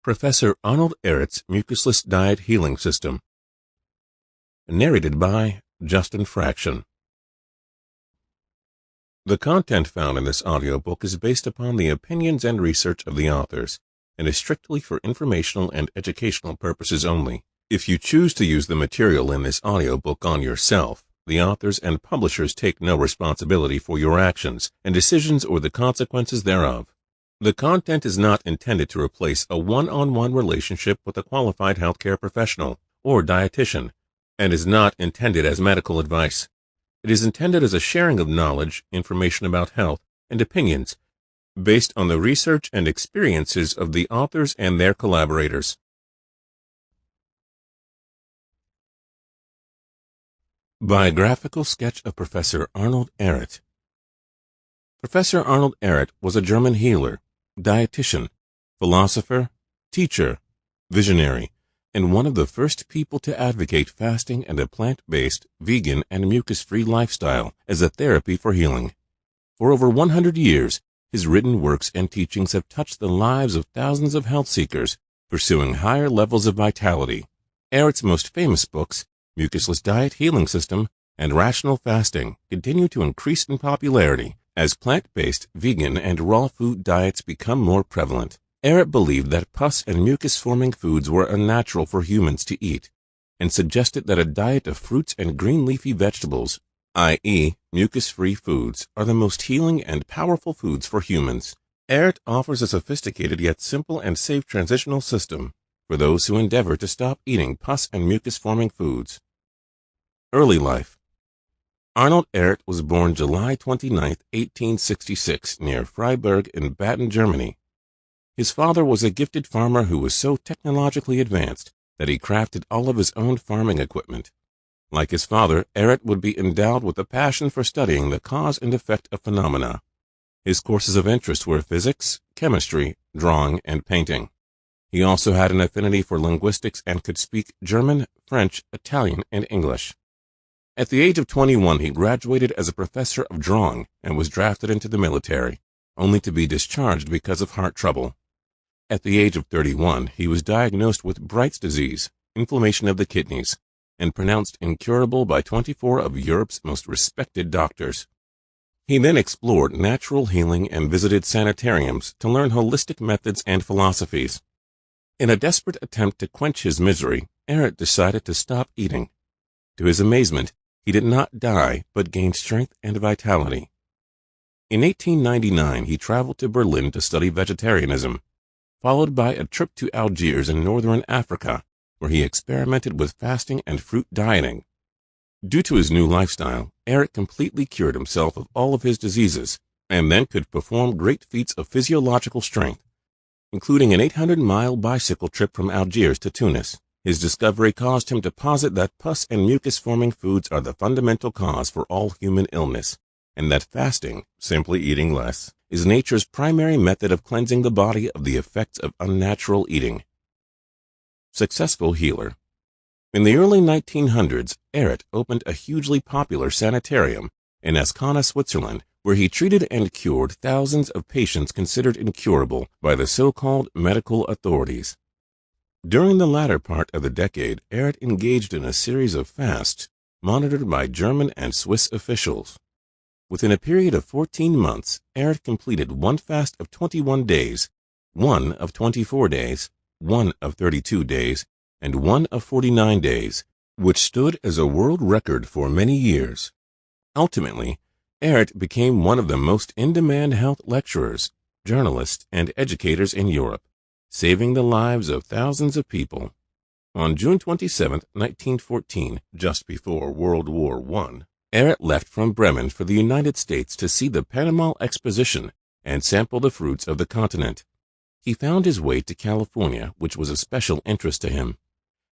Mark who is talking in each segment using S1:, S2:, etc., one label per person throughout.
S1: Professor Arnold Ehret's Mucusless Diet Healing System. Narrated by Justin Fraction. The content found in this audiobook is based upon the opinions and research of the authors, and is strictly for informational and educational purposes only. If you choose to use the material in this audiobook on yourself, the authors and publishers take no responsibility for your actions and decisions or the consequences thereof. The content is not intended to replace a one-on-one relationship with a qualified healthcare professional or dietitian, and is not intended as medical advice. It is intended as a sharing of knowledge, information about health, and opinions based on the research and experiences of the authors and their collaborators. Biographical sketch of Professor Arnold Ehret. Professor Arnold Ehret was a German healer, dietitian, philosopher, teacher, visionary, and one of the first people to advocate fasting and a plant-based, vegan, and mucus-free lifestyle as a therapy for healing. For over 100 years, his written works and teachings have touched the lives of thousands of health seekers pursuing higher levels of vitality. Ehret's most famous books, Mucusless Diet Healing System and Rational Fasting, continue to increase in popularity as plant-based, vegan, and raw food diets become more prevalent. Ehret believed that pus and mucus-forming foods were unnatural for humans to eat, and suggested that a diet of fruits and green leafy vegetables, i.e., mucus-free foods, are the most healing and powerful foods for humans. Ehret offers a sophisticated yet simple and safe transitional system for those who endeavor to stop eating pus and mucus-forming foods. Early life. Arnold Ehret was born July 29, 1866, near Freiburg in Baden, Germany. His father was a gifted farmer who was so technologically advanced that he crafted all of his own farming equipment. Like his father, Ehret would be endowed with a passion for studying the cause and effect of phenomena. His courses of interest were physics, chemistry, drawing, and painting. He also had an affinity for linguistics and could speak German, French, Italian, and English. At the age of 21, he graduated as a professor of drawing and was drafted into the military, only to be discharged because of heart trouble. At the age of 31, he was diagnosed with Bright's disease, inflammation of the kidneys, and pronounced incurable by 24 of Europe's most respected doctors. He then explored natural healing and visited sanitariums to learn holistic methods and philosophies. In a desperate attempt to quench his misery, Ehret decided to stop eating. To his amazement, he did not die, but gained strength and vitality. In 1899, he traveled to Berlin to study vegetarianism, followed by a trip to Algiers in northern Africa, where he experimented with fasting and fruit dieting. Due to his new lifestyle, Ehret completely cured himself of all of his diseases, and then could perform great feats of physiological strength, including an 800-mile bicycle trip from Algiers to Tunis. His discovery caused him to posit that pus and mucus-forming foods are the fundamental cause for all human illness, and that fasting, simply eating less, is nature's primary method of cleansing the body of the effects of unnatural eating. Successful healer. In the early 1900s, Ehret opened a hugely popular sanitarium in Ascona, Switzerland, where he treated and cured thousands of patients considered incurable by the so-called medical authorities. During the latter part of the decade, Ehret engaged in a series of fasts monitored by German and Swiss officials. Within a period of 14 months, Ehret completed one fast of 21 days, one of 24 days, one of 32 days, and one of 49 days, which stood as a world record for many years. Ultimately, Ehret became one of the most in-demand health lecturers, journalists, and educators in Europe, saving the lives of thousands of people. On June 27, 1914, just before World War I, Ehret left from Bremen for the United States to see the Panama Exposition and sample the fruits of the continent. He found his way to California, which was of special interest to him.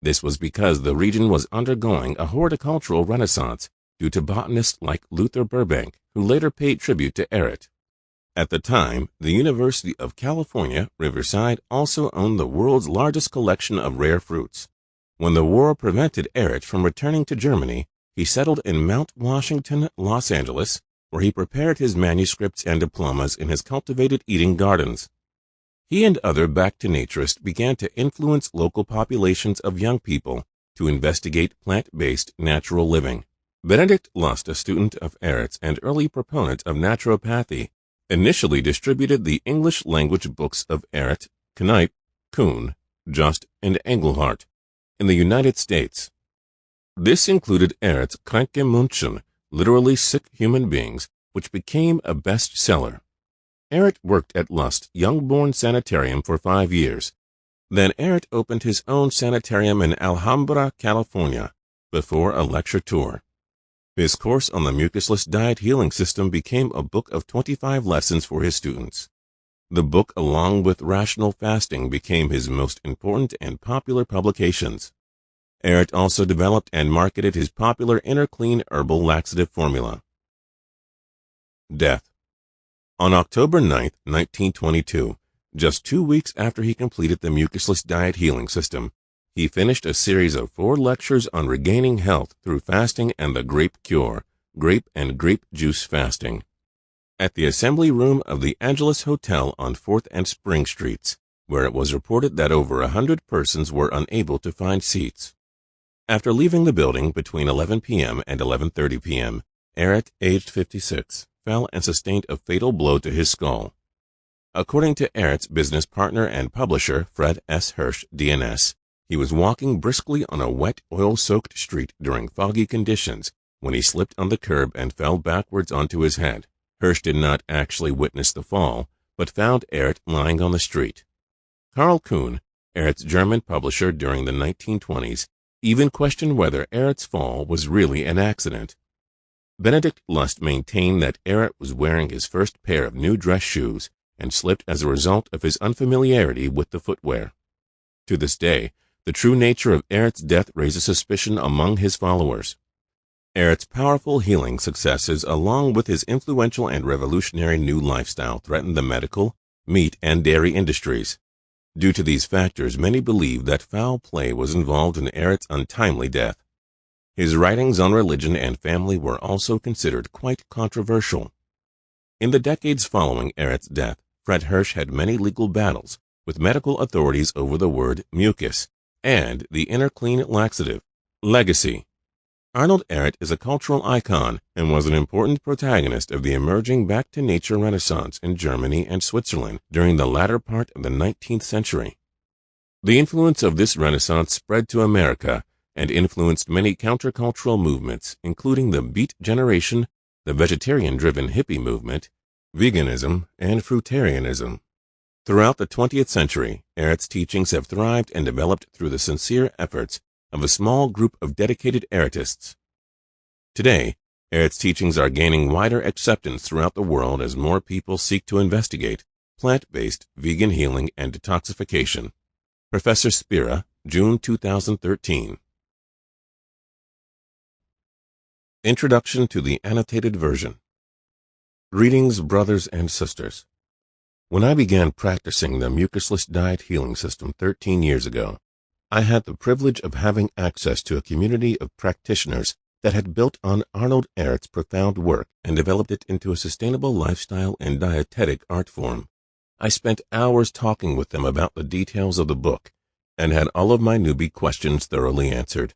S1: This was because the region was undergoing a horticultural renaissance due to botanists like Luther Burbank, who later paid tribute to Ehret. At the time, the University of California, Riverside also owned the world's largest collection of rare fruits. When the war prevented Ehret from returning to Germany, he settled in Mount Washington, Los Angeles, where he prepared his manuscripts and diplomas in his cultivated eating gardens. He and other back-to-naturists began to influence local populations of young people to investigate plant-based natural living. Benedict Lust, a student of Ehret's and early proponent of naturopathy, initially distributed the English-language books of Ehret, Kneipp, Kuhn, Just, and Engelhardt in the United States. This included Ehret's Kranke Menschen, literally sick human beings, which became a bestseller. Ehret worked at Lust's Youngborn Sanitarium for 5 years. Then Ehret opened his own sanitarium in Alhambra, California, before a lecture tour. His course on the mucusless diet healing system became a book of 25 lessons for his students. The book, along with Rational Fasting, became his most important and popular publications. Ehret also developed and marketed his popular Inner Clean herbal laxative formula. Death. On October 9, 1922, just 2 weeks after he completed the mucusless diet healing system, he finished a series of 4 lectures on regaining health through fasting and the grape cure, grape and grape juice fasting, at the assembly room of the Angelus Hotel on 4th and Spring Streets, where it was reported that over 100 persons were unable to find seats. After leaving the building between 11 p.m. and 11:30 p.m., Ehret, aged 56, fell and sustained a fatal blow to his skull. According to Ehret's business partner and publisher, Fred S. Hirsch, DNS, he was walking briskly on a wet, oil-soaked street during foggy conditions when he slipped on the curb and fell backwards onto his head. Hirsch did not actually witness the fall, but found Ehret lying on the street. Karl Kuhn, Ehret's German publisher during the 1920s, even questioned whether Ehret's fall was really an accident. Benedict Lust maintained that Ehret was wearing his first pair of new dress shoes and slipped as a result of his unfamiliarity with the footwear. To this day, the true nature of Ehret's death raises suspicion among his followers. Ehret's powerful healing successes, along with his influential and revolutionary new lifestyle, threatened the medical, meat, and dairy industries. Due to these factors, many believe that foul play was involved in Ehret's untimely death. His writings on religion and family were also considered quite controversial. In the decades following Ehret's death, Fred Hirsch had many legal battles with medical authorities over the word mucus and the Inner Clean laxative. Legacy. Arnold Ehret is a cultural icon and was an important protagonist of the emerging back-to-nature renaissance in Germany and Switzerland during the latter part of the 19th century. The influence of this renaissance spread to America and influenced many countercultural movements, including the Beat Generation, the vegetarian-driven hippie movement, veganism, and fruitarianism. Throughout the 20th century, Ehret's teachings have thrived and developed through the sincere efforts of a small group of dedicated Ehretists. Today, Ehret's teachings are gaining wider acceptance throughout the world as more people seek to investigate plant-based vegan healing and detoxification. Professor Spira, June 2013. Introduction to the Annotated Version. Greetings, brothers and sisters. When I began practicing the mucusless diet healing system 13 years ago, I had the privilege of having access to a community of practitioners that had built on Arnold Ehret's profound work and developed it into a sustainable lifestyle and dietetic art form. I spent hours talking with them about the details of the book and had all of my newbie questions thoroughly answered.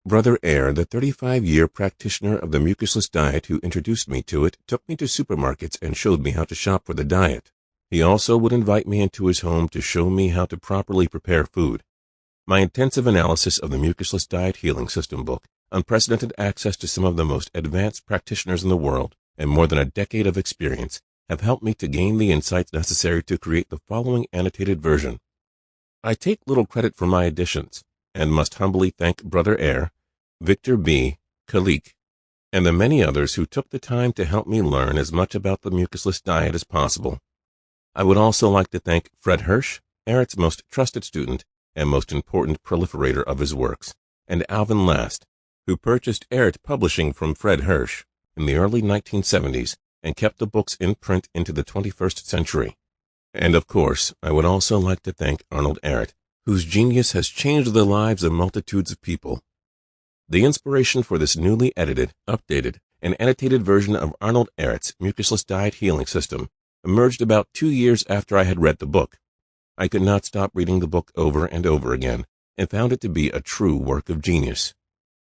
S1: Brother Ehret, the 35-year practitioner of the mucusless diet who introduced me to it, took me to supermarkets and showed me how to shop for the diet. He also would invite me into his home to show me how to properly prepare food. My intensive analysis of the Mucusless Diet Healing System book, unprecedented access to some of the most advanced practitioners in the world, and more than a decade of experience have helped me to gain the insights necessary to create the following annotated version. I take little credit for my additions, and must humbly thank Brother Ehret, Victor B. Kalik, and the many others who took the time to help me learn as much about the mucusless diet as possible. I would also like to thank Fred Hirsch, Ehret's most trusted student and most important proliferator of his works, and Alvin Last, who purchased Ehret publishing from Fred Hirsch in the early 1970s and kept the books in print into the 21st century. And of course, I would also like to thank Arnold Ehret, whose genius has changed the lives of multitudes of people. The inspiration for this newly edited, updated, and annotated version of Arnold Ehret's Mucusless Diet Healing System emerged about 2 years after I had read the book. I could not stop reading the book over and over again, and found it to be a true work of genius.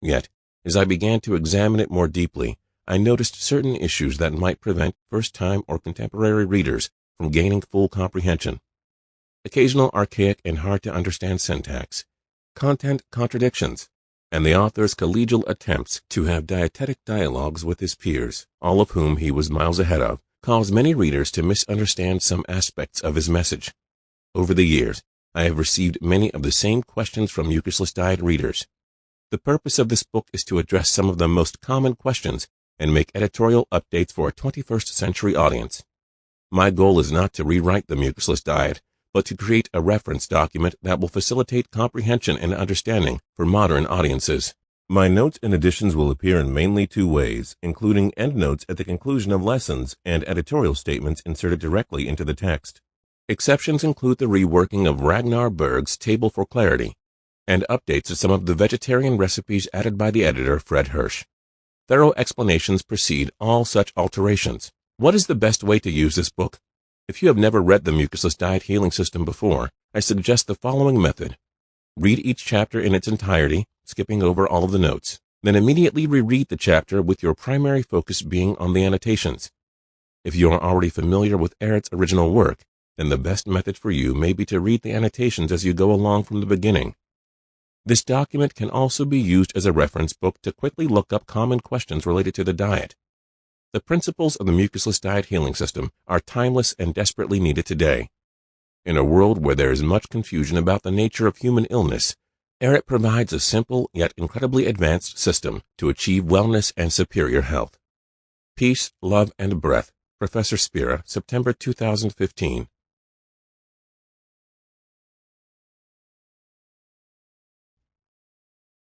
S1: Yet, as I began to examine it more deeply, I noticed certain issues that might prevent first-time or contemporary readers from gaining full comprehension. Occasional archaic and hard-to-understand syntax, content contradictions, and the author's collegial attempts to have dietetic dialogues with his peers, all of whom he was miles ahead of, caused many readers to misunderstand some aspects of his message. Over the years, I have received many of the same questions from Mucusless diet readers. The purpose of this book is to address some of the most common questions and make editorial updates for a 21st century audience. My goal is not to rewrite the Mucusless diet, but to create a reference document that will facilitate comprehension and understanding for modern audiences. My notes and additions will appear in mainly two ways, including endnotes at the conclusion of lessons and editorial statements inserted directly into the text. Exceptions include the reworking of Ragnar Berg's Table for Clarity, and updates to some of the vegetarian recipes added by the editor Fred Hirsch. Thorough explanations precede all such alterations. What is the best way to use this book? If you have never read the Mucusless Diet Healing System before, I suggest the following method. Read each chapter in its entirety, skipping over all of the notes. Then immediately reread the chapter with your primary focus being on the annotations. If you are already familiar with Ehret's original work, then the best method for you may be to read the annotations as you go along from the beginning. This document can also be used as a reference book to quickly look up common questions related to the diet. The principles of the Mucusless Diet Healing System are timeless and desperately needed today. In a world where there is much confusion about the nature of human illness, Ehret provides a simple yet incredibly advanced system to achieve wellness and superior health. Peace, Love, and Breath, Professor Spira, September 2015.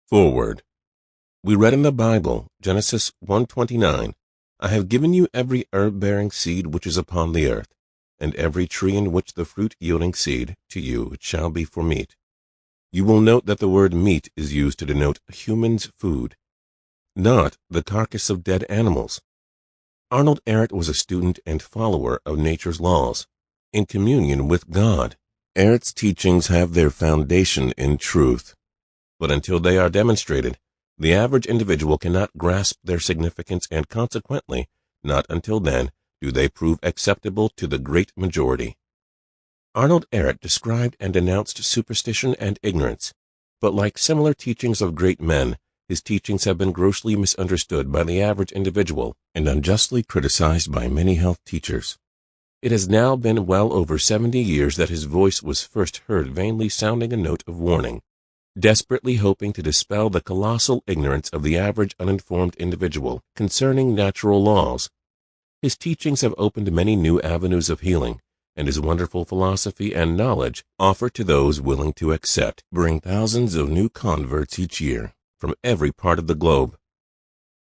S1: Foreword. We read in the Bible, Genesis 1:29, I have given you every herb-bearing seed which is upon the earth, and every tree in which the fruit-yielding seed, to you it shall be for meat. You will note that the word meat is used to denote human's food, not the carcass of dead animals. Arnold Ehret was a student and follower of nature's laws, in communion with God. Ehret's teachings have their foundation in truth, but until they are demonstrated, the average individual cannot grasp their significance, and consequently, not until then do they prove acceptable to the great majority. Arnold Ehret described and denounced superstition and ignorance, but like similar teachings of great men, his teachings have been grossly misunderstood by the average individual and unjustly criticized by many health teachers. It has now been well over 70 years that his voice was first heard vainly sounding a note of warning, desperately hoping to dispel the colossal ignorance of the average uninformed individual concerning natural laws. His teachings have opened many new avenues of healing, and his wonderful philosophy and knowledge, offered to those willing to accept, bring thousands of new converts each year from every part of the globe.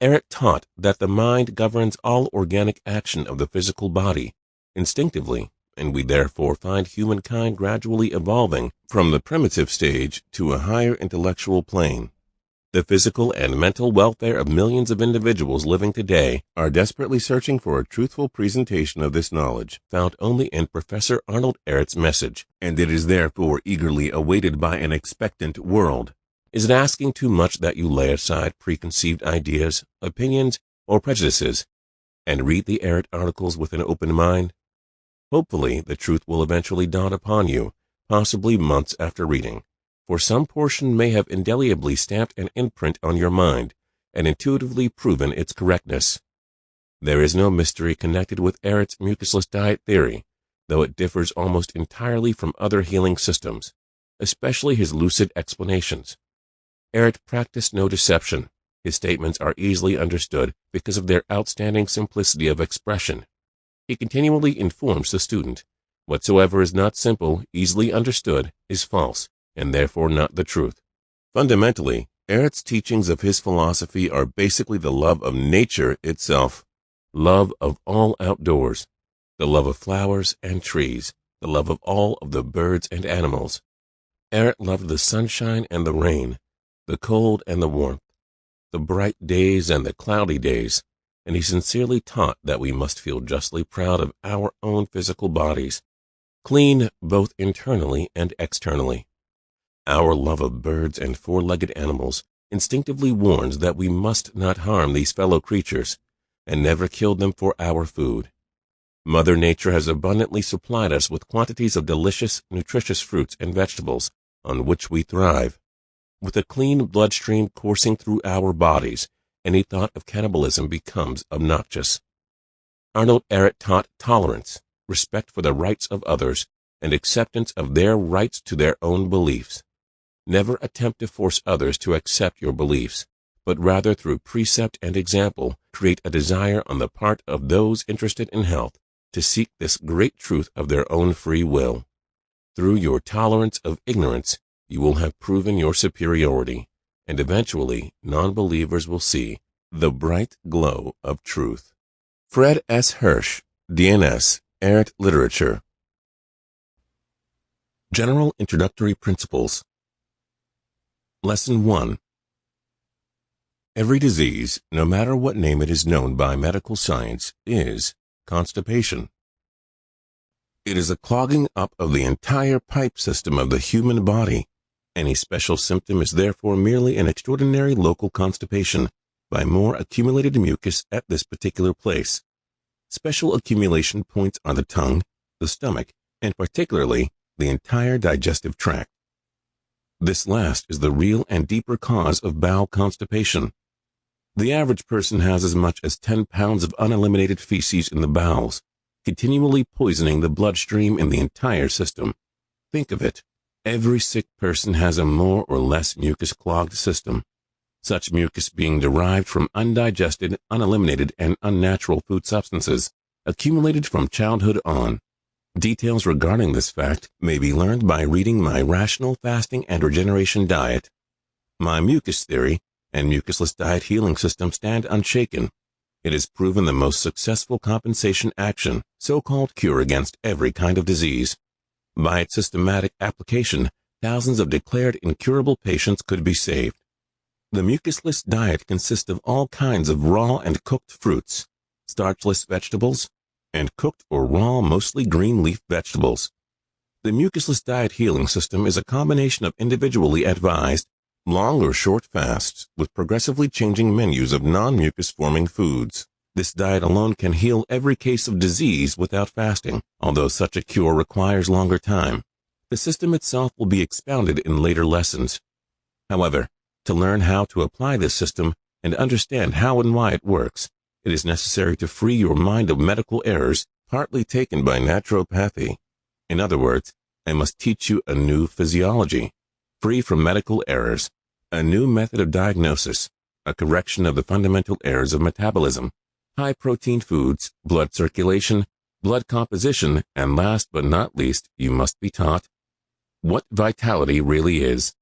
S1: Ehret taught that the mind governs all organic action of the physical body, instinctively, and we therefore find humankind gradually evolving from the primitive stage to a higher intellectual plane. The physical and mental welfare of millions of individuals living today are desperately searching for a truthful presentation of this knowledge, found only in Professor Arnold Ehret's message, and it is therefore eagerly awaited by an expectant world. Is it asking too much that you lay aside preconceived ideas, opinions, or prejudices, and read the Ehret articles with an open mind? Hopefully, the truth will eventually dawn upon you, possibly months after reading, for some portion may have indelibly stamped an imprint on your mind and intuitively proven its correctness. There is no mystery connected with Ehret's mucusless diet theory, though it differs almost entirely from other healing systems, especially his lucid explanations. Ehret practiced no deception. His statements are easily understood because of their outstanding simplicity of expression. He continually informs the student, whatsoever is not simple, easily understood, is false, and therefore not the truth. Fundamentally, Ehret's teachings of his philosophy are basically the love of nature itself, love of all outdoors, the love of flowers and trees, the love of all of the birds and animals. Ehret loved the sunshine and the rain, the cold and the warmth, the bright days and the cloudy days, and he sincerely taught that we must feel justly proud of our own physical bodies, clean both internally and externally. Our love of birds and four-legged animals instinctively warns that we must not harm these fellow creatures and never kill them for our food. Mother Nature has abundantly supplied us with quantities of delicious, nutritious fruits and vegetables on which we thrive. With a clean bloodstream coursing through our bodies, any thought of cannibalism becomes obnoxious. Arnold Ehret taught tolerance, respect for the rights of others, and acceptance of their rights to their own beliefs. Never attempt to force others to accept your beliefs, but rather through precept and example create a desire on the part of those interested in health to seek this great truth of their own free will. Through your tolerance of ignorance, you will have proven your superiority, and eventually non-believers will see the bright glow of truth. Fred S. Hirsch, DNS, Ehret Literature. General Introductory Principles. Lesson 1. Every disease, no matter what name it is known by medical science, is constipation. It is a clogging up of the entire pipe system of the human body. Any special symptom is therefore merely an extraordinary local constipation by more accumulated mucus at this particular place. Special accumulation points are the tongue, the stomach, and particularly the entire digestive tract. This last is the real and deeper cause of bowel constipation. The average person has as much as 10 pounds of uneliminated feces in the bowels, continually poisoning the bloodstream in the entire system. Think of it. Every sick person has a more or less mucus-clogged system, such mucus being derived from undigested, uneliminated, and unnatural food substances accumulated from childhood on. Details regarding this fact may be learned by reading my Rational Fasting and Regeneration Diet. My mucus theory and mucusless diet healing system stand unshaken. It has proven the most successful compensation action, so-called cure against every kind of disease. By its systematic application, thousands of declared incurable patients could be saved. The mucusless diet consists of all kinds of raw and cooked fruits, starchless vegetables, and cooked or raw, mostly green leaf vegetables. The mucusless diet healing system is a combination of individually advised, long or short fasts with progressively changing menus of non-mucus forming foods. This diet alone can heal every case of disease without fasting, although such a cure requires longer time. The system itself will be expounded in later lessons. However, to learn how to apply this system and understand how and why it works, it is necessary to free your mind of medical errors partly taken by naturopathy. In other words, I must teach you a new physiology, free from medical errors, a new method of diagnosis, a correction of the fundamental errors of metabolism, high-protein foods, blood circulation, blood composition, and last but not least, you must be taught what vitality really is.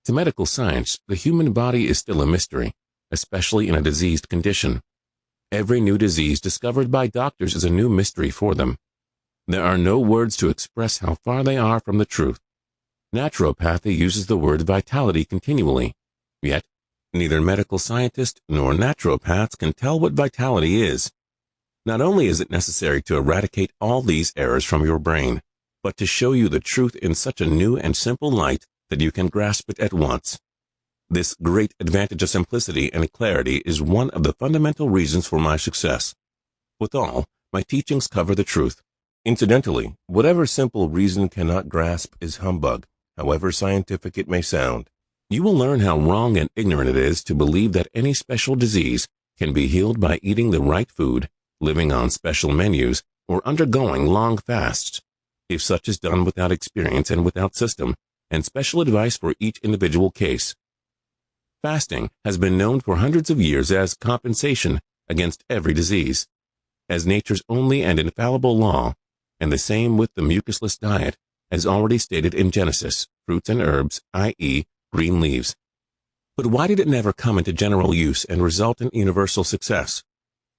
S1: To medical science, the human body is still a mystery, especially in a diseased condition. Every new disease discovered by doctors is a new mystery for them. There are no words to express how far they are from the truth. Naturopathy uses the word vitality continually, yet neither medical scientists nor naturopaths can tell what vitality is. Not only is it necessary to eradicate all these errors from your brain, but to show you the truth in such a new and simple light that you can grasp it at once. This great advantage of simplicity and clarity is one of the fundamental reasons for my success. Withal, my teachings cover the truth. Incidentally, whatever simple reason cannot grasp is humbug, however scientific it may sound. You will learn how wrong and ignorant it is to believe that any special disease can be healed by eating the right food, living on special menus, or undergoing long fasts. If such is done without experience and without system, and special advice for each individual case. Fasting has been known for hundreds of years as compensation against every disease, as nature's only and infallible law, and the same with the mucusless diet, as already stated in Genesis, fruits and herbs, i.e., green leaves. But why did it never come into general use and result in universal success?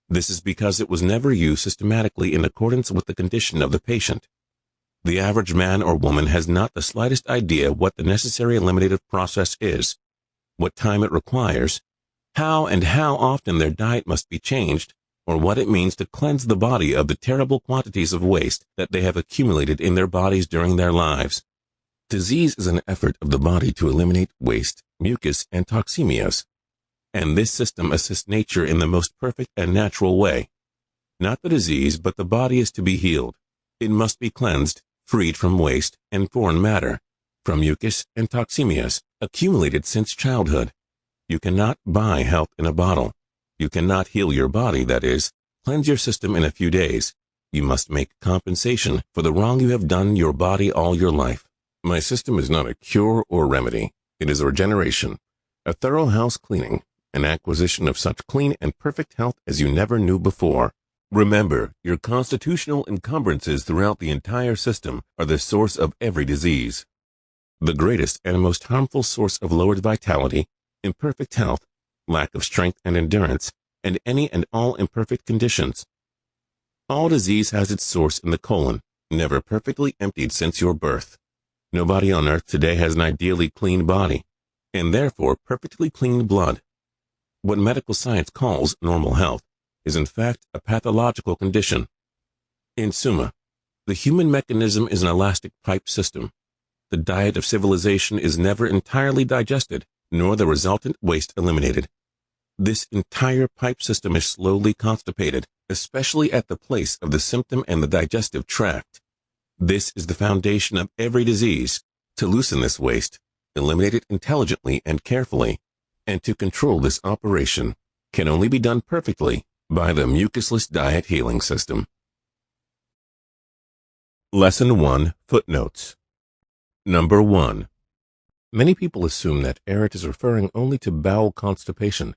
S1: This is because it was never used systematically in accordance with the condition of the patient. The average man or woman has not the slightest idea what the necessary eliminative process is, what time it requires, how and how often their diet must be changed, or what it means to cleanse the body of the terrible quantities of waste that they have accumulated in their bodies during their lives. Disease is an effort of the body to eliminate waste, mucus, and toxemias, and this system assists nature in the most perfect and natural way. Not the disease, but the body is to be healed. It must be cleansed, freed from waste and foreign matter, from mucus and toxemias accumulated since childhood. You cannot buy health in a bottle. You cannot heal your body, that is, cleanse your system in a few days. You must make compensation for the wrong you have done your body all your life. My system is not a cure or remedy. It is a regeneration, a thorough house cleaning, an acquisition of such clean and perfect health as you never knew before. Remember, your constitutional encumbrances throughout the entire system are the source of every disease. The greatest and most harmful source of lowered vitality, imperfect health, lack of strength and endurance, and any and all imperfect conditions. All disease has its source in the colon, never perfectly emptied since your birth. Nobody on earth today has an ideally clean body, and therefore perfectly clean blood. What medical science calls normal health is in fact a pathological condition. In summa, the human mechanism is an elastic pipe system. The diet of civilization is never entirely digested, nor the resultant waste eliminated. This entire pipe system is slowly constipated, especially at the place of the symptom and the digestive tract. This is the foundation of every disease. To loosen this waste, eliminate it intelligently and carefully, and to control this operation can only be done perfectly by the mucusless diet healing system. Lesson 1, Footnotes. Number 1. Many people assume that Ehret is referring only to bowel constipation.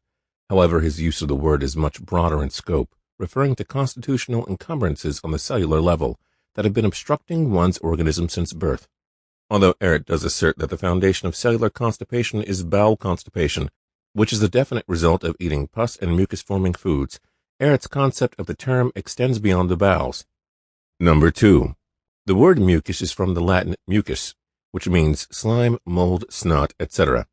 S1: However, his use of the word is much broader in scope, referring to constitutional encumbrances on the cellular level that have been obstructing one's organism since birth. Although Ehret does assert that the foundation of cellular constipation is bowel constipation, which is the definite result of eating pus and mucus-forming foods, Ehret's concept of the term extends beyond the bowels. Number 2. The word mucus is from the Latin mucus, which means slime, mold, snot, etc.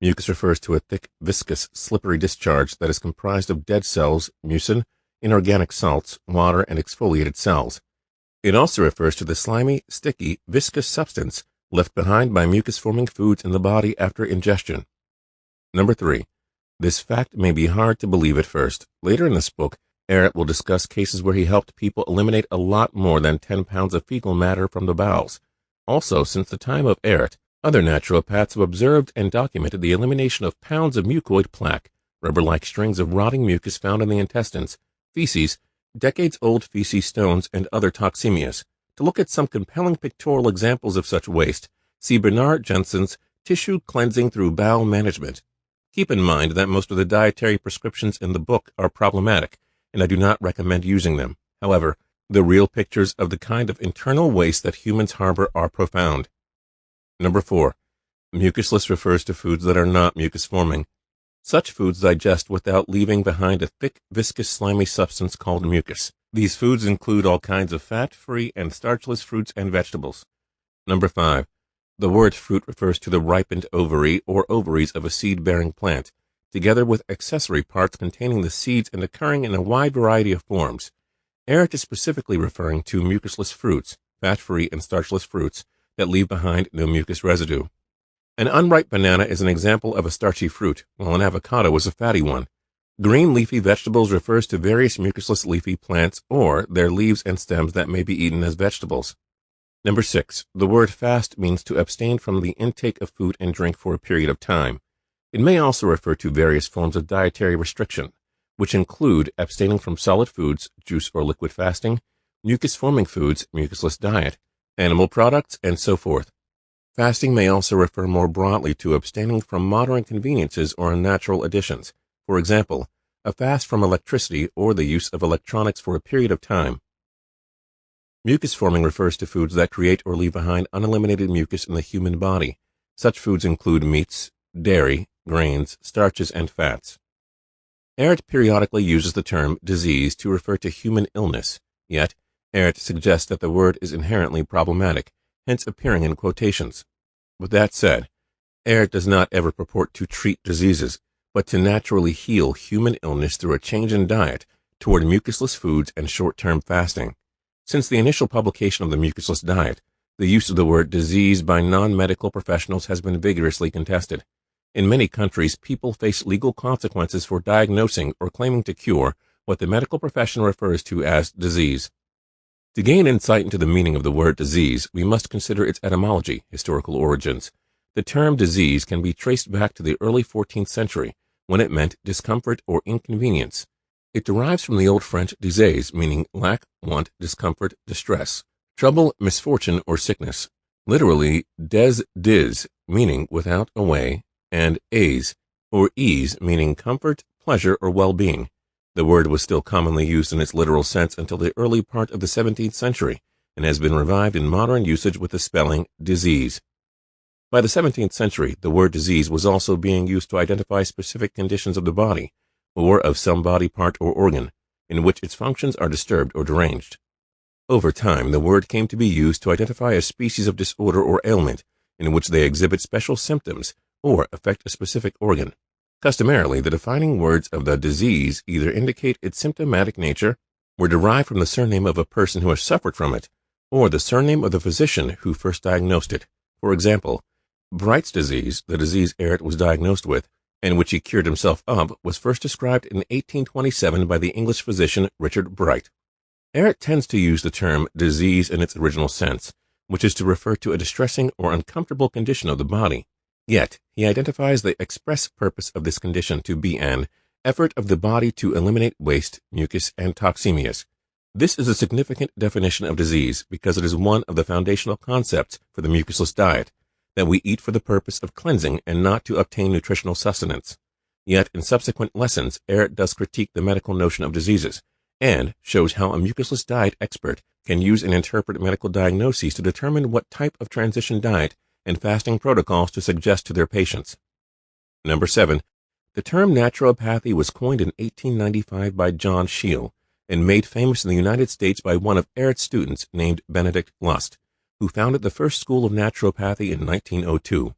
S1: Mucus refers to a thick, viscous, slippery discharge that is comprised of dead cells, mucin, inorganic salts, water, and exfoliated cells. It also refers to the slimy, sticky, viscous substance left behind by mucus-forming foods in the body after ingestion. Number 3. This fact may be hard to believe at first. Later in this book, Ehret will discuss cases where he helped people eliminate a lot more than 10 pounds of fecal matter from the bowels. Also, since the time of Ehret, other naturopaths have observed and documented the elimination of pounds of mucoid plaque, rubber-like strings of rotting mucus found in the intestines, feces, decades-old feces stones, and other toxemias. To look at some compelling pictorial examples of such waste, see Bernard Jensen's Tissue Cleansing Through Bowel Management. Keep in mind that most of the dietary prescriptions in the book are problematic, and I do not recommend using them. However, the real pictures of the kind of internal waste that humans harbor are profound. Number 4. Mucusless refers to foods that are not mucus-forming. Such foods digest without leaving behind a thick, viscous, slimy substance called mucus. These foods include all kinds of fat-free and starchless fruits and vegetables. Number 5. The word fruit refers to the ripened ovary or ovaries of a seed-bearing plant, together with accessory parts containing the seeds and occurring in a wide variety of forms. Ehret is specifically referring to mucusless fruits, fat-free and starchless fruits that leave behind no mucus residue. An unripe banana is an example of a starchy fruit, while an avocado is a fatty one. Green leafy vegetables refers to various mucusless leafy plants or their leaves and stems that may be eaten as vegetables. Number 6. The word fast means to abstain from the intake of food and drink for a period of time. It may also refer to various forms of dietary restriction, which include abstaining from solid foods, juice or liquid fasting, mucus-forming foods, mucusless diet, animal products, and so forth. Fasting may also refer more broadly to abstaining from modern conveniences or unnatural additions. For example, a fast from electricity or the use of electronics for a period of time. Mucus forming refers to foods that create or leave behind uneliminated mucus in the human body. Such foods include meats, dairy, grains, starches, and fats. Ehret periodically uses the term disease to refer to human illness, yet Ehret suggests that the word is inherently problematic, hence appearing in quotations. With that said, Ehret does not ever purport to treat diseases, but to naturally heal human illness through a change in diet toward mucusless foods and short-term fasting. Since the initial publication of the mucusless diet, the use of the word disease by non-medical professionals has been vigorously contested. In many countries, people face legal consequences for diagnosing or claiming to cure what the medical profession refers to as disease. To gain insight into the meaning of the word disease, we must consider its etymology, historical origins. The term disease can be traced back to the early 14th century, when it meant discomfort or inconvenience. It derives from the Old French disease, meaning lack, want, discomfort, distress, trouble, misfortune, or sickness. Literally, dis, meaning without, away, and aise, or ease, meaning comfort, pleasure, or well-being. The word was still commonly used in its literal sense until the early part of the 17th century, and has been revived in modern usage with the spelling disease. By the 17th century, the word disease was also being used to identify specific conditions of the body, or of some body part or organ, in which its functions are disturbed or deranged. Over time, the word came to be used to identify a species of disorder or ailment, in which they exhibit special symptoms, or affect a specific organ. Customarily, the defining words of the disease either indicate its symptomatic nature, or derive from the surname of a person who has suffered from it, or the surname of the physician who first diagnosed it. For example, Bright's disease, the disease Ehret was diagnosed with, and which he cured himself of, was first described in 1827 by the English physician Richard Bright. Ehret tends to use the term disease in its original sense, which is to refer to a distressing or uncomfortable condition of the body. Yet, he identifies the express purpose of this condition to be an effort of the body to eliminate waste, mucus, and toxemias. This is a significant definition of disease because it is one of the foundational concepts for the mucusless diet, that we eat for the purpose of cleansing and not to obtain nutritional sustenance. Yet, in subsequent lessons, Ehret does critique the medical notion of diseases, and shows how a mucusless diet expert can use and interpret medical diagnoses to determine what type of transition diet and fasting protocols to suggest to their patients. Number 7. The term naturopathy was coined in 1895 by John Scheel and made famous in the United States by one of Ehret's students named Benedict Lust, who founded the first school of naturopathy in 1902.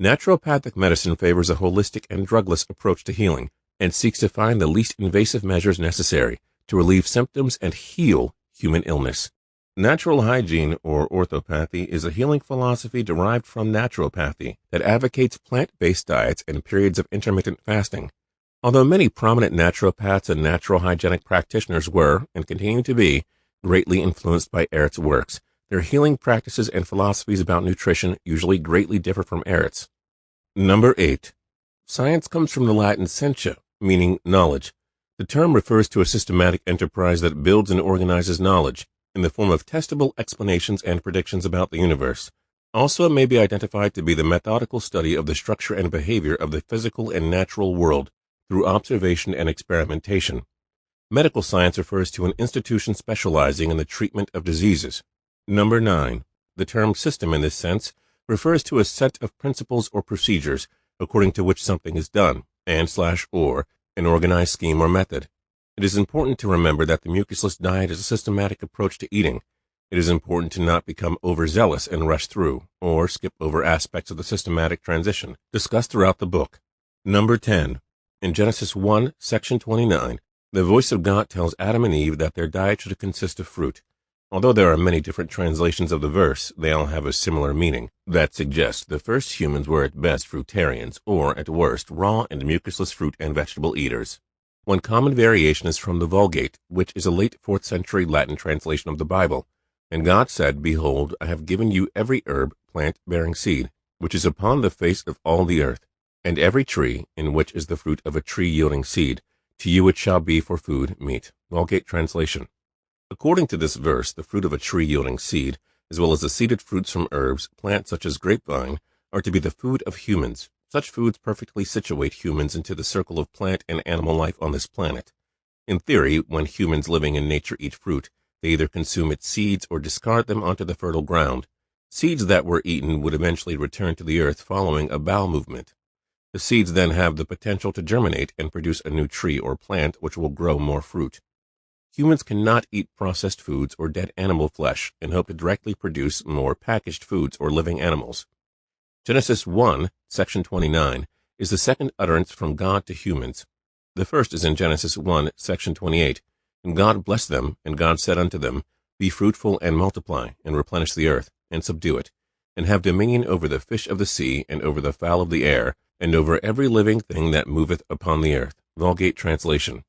S1: Naturopathic medicine favors a holistic and drugless approach to healing and seeks to find the least invasive measures necessary to relieve symptoms and heal human illness. Natural hygiene, or orthopathy, is a healing philosophy derived from naturopathy that advocates plant-based diets and periods of intermittent fasting. Although many prominent naturopaths and natural hygienic practitioners were, and continue to be, greatly influenced by Ehret's works, their healing practices and philosophies about nutrition usually greatly differ from Ehret's. Number 8. Science comes from the Latin scientia, meaning knowledge. The term refers to a systematic enterprise that builds and organizes knowledge in the form of testable explanations and predictions about the universe. Also, it may be identified to be the methodical study of the structure and behavior of the physical and natural world through observation and experimentation. Medical science refers to an institution specializing in the treatment of diseases. Number 9. The term system in this sense refers to a set of principles or procedures according to which something is done, and/or an organized scheme or method. It is important to remember that the mucusless diet is a systematic approach to eating. It is important to not become overzealous and rush through, or skip over aspects of the systematic transition discussed throughout the book. Number 10. In Genesis 1, section 29, the voice of God tells Adam and Eve that their diet should consist of fruit. Although there are many different translations of the verse, they all have a similar meaning that suggests the first humans were at best fruitarians, or at worst raw and mucusless fruit and vegetable eaters. One common variation is from the Vulgate, which is a late 4th century Latin translation of the Bible. And God said, Behold, I have given you every herb, plant bearing seed, which is upon the face of all the earth, and every tree, in which is the fruit of a tree yielding seed. To you it shall be for food, meat. Vulgate translation. According to this verse, the fruit of a tree yielding seed, as well as the seeded fruits from herbs, plants such as grapevine, are to be the food of humans. Such foods perfectly situate humans into the circle of plant and animal life on this planet. In theory, when humans living in nature eat fruit, they either consume its seeds or discard them onto the fertile ground. Seeds that were eaten would eventually return to the earth following a bowel movement. The seeds then have the potential to germinate and produce a new tree or plant which will grow more fruit. Humans cannot eat processed foods or dead animal flesh and hope to directly produce more packaged foods or living animals. Genesis 1, section 29, is the second utterance from God to humans. The first is in Genesis 1, section 28, And God blessed them, and God said unto them, Be fruitful, and multiply, and replenish the earth, and subdue it, and have dominion over the fish of the sea, and over the fowl of the air, and over every living thing that moveth upon the earth. Vulgate translation.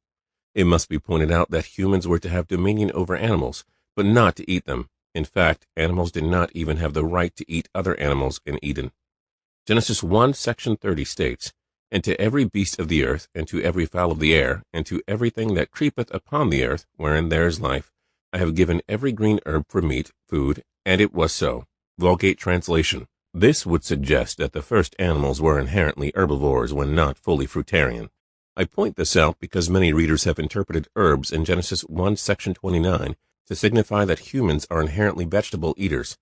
S1: It must be pointed out that humans were to have dominion over animals, but not to eat them. In fact, animals did not even have the right to eat other animals in Eden. Genesis 1, section 30 states, And to every beast of the earth, and to every fowl of the air, and to everything that creepeth upon the earth, wherein there is life, I have given every green herb for meat, food, and it was so. Vulgate translation. This would suggest that the first animals were inherently herbivores when not fully fruitarian. I point this out because many readers have interpreted herbs in Genesis 1, section 29 to signify that humans are inherently vegetable eaters.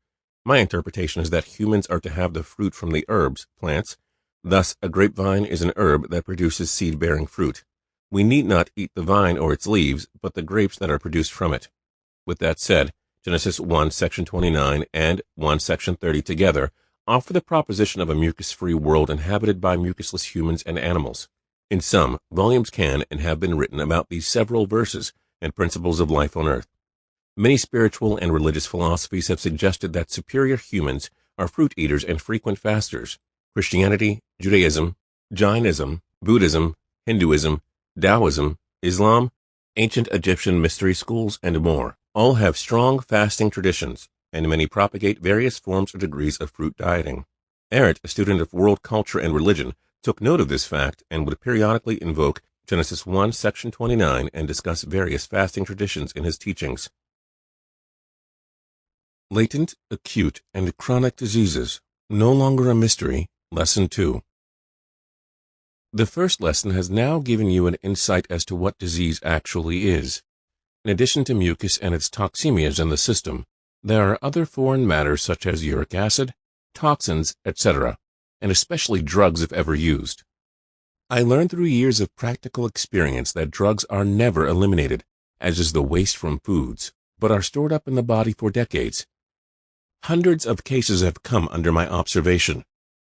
S1: My interpretation is that humans are to have the fruit from the herbs, plants. Thus, a grapevine is an herb that produces seed-bearing fruit. We need not eat the vine or its leaves, but the grapes that are produced from it. With that said, Genesis 1, section 29 and 1, section 30 together offer the proposition of a mucus-free world inhabited by mucusless humans and animals. In sum, volumes can and have been written about these several verses and principles of life on earth. Many spiritual and religious philosophies have suggested that superior humans are fruit eaters and frequent fasters. Christianity, Judaism, Jainism, Buddhism, Hinduism, Taoism, Islam, ancient Egyptian mystery schools, and more all have strong fasting traditions, and many propagate various forms or degrees of fruit dieting. Ehret, a student of world culture and religion, took note of this fact and would periodically invoke Genesis 1, section 29 and discuss various fasting traditions in his teachings. Latent, acute, and chronic diseases, no longer a mystery. Lesson 2. The first lesson has now given you an insight as to what disease actually is. In addition to mucus and its toxemias in the system, there are other foreign matters such as uric acid, toxins, etc., and especially drugs if ever used. I learned through years of practical experience that drugs are never eliminated, as is the waste from foods, but are stored up in the body for decades. Hundreds of cases have come under my observation,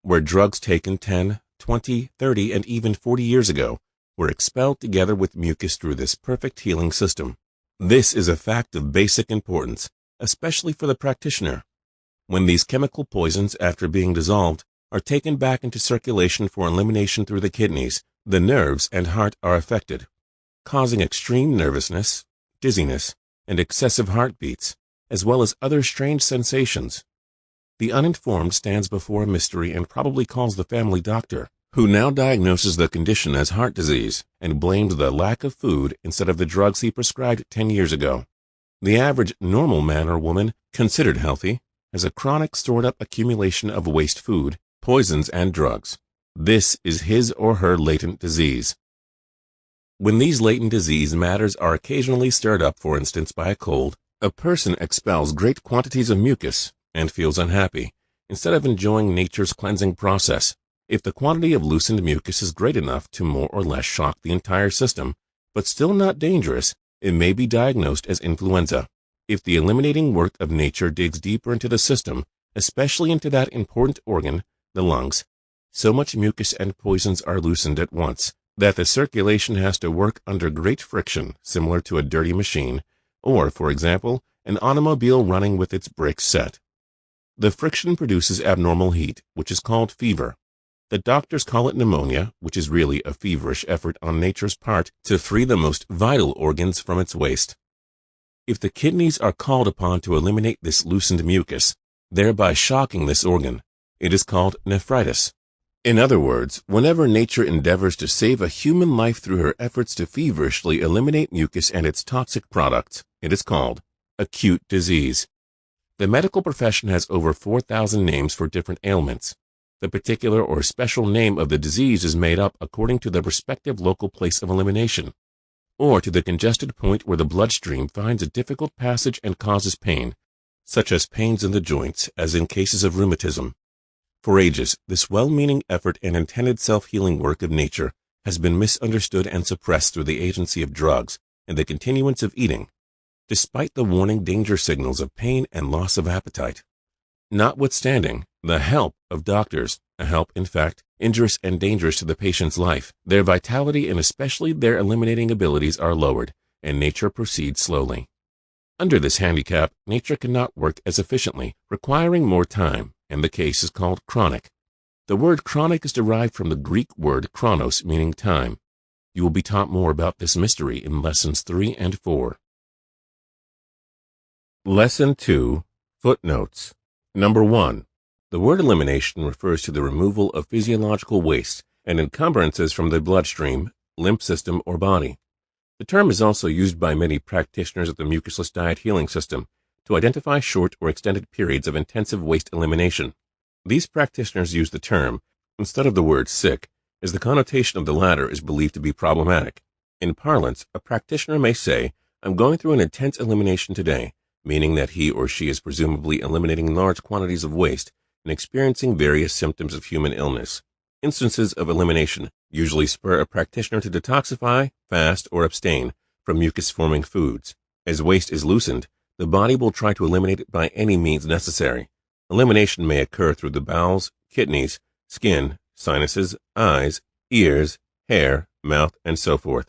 S1: where drugs taken 10, 20, 30, and even 40 years ago were expelled together with mucus through this perfect healing system. This is a fact of basic importance, especially for the practitioner. When these chemical poisons, after being dissolved, are taken back into circulation for elimination through the kidneys, the nerves and heart are affected, causing extreme nervousness, dizziness, and excessive heartbeats, as well as other strange sensations. The uninformed stands before a mystery and probably calls the family doctor, who now diagnoses the condition as heart disease and blames the lack of food instead of the drugs he prescribed 10 years ago. The average normal man or woman, considered healthy, has a chronic stored-up accumulation of waste food, poisons, and drugs. This is his or her latent disease. When these latent disease matters are occasionally stirred up, for instance, by a cold, a person expels great quantities of mucus and feels unhappy, instead of enjoying nature's cleansing process. If the quantity of loosened mucus is great enough to more or less shock the entire system, but still not dangerous, it may be diagnosed as influenza. If the eliminating work of nature digs deeper into the system, especially into that important organ, the lungs, so much mucus and poisons are loosened at once that the circulation has to work under great friction, similar to a dirty machine, or, for example, an automobile running with its brakes set. The friction produces abnormal heat, which is called fever. The doctors call it pneumonia, which is really a feverish effort on nature's part to free the most vital organs from its waste. If the kidneys are called upon to eliminate this loosened mucus, thereby shocking this organ, it is called nephritis. In other words, whenever nature endeavors to save a human life through her efforts to feverishly eliminate mucus and its toxic products, it is called acute disease. The medical profession has over 4,000 names for different ailments. The particular or special name of the disease is made up according to the respective local place of elimination, or to the congested point where the bloodstream finds a difficult passage and causes pain, such as pains in the joints, as in cases of rheumatism. For ages, this well-meaning effort and intended self-healing work of nature has been misunderstood and suppressed through the agency of drugs and the continuance of eating, despite the warning danger signals of pain and loss of appetite. Notwithstanding the help of doctors, a help, in fact, injurious and dangerous to the patient's life, their vitality and especially their eliminating abilities are lowered, and nature proceeds slowly. Under this handicap, nature cannot work as efficiently, requiring more time, and the case is called chronic. The word chronic is derived from the Greek word chronos, meaning time. You will be taught more about this mystery in Lessons 3 and 4. Lesson 2, Footnotes. Number 1. The word elimination refers to the removal of physiological waste and encumbrances from the bloodstream, lymph system, or body. The term is also used by many practitioners of the mucusless diet healing system to identify short or extended periods of intensive waste elimination. These practitioners use the term instead of the word sick, as the connotation of the latter is believed to be problematic. In parlance, a practitioner may say, "I'm going through an intense elimination today," meaning that he or she is presumably eliminating large quantities of waste and experiencing various symptoms of human illness. Instances of elimination usually spur a practitioner to detoxify, fast, or abstain from mucus-forming foods. As waste is loosened, the body will try to eliminate it by any means necessary. Elimination may occur through the bowels, kidneys, skin, sinuses, eyes, ears, hair, mouth, and so forth.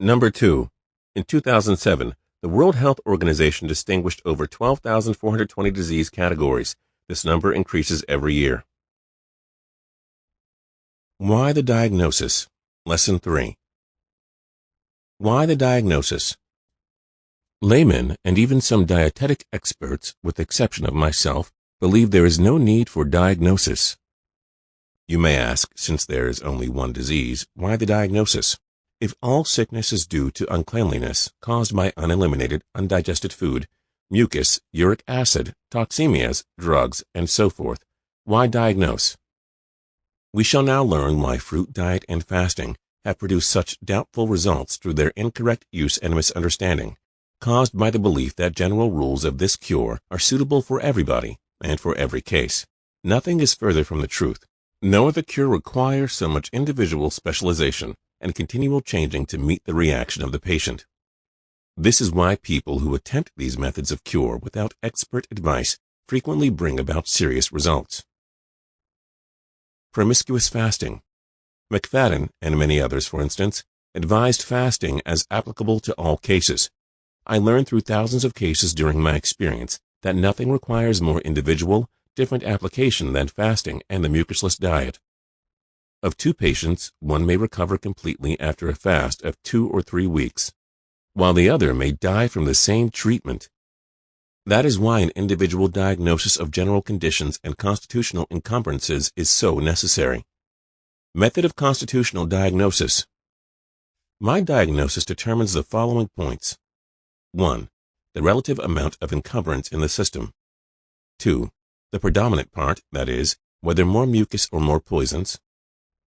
S1: Number 2. In 2007, the World Health Organization distinguished over 12,420 disease categories. This number increases every year. Why the diagnosis? Lesson 3. Why the diagnosis? Laymen and even some dietetic experts, with the exception of myself, believe there is no need for diagnosis. You may ask, since there is only one disease, why the diagnosis? If all sickness is due to uncleanliness caused by uneliminated, undigested food, mucus, uric acid, toxemias, drugs, and so forth, why diagnose? We shall now learn why fruit diet and fasting have produced such doubtful results through their incorrect use and misunderstanding, caused by the belief that general rules of this cure are suitable for everybody and for every case. Nothing is further from the truth. No other cure requires so much individual specialization and continual changing to meet the reaction of the patient. This is why people who attempt these methods of cure without expert advice frequently bring about serious results. Promiscuous fasting. McFadden, and many others, for instance, advised fasting as applicable to all cases. I learned through thousands of cases during my experience that nothing requires more individual, different application than fasting and the mucusless diet. Of 2 patients, one may recover completely after a fast of 2 or 3 weeks, while the other may die from the same treatment. That is why an individual diagnosis of general conditions and constitutional encumbrances is so necessary. Method of constitutional diagnosis. My diagnosis determines the following points. 1. The relative amount of encumbrance in the system. 2. The predominant part, that is, whether more mucus or more poisons.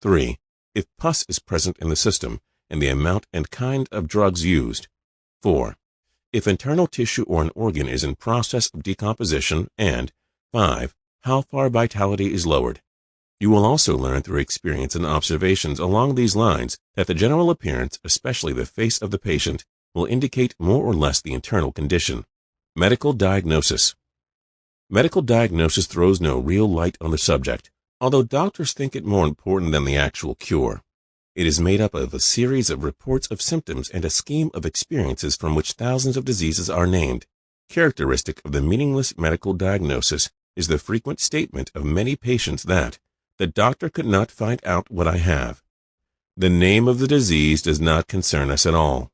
S1: 3. If pus is present in the system, and the amount and kind of drugs used. 4. If internal tissue or an organ is in process of decomposition, and 5. How far vitality is lowered. You will also learn through experience and observations along these lines that the general appearance, especially the face of the patient, will indicate more or less the internal condition. Medical diagnosis. Medical diagnosis throws no real light on the subject, although doctors think it more important than the actual cure. It is made up of a series of reports of symptoms and a scheme of experiences from which thousands of diseases are named. Characteristic of the meaningless medical diagnosis is the frequent statement of many patients that the doctor could not find out what I have. The name of the disease does not concern us at all.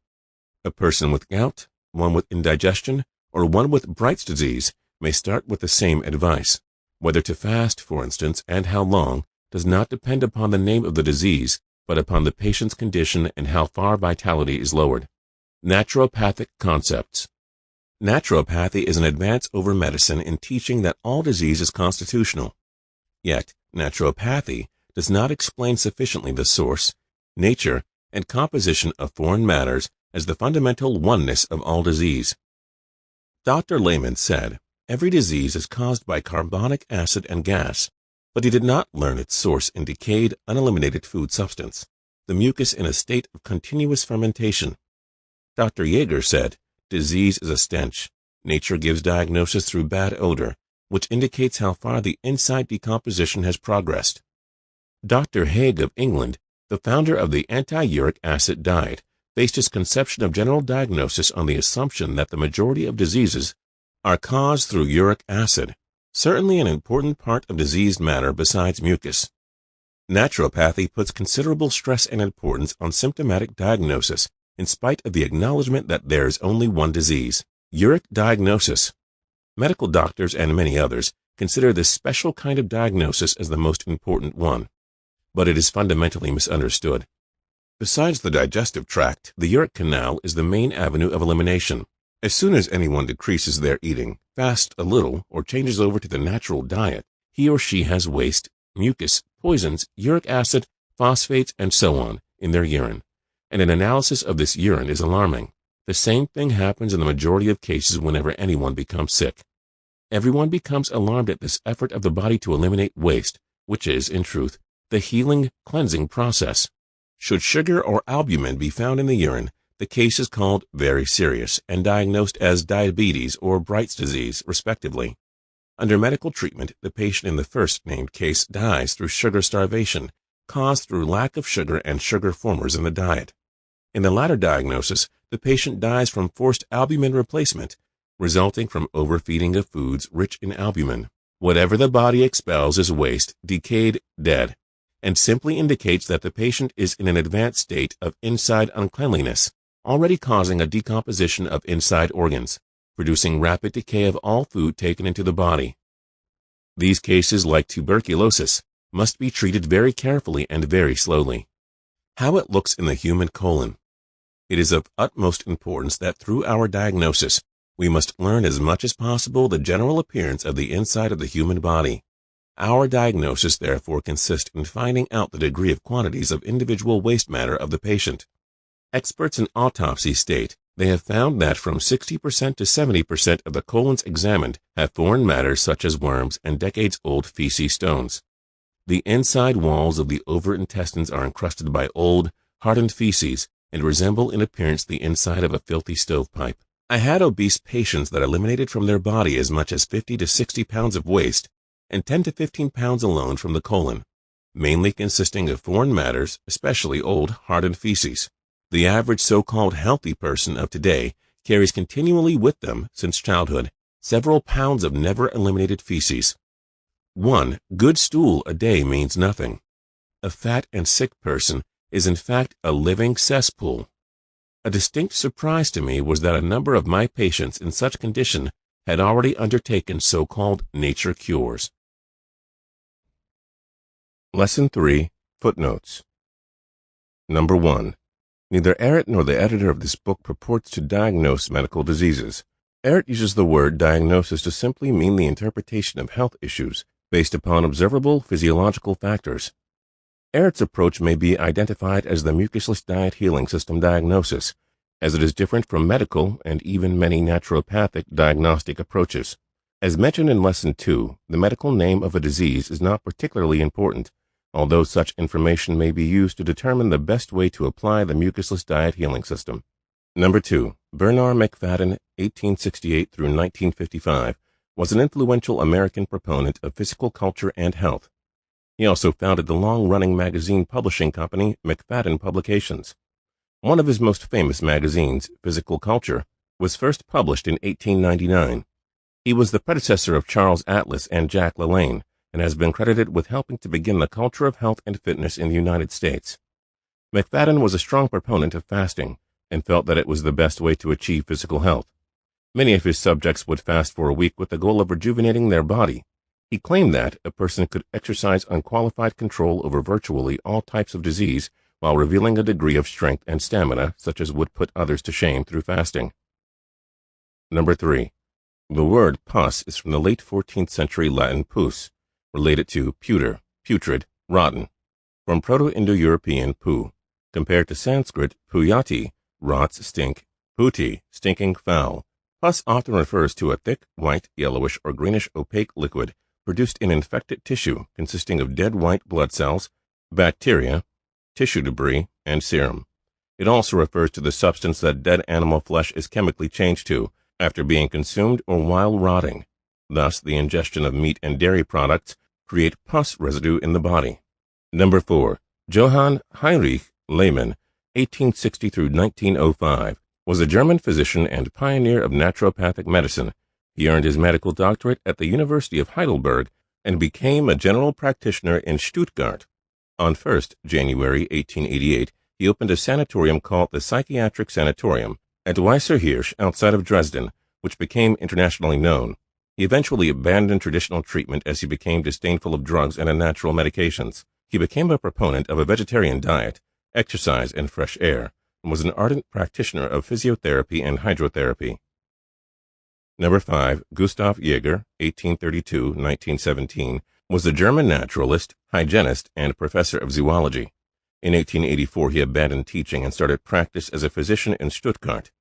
S1: A person with gout, one with indigestion, or one with Bright's disease may start with the same advice. Whether to fast, for instance, and how long, does not depend upon the name of the disease, but upon the patient's condition and how far vitality is lowered. Naturopathic concepts. Naturopathy is an advance over medicine in teaching that all disease is constitutional. Yet, naturopathy does not explain sufficiently the source, nature, and composition of foreign matters as the fundamental oneness of all disease. Dr. Lehman said, every disease is caused by carbonic acid and gas, but he did not learn its source in decayed, uneliminated food substance, the mucus in a state of continuous fermentation. Dr. Jaeger said, disease is a stench. Nature gives diagnosis through bad odor, which indicates how far the inside decomposition has progressed. Dr. Haig of England, the founder of the anti-uric acid diet, based his conception of general diagnosis on the assumption that the majority of diseases are caused through uric acid, certainly an important part of diseased matter besides mucus. Naturopathy puts considerable stress and importance on symptomatic diagnosis, in spite of the acknowledgement that there is only one disease, uric diagnosis. Medical doctors and many others consider this special kind of diagnosis as the most important one, but it is fundamentally misunderstood. Besides the digestive tract, the uric canal is the main avenue of elimination. As soon as anyone decreases their eating, fasts a little, or changes over to the natural diet, he or she has waste, mucus, poisons, uric acid, phosphates, and so on in their urine, and an analysis of this urine is alarming. The same thing happens in the majority of cases whenever anyone becomes sick. Everyone becomes alarmed at this effort of the body to eliminate waste, which is, in truth, the healing, cleansing process. Should sugar or albumin be found in the urine, the case is called very serious and diagnosed as diabetes or Bright's disease, respectively. Under medical treatment, the patient in the first named case dies through sugar starvation, caused through lack of sugar and sugar formers in the diet. In the latter diagnosis, the patient dies from forced albumin replacement, resulting from overfeeding of foods rich in albumin. Whatever the body expels is waste, decayed, dead, and simply indicates that the patient is in an advanced state of inside uncleanliness, already causing a decomposition of inside organs, producing rapid decay of all food taken into the body. These cases, like tuberculosis, must be treated very carefully and very slowly. How it looks in the human colon. It is of utmost importance that through our diagnosis, we must learn as much as possible the general appearance of the inside of the human body. Our diagnosis therefore consists in finding out the degree of quantities of individual waste matter of the patient. Experts in autopsy state they have found that from 60% to 70% of the colons examined have foreign matter such as worms and decades-old feces stones. The inside walls of the over-intestines are encrusted by old, hardened feces and resemble in appearance the inside of a filthy stovepipe. I had obese patients that eliminated from their body as much as 50 to 60 pounds of waste and 10 to 15 pounds alone from the colon, mainly consisting of foreign matters, especially old, hardened feces. The average so-called healthy person of today carries continually with them, since childhood, several pounds of never-eliminated feces. 1 good stool a day means nothing. A fat and sick person is in fact a living cesspool. A distinct surprise to me was that a number of my patients in such condition had already undertaken so-called nature cures. Lesson 3, Footnotes. Number 1. Neither Ehret nor the editor of this book purports to diagnose medical diseases. Ehret uses the word diagnosis to simply mean the interpretation of health issues based upon observable physiological factors. Ehret's approach may be identified as the mucusless diet healing system diagnosis, as it is different from medical and even many naturopathic diagnostic approaches. As mentioned in Lesson 2, the medical name of a disease is not particularly important, although such information may be used to determine the best way to apply the mucusless diet healing system. Number 2. Bernard McFadden, 1868 through 1955, was an influential American proponent of physical culture and health. He also founded the long-running magazine publishing company McFadden Publications. One of his most famous magazines, Physical Culture, was first published in 1899. He was the predecessor of Charles Atlas and Jack LaLanne, and has been credited with helping to begin the culture of health and fitness in the United States. McFadden was a strong proponent of fasting and felt that it was the best way to achieve physical health. Many of his subjects would fast for a week with the goal of rejuvenating their body. He claimed that a person could exercise unqualified control over virtually all types of disease while revealing a degree of strength and stamina such as would put others to shame through fasting. Number 3. The word pus is from the late 14th century Latin pus, related to puter, putrid, rotten, from Proto-Indo-European pu, compared to Sanskrit puyati, rots, stink, puti, stinking, foul. Pus often refers to a thick, white, yellowish, or greenish opaque liquid produced in infected tissue consisting of dead white blood cells, bacteria, tissue debris, and serum. It also refers to the substance that dead animal flesh is chemically changed to after being consumed or while rotting. Thus, the ingestion of meat and dairy products create pus residue in the body. Number 4. Johann Heinrich Lehmann, 1860 through 1905, was a German physician and pioneer of naturopathic medicine. He earned his medical doctorate at the University of Heidelberg and became a general practitioner in Stuttgart. On 1st January 1888, he opened a sanatorium called the Psychiatric Sanatorium at Weißer Hirsch outside of Dresden, which became internationally known. He eventually abandoned traditional treatment as he became disdainful of drugs and unnatural medications. He became a proponent of a vegetarian diet, exercise, and fresh air, and was an ardent practitioner of physiotherapy and hydrotherapy. Number 5. Gustav Jaeger, 1832-1917, was a German naturalist, hygienist, and professor of zoology. In 1884, he abandoned teaching and started practice as a physician in Stuttgart.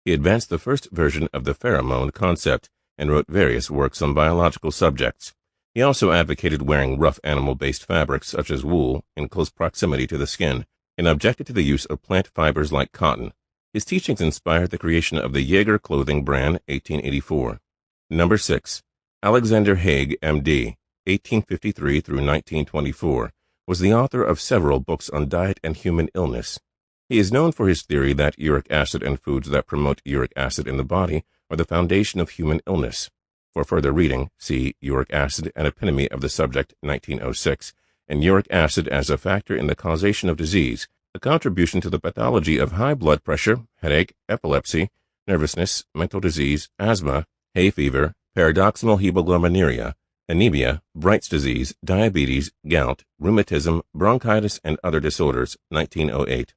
S1: He advanced the first version of the pheromone concept and wrote various works on biological subjects. He also advocated wearing rough animal-based fabrics such as wool in close proximity to the skin and objected to the use of plant fibers like cotton. His teachings inspired the creation of the Jaeger clothing brand, 1884. Number 6. Alexander Haig, M.D., 1853 through 1924, was the author of several books on diet and human illness. He is known for his theory that uric acid and foods that promote uric acid in the body are the foundation of human illness. For further reading, see Uric Acid, An Epitome of the Subject, 1906, and Uric Acid as a Factor in the Causation of Disease, a contribution to the pathology of high blood pressure, headache, epilepsy, nervousness, mental disease, asthma, hay fever, paradoximal hemoglobinuria, anemia, Bright's disease, diabetes, gout, rheumatism, bronchitis, and other disorders, 1908.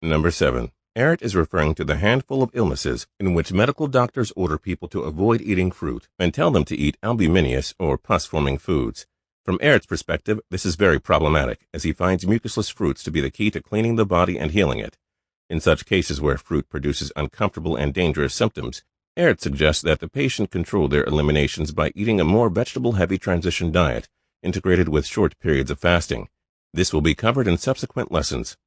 S1: Number 7. Ehret is referring to the handful of illnesses in which medical doctors order people to avoid eating fruit and tell them to eat albuminous or pus-forming foods. From Ehret's perspective, this is very problematic, as he finds mucusless fruits to be the key to cleaning the body and healing it. In such cases where fruit produces uncomfortable and dangerous symptoms, Ehret suggests that the patient control their eliminations by eating a more vegetable-heavy transition diet, integrated with short periods of fasting. This will be covered in subsequent lessons.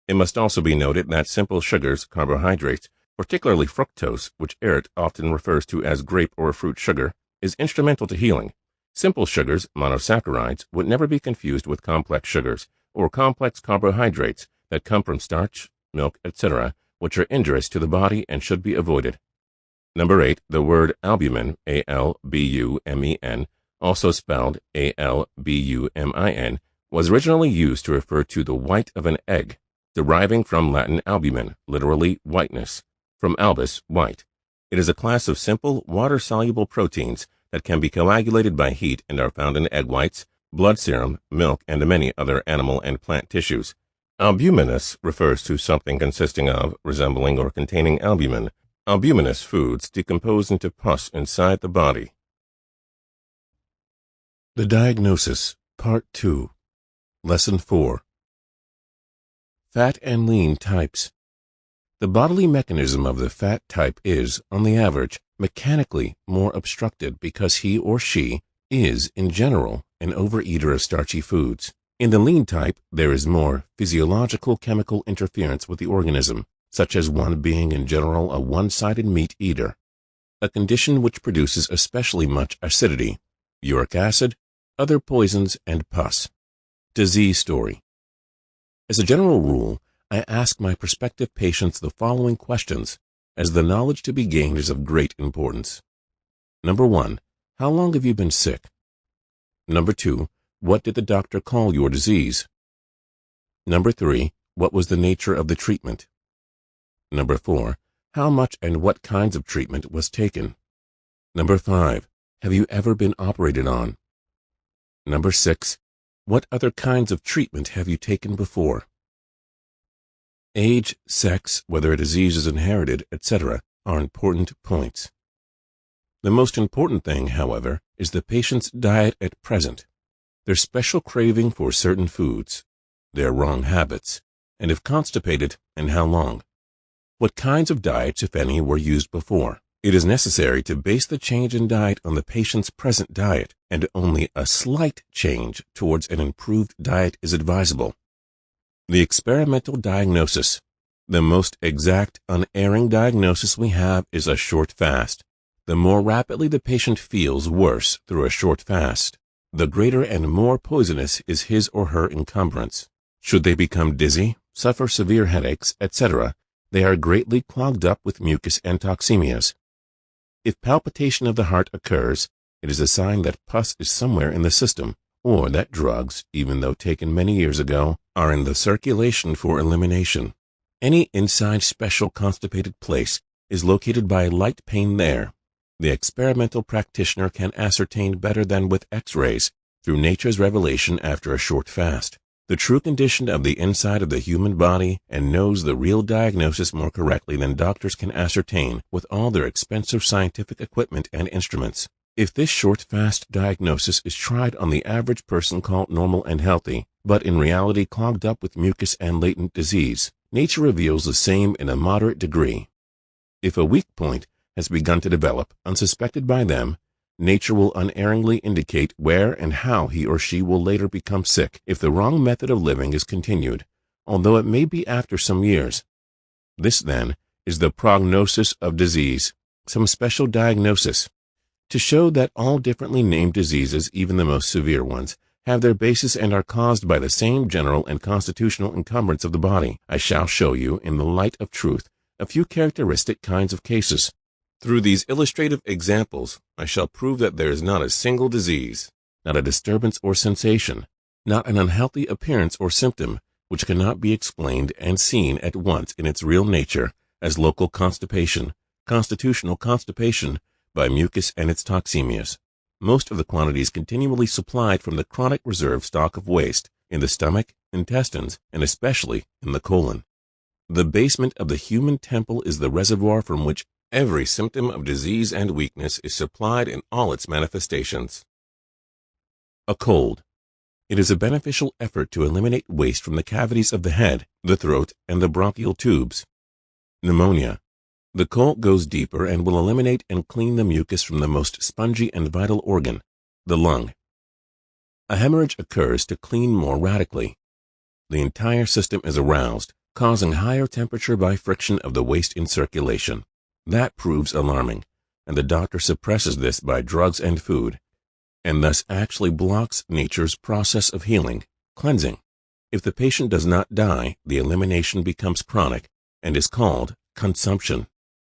S1: It must also be noted that simple sugars, carbohydrates, particularly fructose, which Ehret often refers to as grape or fruit sugar, is instrumental to healing. Simple sugars, monosaccharides, would never be confused with complex sugars or complex carbohydrates that come from starch, milk, etc., which are injurious to the body and should be avoided. Number 8. The word albumin, A-L-B-U-M-E-N, also spelled A-L-B-U-M-I-N, was originally used to refer to the white of an egg, deriving from Latin albumen, literally whiteness, from albus, white. It is a class of simple, water-soluble proteins that can be coagulated by heat and are found in egg whites, blood serum, milk, and many other animal and plant tissues. Albuminous refers to something consisting of, resembling, or containing albumin. Albuminous foods decompose into pus inside the body. The Diagnosis, Part 2, Lesson 4. Fat and lean types. The bodily mechanism of the fat type is, on the average, mechanically more obstructed because he or she is, in general, an overeater of starchy foods. In the lean type, there is more physiological chemical interference with the organism, such as one being in general a one-sided meat eater, a condition which produces especially much acidity, uric acid, other poisons, and pus. Disease story. As a general rule, I ask my prospective patients the following questions, as the knowledge to be gained is of great importance. Number 1. How long have you been sick? Number 2. What did the doctor call your disease? Number 3. What was the nature of the treatment? Number 4. How much and what kinds of treatment was taken? Number 5. Have you ever been operated on? Number 6. What other kinds of treatment have you taken before? Age, sex, whether a disease is inherited, etc., are important points. The most important thing, however, is the patient's diet at present, their special craving for certain foods, their wrong habits, and if constipated, and how long. What kinds of diets, if any, were used before? It is necessary to base the change in diet on the patient's present diet, and only a slight change towards an improved diet is advisable. The experimental diagnosis. The most exact, unerring diagnosis we have is a short fast. The more rapidly the patient feels worse through a short fast, the greater and more poisonous is his or her encumbrance. Should they become dizzy, suffer severe headaches, etc., they are greatly clogged up with mucus and toxemias. If palpitation of the heart occurs, it is a sign that pus is somewhere in the system, or that drugs, even though taken many years ago, are in the circulation for elimination. Any inside special constipated place is located by light pain there. The experimental practitioner can ascertain better than with X-rays through nature's revelation after a short fast the true condition of the inside of the human body, and knows the real diagnosis more correctly than doctors can ascertain with all their expensive scientific equipment and instruments. If this short fast diagnosis is tried on the average person called normal and healthy, but in reality clogged up with mucus and latent disease, nature reveals the same in a moderate degree. If a weak point has begun to develop, unsuspected by them, nature will unerringly indicate where and how he or she will later become sick if the wrong method of living is continued, although it may be after some years. This, then, is the prognosis of disease, some special diagnosis, to show that all differently named diseases, even the most severe ones, have their basis and are caused by the same general and constitutional encumbrance of the body. I shall show you, in the light of truth, a few characteristic kinds of cases. Through these illustrative examples, I shall prove that there is not a single disease, not a disturbance or sensation, not an unhealthy appearance or symptom, which cannot be explained and seen at once in its real nature as local constipation, constitutional constipation, by mucus and its toxemias. Most of the quantities continually supplied from the chronic reserve stock of waste in the stomach, intestines, and especially in the colon. The basement of the human temple is the reservoir from which every symptom of disease and weakness is supplied in all its manifestations. A cold. It is a beneficial effort to eliminate waste from the cavities of the head, the throat, and the bronchial tubes. Pneumonia. The cold goes deeper and will eliminate and clean the mucus from the most spongy and vital organ, the lung. A hemorrhage occurs to clean more radically. The entire system is aroused, causing higher temperature by friction of the waste in circulation. That proves alarming, and the doctor suppresses this by drugs and food, and thus actually blocks nature's process of healing, cleansing. If the patient does not die, the elimination becomes chronic and is called consumption.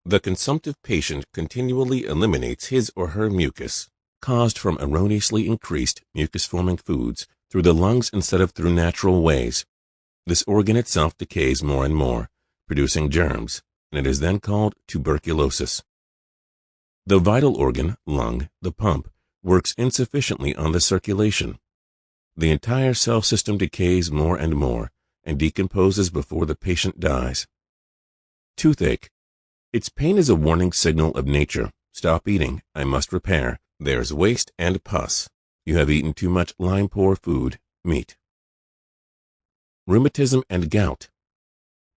S1: The consumptive patient continually eliminates his or her mucus, caused from erroneously increased mucus-forming foods, through the lungs instead of through natural ways. This organ itself decays more and more, producing germs, and it is then called tuberculosis. The vital organ, lung, the pump, works insufficiently on the circulation. The entire cell system decays more and more, and decomposes before the patient dies. Toothache. Its pain is a warning signal of nature. Stop eating. I must repair. There's waste and pus. You have eaten too much lime-poor food, meat. Rheumatism and gout.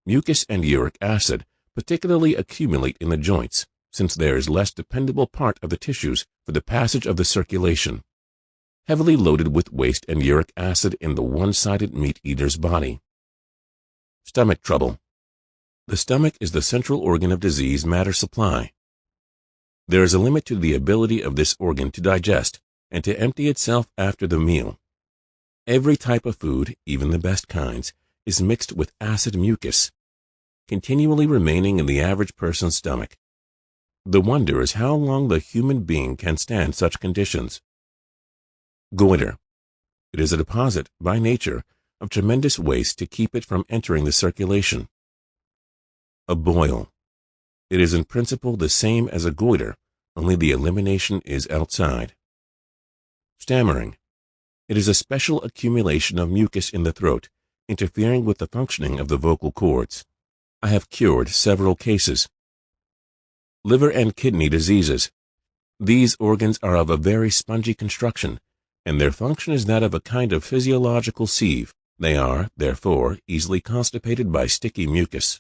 S1: Mucus and uric acid particularly accumulate in the joints, since there is less dependable part of the tissues for the passage of the circulation. Heavily loaded with waste and uric acid in the one-sided meat-eater's body. Stomach trouble. The stomach is the central organ of disease matter supply. There is a limit to the ability of this organ to digest and to empty itself after the meal. Every type of food, even the best kinds, is mixed with acid mucus, continually remaining in the average person's stomach. The wonder is how long the human being can stand such conditions. Goiter. It is a deposit, by nature, of tremendous waste to keep it from entering the circulation. A boil. It is in principle the same as a goiter, only the elimination is outside. Stammering. It is a special accumulation of mucus in the throat, interfering with the functioning of the vocal cords. I have cured several cases. Liver and kidney diseases. These organs are of a very spongy construction, and their function is that of a kind of physiological sieve. They are, therefore, easily constipated by sticky mucus.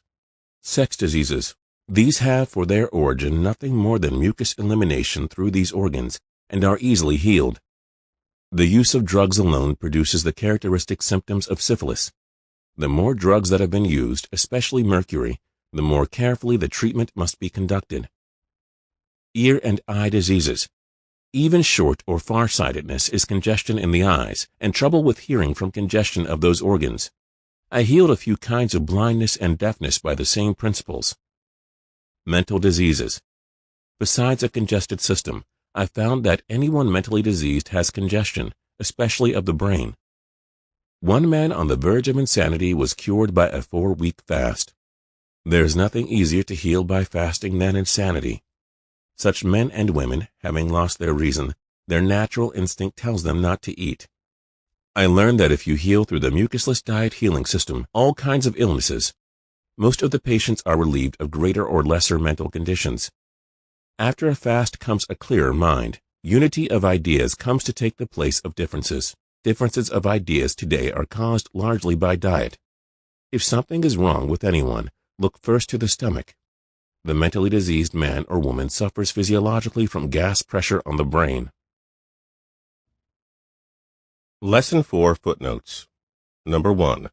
S1: Sex diseases. These have for their origin nothing more than mucus elimination through these organs, and are easily healed. The use of drugs alone produces the characteristic symptoms of syphilis. The more drugs that have been used, especially mercury, the more carefully the treatment must be conducted. Ear and eye diseases. Even short or farsightedness is congestion in the eyes, and trouble with hearing from congestion of those organs. I healed a few kinds of blindness and deafness by the same principles. Mental diseases. Besides a congested system, I found that anyone mentally diseased has congestion, especially of the brain. One man on the verge of insanity was cured by a 4-week fast. There's nothing easier to heal by fasting than insanity. Such men and women, having lost their reason, their natural instinct tells them not to eat. I learned that if you heal through the mucusless diet healing system all kinds of illnesses, most of the patients are relieved of greater or lesser mental conditions. After a fast comes a clearer mind. Unity of ideas comes to take the place of differences. Differences of ideas today are caused largely by diet. If something is wrong with anyone, look first to the stomach. The mentally diseased man or woman suffers physiologically from gas pressure on the brain. Lesson 4 Footnotes. Number 1.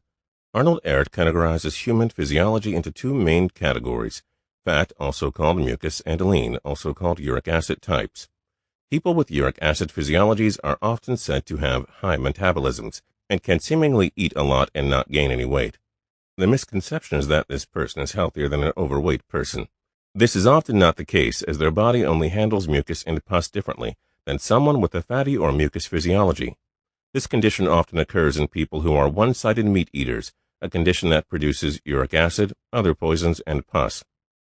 S1: Arnold Ehret categorizes human physiology into 2 main categories: fat, also called mucus, and lean, also called uric acid types. People with uric acid physiologies are often said to have high metabolisms and can seemingly eat a lot and not gain any weight. The misconception is that this person is healthier than an overweight person. This is often not the case, as their body only handles mucus and pus differently than someone with a fatty or mucus physiology. This condition often occurs in people who are one-sided meat eaters, a condition that produces uric acid, other poisons, and pus.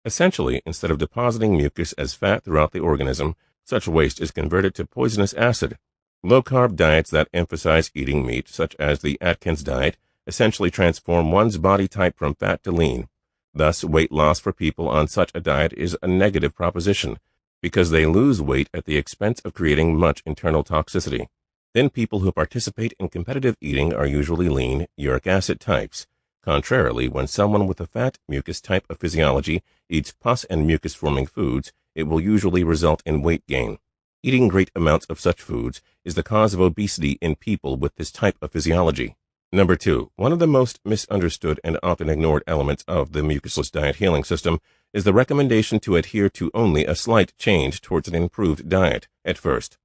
S1: Essentially, instead of depositing mucus as fat throughout the organism, such waste is converted to poisonous acid. Low-carb diets that emphasize eating meat, such as the Atkins diet, essentially transform one's body type from fat to lean. Thus, weight loss for people on such a diet is a negative proposition, because they lose weight at the expense of creating much internal toxicity. Then people who participate in competitive eating are usually lean, uric acid types. Contrarily, when someone with a fat mucus type of physiology eats pus and mucus-forming foods, it will usually result in weight gain. Eating great amounts of such foods is the cause of obesity in people with this type of physiology. Number 2. One of the most misunderstood and often ignored elements of the mucusless diet healing system is the recommendation to adhere to only a slight change towards an improved diet at first.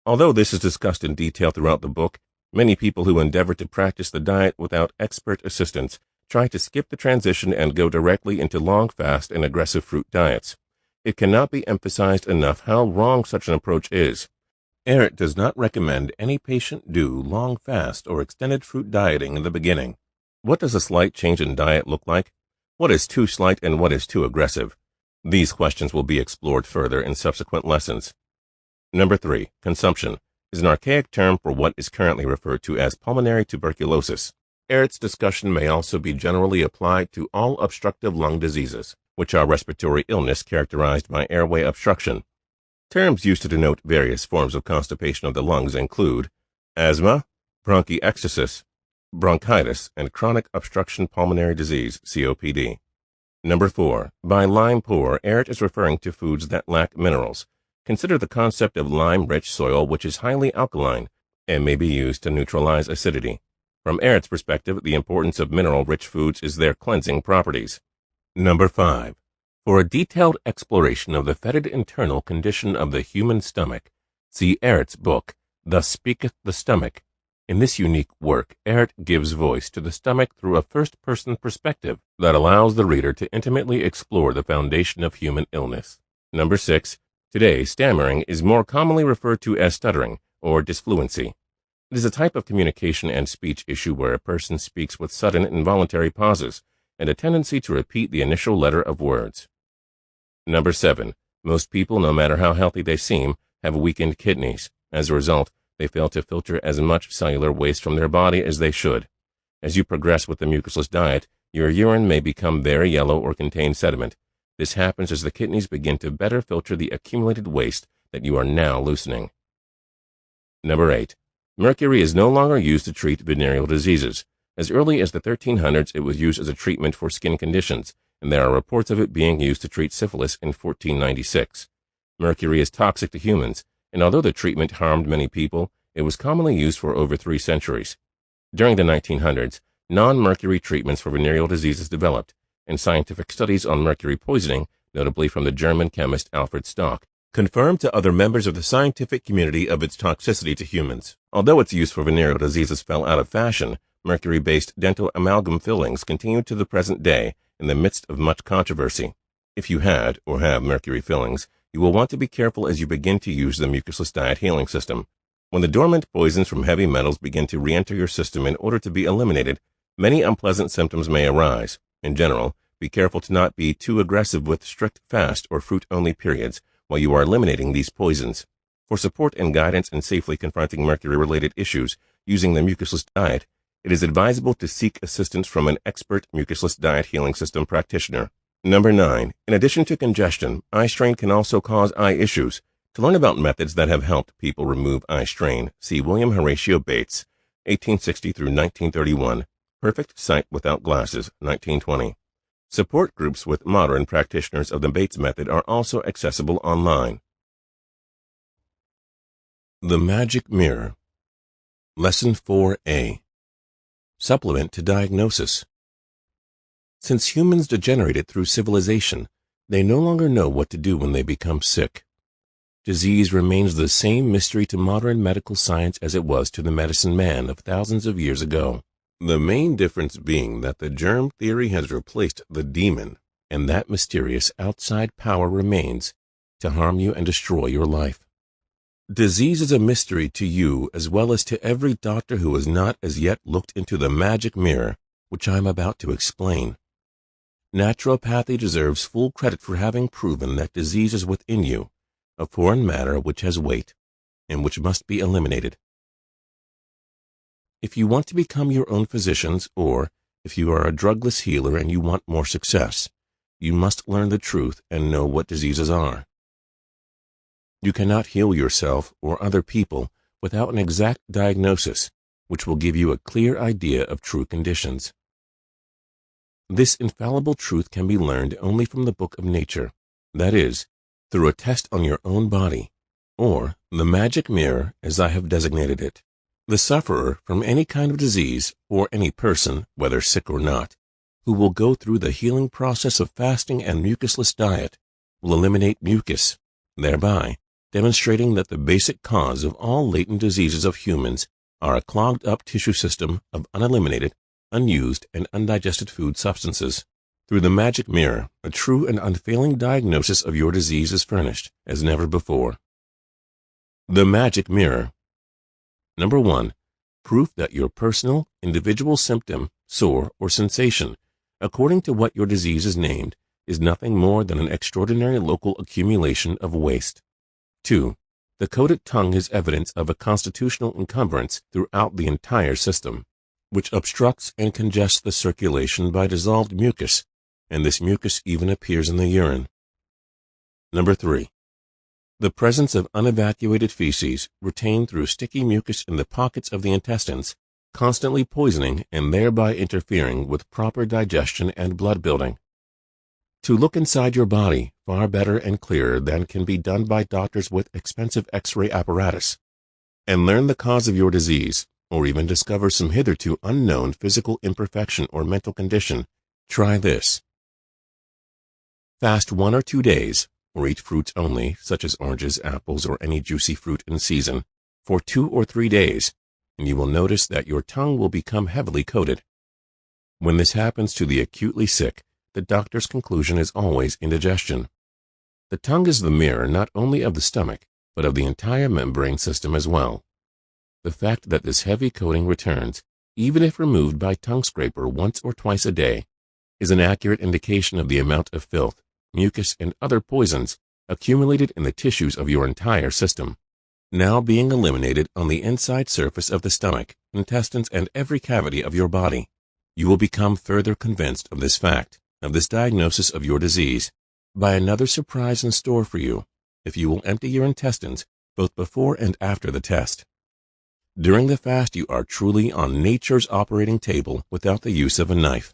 S1: Although this is discussed in detail throughout the book, many people who endeavor to practice the diet without expert assistance try to skip the transition and go directly into long fast and aggressive fruit diets. It cannot be emphasized enough how wrong such an approach is. Ehret does not recommend any patient do long fast or extended fruit dieting in the beginning. What does a slight change in diet look like? What is too slight and what is too aggressive? These questions will be explored further in subsequent lessons. Number 3. Consumption is an archaic term for what is currently referred to as pulmonary tuberculosis. Ehret's discussion may also be generally applied to all obstructive lung diseases, which are respiratory illness characterized by airway obstruction. Terms used to denote various forms of constipation of the lungs include asthma, bronchiectasis, bronchitis, and chronic obstruction pulmonary disease, COPD. Number 4. By lime poor, Ehret is referring to foods that lack minerals. Consider the concept of lime-rich soil, which is highly alkaline and may be used to neutralize acidity. From Ehret's perspective, the importance of mineral-rich foods is their cleansing properties. Number 5. For a detailed exploration of the fetid internal condition of the human stomach, see Ehret's book, Thus Speaketh the Stomach. In this unique work, Ehret gives voice to the stomach through a first-person perspective that allows the reader to intimately explore the foundation of human illness. Number 6. Today, stammering is more commonly referred to as stuttering or disfluency. It is a type of communication and speech issue where a person speaks with sudden involuntary pauses and a tendency to repeat the initial letter of words. Number 7. Most people, no matter how healthy they seem, have weakened kidneys. As a result, they fail to filter as much cellular waste from their body as they should. As you progress with the mucusless diet, your urine may become very yellow or contain sediment. This happens as the kidneys begin to better filter the accumulated waste that you are now loosening. Number 8. Mercury is no longer used to treat venereal diseases. As early as the 1300s, it was used as a treatment for skin conditions, and there are reports of it being used to treat syphilis in 1496. Mercury is toxic to humans, and although the treatment harmed many people, it was commonly used for over 3 centuries. During the 1900s, non-mercury treatments for venereal diseases developed, and scientific studies on mercury poisoning, notably from the German chemist Alfred Stock, confirmed to other members of the scientific community of its toxicity to humans. Although its use for venereal diseases fell out of fashion, mercury-based dental amalgam fillings continue to the present day in the midst of much controversy. If you had or have mercury fillings, you will want to be careful as you begin to use the mucusless diet healing system. When the dormant poisons from heavy metals begin to re-enter your system in order to be eliminated, many unpleasant symptoms may arise. In general, be careful to not be too aggressive with strict fast or fruit-only periods while you are eliminating these poisons. For support and guidance in safely confronting mercury-related issues using the mucusless diet, it is advisable to seek assistance from an expert mucusless diet healing system practitioner. Number 9. In addition to congestion, eye strain can also cause eye issues. To learn about methods that have helped people remove eye strain, see William Horatio Bates, 1860 through 1931, Perfect Sight Without Glasses, 1920. Support groups with modern practitioners of the Bates method are also accessible online. The Magic Mirror. Lesson 4A. Supplement to Diagnosis. Since humans degenerated through civilization, they no longer know what to do when they become sick. Disease remains the same mystery to modern medical science as it was to the medicine man of thousands of years ago. The main difference being that the germ theory has replaced the demon, and that mysterious outside power remains to harm you and destroy your life. Disease is a mystery to you as well as to every doctor who has not as yet looked into the magic mirror, which I am about to explain. Naturopathy deserves full credit for having proven that disease is within you, a foreign matter which has weight, and which must be eliminated. If you want to become your own physicians, or if you are a drugless healer and you want more success, you must learn the truth and know what diseases are. You cannot heal yourself or other people without an exact diagnosis, which will give you a clear idea of true conditions. This infallible truth can be learned only from the book of nature, that is, through a test on your own body, or the magic mirror as I have designated it. The sufferer from any kind of disease, or any person, whether sick or not, who will go through the healing process of fasting and mucusless diet, will eliminate mucus, thereby demonstrating that the basic cause of all latent diseases of humans are a clogged-up tissue system of uneliminated, unused, and undigested food substances. Through the magic mirror, a true and unfailing diagnosis of your disease is furnished, as never before. The magic mirror. Number 1. Proof that your personal, individual symptom, sore, or sensation, according to what your disease is named, is nothing more than an extraordinary local accumulation of waste. 2. The coated tongue is evidence of a constitutional encumbrance throughout the entire system, which obstructs and congests the circulation by dissolved mucus, and this mucus even appears in the urine. Number 3. The presence of unevacuated feces retained through sticky mucus in the pockets of the intestines, constantly poisoning and thereby interfering with proper digestion and blood building. To look inside your body far better and clearer than can be done by doctors with expensive X-ray apparatus, and learn the cause of your disease, or even discover some hitherto unknown physical imperfection or mental condition, try this. Fast 1 or 2 days, or eat fruits only, such as oranges, apples, or any juicy fruit in season, for 2 or 3 days, and you will notice that your tongue will become heavily coated. When this happens to the acutely sick, the doctor's conclusion is always indigestion. The tongue is the mirror not only of the stomach, but of the entire membrane system as well. The fact that this heavy coating returns, even if removed by tongue scraper once or twice a day, is an accurate indication of the amount of filth, mucus, and other poisons accumulated in the tissues of your entire system, now being eliminated on the inside surface of the stomach, intestines, and every cavity of your body. You will become further convinced of this fact, of this diagnosis of your disease, by another surprise in store for you, if you will empty your intestines both before and after the test. During the fast, you are truly on nature's operating table without the use of a knife.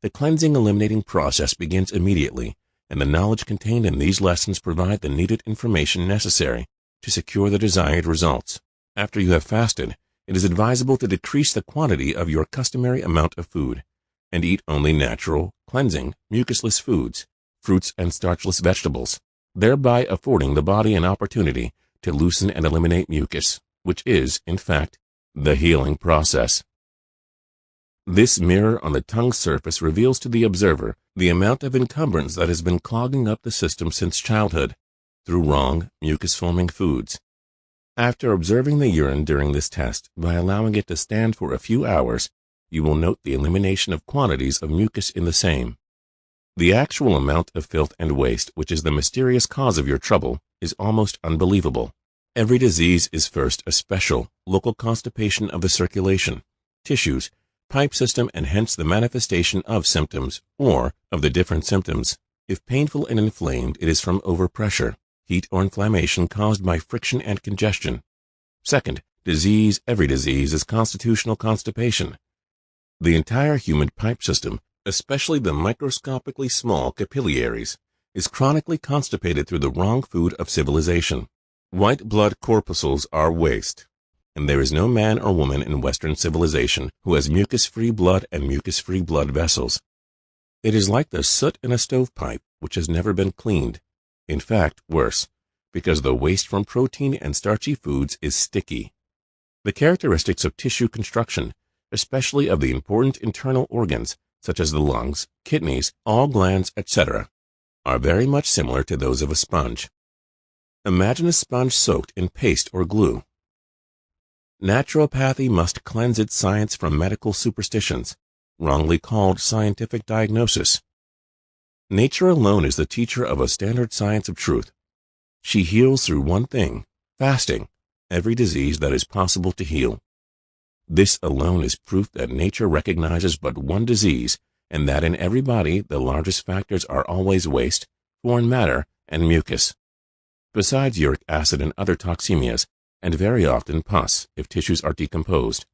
S1: The cleansing eliminating process begins immediately, and the knowledge contained in these lessons provide the needed information necessary to secure the desired results. After you have fasted, it is advisable to decrease the quantity of your customary amount of food, and eat only natural, cleansing, mucusless foods, fruits, and starchless vegetables, thereby affording the body an opportunity to loosen and eliminate mucus, which is, in fact, the healing process. This mirror on the tongue's surface reveals to the observer the amount of encumbrance that has been clogging up the system since childhood through wrong, mucus-forming foods. After observing the urine during this test, by allowing it to stand for a few hours, you will note the elimination of quantities of mucus in the same. The actual amount of filth and waste, which is the mysterious cause of your trouble, is almost unbelievable. Every disease is first a special, local constipation of the circulation, tissues, pipe system, and hence the manifestation of symptoms, or of the different symptoms. If painful and inflamed, it is from overpressure, heat or inflammation caused by friction and congestion. Second, every disease is constitutional constipation. The entire human pipe system, especially the microscopically small capillaries, is chronically constipated through the wrong food of civilization. White blood corpuscles are waste, and there is no man or woman in Western civilization who has mucus-free blood and mucus-free blood vessels. It is like the soot in a stovepipe, which has never been cleaned. In fact, worse, because the waste from protein and starchy foods is sticky. The characteristics of tissue construction, especially of the important internal organs, such as the lungs, kidneys, all glands, etc., are very much similar to those of a sponge. Imagine a sponge soaked in paste or glue. Naturopathy must cleanse its science from medical superstitions, wrongly called scientific diagnosis. Nature alone is the teacher of a standard science of truth. She heals through one thing, fasting, every disease that is possible to heal. This alone is proof that nature recognizes but one disease, and that in every body the largest factors are always waste, foreign matter, and mucus. Besides uric acid and other toxemias, and very often pus if tissues are decomposed.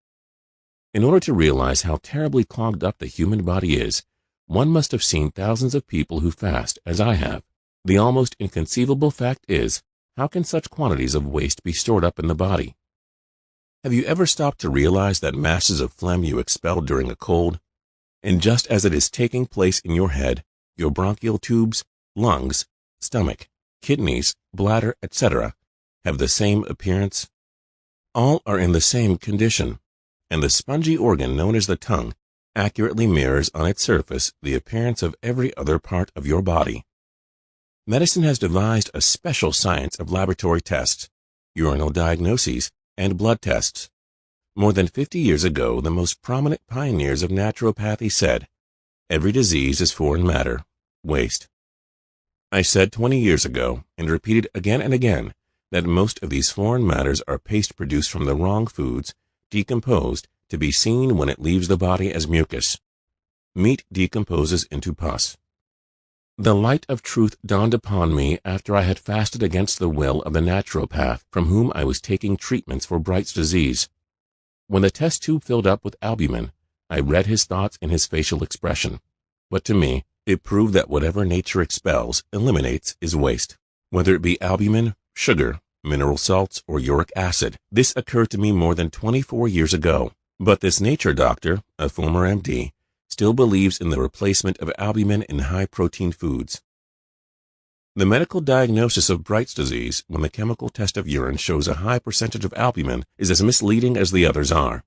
S1: In order to realize how terribly clogged up the human body is, one must have seen thousands of people who fast, as I have. The almost inconceivable fact is, how can such quantities of waste be stored up in the body? Have you ever stopped to realize that masses of phlegm you expel during a cold, and just as it is taking place in your head, your bronchial tubes, lungs, stomach, kidneys, bladder, etc., have the same appearance? All are in the same condition, and the spongy organ known as the tongue accurately mirrors on its surface the appearance of every other part of your body. Medicine has devised a special science of laboratory tests, urinal diagnoses, and blood tests. More than 50 years ago, the most prominent pioneers of naturopathy said, "Every disease is foreign matter, waste." I said 20 years ago, and repeated again and again, that most of these foreign matters are paste produced from the wrong foods, decomposed, to be seen when it leaves the body as mucus. Meat decomposes into pus. The light of truth dawned upon me after I had fasted against the will of the naturopath from whom I was taking treatments for Bright's disease. When the test tube filled up with albumin, I read his thoughts in his facial expression. But to me, it proved that whatever nature expels, eliminates, is waste. Whether it be albumin, sugar, mineral salts, or uric acid. This occurred to me more than 24 years ago. But this nature doctor, a former MD, still believes in the replacement of albumin in high-protein foods. The medical diagnosis of Bright's disease, when the chemical test of urine shows a high percentage of albumin, is as misleading as the others are.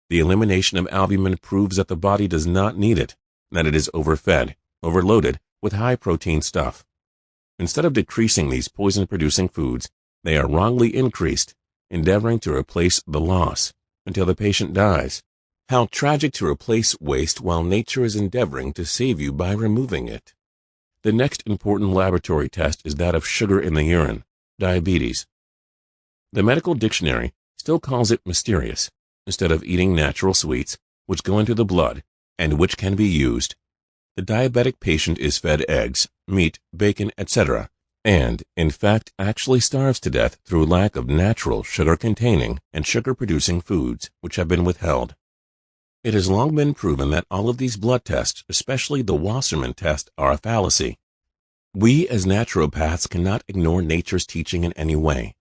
S1: The elimination of albumin proves that the body does not need it, that it is overfed, overloaded with high-protein stuff. Instead of decreasing these poison-producing foods, they are wrongly increased, endeavoring to replace the loss, until the patient dies. How tragic to replace waste while nature is endeavoring to save you by removing it. The next important laboratory test is that of sugar in the urine, diabetes. The medical dictionary still calls it mysterious, instead of eating natural sweets, which go into the blood, and which can be used. The diabetic patient is fed eggs, meat, bacon, etc., and, in fact, actually starves to death through lack of natural sugar-containing and sugar-producing foods, which have been withheld. It has long been proven that all of these blood tests, especially the Wassermann test, are a fallacy. We as naturopaths cannot ignore nature's teaching in any way,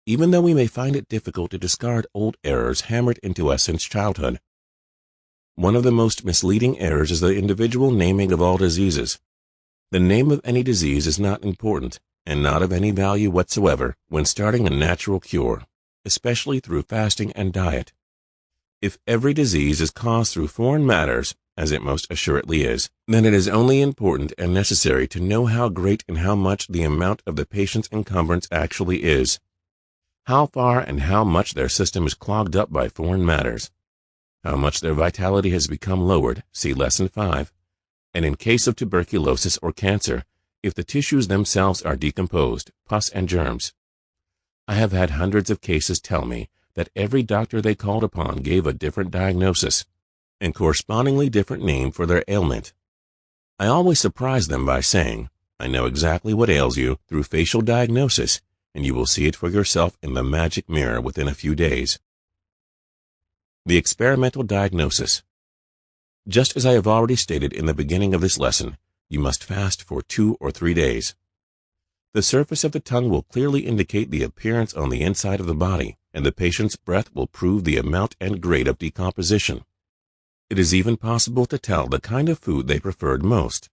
S1: even though we may find it difficult to discard old errors hammered into us since childhood. One of the most misleading errors is the individual naming of all diseases. The name of any disease is not important, and not of any value whatsoever when starting a natural cure, especially through fasting and diet. If every disease is caused through foreign matters, as it most assuredly is, then it is only important and necessary to know how great and how much the amount of the patient's encumbrance actually is, how far and how much their system is clogged up by foreign matters, how much their vitality has become lowered, see Lesson 5, and in case of tuberculosis or cancer, if the tissues themselves are decomposed, pus and germs. I have had hundreds of cases tell me that every doctor they called upon gave a different diagnosis and correspondingly different name for their ailment. I always surprise them by saying, I know exactly what ails you through facial diagnosis, and you will see it for yourself in the magic mirror within a few days. The experimental diagnosis. Just as I have already stated in the beginning of this lesson, you must fast for 2 or 3 days. The surface of the tongue will clearly indicate the appearance on the inside of the body, and the patient's breath will prove the amount and grade of decomposition. It is even possible to tell the kind of food they preferred most.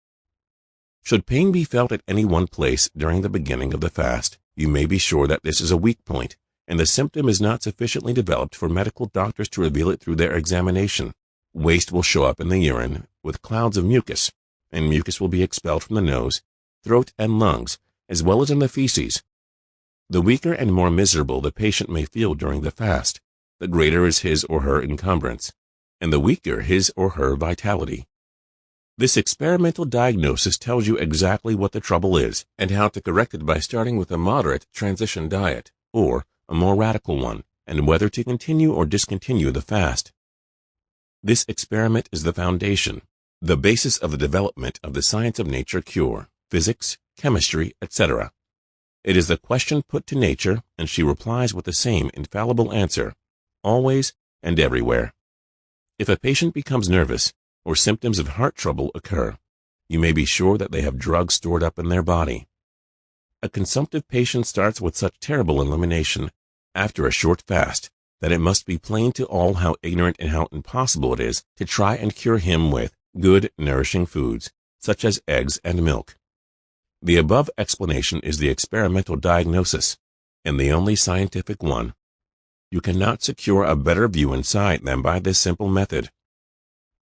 S1: Should pain be felt at any one place during the beginning of the fast, you may be sure that this is a weak point, and the symptom is not sufficiently developed for medical doctors to reveal it through their examination. Waste will show up in the urine with clouds of mucus, and mucus will be expelled from the nose, throat, and lungs, as well as in the feces. The weaker and more miserable the patient may feel during the fast, the greater is his or her encumbrance, and the weaker his or her vitality. This experimental diagnosis tells you exactly what the trouble is and how to correct it by starting with a moderate transition diet or a more radical one, and whether to continue or discontinue the fast. This experiment is the foundation, the basis of the development of the science of nature cure, physics, chemistry, etc. It is the question put to nature, and she replies with the same infallible answer, always and everywhere. If a patient becomes nervous, or symptoms of heart trouble occur, you may be sure that they have drugs stored up in their body. A consumptive patient starts with such terrible elimination after a short fast that it must be plain to all how ignorant and how impossible it is to try and cure him with good, nourishing foods, such as eggs and milk. The above explanation is the experimental diagnosis, and the only scientific one. You cannot secure a better view inside than by this simple method.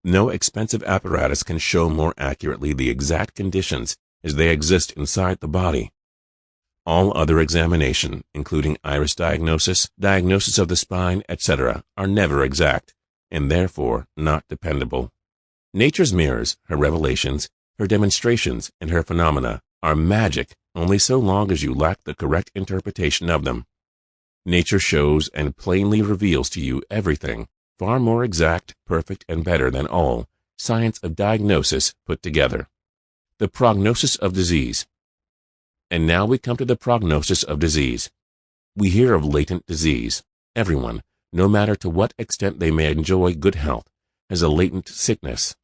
S1: No expensive apparatus can show more accurately the exact conditions as they exist inside the body. All other examination, including iris diagnosis, diagnosis of the spine, etc., are never exact, and therefore not dependable. Nature's mirrors, her revelations, her demonstrations, and her phenomena are magic only so long as you lack the correct interpretation of them. Nature shows and plainly reveals to you everything, far more exact, perfect, and better than all science of diagnosis put together. The prognosis of disease. And now we come to the prognosis of disease. We hear of latent disease. Everyone, no matter to what extent they may enjoy good health, has a latent sickness.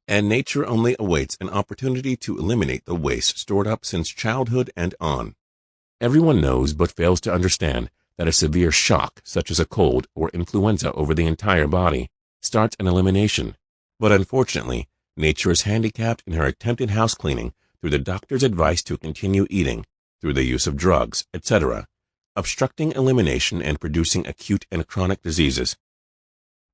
S1: And nature only awaits an opportunity to eliminate the waste stored up since childhood and on. Everyone knows but fails to understand that a severe shock, such as a cold or influenza over the entire body, starts an elimination. But unfortunately, nature is handicapped in her attempted house cleaning through the doctor's advice to continue eating, through the use of drugs, etc., obstructing elimination and producing acute and chronic diseases.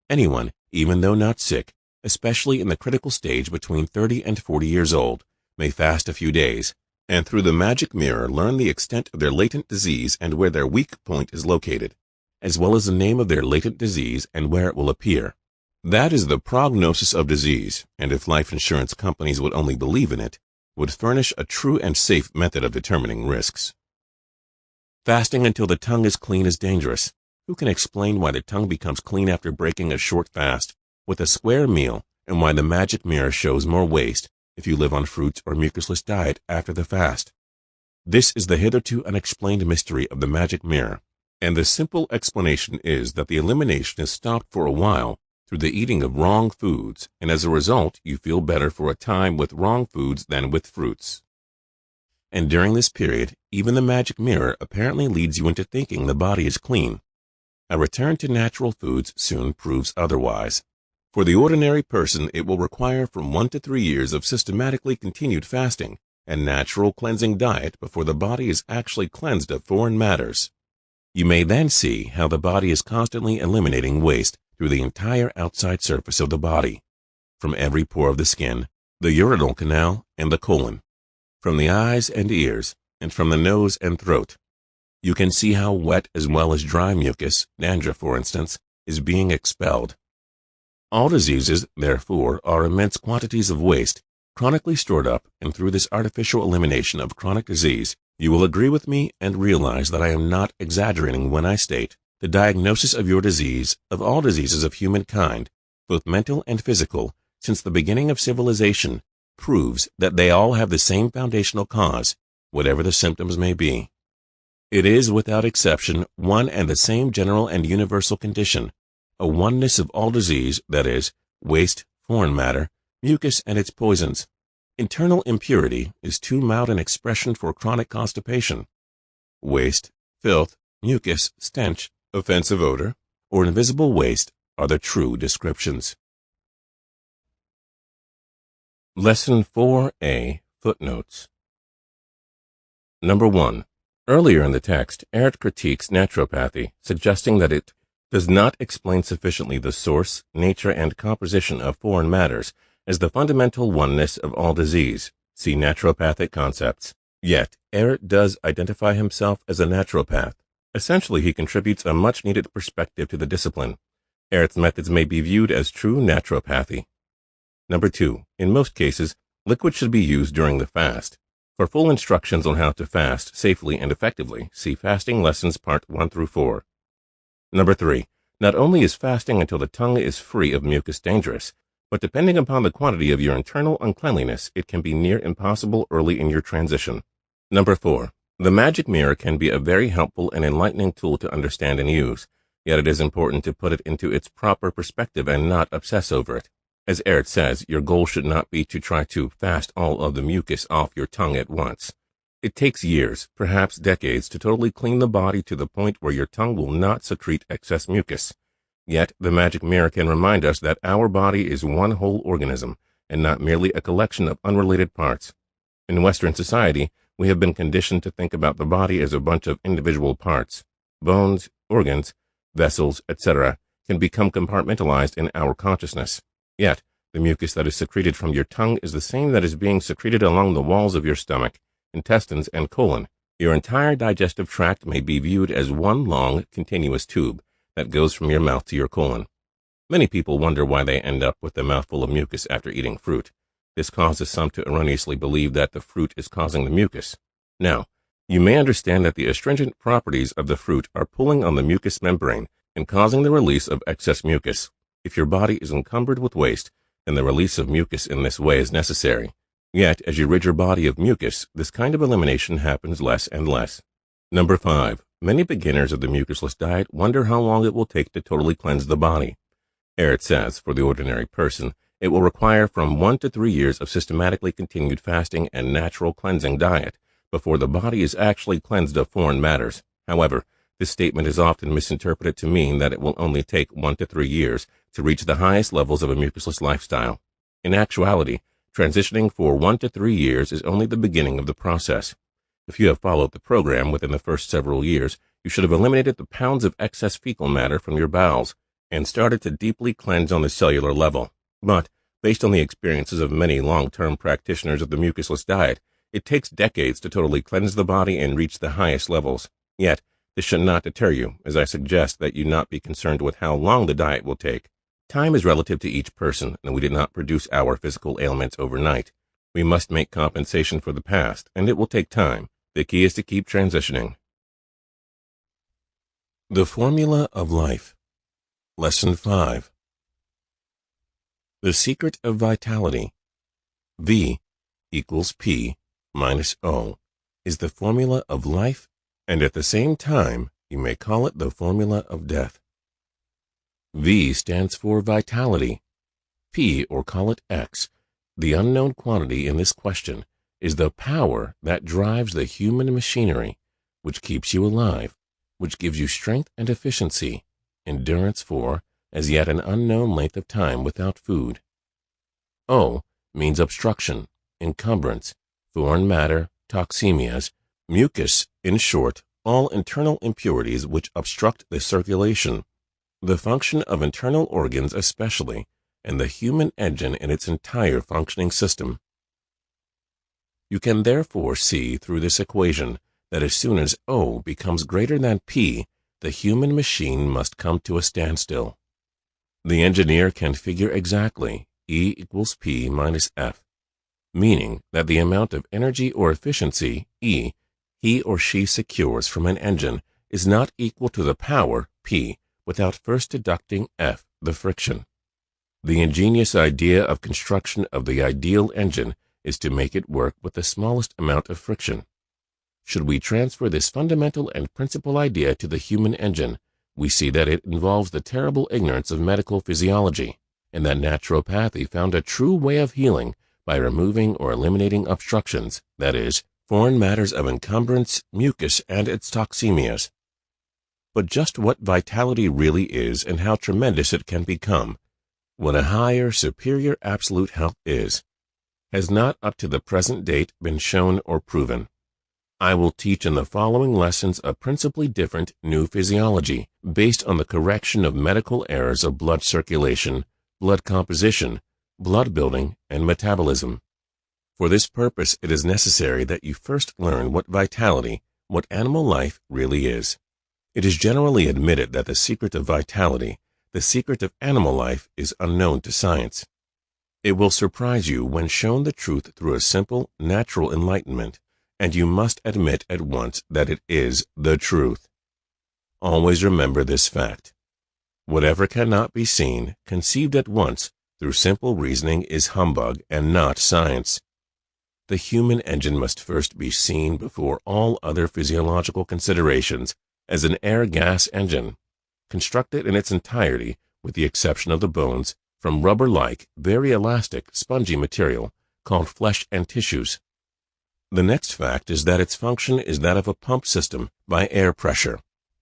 S1: Anyone, even though not sick, especially in the critical stage between 30 and 40 years old, may fast a few days, and through the magic mirror learn the extent of their latent disease and where their weak point is located, as well as the name of their latent disease and where it will appear. That is the prognosis of disease, and if life insurance companies would only believe in it, would furnish a true and safe method of determining risks. Fasting until the tongue is clean is dangerous. Who can explain why the tongue becomes clean after breaking a short fast with a square meal, and why the magic mirror shows more waste if you live on fruits or mucusless diet after the fast? This is the hitherto unexplained mystery of the magic mirror, and the simple explanation is that the elimination is stopped for a while through the eating of wrong foods, and as a result you feel better for a time with wrong foods than with fruits. And during this period, even the magic mirror apparently leads you into thinking the body is clean. A return to natural foods soon proves otherwise. For the ordinary person, it will require from 1 to 3 years of systematically continued fasting and natural cleansing diet before the body is actually cleansed of foreign matters. You may then see how the body is constantly eliminating waste through the entire outside surface of the body, from every pore of the skin, the urinary canal, and the colon, from the eyes and ears, and from the nose and throat. You can see how wet as well as dry mucus, dandruff for instance, is being expelled. All diseases, therefore, are immense quantities of waste, chronically stored up, and through this artificial elimination of chronic disease, you will agree with me and realize that I am not exaggerating when I state the diagnosis of your disease, of all diseases of humankind, both mental and physical, since the beginning of civilization, proves that they all have the same foundational cause, whatever the symptoms may be. It is, without exception, one and the same general and universal condition, a oneness of all disease, that is, waste, foreign matter, mucus and its poisons. Internal impurity is too mild an expression for chronic constipation. Waste, filth, mucus, stench, offensive odor, or invisible waste are the true descriptions. Lesson 4a, Footnotes. Number 1. Earlier in the text, Ehret critiques naturopathy, suggesting that it does not explain sufficiently the source, nature, and composition of foreign matters as the fundamental oneness of all disease. See naturopathic concepts. Yet, Ehret does identify himself as a naturopath. Essentially, he contributes a much-needed perspective to the discipline. Ehret's methods may be viewed as true naturopathy. Number 2. In most cases, liquid should be used during the fast. For full instructions on how to fast safely and effectively, see Fasting Lessons Part 1 through 4. Number 3. Not only is fasting until the tongue is free of mucus dangerous, but depending upon the quantity of your internal uncleanliness, it can be near impossible early in your transition. Number 4. The magic mirror can be a very helpful and enlightening tool to understand and use, yet it is important to put it into its proper perspective and not obsess over it. As Ehret says, your goal should not be to try to fast all of the mucus off your tongue at once. It takes years, perhaps decades, to totally clean the body to the point where your tongue will not secrete excess mucus. Yet, the magic mirror can remind us that our body is one whole organism, and not merely a collection of unrelated parts. In Western society, we have been conditioned to think about the body as a bunch of individual parts. Bones, organs, vessels, etc. can become compartmentalized in our consciousness. Yet, the mucus that is secreted from your tongue is the same that is being secreted along the walls of your stomach, intestines, and colon. Your entire digestive tract may be viewed as one long, continuous tube that goes from your mouth to your colon. Many people wonder why they end up with a mouthful of mucus after eating fruit. This causes some to erroneously believe that the fruit is causing the mucus. Now, you may understand that the astringent properties of the fruit are pulling on the mucous membrane and causing the release of excess mucus. If your body is encumbered with waste, then the release of mucus in this way is necessary. Yet, as you rid your body of mucus, this kind of elimination happens less and less. Number 5. Many beginners of the mucusless diet wonder how long it will take to totally cleanse the body. Ehret says, for the ordinary person, it will require from 1 to 3 years of systematically continued fasting and natural cleansing diet before the body is actually cleansed of foreign matters. However, this statement is often misinterpreted to mean that it will only take 1 to 3 years to reach the highest levels of a mucusless lifestyle. In actuality, transitioning for 1 to 3 years is only the beginning of the process. If you have followed the program within the first several years, you should have eliminated the pounds of excess fecal matter from your bowels and started to deeply cleanse on the cellular level. But, based on the experiences of many long-term practitioners of the mucusless diet, it takes decades to totally cleanse the body and reach the highest levels. Yet, this should not deter you, as I suggest that you not be concerned with how long the diet will take. Time is relative to each person, and we did not produce our physical ailments overnight. We must make compensation for the past, and it will take time. The key is to keep transitioning. The Formula of Life. Lesson 5. The Secret of Vitality. V equals P minus O is the formula of life, and at the same time, you may call it the formula of death. V stands for vitality. P, or call it X, the unknown quantity in this question, is the power that drives the human machinery, which keeps you alive, which gives you strength and efficiency, endurance for, as yet an unknown length of time without food. O means obstruction, encumbrance, foreign matter, toxemias, mucus, in short, all internal impurities which obstruct the circulation. the function of internal organs especially, and the human engine in its entire functioning system. You can therefore see through this equation that as soon as O becomes greater than P, the human machine must come to a standstill. The engineer can figure exactly E equals P minus F, meaning that the amount of energy or efficiency, E, he or she secures from an engine is not equal to the power, P, without first deducting F, the friction. The ingenious idea of construction of the ideal engine is to make it work with the smallest amount of friction. Should we transfer this fundamental and principal idea to the human engine, we see that it involves the terrible ignorance of medical physiology, and that naturopathy found a true way of healing by removing or eliminating obstructions, that is, foreign matters of encumbrance, mucus, and its toxemias. But just what vitality really is and how tremendous it can become, what a higher, superior absolute health is, has not up to the present date been shown or proven. I will teach in the following lessons a principally different new physiology based on the correction of medical errors of blood circulation, blood composition, blood building, and metabolism. For this purpose, it is necessary that you first learn what vitality, what animal life really is. It is generally admitted that the secret of vitality, the secret of animal life, is unknown to science. It will surprise you when shown the truth through a simple, natural enlightenment, and you must admit at once that it is the truth. Always remember this fact. Whatever cannot be seen, conceived at once, through simple reasoning is humbug and not science. The human engine must first be seen before all other physiological considerations as an air-gas engine, constructed in its entirety, with the exception of the bones, from rubber-like, very elastic, spongy material called flesh and tissues. The next fact is that its function is that of a pump system by air pressure,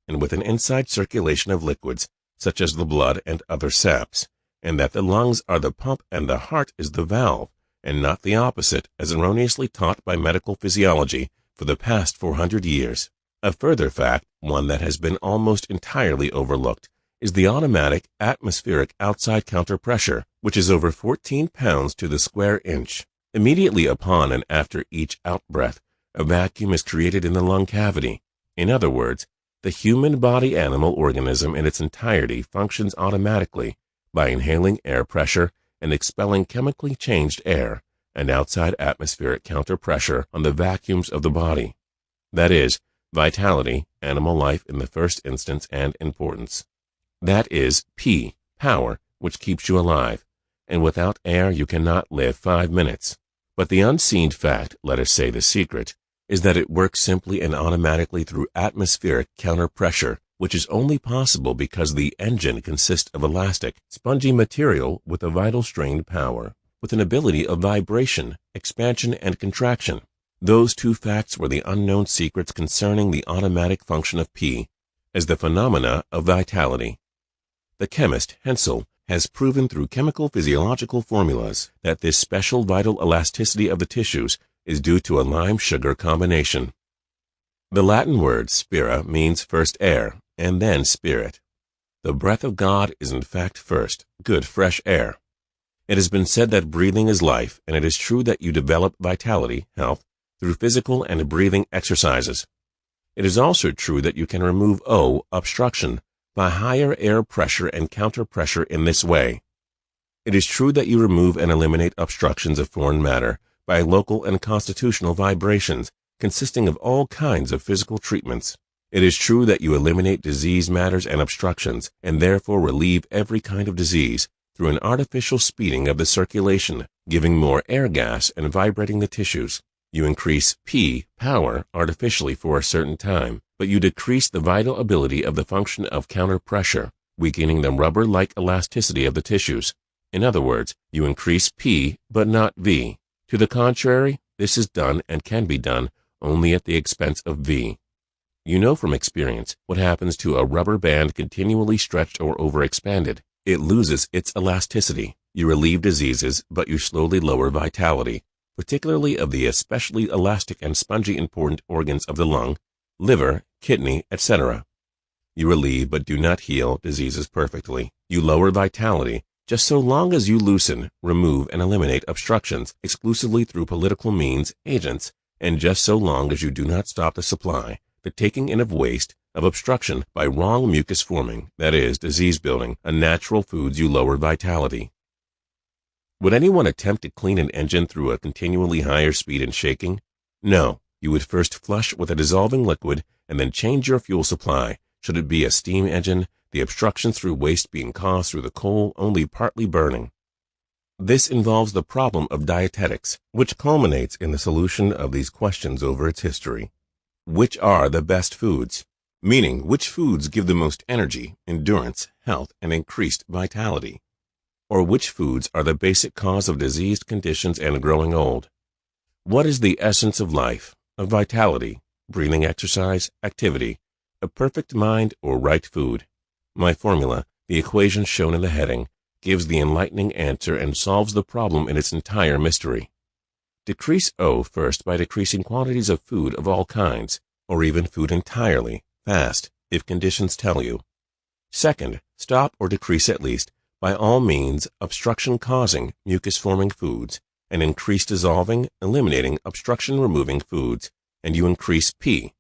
S1: and with an inside circulation of liquids, such as the blood and other saps, and that the lungs are the pump and the heart is the valve, and not the opposite, as erroneously taught by medical physiology for the past 400 years. A further fact, one that has been almost entirely overlooked, is the automatic atmospheric outside counterpressure, which is over 14 pounds to the square inch. Immediately upon and after each outbreath, a vacuum is created in the lung cavity. In other words, the human body animal organism in its entirety functions automatically by inhaling air pressure and expelling chemically changed air and outside atmospheric counterpressure on the vacuums of the body. That is, vitality, animal life in the first instance and importance. That is P, power, which keeps you alive, and without air you cannot live 5 minutes. But the unseen fact, let us say the secret, is that it works simply and automatically through atmospheric counterpressure, which is only possible because the engine consists of elastic, spongy material with a vital strain power, with an ability of vibration, expansion, and contraction. Those two facts were the unknown secrets concerning the automatic function of P as the phenomena of vitality. The chemist, Hensel, has proven through chemical physiological formulas that this special vital elasticity of the tissues is due to a lime-sugar combination. The Latin word spira means first air, and then spirit. The breath of God is in fact first, good fresh air. It has been said that breathing is life, and it is true that you develop vitality, health, through physical and breathing exercises. It is also true that you can remove O, obstruction, by higher air pressure and counter-pressure in this way. It is true that you remove and eliminate obstructions of foreign matter by local and constitutional vibrations consisting of all kinds of physical treatments. It is true that you eliminate disease matters and obstructions and therefore relieve every kind of disease through an artificial speeding of the circulation, giving more air gas and vibrating the tissues. You increase P, power, artificially for a certain time, but you decrease the vital ability of the function of counter-pressure, weakening the rubber-like elasticity of the tissues. In other words, you increase P, but not V. To the contrary, this is done and can be done only at the expense of V. You know from experience what happens to a rubber band continually stretched or overexpanded. It loses its elasticity. You relieve diseases, but you slowly lower vitality, particularly of the especially elastic and spongy important organs of the lung, liver, kidney, etc. You relieve but do not heal diseases perfectly. You lower vitality just so long as you loosen, remove, and eliminate obstructions exclusively through political means, agents, and just so long as you do not stop the supply, the taking in of waste, of obstruction by wrong mucus forming, that is, disease building, unnatural foods. You lower vitality. Would anyone attempt to clean an engine through a continually higher speed and shaking? No. You would first flush with a dissolving liquid and then change your fuel supply. Should it be a steam engine, the obstruction through waste being caused through the coal only partly burning. This involves the problem of dietetics, which culminates in the solution of these questions over its history. Which are the best foods? Meaning, which foods give the most energy, endurance, health, and increased vitality? Or which foods are the basic cause of diseased conditions and growing old? What is the essence of life, of vitality, breathing exercise, activity, a perfect mind, or right food? My formula, the equation shown in the heading, gives the enlightening answer and solves the problem in its entire mystery. Decrease O first by decreasing quantities of food of all kinds, or even food entirely, fast, if conditions tell you. Second, stop or decrease at least, by all means, obstruction-causing, mucus-forming foods, and increase dissolving, eliminating, obstruction-removing foods, and you increase P,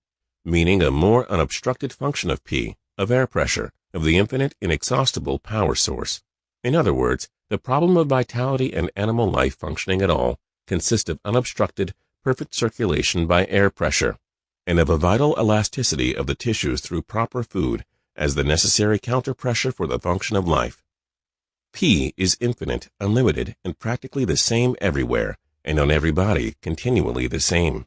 S1: meaning a more unobstructed function of P, of air pressure, of the infinite, inexhaustible power source. In other words, the problem of vitality and animal life functioning at all consists of unobstructed, perfect circulation by air pressure, and of a vital elasticity of the tissues through proper food as the necessary counter-pressure for the function of life. P is infinite, unlimited, and practically the same everywhere, and on every body continually the same.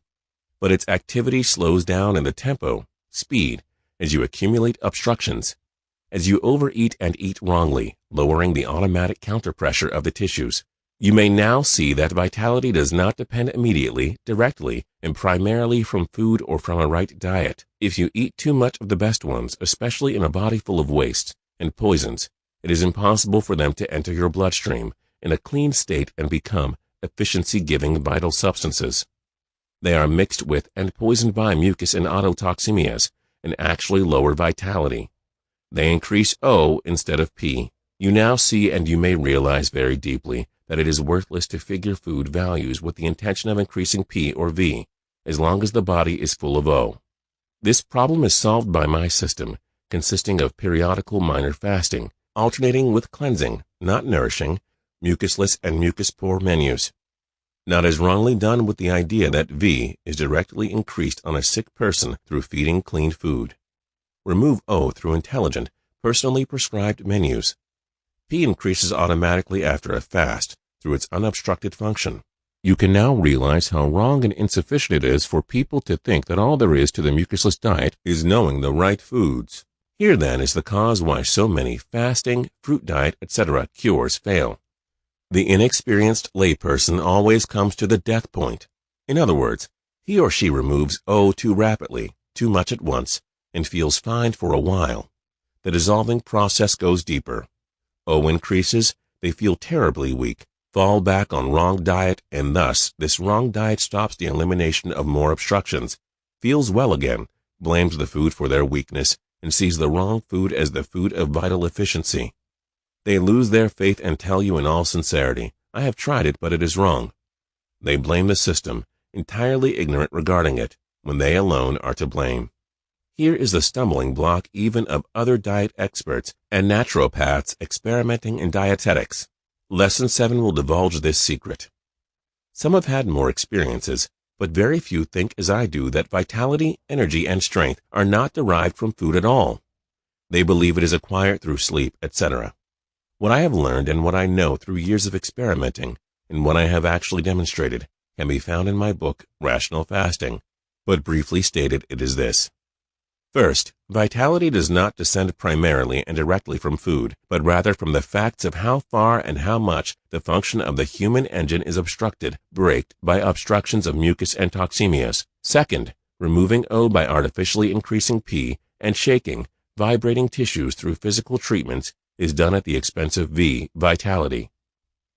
S1: But its activity slows down in the tempo, speed, as you accumulate obstructions, as you overeat and eat wrongly, lowering the automatic counter-pressure of the tissues. You may now see that vitality does not depend immediately, directly, and primarily from food or from a right diet. If you eat too much of the best ones, especially in a body full of wastes and poisons, it is impossible for them to enter your bloodstream in a clean state and become efficiency-giving vital substances. They are mixed with and poisoned by mucus and autotoxemias and actually lower vitality. They increase O instead of P. You now see, and you may realize very deeply, that it is worthless to figure food values with the intention of increasing P or V, as long as the body is full of O. This problem is solved by my system, consisting of periodical minor fasting, alternating with cleansing, not nourishing, mucusless and mucus-poor menus. Not as wrongly done with the idea that V is directly increased on a sick person through feeding clean food. Remove O through intelligent, personally prescribed menus. P increases automatically after a fast through its unobstructed function. You can now realize how wrong and insufficient it is for people to think that all there is to the mucusless diet is knowing the right foods. Here, then, is the cause why so many fasting, fruit diet, etc. cures fail. The inexperienced layperson always comes to the death point. In other words, he or she removes O too rapidly, too much at once, and feels fine for a while. The dissolving process goes deeper. O increases, they feel terribly weak, fall back on wrong diet, and thus this wrong diet stops the elimination of more obstructions, feels well again, blames the food for their weakness, and sees the wrong food as the food of vital efficiency. They lose their faith and tell you in all sincerity, I have tried it, but it is wrong. They blame the system, entirely ignorant regarding it, when they alone are to blame. Here is the stumbling block even of other diet experts and naturopaths experimenting in dietetics. Lesson 7 will divulge this secret. Some have had more experiences, but very few think as I do that vitality, energy, and strength are not derived from food at all. They believe it is acquired through sleep, etc. What I have learned and what I know through years of experimenting, and what I have actually demonstrated, can be found in my book, Rational Fasting, but briefly stated it is this. First, vitality does not descend primarily and directly from food, but rather from the facts of how far and how much the function of the human engine is obstructed, braked, by obstructions of mucus and toxemias. Second, removing O by artificially increasing P and shaking, vibrating tissues through physical treatments is done at the expense of V, vitality.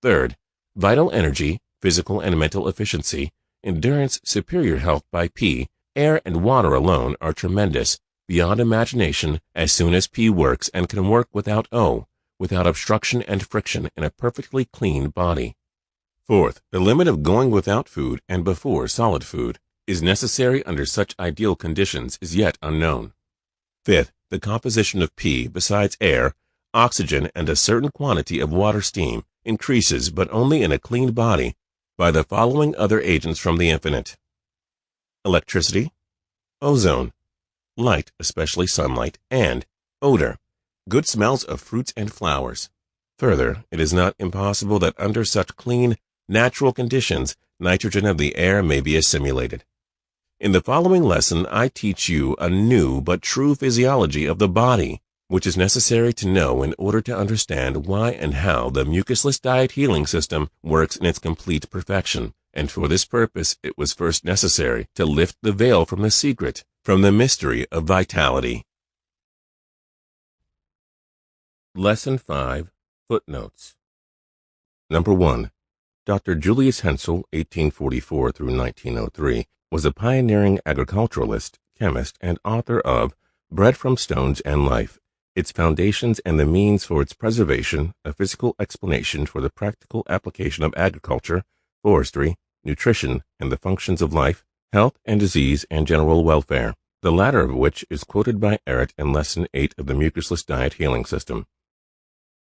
S1: Third, vital energy, physical and mental efficiency, endurance, superior health by P, air and water alone are tremendous, beyond imagination as soon as P works and can work without O, without obstruction and friction in a perfectly clean body. Fourth, the limit of going without food and before solid food is necessary under such ideal conditions is yet unknown. Fifth, the composition of P, besides air, oxygen, and a certain quantity of water steam, increases, but only in a clean body, by the following other agents from the infinite: electricity, ozone, light, especially sunlight, and odor, good smells of fruits and flowers. Further, it is not impossible that under such clean, natural conditions, nitrogen of the air may be assimilated. In the following lesson, I teach you a new but true physiology of the body, which is necessary to know in order to understand why and how the mucusless diet healing system works in its complete perfection. And for this purpose, it was first necessary to lift the veil from the secret, from the mystery of vitality. Lesson 5. Footnotes. Number 1. Dr. Julius Hensel, 1844 through 1903, was a pioneering agriculturalist, chemist, and author of Bread from Stones and Life, Its Foundations and the Means for Its Preservation, a Physical Explanation for the Practical Application of Agriculture, Forestry, Nutrition, and the Functions of Life, Health and Disease, and General Welfare, the latter of which is quoted by Ehret in Lesson 8 of the Mucusless Diet Healing System.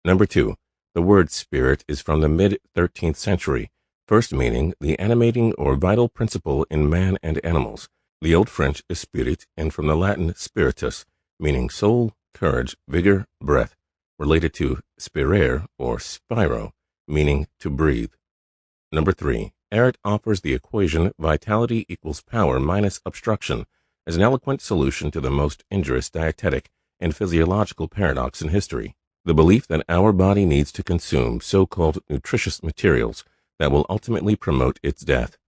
S1: Number 2. The word spirit is from the mid-13th century, first meaning the animating or vital principle in man and animals, the Old French esprit, and from the Latin spiritus, meaning soul, courage, vigor, breath, related to spirare or spiro, meaning to breathe. Number 3. Ehret offers the equation vitality equals power minus obstruction as an eloquent solution to the most injurious dietetic and physiological paradox in history, the belief that our body needs to consume so-called nutritious materials that will ultimately promote its death.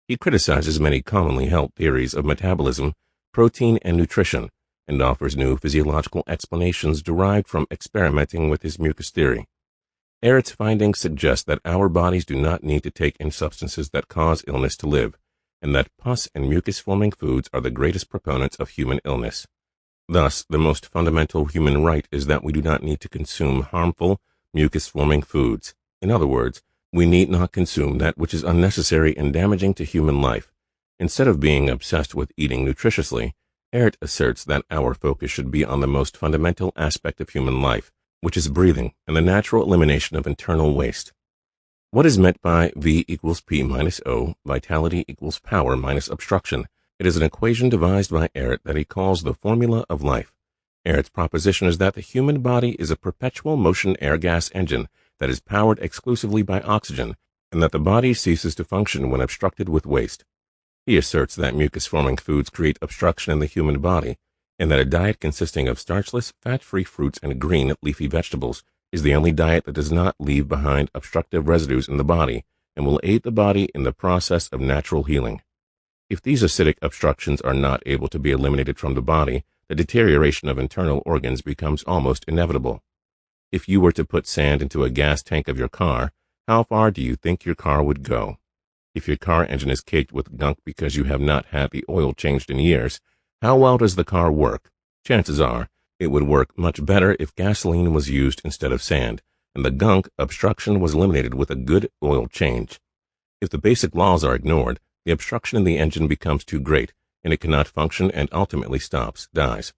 S1: He criticizes many commonly held theories of metabolism, protein, and nutrition, and offers new physiological explanations derived from experimenting with his mucus theory. Ehret's findings suggest that our bodies do not need to take in substances that cause illness to live, and that pus and mucus-forming foods are the greatest proponents of human illness. Thus, the most fundamental human right is that we do not need to consume harmful, mucus-forming foods. In other words, we need not consume that which is unnecessary and damaging to human life. Instead of being obsessed with eating nutritiously, Ehret asserts that our focus should be on the most fundamental aspect of human life, which is breathing and the natural elimination of internal waste. What is meant by V equals P minus O, vitality equals power minus obstruction? It is an equation devised by Ehret that he calls the formula of life. Ehret's proposition is that the human body is a perpetual motion air-gas engine that is powered exclusively by oxygen, and that the body ceases to function when obstructed with waste. He asserts that mucus-forming foods create obstruction in the human body, and that a diet consisting of starchless, fat-free fruits and green, leafy vegetables is the only diet that does not leave behind obstructive residues in the body and will aid the body in the process of natural healing. If these acidic obstructions are not able to be eliminated from the body, the deterioration of internal organs becomes almost inevitable. If you were to put sand into a gas tank of your car, how far do you think your car would go? If your car engine is caked with gunk because you have not had the oil changed in years, how well does the car work? Chances are, it would work much better if gasoline was used instead of sand, and the gunk obstruction was eliminated with a good oil change. If the basic laws are ignored, the obstruction in the engine becomes too great, and it cannot function and ultimately dies.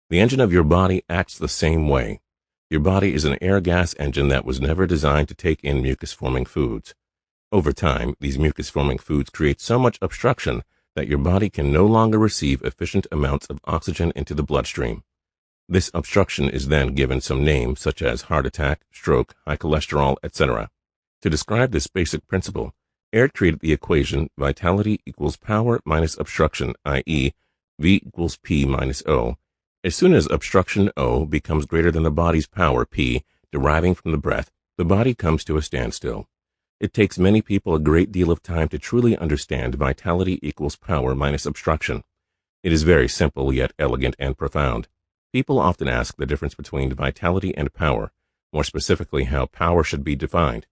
S1: The engine of your body acts the same way. Your body is an air-gas engine that was never designed to take in mucus-forming foods. Over time, these mucus-forming foods create so much obstruction that your body can no longer receive efficient amounts of oxygen into the bloodstream. This obstruction is then given some name, such as heart attack, stroke, high cholesterol, etc. To describe this basic principle, Ehret created the equation vitality equals power minus obstruction, i.e., V equals P minus O. As soon as obstruction O becomes greater than the body's power P, deriving from the breath, the body comes to a standstill. It takes many people a great deal of time to truly understand vitality equals power minus obstruction. It is very simple yet elegant and profound. People often ask the difference between vitality and power, more specifically how power should be defined.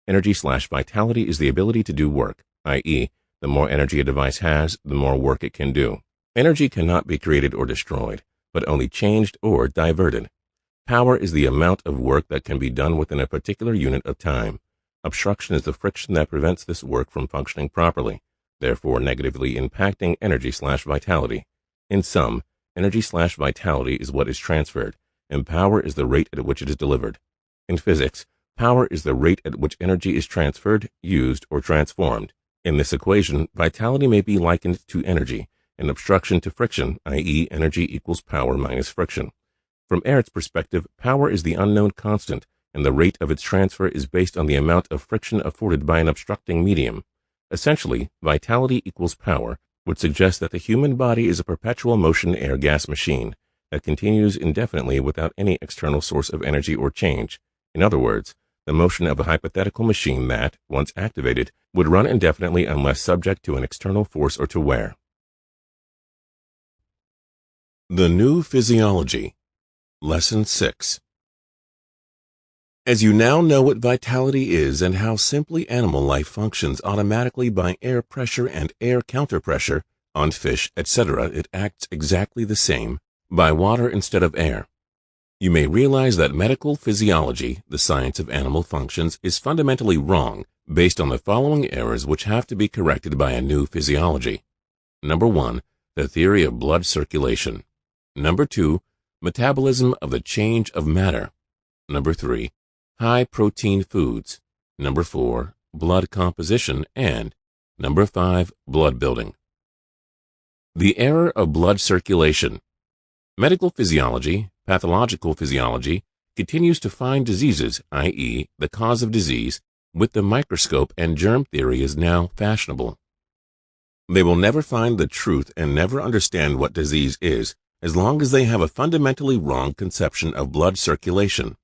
S1: Energy/vitality is the ability to do work, i.e., the more energy a device has, the more work it can do. Energy cannot be created or destroyed. but only changed or diverted. Power is the amount of work that can be done within a particular unit of time. Obstruction is the friction that prevents this work from functioning properly, therefore negatively impacting energy/vitality. In sum, energy/vitality is what is transferred, and power is the rate at which it is delivered. In physics, power is the rate at which energy is transferred, used, or transformed. In this equation, vitality may be likened to energy, and obstruction to friction, i.e. energy equals power minus friction. From Ehret's perspective, power is the unknown constant, and the rate of its transfer is based on the amount of friction afforded by an obstructing medium. Essentially, vitality equals power would suggest that the human body is a perpetual motion air-gas machine that continues indefinitely without any external source of energy or change. In other words, the motion of a hypothetical machine that, once activated, would run indefinitely unless subject to an external force or to wear. The New Physiology. Lesson 6. As you now know what vitality is and how simply animal life functions automatically by air pressure and air counterpressure, on fish, etc., it acts exactly the same by water instead of air. You may realize that medical physiology, the science of animal functions, is fundamentally wrong based on the following errors which have to be corrected by a new physiology. Number 1, the theory of blood circulation. Number 2, metabolism of the change of matter. Number 3, high-protein foods. Number 4, blood composition. And number 5, blood building. The error of blood circulation. Medical physiology, pathological physiology, continues to find diseases, i.e., the cause of disease, with the microscope, and germ theory is now fashionable. They will never find the truth and never understand what disease is, as long as they have a fundamentally wrong conception of blood circulation.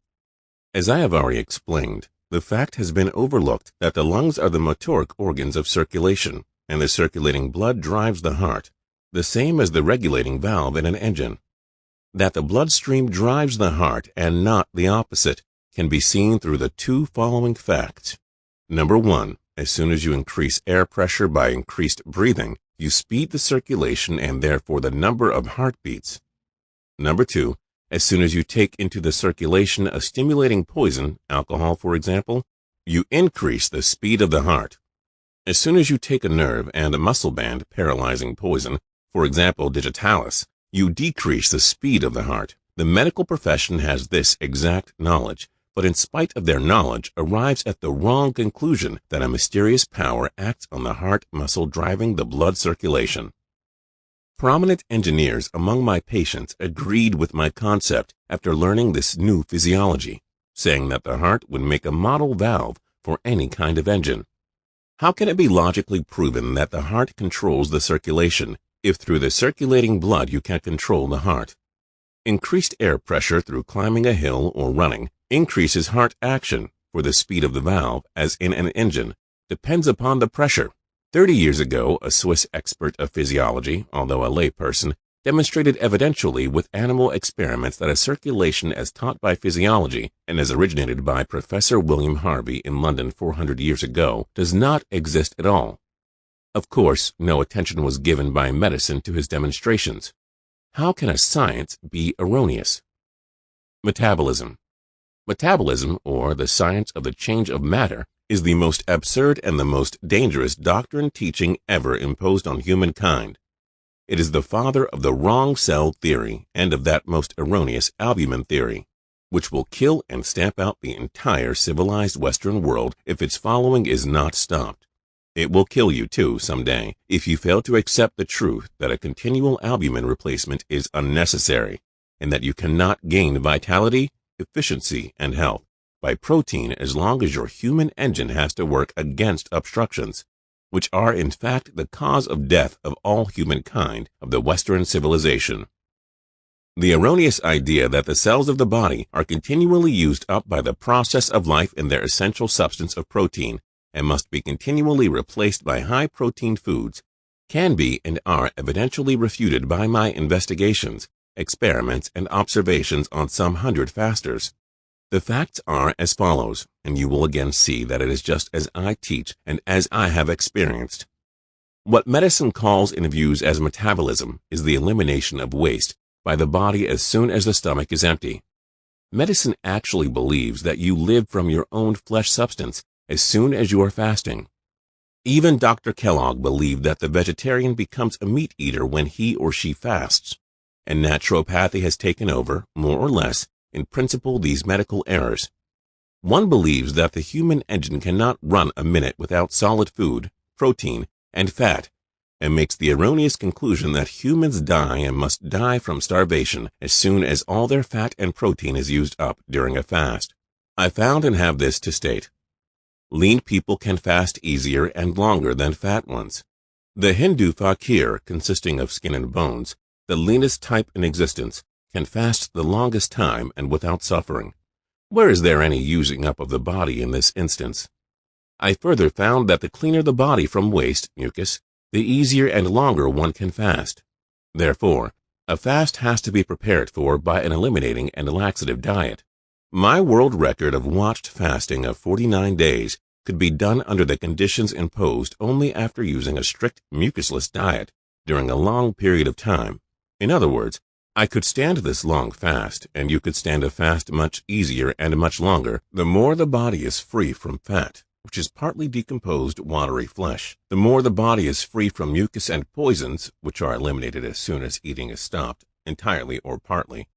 S1: As I have already explained, the fact has been overlooked that the lungs are the motoric organs of circulation, and the circulating blood drives the heart, the same as the regulating valve in an engine. That the bloodstream drives the heart and not the opposite can be seen through the two following facts. Number 1, as soon as you increase air pressure by increased breathing, you speed the circulation and therefore the number of heartbeats. Number 2, as soon as you take into the circulation a stimulating poison, alcohol for example, you increase the speed of the heart. As soon as you take a nerve and a muscle band paralyzing poison, for example digitalis, you decrease the speed of the heart. The medical profession has this exact knowledge, but in spite of their knowledge, arrives at the wrong conclusion that a mysterious power acts on the heart muscle driving the blood circulation. Prominent engineers among my patients agreed with my concept after learning this new physiology, saying that the heart would make a model valve for any kind of engine. How can it be logically proven that the heart controls the circulation if through the circulating blood you can control the heart? Increased air pressure through climbing a hill or running increases heart action, for the speed of the valve, as in an engine, depends upon the pressure. 30 years ago, a Swiss expert of physiology, although a layperson, demonstrated evidentially with animal experiments that a circulation as taught by physiology and as originated by Professor William Harvey in London 400 years ago does not exist at all. Of course, no attention was given by medicine to his demonstrations. How can a science be erroneous? Metabolism. Metabolism, or the science of the change of matter, is the most absurd and the most dangerous doctrine teaching ever imposed on humankind. It is the father of the wrong cell theory and of that most erroneous albumin theory, which will kill and stamp out the entire civilized Western world if its following is not stopped. It will kill you, too, someday, if you fail to accept the truth that a continual albumin replacement is unnecessary, and that you cannot gain vitality, efficiency, and health by protein as long as your human engine has to work against obstructions, which are in fact the cause of death of all humankind of the Western civilization. The erroneous idea that the cells of the body are continually used up by the process of life in their essential substance of protein and must be continually replaced by high-protein foods can be and are evidentially refuted by my investigations, experiments, and observations on some 100 fasters. The facts are as follows, and you will again see that it is just as I teach and as I have experienced. What medicine calls and views as metabolism is the elimination of waste by the body as soon as the stomach is empty. Medicine actually believes that you live from your own flesh substance as soon as you are fasting. Even Dr. Kellogg believed that the vegetarian becomes a meat eater when he or she fasts, and naturopathy has taken over, more or less, in principle these medical errors. One believes that the human engine cannot run a minute without solid food, protein, and fat, and makes the erroneous conclusion that humans die and must die from starvation as soon as all their fat and protein is used up during a fast. I found and have this to state. Lean people can fast easier and longer than fat ones. The Hindu fakir, consisting of skin and bones, the leanest type in existence, can fast the longest time and without suffering. Where is there any using up of the body in this instance? I further found that the cleaner the body from waste, mucus, the easier and longer one can fast. Therefore, a fast has to be prepared for by an eliminating and laxative diet. My world record of watched fasting of 49 days could be done under the conditions imposed only after using a strict mucusless diet during a long period of time. In other words, I could stand this long fast, and you could stand a fast much easier and much longer, the more the body is free from fat, which is partly decomposed watery flesh. The more the body is free from mucus and poisons, which are eliminated as soon as eating is stopped, entirely or partly.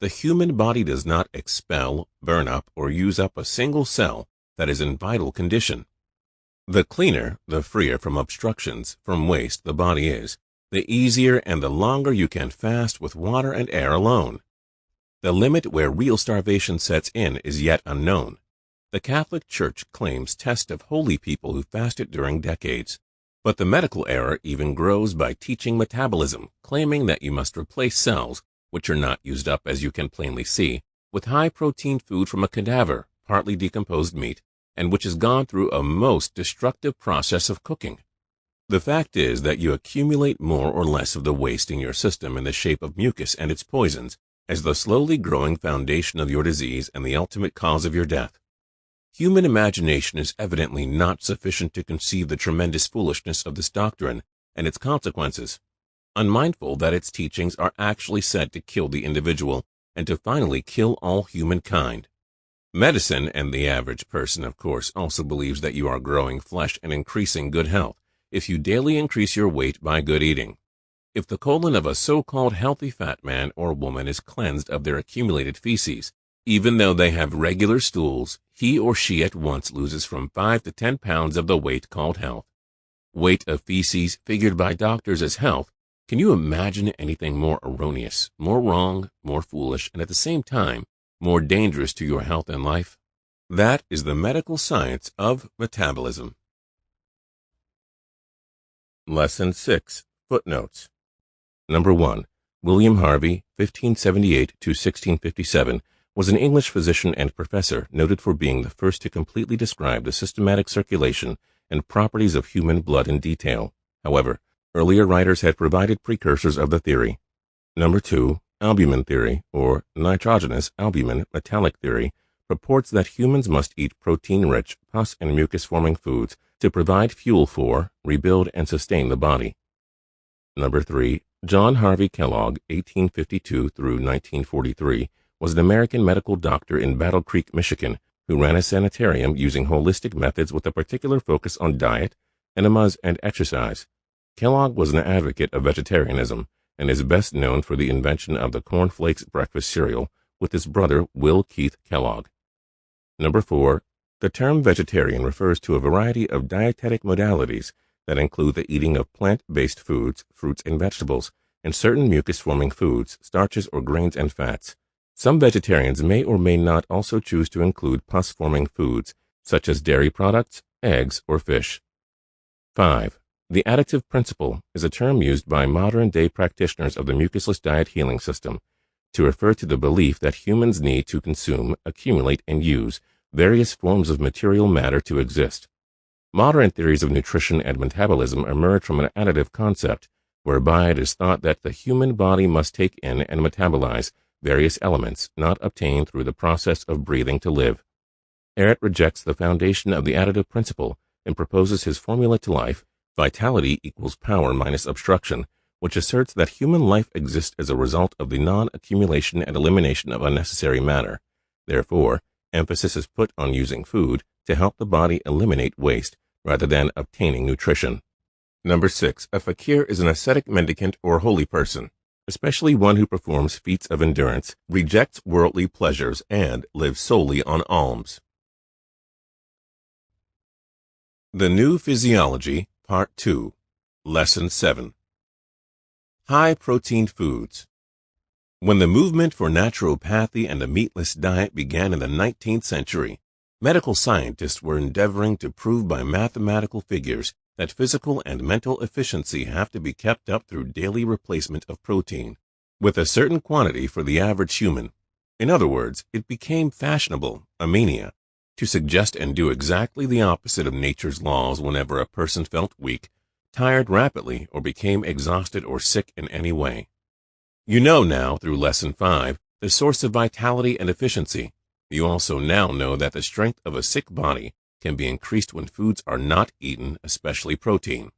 S1: The human body does not expel, burn up, or use up a single cell that is in vital condition. The cleaner, the freer from obstructions, from waste the body is, the easier and the longer you can fast with water and air alone. The limit where real starvation sets in is yet unknown. The Catholic Church claims tests of holy people who fasted during decades. But the medical error even grows by teaching metabolism, claiming that you must replace cells, which are not used up as you can plainly see, with high-protein food from a cadaver, partly decomposed meat, and which has gone through a most destructive process of cooking. The fact is that you accumulate more or less of the waste in your system in the shape of mucus and its poisons as the slowly growing foundation of your disease and the ultimate cause of your death. Human imagination is evidently not sufficient to conceive the tremendous foolishness of this doctrine and its consequences, unmindful that its teachings are actually said to kill the individual and to finally kill all humankind. Medicine and the average person, of course, also believes that you are growing flesh and increasing good health if you daily increase your weight by good eating. If the colon of a so-called healthy fat man or woman is cleansed of their accumulated feces, even though they have regular stools, he or she at once loses from 5 to 10 pounds of the weight called health. Weight of feces figured by doctors as health. Can you imagine anything more erroneous, more wrong, more foolish, and at the same time, more dangerous to your health and life? That is the medical science of metabolism. Lesson 6. Footnotes. Number 1. William Harvey, 1578 to 1657, was an English physician and professor noted for being the first to completely describe the systematic circulation and properties of human blood in detail. However, earlier writers had provided precursors of the theory. Number 2. Albumin theory, or nitrogenous albumin metallic theory, purports that humans must eat protein-rich, pus and mucus-forming foods to provide fuel for, rebuild, and sustain the body. Number 3. John Harvey Kellogg, 1852 through 1943, was an American medical doctor in Battle Creek, Michigan, who ran a sanitarium using holistic methods with a particular focus on diet, enemas, and exercise. Kellogg was an advocate of vegetarianism and is best known for the invention of the Corn Flakes breakfast cereal with his brother Will Keith Kellogg. Number 4. The term vegetarian refers to a variety of dietetic modalities that include the eating of plant-based foods, fruits and vegetables, and certain mucus-forming foods, starches or grains and fats. Some vegetarians may or may not also choose to include pus-forming foods, such as dairy products, eggs, or fish. 5. The additive principle is a term used by modern-day practitioners of the mucusless diet healing system to refer to the belief that humans need to consume, accumulate, and use various forms of material matter to exist. Modern theories of nutrition and metabolism emerge from an additive concept, whereby it is thought that the human body must take in and metabolize various elements not obtained through the process of breathing to live. Ehret rejects the foundation of the additive principle and proposes his formula to life: vitality equals power minus obstruction, which asserts that human life exists as a result of the non-accumulation and elimination of unnecessary matter. Therefore, emphasis is put on using food to help the body eliminate waste rather than obtaining nutrition. Number 6. A fakir is an ascetic mendicant or holy person, especially one who performs feats of endurance, rejects worldly pleasures, and lives solely on alms. The New Physiology, Part 2, Lesson 7. High-protein foods. When the movement for naturopathy and the meatless diet began in the 19th century, medical scientists were endeavoring to prove by mathematical figures that physical and mental efficiency have to be kept up through daily replacement of protein, with a certain quantity for the average human. In other words, it became fashionable, a mania, to suggest and do exactly the opposite of nature's laws whenever a person felt weak, tired rapidly, or became exhausted or sick in any way. You know now, through Lesson 5, the source of vitality and efficiency. You also now know that the strength of a sick body can be increased when foods are not eaten, especially protein.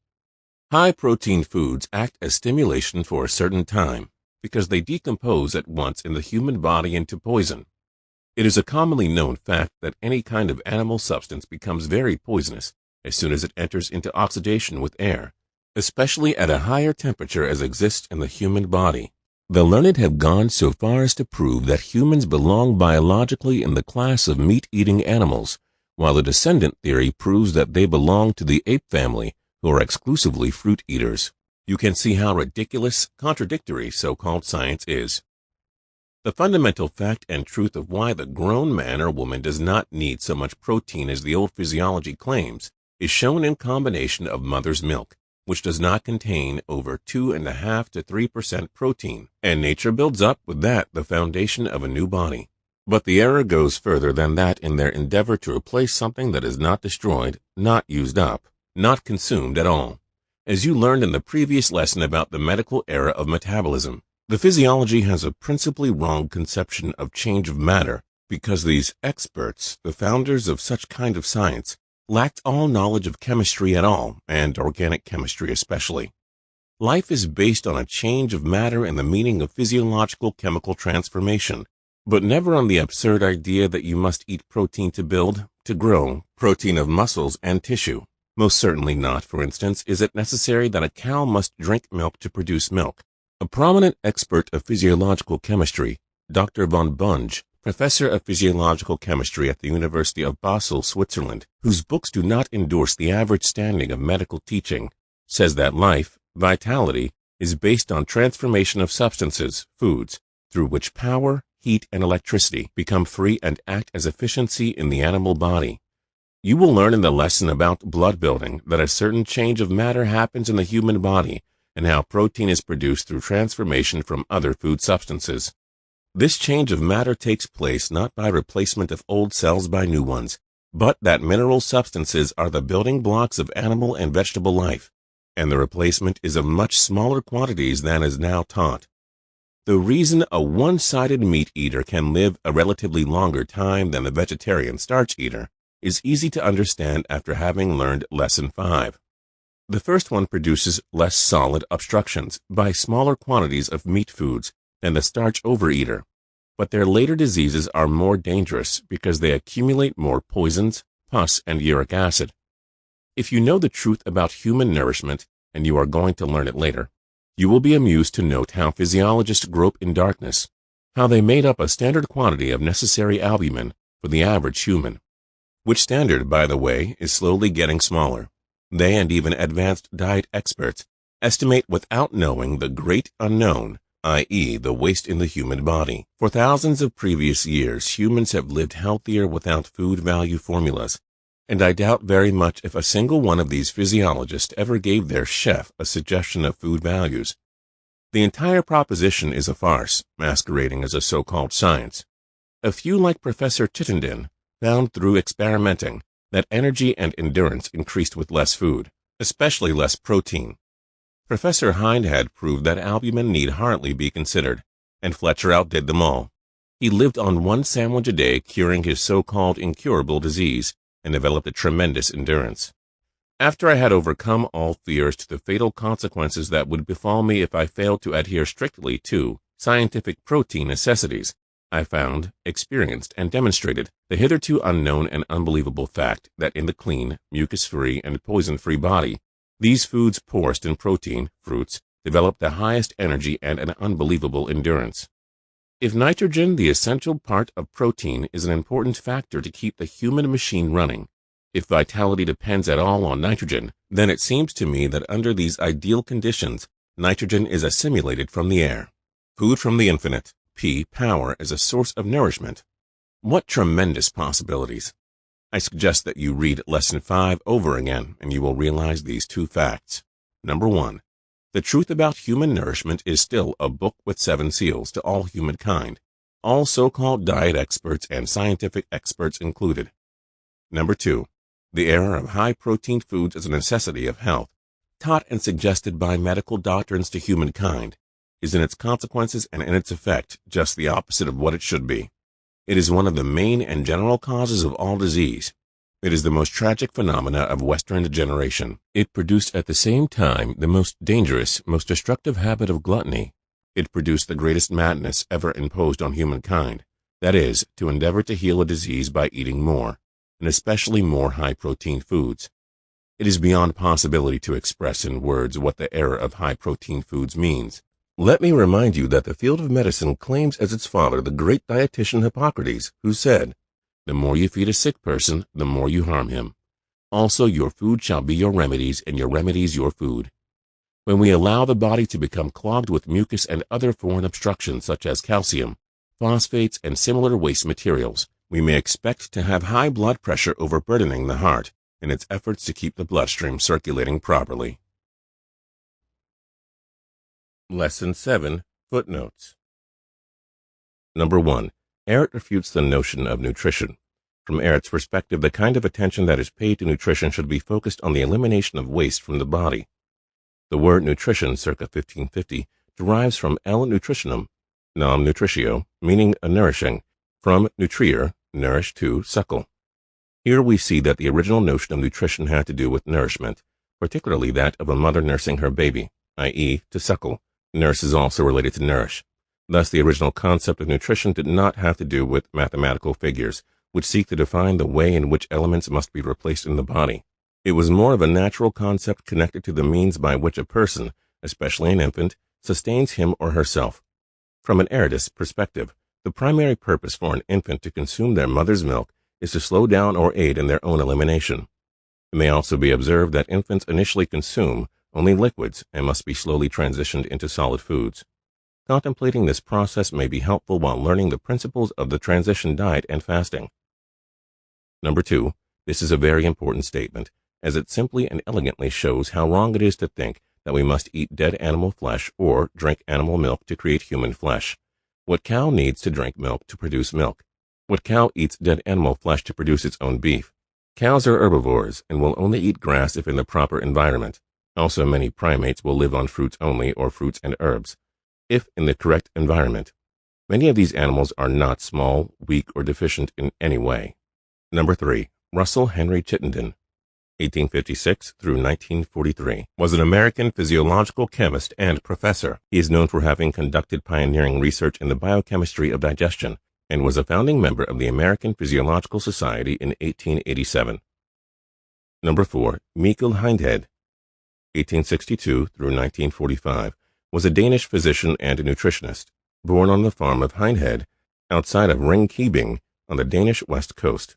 S1: High-protein foods act as stimulation for a certain time because they decompose at once in the human body into poison. It is a commonly known fact that any kind of animal substance becomes very poisonous as soon as it enters into oxidation with air, especially at a higher temperature as exists in the human body. The learned have gone so far as to prove that humans belong biologically in the class of meat-eating animals, while the descendant theory proves that they belong to the ape family, who are exclusively fruit eaters. You can see how ridiculous, contradictory so-called science is. The fundamental fact and truth of why the grown man or woman does not need so much protein as the old physiology claims is shown in combination of mother's milk, which does not contain over 2.5 to 3% protein, and nature builds up with that the foundation of a new body. But the error goes further than that in their endeavor to replace something that is not destroyed, not used up, not consumed at all. As you learned in the previous lesson about the medical era of metabolism, the physiology has a principally wrong conception of change of matter because these experts, the founders of such kind of science, lacked all knowledge of chemistry at all, and organic chemistry especially. Life is based on a change of matter in the meaning of physiological chemical transformation, but never on the absurd idea that you must eat protein to build, to grow, protein of muscles and tissue. Most certainly not, for instance, is it necessary that a cow must drink milk to produce milk. A prominent expert of physiological chemistry, Dr. von Bunge, professor of physiological chemistry at the University of Basel, Switzerland, whose books do not endorse the average standing of medical teaching, says that life, vitality, is based on transformation of substances, foods, through which power, heat, and electricity become free and act as efficiency in the animal body. You will learn in the lesson about blood building that a certain change of matter happens in the human body and how protein is produced through transformation from other food substances. This change of matter takes place not by replacement of old cells by new ones, but that mineral substances are the building blocks of animal and vegetable life, and the replacement is of much smaller quantities than is now taught. The reason a one-sided meat eater can live a relatively longer time than the vegetarian starch eater is easy to understand after having learned Lesson 5. The first one produces less solid obstructions by smaller quantities of meat foods than the starch overeater, but their later diseases are more dangerous because they accumulate more poisons, pus, and uric acid. If you know the truth about human nourishment, and you are going to learn it later, you will be amused to note how physiologists grope in darkness, how they made up a standard quantity of necessary albumin for the average human, which standard, by the way, is slowly getting smaller. They and even advanced diet experts estimate without knowing the great unknown, i.e. the waste in the human body. For thousands of previous years, humans have lived healthier without food value formulas, and I doubt very much if a single one of these physiologists ever gave their chef a suggestion of food values. The entire proposition is a farce, masquerading as a so-called science. A few like Professor Chittenden found through experimenting that energy and endurance increased with less food, especially less protein. Professor Hind had proved that albumin need hardly be considered, and Fletcher outdid them all. He lived on one sandwich a day, curing his so-called incurable disease, and developed a tremendous endurance. After I had overcome all fears to the fatal consequences that would befall me if I failed to adhere strictly to scientific protein necessities, I found, experienced, and demonstrated the hitherto unknown and unbelievable fact that in the clean, mucus-free, and poison-free body, these foods poorest in protein, fruits, develop the highest energy and an unbelievable endurance. If nitrogen, the essential part of protein, is an important factor to keep the human machine running, if vitality depends at all on nitrogen, then it seems to me that under these ideal conditions, nitrogen is assimilated from the air. Food from the infinite. Power as a source of nourishment. What tremendous possibilities! I suggest that you read Lesson 5 over again, and you will realize these two facts. Number 1. The truth about human nourishment is still a book with 7 seals to all humankind, all so-called diet experts and scientific experts included. Number 2. The error of high-protein foods as a necessity of health, taught and suggested by medical doctrines to humankind, is in its consequences and in its effect just the opposite of what it should be. It is one of the main and general causes of all disease. It is the most tragic phenomena of Western degeneration. It produced at the same time the most dangerous, most destructive habit of gluttony. It produced the greatest madness ever imposed on humankind, that is, to endeavor to heal a disease by eating more, and especially more high-protein foods. It is beyond possibility to express in words what the error of high-protein foods means. Let me remind you that the field of medicine claims as its father the great dietitian Hippocrates, who said, "The more you feed a sick person, the more you harm him. Also, your food shall be your remedies, and your remedies your food." When we allow the body to become clogged with mucus and other foreign obstructions such as calcium, phosphates, and similar waste materials, we may expect to have high blood pressure overburdening the heart in its efforts to keep the bloodstream circulating properly. Lesson 7, Footnotes. Number 1. Ehret refutes the notion of nutrition. From Ehret's perspective, the kind of attention that is paid to nutrition should be focused on the elimination of waste from the body. The word nutrition, circa 1550, derives from L nutritionum, nam nutritio, meaning a nourishing, from nutriere, nourish, to suckle. Here we see that the original notion of nutrition had to do with nourishment, particularly that of a mother nursing her baby, i.e., to suckle. Nurse is also related to nourish. Thus, the original concept of nutrition did not have to do with mathematical figures, which seek to define the way in which elements must be replaced in the body. It was more of a natural concept connected to the means by which a person, especially an infant, sustains him or herself. From an Ehretist perspective, the primary purpose for an infant to consume their mother's milk is to slow down or aid in their own elimination. It may also be observed that infants initially consume only liquids and must be slowly transitioned into solid foods. Contemplating this process may be helpful while learning the principles of the transition diet and fasting. Number 2. This is a very important statement, as it simply and elegantly shows how wrong it is to think that we must eat dead animal flesh or drink animal milk to create human flesh. What cow needs to drink milk to produce milk? What cow eats dead animal flesh to produce its own beef? Cows are herbivores and will only eat grass if in the proper environment. Also, many primates will live on fruits only or fruits and herbs, if in the correct environment. Many of these animals are not small, weak, or deficient in any way. Number 3. Russell Henry Chittenden, 1856 through 1943, was an American physiological chemist and professor. He is known for having conducted pioneering research in the biochemistry of digestion and was a founding member of the American Physiological Society in 1887. Number 4. Mikkel Hindhead, 1862 through 1945, was a Danish physician and nutritionist, born on the farm of Hindhead, outside of Ringkøbing on the Danish west coast.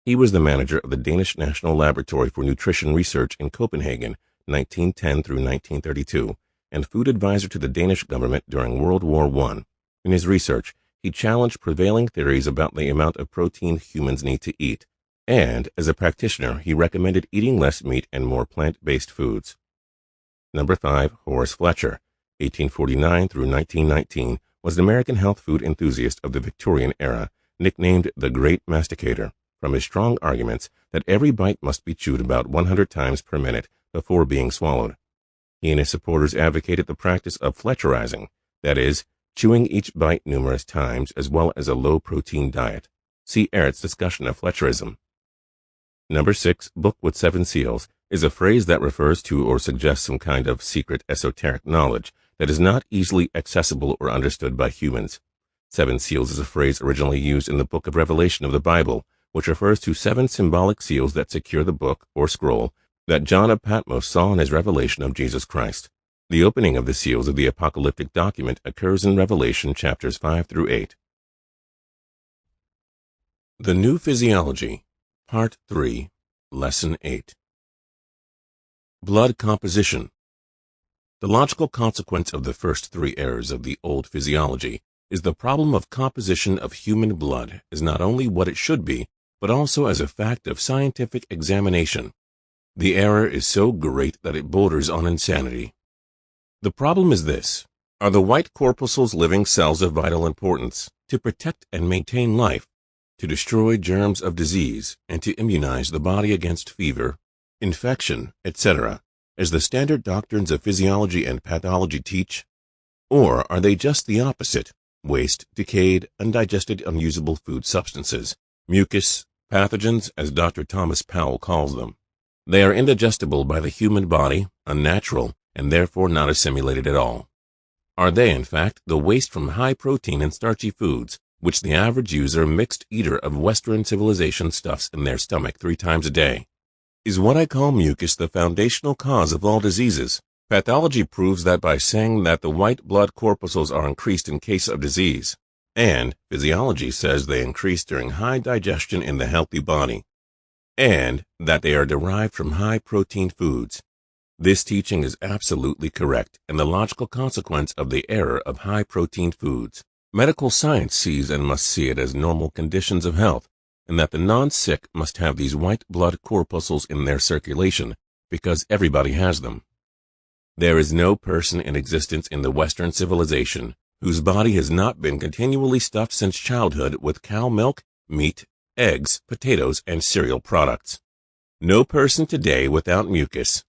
S1: He was the manager of the Danish National Laboratory for Nutrition Research in Copenhagen, 1910 through 1932, and food advisor to the Danish government during World War I. In his research, he challenged prevailing theories about the amount of protein humans need to eat, and, as a practitioner, he recommended eating less meat and more plant-based foods. Number 5. Horace Fletcher, 1849 through 1919, was an American health food enthusiast of the Victorian era, nicknamed the Great Masticator, from his strong arguments that every bite must be chewed about 100 times per minute before being swallowed. He and his supporters advocated the practice of Fletcherizing, that is, chewing each bite numerous times, as well as a low-protein diet. See Ehret's discussion of Fletcherism. Number 6. Book with 7 seals, is a phrase that refers to or suggests some kind of secret esoteric knowledge that is not easily accessible or understood by humans. 7 seals is a phrase originally used in the book of Revelation of the Bible, which refers to 7 symbolic seals that secure the book or scroll that John of Patmos saw in his revelation of Jesus Christ. The opening of the seals of the apocalyptic document occurs in Revelation chapters 5 through 8. The New Physiology, Part 3, Lesson 8. Blood composition. The logical consequence of the first 3 errors of the old physiology is the problem of composition of human blood as not only what it should be, but also as a fact of scientific examination. The error is so great that it borders on insanity. The problem is this: are the white corpuscles living cells of vital importance to protect and maintain life, to destroy germs of disease, and to immunize the body against fever, infection, etc., as the standard doctrines of physiology and pathology teach? Or are they just the opposite: waste, decayed, undigested, unusable food substances, mucus, pathogens, as Dr. Thomas Powell calls them? They are indigestible by the human body, unnatural, and therefore not assimilated at all. Are they, in fact, the waste from high-protein and starchy foods, which the average user, mixed eater of Western civilization stuffs in their stomach 3 times a day? Is what I call mucus the foundational cause of all diseases? Pathology proves that by saying that the white blood corpuscles are increased in case of disease, and physiology says they increase during high digestion in the healthy body, and that they are derived from high-protein foods. This teaching is absolutely correct and the logical consequence of the error of high-protein foods. Medical science sees and must see it as normal conditions of health, and that the non-sick must have these white blood corpuscles in their circulation because everybody has them. There is no person in existence in the Western civilization whose body has not been continually stuffed since childhood with cow milk, meat, eggs, potatoes, and cereal products. No person today without mucus.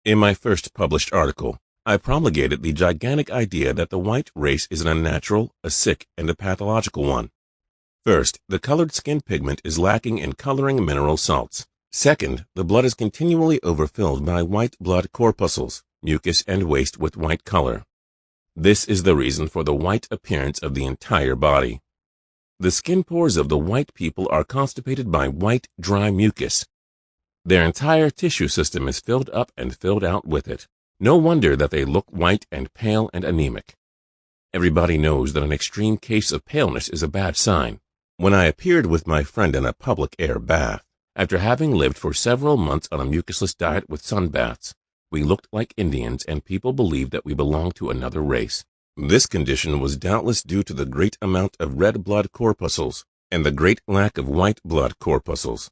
S1: In my first published article, I promulgated the gigantic idea that the white race is an unnatural, a sick, and a pathological one. First, the colored skin pigment is lacking in coloring mineral salts. Second, the blood is continually overfilled by white blood corpuscles, mucus, and waste with white color. This is the reason for the white appearance of the entire body. The skin pores of the white people are constipated by white, dry mucus. Their entire tissue system is filled up and filled out with it. No wonder that they look white and pale and anemic. Everybody knows that an extreme case of paleness is a bad sign. When I appeared with my friend in a public air bath, after having lived for several months on a mucusless diet with sunbaths, we looked like Indians and people believed that we belonged to another race. This condition was doubtless due to the great amount of red blood corpuscles and the great lack of white blood corpuscles.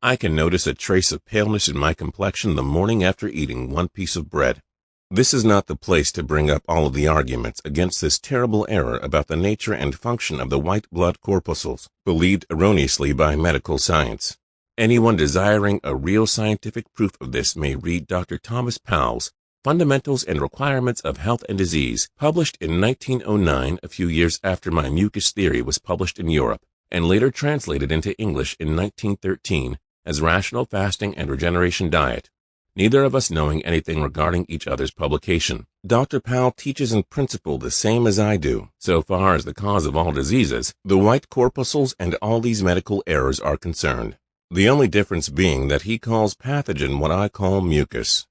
S1: I can notice a trace of paleness in my complexion the morning after eating 1 piece of bread. This is not the place to bring up all of the arguments against this terrible error about the nature and function of the white blood corpuscles, believed erroneously by medical science. Anyone desiring a real scientific proof of this may read Dr. Thomas Powell's Fundamentals and Requirements of Health and Disease, published in 1909, a few years after my mucus theory was published in Europe, and later translated into English in 1913 as Rational Fasting and Regeneration Diet, neither of us knowing anything regarding each other's publication. Dr. Powell teaches in principle the same as I do, so far as the cause of all diseases, the white corpuscles, and all these medical errors are concerned. The only difference being that he calls pathogen what I call mucus.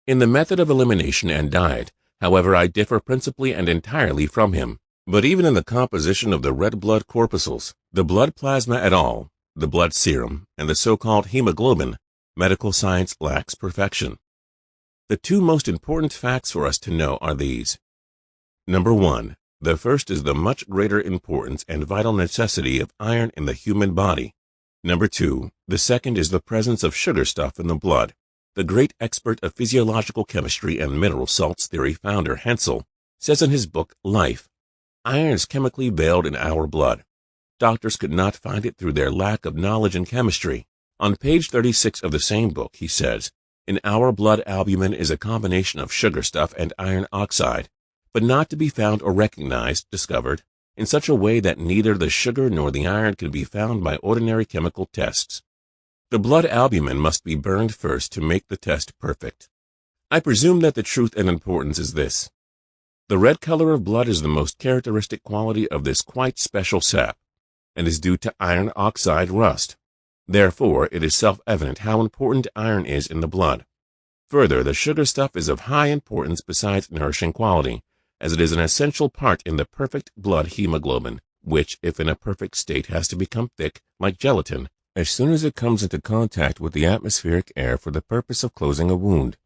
S1: In the method of elimination and diet, however, I differ principally and entirely from him. But even in the composition of the red blood corpuscles, the blood plasma et al., the blood serum, and the so-called hemoglobin, medical science lacks perfection. The 2 most important facts for us to know are these. Number 1, the first is the much greater importance and vital necessity of iron in the human body. Number 2, the second is the presence of sugar stuff in the blood. The great expert of physiological chemistry and mineral salts theory founder Hensel says in his book Life, iron is chemically veiled in our blood. Doctors could not find it through their lack of knowledge in chemistry. On page 36 of the same book, he says, in our blood albumin is a combination of sugar stuff and iron oxide, but not to be found or recognized, discovered, in such a way that neither the sugar nor the iron can be found by ordinary chemical tests. The blood albumin must be burned first to make the test perfect. I presume that the truth and importance is this. The red color of blood is the most characteristic quality of this quite special sap, and is due to iron oxide rust. Therefore, it is self-evident how important iron is in the blood. Further, the sugar stuff is of high importance besides nourishing quality, as it is an essential part in the perfect blood hemoglobin, which, if in a perfect state, has to become thick, like gelatin, as soon as it comes into contact with the atmospheric air for the purpose of closing a wound.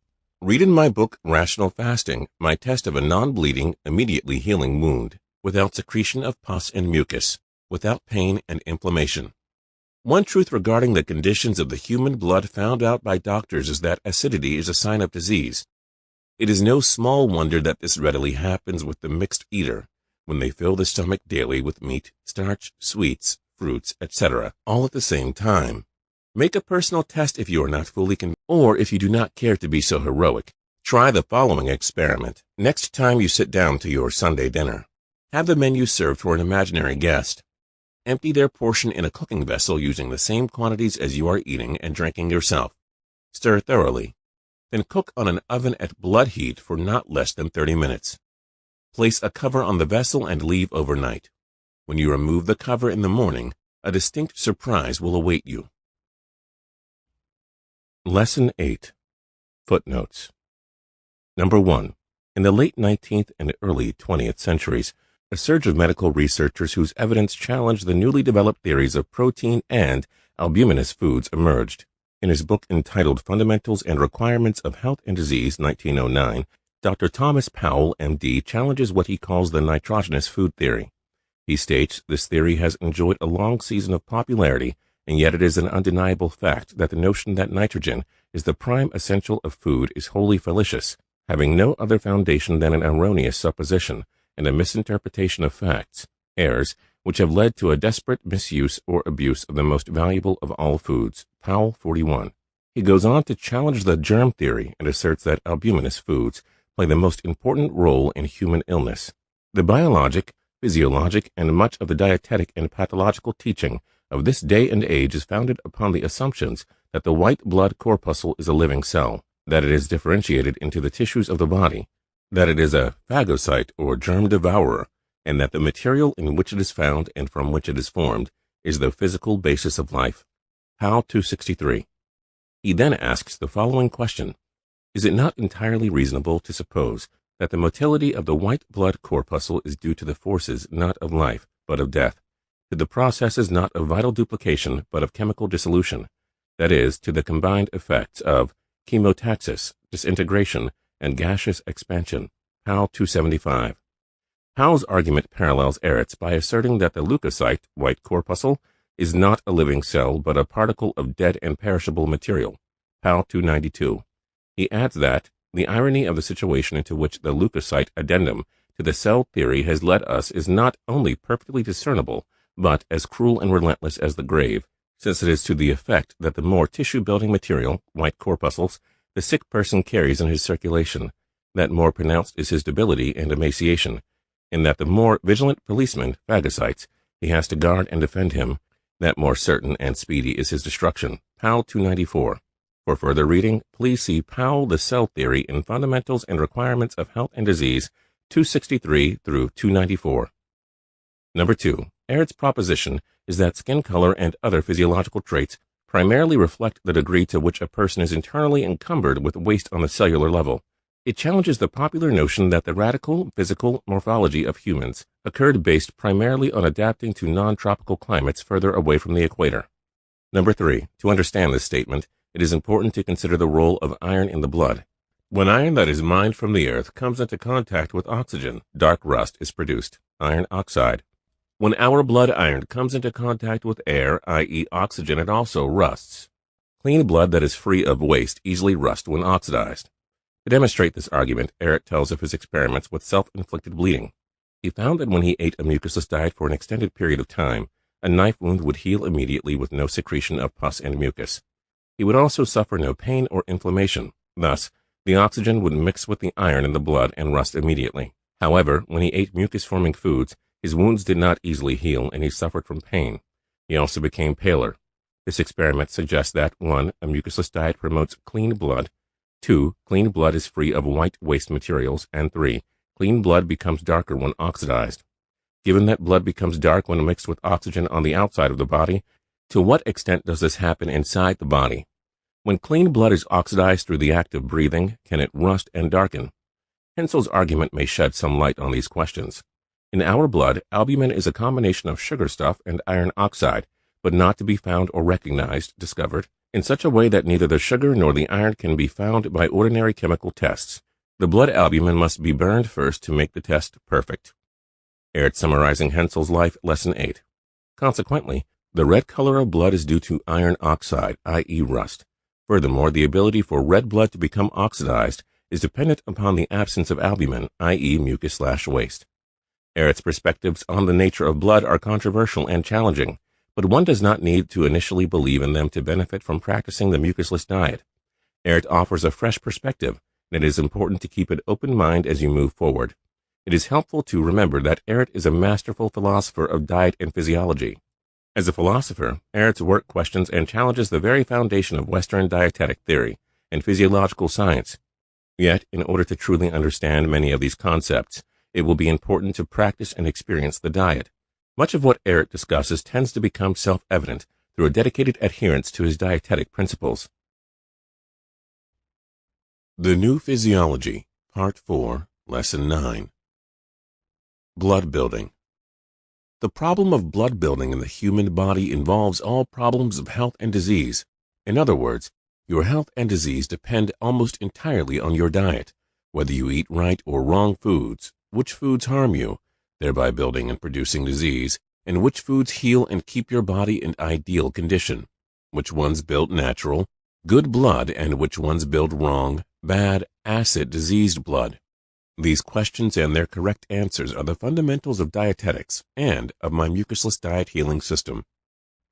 S1: Read in my book, Rational Fasting, my test of a non-bleeding, immediately healing wound, without secretion of pus and mucus, without pain and inflammation. One truth regarding the conditions of the human blood found out by doctors is that acidity is a sign of disease. It is no small wonder that this readily happens with the mixed eater, when they fill the stomach daily with meat, starch, sweets, fruits, etc., all at the same time. Make a personal test if you are not fully convinced, or if you do not care to be so heroic. Try the following experiment. Next time you sit down to your Sunday dinner, have the menu served for an imaginary guest. Empty their portion in a cooking vessel using the same quantities as you are eating and drinking yourself. Stir thoroughly. Then cook on an oven at blood heat for not less than 30 minutes. Place a cover on the vessel and leave overnight. When you remove the cover in the morning, a distinct surprise will await you. Lesson 8. Footnotes. Number 1. In the late 19th and early 20th centuries, a surge of medical researchers whose evidence challenged the newly developed theories of protein and albuminous foods emerged. In his book entitled Fundamentals and Requirements of Health and Disease, 1909, Dr. Thomas Powell, M.D., challenges what he calls the nitrogenous food theory. He states this theory has enjoyed a long season of popularity, and yet it is an undeniable fact that the notion that nitrogen is the prime essential of food is wholly fallacious, having no other foundation than an erroneous supposition and a misinterpretation of facts, errors which have led to a desperate misuse or abuse of the most valuable of all foods. Powell, 41. He goes on to challenge the germ theory and asserts that albuminous foods play the most important role in human illness. The biologic, physiologic, and much of the dietetic and pathological teaching of this day and age is founded upon the assumptions that the white blood corpuscle is a living cell, that it is differentiated into the tissues of the body, that it is a phagocyte or germ devourer, and that the material in which it is found and from which it is formed is the physical basis of life. Powell, 263. He then asks the following question. Is it not entirely reasonable to suppose that the motility of the white blood corpuscle is due to the forces not of life, but of death, to the processes not of vital duplication, but of chemical dissolution, that is, to the combined effects of chemotaxis, disintegration, and gaseous expansion? Powell, 275. Powell's argument parallels Ehret's by asserting that the leukocyte, white corpuscle, is not a living cell, but a particle of dead and perishable material. Powell, 292. He adds that the irony of the situation into which the leukocyte addendum to the cell theory has led us is not only perfectly discernible, but as cruel and relentless as the grave, since it is to the effect that the more tissue-building material, white corpuscles, the sick person carries in his circulation, that more pronounced is his debility and emaciation, and that the more vigilant policeman, phagocytes, he has to guard and defend him, that more certain and speedy is his destruction. Powell, 294. For further reading, please see Powell, the Cell Theory in Fundamentals and Requirements of Health and Disease, 263 through 294. Number 2. Ehret's proposition is that skin color and other physiological traits primarily reflect the degree to which a person is internally encumbered with waste on the cellular level. It challenges the popular notion that the radical physical morphology of humans occurred based primarily on adapting to non-tropical climates further away from the equator. Number 3. To understand this statement, it is important to consider the role of iron in the blood. When iron that is mined from the earth comes into contact with oxygen, dark rust is produced, iron oxide. When our blood iron comes into contact with air, i.e. oxygen, it also rusts. Clean blood that is free of waste easily rusts when oxidized. To demonstrate this argument, Ehret tells of his experiments with self-inflicted bleeding. He found that when he ate a mucusless diet for an extended period of time, a knife wound would heal immediately with no secretion of pus and mucus. He would also suffer no pain or inflammation. Thus, the oxygen would mix with the iron in the blood and rust immediately. However, when he ate mucus-forming foods, his wounds did not easily heal and he suffered from pain. He also became paler. This experiment suggests that 1. A mucusless diet promotes clean blood, 2. Clean blood is free of white waste materials, and 3. Clean blood becomes darker when oxidized. Given that blood becomes dark when mixed with oxygen on the outside of the body, to what extent does this happen inside the body? When clean blood is oxidized through the act of breathing, can it rust and darken? Hensel's argument may shed some light on these questions. In our blood, albumin is a combination of sugar stuff and iron oxide, but not to be found or discovered, in such a way that neither the sugar nor the iron can be found by ordinary chemical tests. The blood albumin must be burned first to make the test perfect. Ehret summarizing Hensel's life, Lesson 8. Consequently, the red color of blood is due to iron oxide, i.e. rust. Furthermore, the ability for red blood to become oxidized is dependent upon the absence of albumin, i.e. mucus/waste. Ehret's perspectives on the nature of blood are controversial and challenging, but one does not need to initially believe in them to benefit from practicing the mucusless diet. Ehret offers a fresh perspective, and it is important to keep an open mind as you move forward. It is helpful to remember that Ehret is a masterful philosopher of diet and physiology. As a philosopher, Ehret's work questions and challenges the very foundation of Western dietetic theory and physiological science. Yet, in order to truly understand many of these concepts, it will be important to practice and experience the diet. Much of what Ehret discusses tends to become self-evident through a dedicated adherence to his dietetic principles. The New Physiology, Part 4, Lesson 9. Blood building. The problem of blood building in the human body involves all problems of health and disease. In other words, your health and disease depend almost entirely on your diet, whether you eat right or wrong foods, which foods harm you, thereby building and producing disease, and which foods heal and keep your body in ideal condition, which ones build natural, good blood, and which ones build wrong, bad, acid, diseased blood. These questions and their correct answers are the fundamentals of dietetics and of my mucusless diet healing system.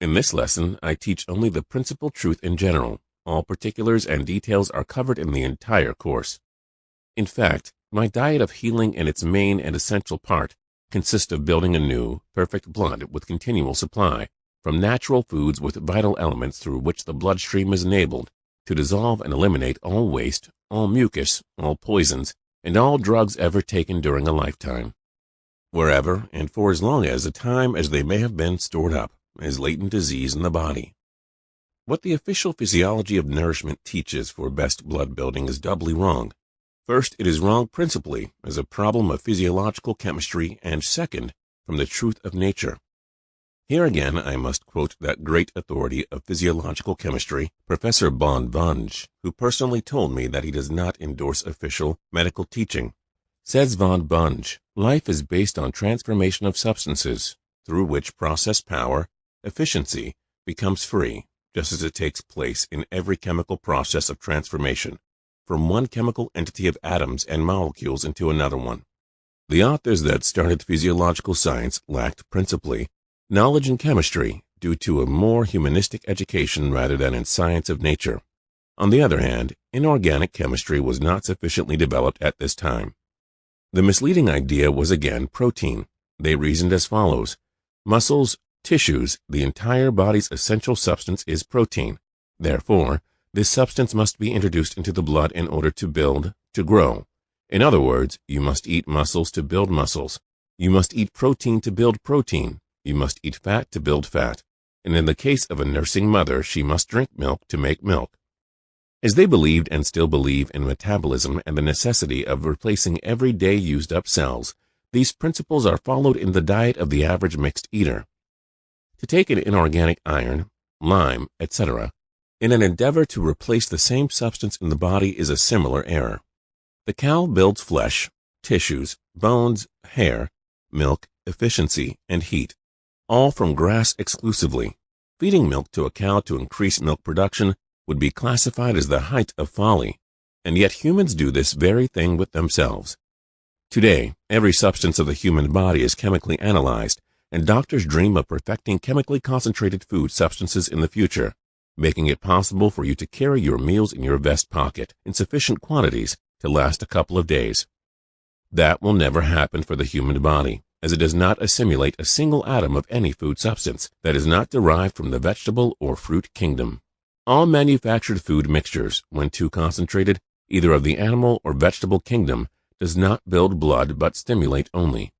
S1: In this lesson, I teach only the principal truth in general. All particulars and details are covered in the entire course. In fact, my diet of healing in its main and essential part consists of building a new, perfect blood with continual supply from natural foods with vital elements through which the bloodstream is enabled to dissolve and eliminate all waste, all mucus, all poisons, and all drugs ever taken during a lifetime, wherever and for as long as a time as they may have been stored up as latent disease in the body. What the official physiology of nourishment teaches for best blood building is doubly wrong. First, it is wrong principally as a problem of physiological chemistry, and second, from the truth of nature. Here again I must quote that great authority of physiological chemistry, Professor von Bunge, who personally told me that he does not endorse official medical teaching. Says von Bunge, life is based on transformation of substances, through which process power, efficiency, becomes free, just as it takes place in every chemical process of transformation, from one chemical entity of atoms and molecules into another one. The authors that started physiological science lacked principally knowledge in chemistry due to a more humanistic education rather than in science of nature. On the other hand, inorganic chemistry was not sufficiently developed at this time. The misleading idea was again protein. They reasoned as follows: muscles, tissues, the entire body's essential substance is protein. Therefore, this substance must be introduced into the blood in order to build, to grow. In other words, you must eat muscles to build muscles. You must eat protein to build protein. You must eat fat to build fat. And in the case of a nursing mother, she must drink milk to make milk. As they believed and still believe in metabolism and the necessity of replacing everyday used-up cells, these principles are followed in the diet of the average mixed eater. To take an inorganic iron, lime, etc., in an endeavor to replace the same substance in the body is a similar error. The cow builds flesh, tissues, bones, hair, milk, efficiency, and heat, all from grass exclusively. Feeding milk to a cow to increase milk production would be classified as the height of folly, and yet humans do this very thing with themselves. Today, every substance of the human body is chemically analyzed, and doctors dream of perfecting chemically concentrated food substances in the future, making it possible for you to carry your meals in your vest pocket in sufficient quantities to last a couple of days. That will never happen for the human body, as it does not assimilate a single atom of any food substance that is not derived from the vegetable or fruit kingdom. All manufactured food mixtures, when too concentrated, either of the animal or vegetable kingdom, does not build blood but stimulate only.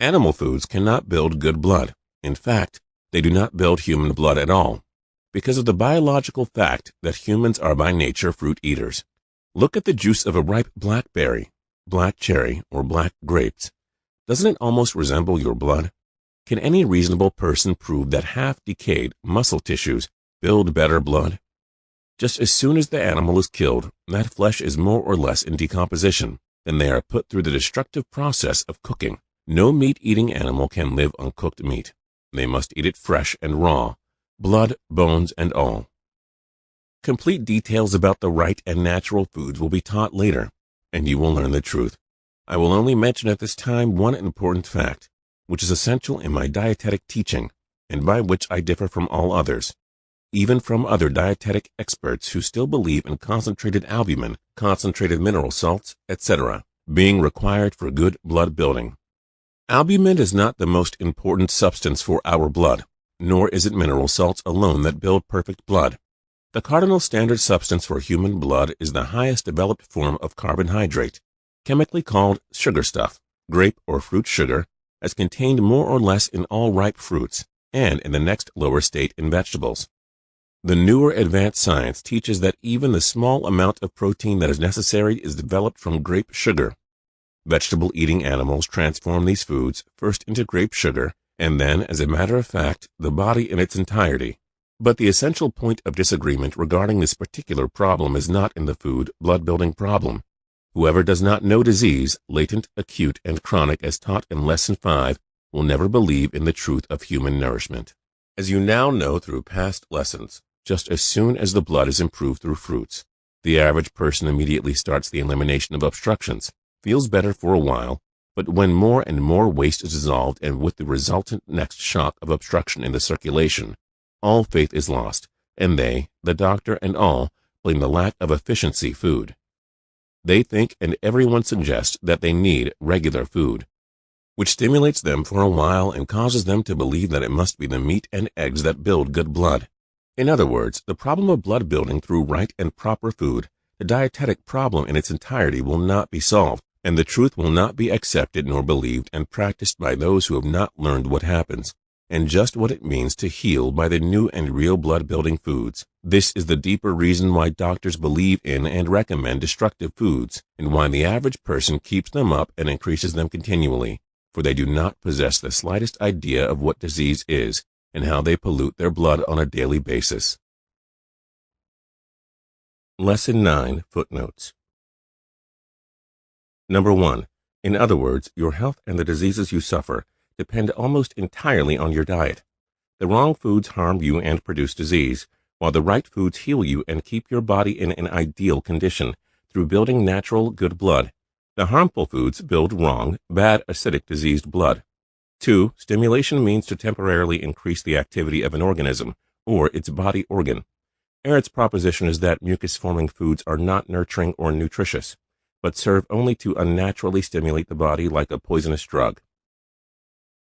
S1: Animal foods cannot build good blood. In fact, they do not build human blood at all, because of the biological fact that humans are by nature fruit eaters. Look at the juice of a ripe blackberry, black cherry, or black grapes. Doesn't it almost resemble your blood? Can any reasonable person prove that half-decayed muscle tissues build better blood? Just as soon as the animal is killed, that flesh is more or less in decomposition, and they are put through the destructive process of cooking. No meat-eating animal can live on cooked meat. They must eat it fresh and raw, blood, bones, and all. Complete details about the right and natural foods will be taught later, and you will learn the truth. I will only mention at this time one important fact, which is essential in my dietetic teaching, and by which I differ from all others, even from other dietetic experts who still believe in concentrated albumin, concentrated mineral salts, etc., being required for good blood building. Albumin is not the most important substance for our blood, nor is it mineral salts alone that build perfect blood. The cardinal standard substance for human blood is the highest developed form of carbohydrate, chemically called sugar stuff, grape or fruit sugar, as contained more or less in all ripe fruits, and in the next lower state in vegetables. The newer advanced science teaches that even the small amount of protein that is necessary is developed from grape sugar. Vegetable-eating animals transform these foods first into grape sugar, and then, as a matter of fact, the body in its entirety. But the essential point of disagreement regarding this particular problem is not in the food blood-building problem. Whoever does not know disease, latent, acute, and chronic as taught in Lesson 5 will never believe in the truth of human nourishment. As you now know through past lessons, just as soon as the blood is improved through fruits, the average person immediately starts the elimination of obstructions, feels better for a while, but when more and more waste is dissolved and with the resultant next shock of obstruction in the circulation, all faith is lost, and they, the doctor and all, blame the lack of efficiency food. They think and everyone suggests that they need regular food, which stimulates them for a while and causes them to believe that it must be the meat and eggs that build good blood. In other words, the problem of blood building through right and proper food, the dietetic problem in its entirety, will not be solved, and the truth will not be accepted nor believed and practiced by those who have not learned what happens, and just what it means to heal by the new and real blood-building foods. This is the deeper reason why doctors believe in and recommend destructive foods, and why the average person keeps them up and increases them continually, for they do not possess the slightest idea of what disease is and how they pollute their blood on a daily basis. Lesson 9, Footnotes. Number 1. In other words, your health and the diseases you suffer depend almost entirely on your diet. The wrong foods harm you and produce disease, while the right foods heal you and keep your body in an ideal condition through building natural, good blood. The harmful foods build wrong, bad, acidic, diseased blood. 2. Stimulation means to temporarily increase the activity of an organism, or its body organ. Ehret's proposition is that mucus-forming foods are not nurturing or nutritious, but serve only to unnaturally stimulate the body like a poisonous drug.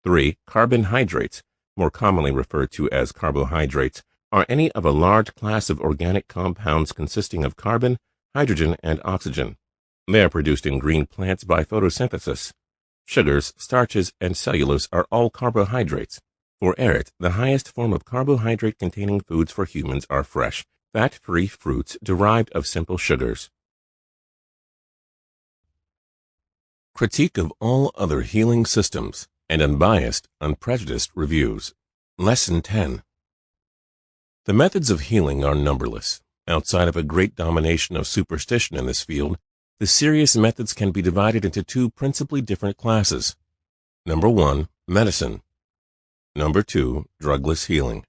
S1: 3. Carbohydrates, more commonly referred to as carbohydrates, are any of a large class of organic compounds consisting of carbon, hydrogen, and oxygen. They are produced in green plants by photosynthesis. Sugars, starches, and cellulose are all carbohydrates. For Ehret, the highest form of carbohydrate-containing foods for humans are fresh, fat-free fruits derived of simple sugars. Critique of all other healing systems and unbiased, unprejudiced reviews. Lesson 10. The methods of healing are numberless. Outside of a great domination of superstition in this field, the serious methods can be divided into two principally different classes. Number 1, medicine. Number 2, drugless healing.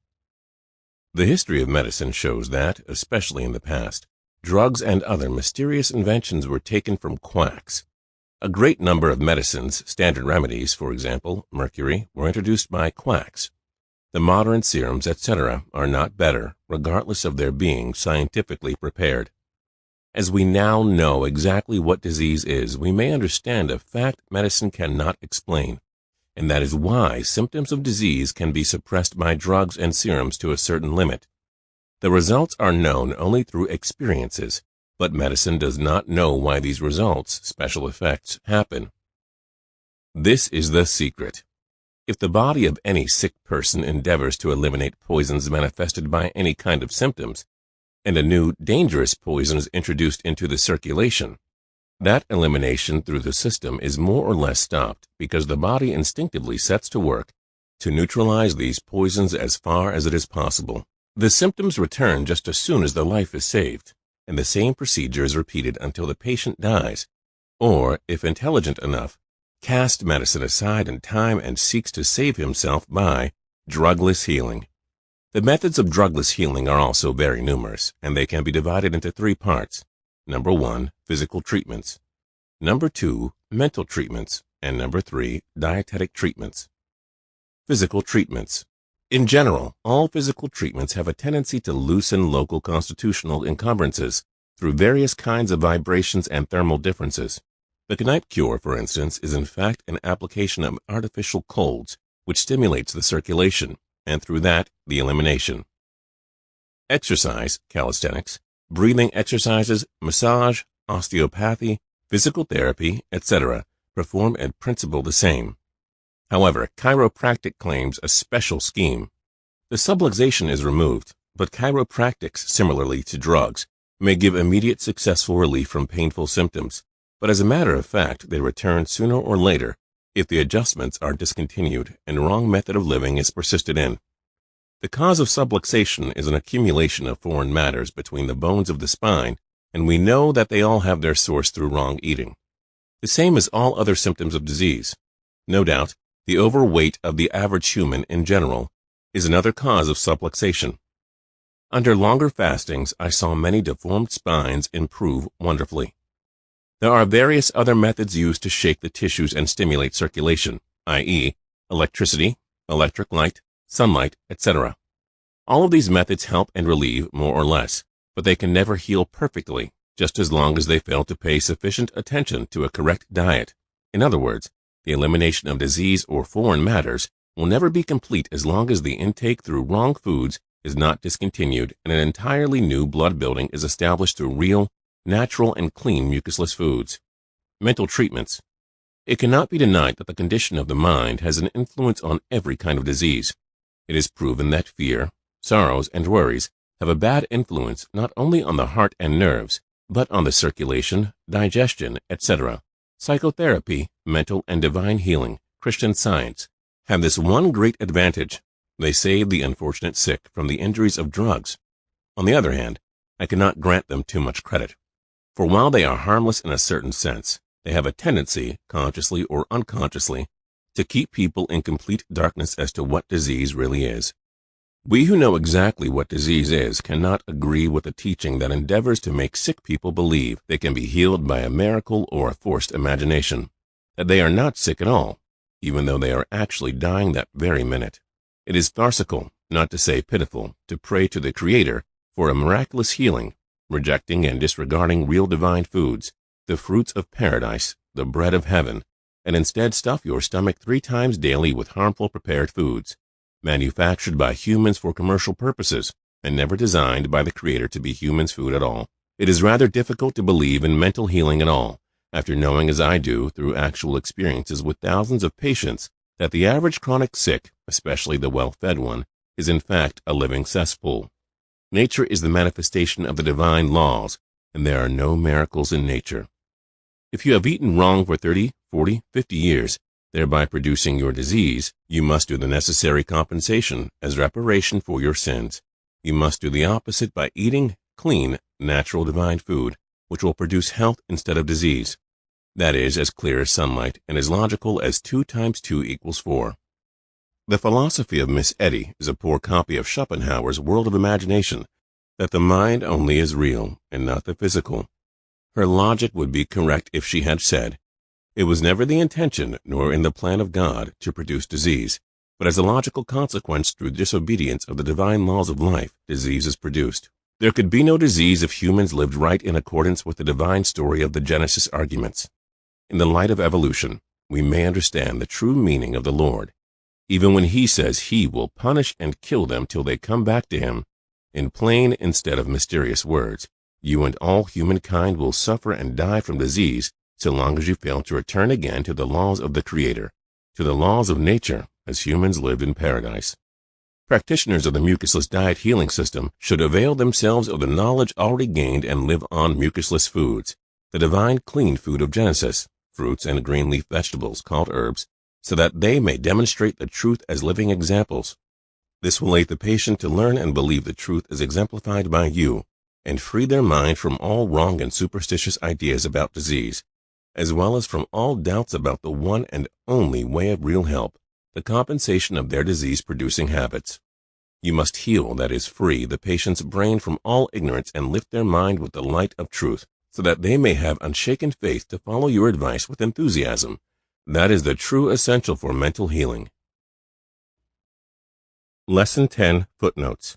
S1: The history of medicine shows that, especially in the past, drugs and other mysterious inventions were taken from quacks. A great number of medicines, standard remedies, for example, mercury, were introduced by quacks. The modern serums, etc., are not better, regardless of their being scientifically prepared. As we now know exactly what disease is, we may understand a fact medicine cannot explain. and that is why symptoms of disease can be suppressed by drugs and serums to a certain limit. The results are known only through experiences, but medicine does not know why these results, special effects, happen. This is the secret. If the body of any sick person endeavors to eliminate poisons manifested by any kind of symptoms, and a new dangerous poison is introduced into the circulation, that elimination through the system is more or less stopped because the body instinctively sets to work to neutralize these poisons as far as it is possible. The symptoms return just as soon as the life is saved, and the same procedure is repeated until the patient dies, or, if intelligent enough, casts medicine aside in time and seeks to save himself by drugless healing. The methods of drugless healing are also very numerous, and they can be divided into three parts. Number 1, physical treatments. Number 2, mental treatments. And number 3, dietetic treatments. Physical treatments. In general, all physical treatments have a tendency to loosen local constitutional encumbrances through various kinds of vibrations and thermal differences. The Kneipp cure, for instance, is in fact an application of artificial colds, which stimulates the circulation, and through that, the elimination. Exercise, calisthenics, breathing exercises, massage, osteopathy, physical therapy, etc. perform in principle the same. However, chiropractic claims a special scheme. The subluxation is removed, but chiropractics, similarly to drugs, may give immediate successful relief from painful symptoms, but as a matter of fact, they return sooner or later if the adjustments are discontinued and wrong method of living is persisted in. The cause of subluxation is an accumulation of foreign matters between the bones of the spine, and we know that they all have their source through wrong eating. The same as all other symptoms of disease. No doubt, the overweight of the average human in general is another cause of subluxation. Under longer fastings, I saw many deformed spines improve wonderfully. There are various other methods used to shake the tissues and stimulate circulation, i.e., electricity, electric light, sunlight, etc. All of these methods help and relieve more or less, but they can never heal perfectly, just as long as they fail to pay sufficient attention to a correct diet. In other words, the elimination of disease or foreign matters will never be complete as long as the intake through wrong foods is not discontinued and an entirely new blood building is established through real, natural, and clean mucusless foods. Mental treatments. It cannot be denied that the condition of the mind has an influence on every kind of disease. It is proven that fear, sorrows, and worries have a bad influence not only on the heart and nerves, but on the circulation, digestion, etc. Psychotherapy, mental and divine healing, Christian Science, have this one great advantage. They save the unfortunate sick from the injuries of drugs. On the other hand, I cannot grant them too much credit. For while they are harmless in a certain sense, they have a tendency, consciously or unconsciously, to keep people in complete darkness as to what disease really is. We who know exactly what disease is cannot agree with a teaching that endeavors to make sick people believe they can be healed by a miracle or a forced imagination, that they are not sick at all, even though they are actually dying that very minute. It is farcical, not to say pitiful, to pray to the Creator for a miraculous healing, rejecting and disregarding real divine foods, the fruits of paradise, the bread of heaven, and instead stuff your stomach 3 times daily with harmful prepared foods, manufactured by humans for commercial purposes, and never designed by the Creator to be humans' food at all. It is rather difficult to believe in mental healing at all, after knowing as I do through actual experiences with thousands of patients that the average chronic sick, especially the well-fed one, is in fact a living cesspool. Nature is the manifestation of the divine laws, and there are no miracles in nature. If you have eaten wrong for 30, 40, 50 years, thereby producing your disease, you must do the necessary compensation as reparation for your sins. You must do the opposite by eating clean, natural divine food, which will produce health instead of disease. That is as clear as sunlight and as logical as 2 times 2 equals 4. The philosophy of Miss Eddy is a poor copy of Schopenhauer's world of imagination, that the mind only is real and not the physical. Her logic would be correct if she had said, it was never the intention nor in the plan of God to produce disease, but as a logical consequence through disobedience of the divine laws of life, disease is produced. There could be no disease if humans lived right in accordance with the divine story of the Genesis arguments. In the light of evolution, we may understand the true meaning of the Lord. Even when he says he will punish and kill them till they come back to him, in plain instead of mysterious words, you and all humankind will suffer and die from disease so long as you fail to return again to the laws of the Creator, to the laws of nature as humans lived in paradise. Practitioners of the mucusless diet healing system should avail themselves of the knowledge already gained and live on mucusless foods, the divine clean food of Genesis, fruits and green leaf vegetables called herbs, so that they may demonstrate the truth as living examples. This will aid the patient to learn and believe the truth as exemplified by you, and free their mind from all wrong and superstitious ideas about disease, as well as from all doubts about the one and only way of real help, the compensation of their disease-producing habits. You must heal, that is, free the patient's brain from all ignorance and lift their mind with the light of truth, so that they may have unshaken faith to follow your advice with enthusiasm. That is the true essential for mental healing. Lesson 10, Footnotes.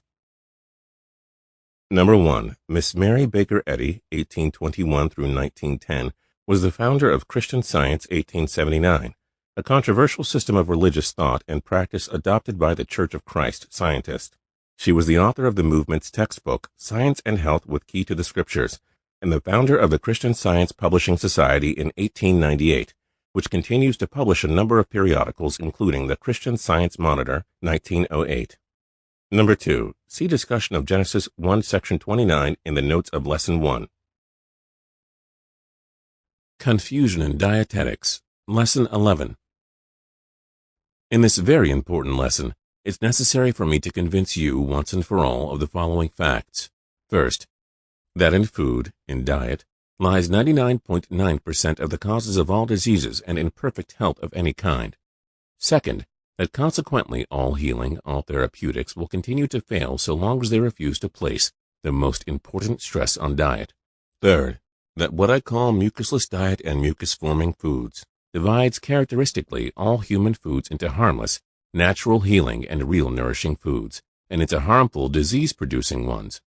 S1: Number 1. Miss Mary Baker Eddy, 1821 through 1910, was the founder of Christian Science 1879, a controversial system of religious thought and practice adopted by the Church of Christ scientists. She was the author of the movement's textbook, Science and Health with Key to the Scriptures, and the founder of the Christian Science Publishing Society in 1898, which continues to publish a number of periodicals including the Christian Science Monitor, 1908. Number 2. See discussion of Genesis 1, Section 29 in the notes of Lesson 1. Confusion in Dietetics, Lesson 11. In this very important lesson, it's necessary for me to convince you once and for all of the following facts. First, that in food, in diet, lies 99.9% of the causes of all diseases and imperfect health of any kind. Second, that consequently all healing, all therapeutics will continue to fail so long as they refuse to place the most important stress on diet. Third, that what I call mucusless diet and mucus-forming foods divides characteristically all human foods into harmless, natural healing and real nourishing foods, and into harmful, disease-producing ones.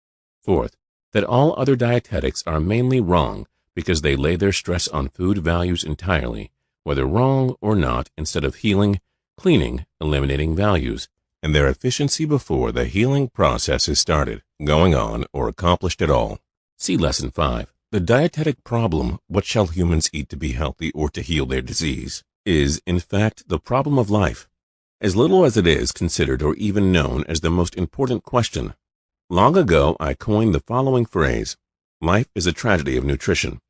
S1: Fourth, that all other dietetics are mainly wrong because they lay their stress on food values entirely, whether wrong or not, instead of healing, cleaning, eliminating values, and their efficiency before the healing process is started, going on, or accomplished at all. See Lesson 5. The dietetic problem, what shall humans eat to be healthy or to heal their disease, is, in fact, the problem of life, as little as it is considered or even known as the most important question. Long ago, I coined the following phrase: life is a tragedy of nutrition.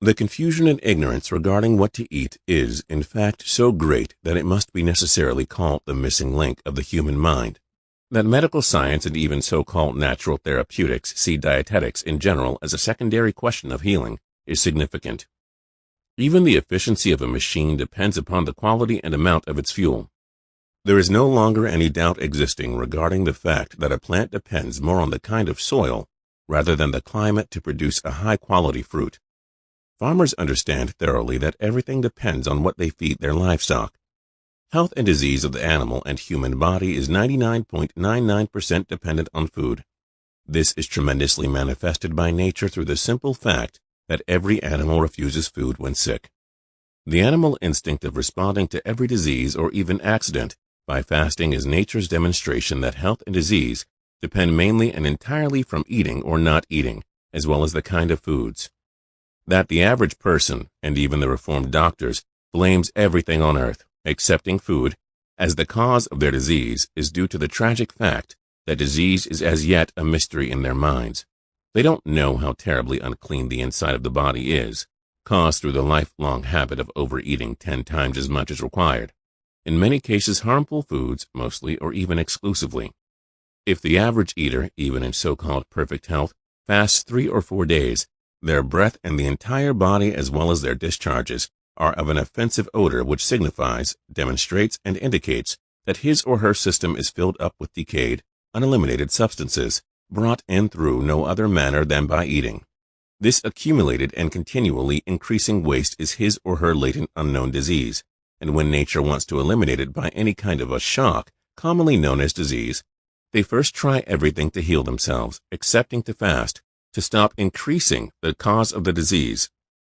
S1: The confusion and ignorance regarding what to eat is, in fact, so great that it must be necessarily called the missing link of the human mind. That medical science and even so-called natural therapeutics see dietetics in general as a secondary question of healing is significant. Even the efficiency of a machine depends upon the quality and amount of its fuel. There is no longer any doubt existing regarding the fact that a plant depends more on the kind of soil rather than the climate to produce a high-quality fruit. Farmers understand thoroughly that everything depends on what they feed their livestock. Health and disease of the animal and human body is 99.99% dependent on food. This is tremendously manifested by nature through the simple fact that every animal refuses food when sick. The animal instinct of responding to every disease or even accident by fasting is nature's demonstration that health and disease depend mainly and entirely from eating or not eating, as well as the kind of foods. That the average person, and even the reformed doctors, blames everything on earth, excepting food, as the cause of their disease is due to the tragic fact that disease is as yet a mystery in their minds. They don't know how terribly unclean the inside of the body is, caused through the lifelong habit of overeating 10 times as much as required. In many cases, harmful foods, mostly or even exclusively. If the average eater, even in so-called perfect health, fasts 3 or 4 days, their breath and the entire body as well as their discharges are of an offensive odor which signifies, demonstrates, and indicates that his or her system is filled up with decayed, uneliminated substances, brought in through no other manner than by eating. This accumulated and continually increasing waste is his or her latent unknown disease, and when nature wants to eliminate it by any kind of a shock, commonly known as disease, they first try everything to heal themselves, excepting to fast, to stop increasing the cause of the disease,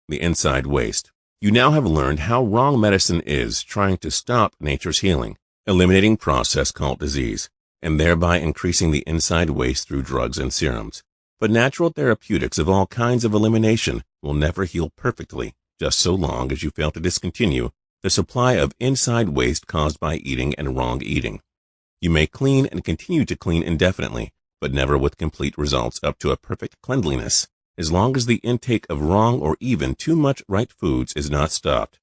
S1: the inside waste. You now have learned how wrong medicine is trying to stop nature's healing, eliminating process called disease, and thereby increasing the inside waste through drugs and serums. But natural therapeutics of all kinds of elimination will never heal perfectly, just so long as you fail to discontinue the supply of inside waste caused by eating and wrong eating. You may clean and continue to clean indefinitely, but never with complete results up to a perfect cleanliness, as long as the intake of wrong or even too much right foods is not stopped.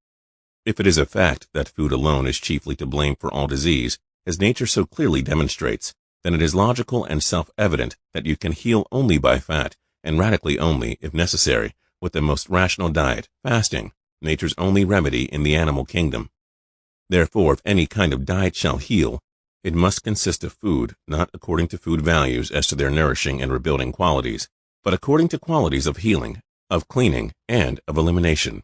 S1: If it is a fact that food alone is chiefly to blame for all disease, as nature so clearly demonstrates, then it is logical and self-evident that you can heal only by fat, and radically only, if necessary, with the most rational diet, fasting, nature's only remedy in the animal kingdom. Therefore, if any kind of diet shall heal, it must consist of food, not according to food values as to their nourishing and rebuilding qualities, but according to qualities of healing, of cleaning, and of elimination.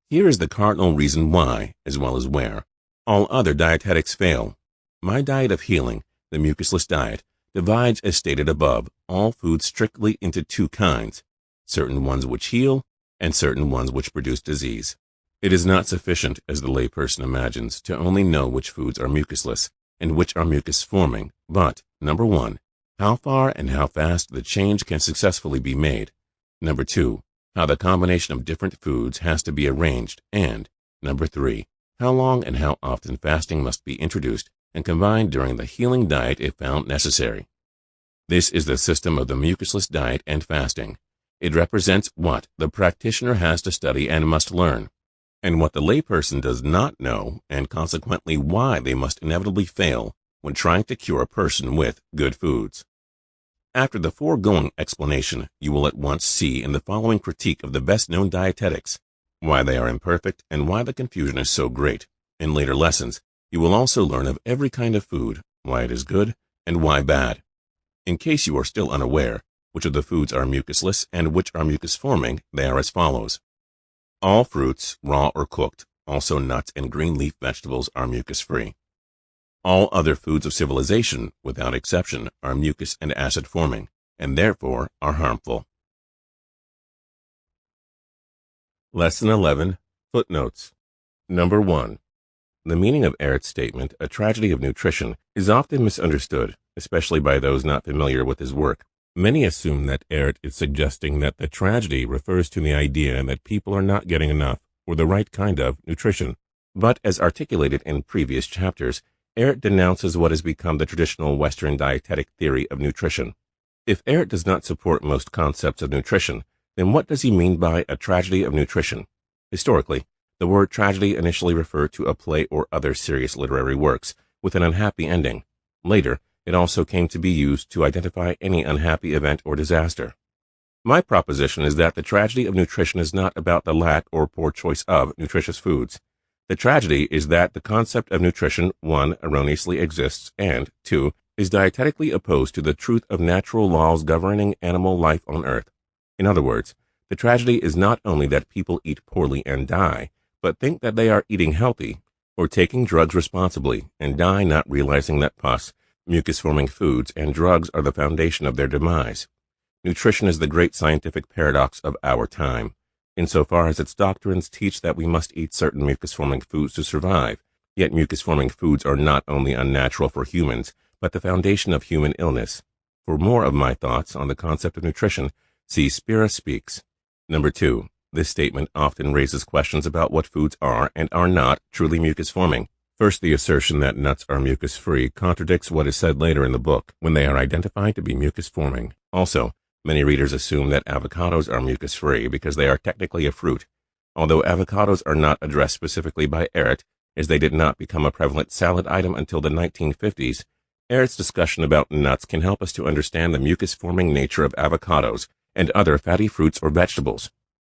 S1: Here is the cardinal reason why, as well as where, all other dietetics fail. My diet of healing, the mucusless diet, divides, as stated above, all foods strictly into two kinds, certain ones which heal, and certain ones which produce disease. It is not sufficient, as the layperson imagines, to only know which foods are mucusless, and which are mucus-forming, but, number 1, how far and how fast the change can successfully be made. Number 2, how the combination of different foods has to be arranged, and, number 3, how long and how often fasting must be introduced and combined during the healing diet if found necessary. This is the system of the mucusless diet and fasting. It represents what the practitioner has to study and must learn, and what the layperson does not know, and consequently why they must inevitably fail when trying to cure a person with good foods. After the foregoing explanation, you will at once see in the following critique of the best-known dietetics why they are imperfect and why the confusion is so great. In later lessons, you will also learn of every kind of food, why it is good, and why bad. In case you are still unaware which of the foods are mucusless and which are mucus-forming, they are as follows. All fruits, raw or cooked, also nuts and green leaf vegetables, are mucus-free. All other foods of civilization, without exception, are mucus and acid-forming, and therefore are harmful. Lesson 11. Footnotes. Number 1. The meaning of Ehret's statement, a tragedy of nutrition, is often misunderstood, especially by those not familiar with his work. Many assume that Ehret is suggesting that the tragedy refers to the idea that people are not getting enough, or the right kind of, nutrition. But as articulated in previous chapters, Ehret denounces what has become the traditional Western dietetic theory of nutrition. If Ehret does not support most concepts of nutrition, then what does he mean by a tragedy of nutrition? Historically, the word tragedy initially referred to a play or other serious literary works with an unhappy ending. Later, it also came to be used to identify any unhappy event or disaster. My proposition is that the tragedy of nutrition is not about the lack or poor choice of nutritious foods. The tragedy is that the concept of nutrition, 1, erroneously exists, and 2, is dietetically opposed to the truth of natural laws governing animal life on earth. In other words, the tragedy is not only that people eat poorly and die, but think that they are eating healthy, or taking drugs responsibly, and die not realizing that pus, mucus-forming foods, and drugs are the foundation of their demise. Nutrition is the great scientific paradox of our time, insofar as its doctrines teach that we must eat certain mucus-forming foods to survive, yet mucus-forming foods are not only unnatural for humans, but the foundation of human illness. For more of my thoughts on the concept of nutrition, see Spira Speaks. Number 2. This statement often raises questions about what foods are and are not truly mucus-forming. First, the assertion that nuts are mucus-free contradicts what is said later in the book, when they are identified to be mucus-forming. Also, many readers assume that avocados are mucus-free because they are technically a fruit, although avocados are not addressed specifically by Ehret, as they did not become a prevalent salad item until the 1950s. Ehret's discussion about nuts can help us to understand the mucus-forming nature of avocados and other fatty fruits or vegetables.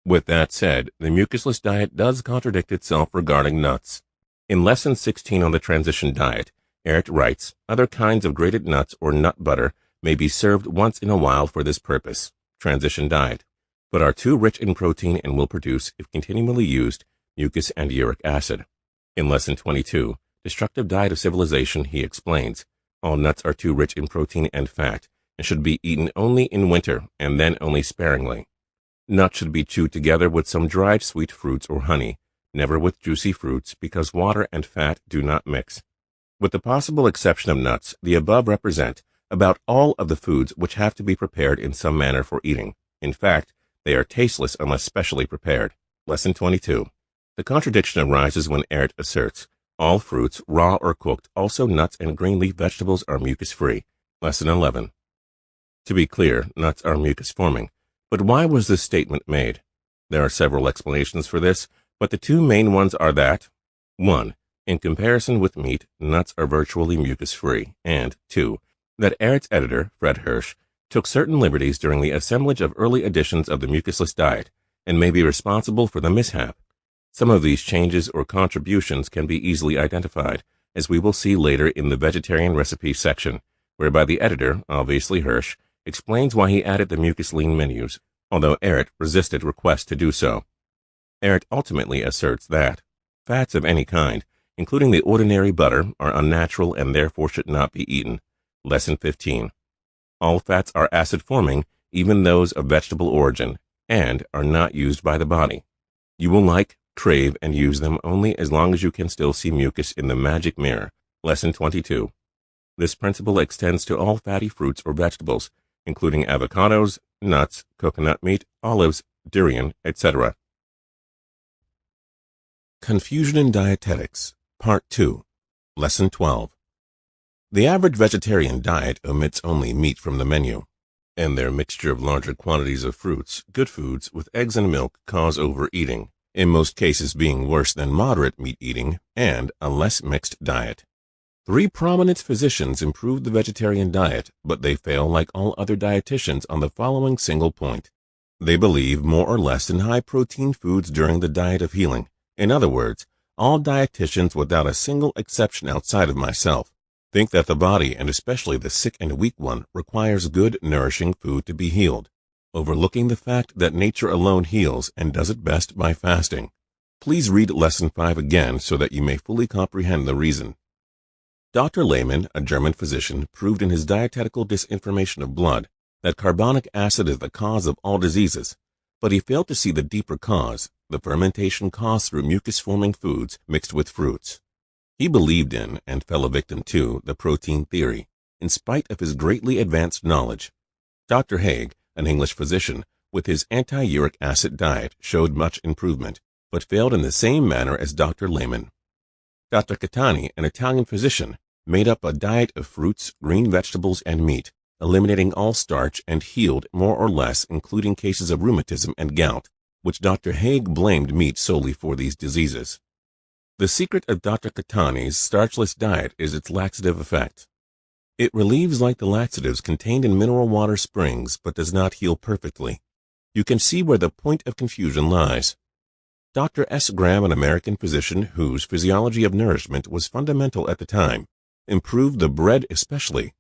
S1: With that said, the mucusless diet does contradict itself regarding nuts. In Lesson 16 on the transition diet, Ehret writes, other kinds of grated nuts or nut butter may be served once in a while for this purpose, transition diet, but are too rich in protein and will produce, if continually used, mucus and uric acid. In Lesson 22, Destructive Diet of Civilization, he explains, all nuts are too rich in protein and fat, and should be eaten only in winter, and then only sparingly. Nuts should be chewed together with some dried sweet fruits or honey, never with juicy fruits, because water and fat do not mix. With the possible exception of nuts, the above represent about all of the foods which have to be prepared in some manner for eating. In fact, they are tasteless unless specially prepared. Lesson 22. The contradiction arises when Ehret asserts, all fruits, raw or cooked, also nuts and green leaf vegetables, are mucus-free. Lesson 11. To be clear, nuts are mucus-forming. But why was this statement made? There are several explanations for this, but the two main ones are that 1. In comparison with meat, nuts are virtually mucus-free, and 2. That Ehret's editor, Fred Hirsch, took certain liberties during the assemblage of early editions of the mucusless diet, and may be responsible for the mishap. Some of these changes or contributions can be easily identified, as we will see later in the vegetarian recipe section, whereby the editor, obviously Hirsch, explains why he added the mucus-lean menus, although Ehret resisted requests to do so. Ehret ultimately asserts that fats of any kind, including the ordinary butter, are unnatural and therefore should not be eaten. Lesson 15. All fats are acid-forming, even those of vegetable origin, and are not used by the body. You will like, crave, and use them only as long as you can still see mucus in the magic mirror. Lesson 22. This principle extends to all fatty fruits or vegetables, including avocados, nuts, coconut meat, olives, durian, etc. Confusion in Dietetics, Part 2, Lesson 12. The average vegetarian diet omits only meat from the menu, and their mixture of larger quantities of fruits, good foods, with eggs and milk cause overeating, in most cases being worse than moderate meat eating and a less mixed diet. 3 prominent physicians improved the vegetarian diet, but they fail like all other dietitians on the following single point. They believe more or less in high-protein foods during the diet of healing. In other words, all dietitians without a single exception outside of myself think that the body, and especially the sick and weak one, requires good, nourishing food to be healed, overlooking the fact that nature alone heals and does it best by fasting. Please read Lesson 5 again so that you may fully comprehend the reason. Dr. Lehmann, a German physician, proved in his Dietetical Disinformation of Blood that carbonic acid is the cause of all diseases, but he failed to see the deeper cause, the fermentation caused through mucus-forming foods mixed with fruits. He believed in, and fell a victim to, the protein theory, in spite of his greatly advanced knowledge. Dr. Haig, an English physician, with his anti-uric acid diet, showed much improvement, but failed in the same manner as Dr. Lehmann. Dr. Catani, an Italian physician, made up a diet of fruits, green vegetables, and meat, eliminating all starch, and healed more or less, including cases of rheumatism and gout, which Dr. Haig blamed meat solely for these diseases. The secret of Dr. Catani's starchless diet is its laxative effect. It relieves like the laxatives contained in mineral water springs, but does not heal perfectly. You can see where the point of confusion lies. Dr. S. Graham, an American physician whose Physiology of Nourishment was fundamental at the time, improved the bread especially.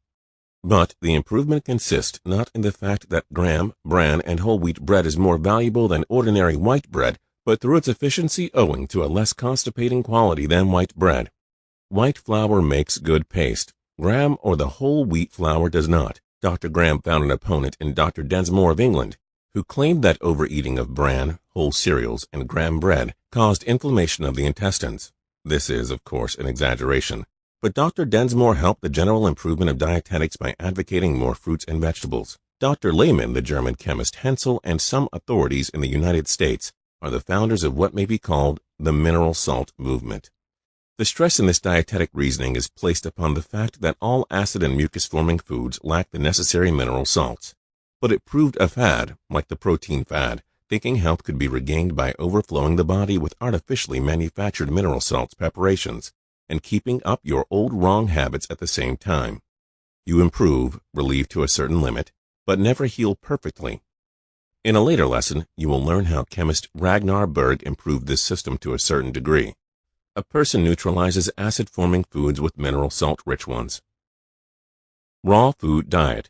S1: But the improvement consists not in the fact that Graham, bran, and whole wheat bread is more valuable than ordinary white bread, but through its efficiency owing to a less constipating quality than white bread. White flour makes good paste. Graham or the whole wheat flour does not. Dr. Graham found an opponent in Dr. Densmore of England, who claimed that overeating of bran, whole cereals, and Graham bread caused inflammation of the intestines. This is, of course, an exaggeration, but Dr. Densmore helped the general improvement of dietetics by advocating more fruits and vegetables. Dr. Lehmann, the German chemist Hensel, and some authorities in the United States are the founders of what may be called the mineral salt movement. The stress in this dietetic reasoning is placed upon the fact that all acid and mucus-forming foods lack the necessary mineral salts. But it proved a fad, like the protein fad, thinking health could be regained by overflowing the body with artificially manufactured mineral salts preparations, and keeping up your old wrong habits at the same time. You improve, relieve to a certain limit, but never heal perfectly. In a later lesson, you will learn how chemist Ragnar Berg improved this system to a certain degree. A person neutralizes acid-forming foods with mineral salt-rich ones. Raw food diet.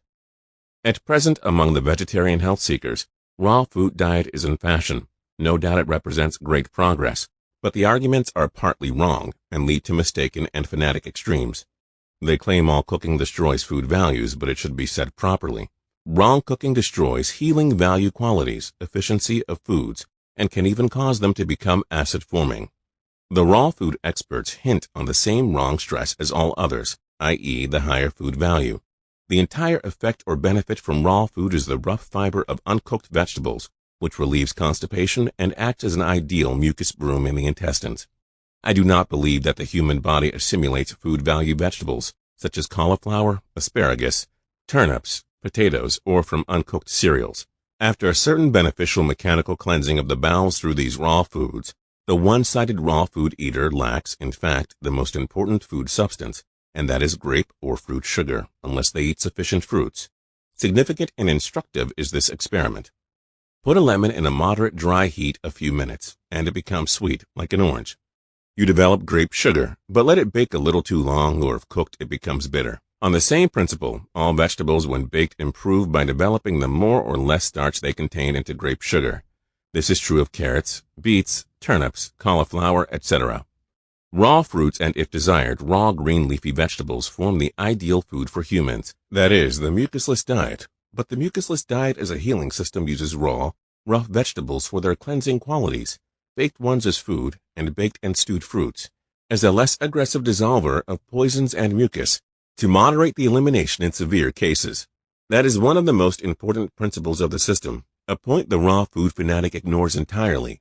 S1: At present, among the vegetarian health seekers, raw food diet is in fashion. No doubt it represents great progress, but the arguments are partly wrong and lead to mistaken and fanatic extremes. They claim all cooking destroys food values, but it should be said properly. Wrong cooking destroys healing value qualities, efficiency of foods, and can even cause them to become acid-forming. The raw food experts hint on the same wrong stress as all others, i.e. the higher food value. The entire effect or benefit from raw food is the rough fiber of uncooked vegetables, which relieves constipation and acts as an ideal mucus broom in the intestines. I do not believe that the human body assimilates food value vegetables, such as cauliflower, asparagus, turnips, potatoes, or from uncooked cereals. After a certain beneficial mechanical cleansing of the bowels through these raw foods, the one-sided raw food eater lacks, in fact, the most important food substance, and that is grape or fruit sugar, unless they eat sufficient fruits. Significant and instructive is this experiment. Put a lemon in a moderate dry heat a few minutes, and it becomes sweet, like an orange. You develop grape sugar, but let it bake a little too long, or if cooked, it becomes bitter. On the same principle, all vegetables when baked improve by developing the more or less starch they contain into grape sugar. This is true of carrots, beets, turnips, cauliflower, etc. Raw fruits and, if desired, raw green leafy vegetables form the ideal food for humans, that is, the mucusless diet. But the mucusless diet as a healing system uses raw, rough vegetables for their cleansing qualities, baked ones as food, and baked and stewed fruits, as a less aggressive dissolver of poisons and mucus, to moderate the elimination in severe cases. That is one of the most important principles of the system, a point the raw food fanatic ignores entirely.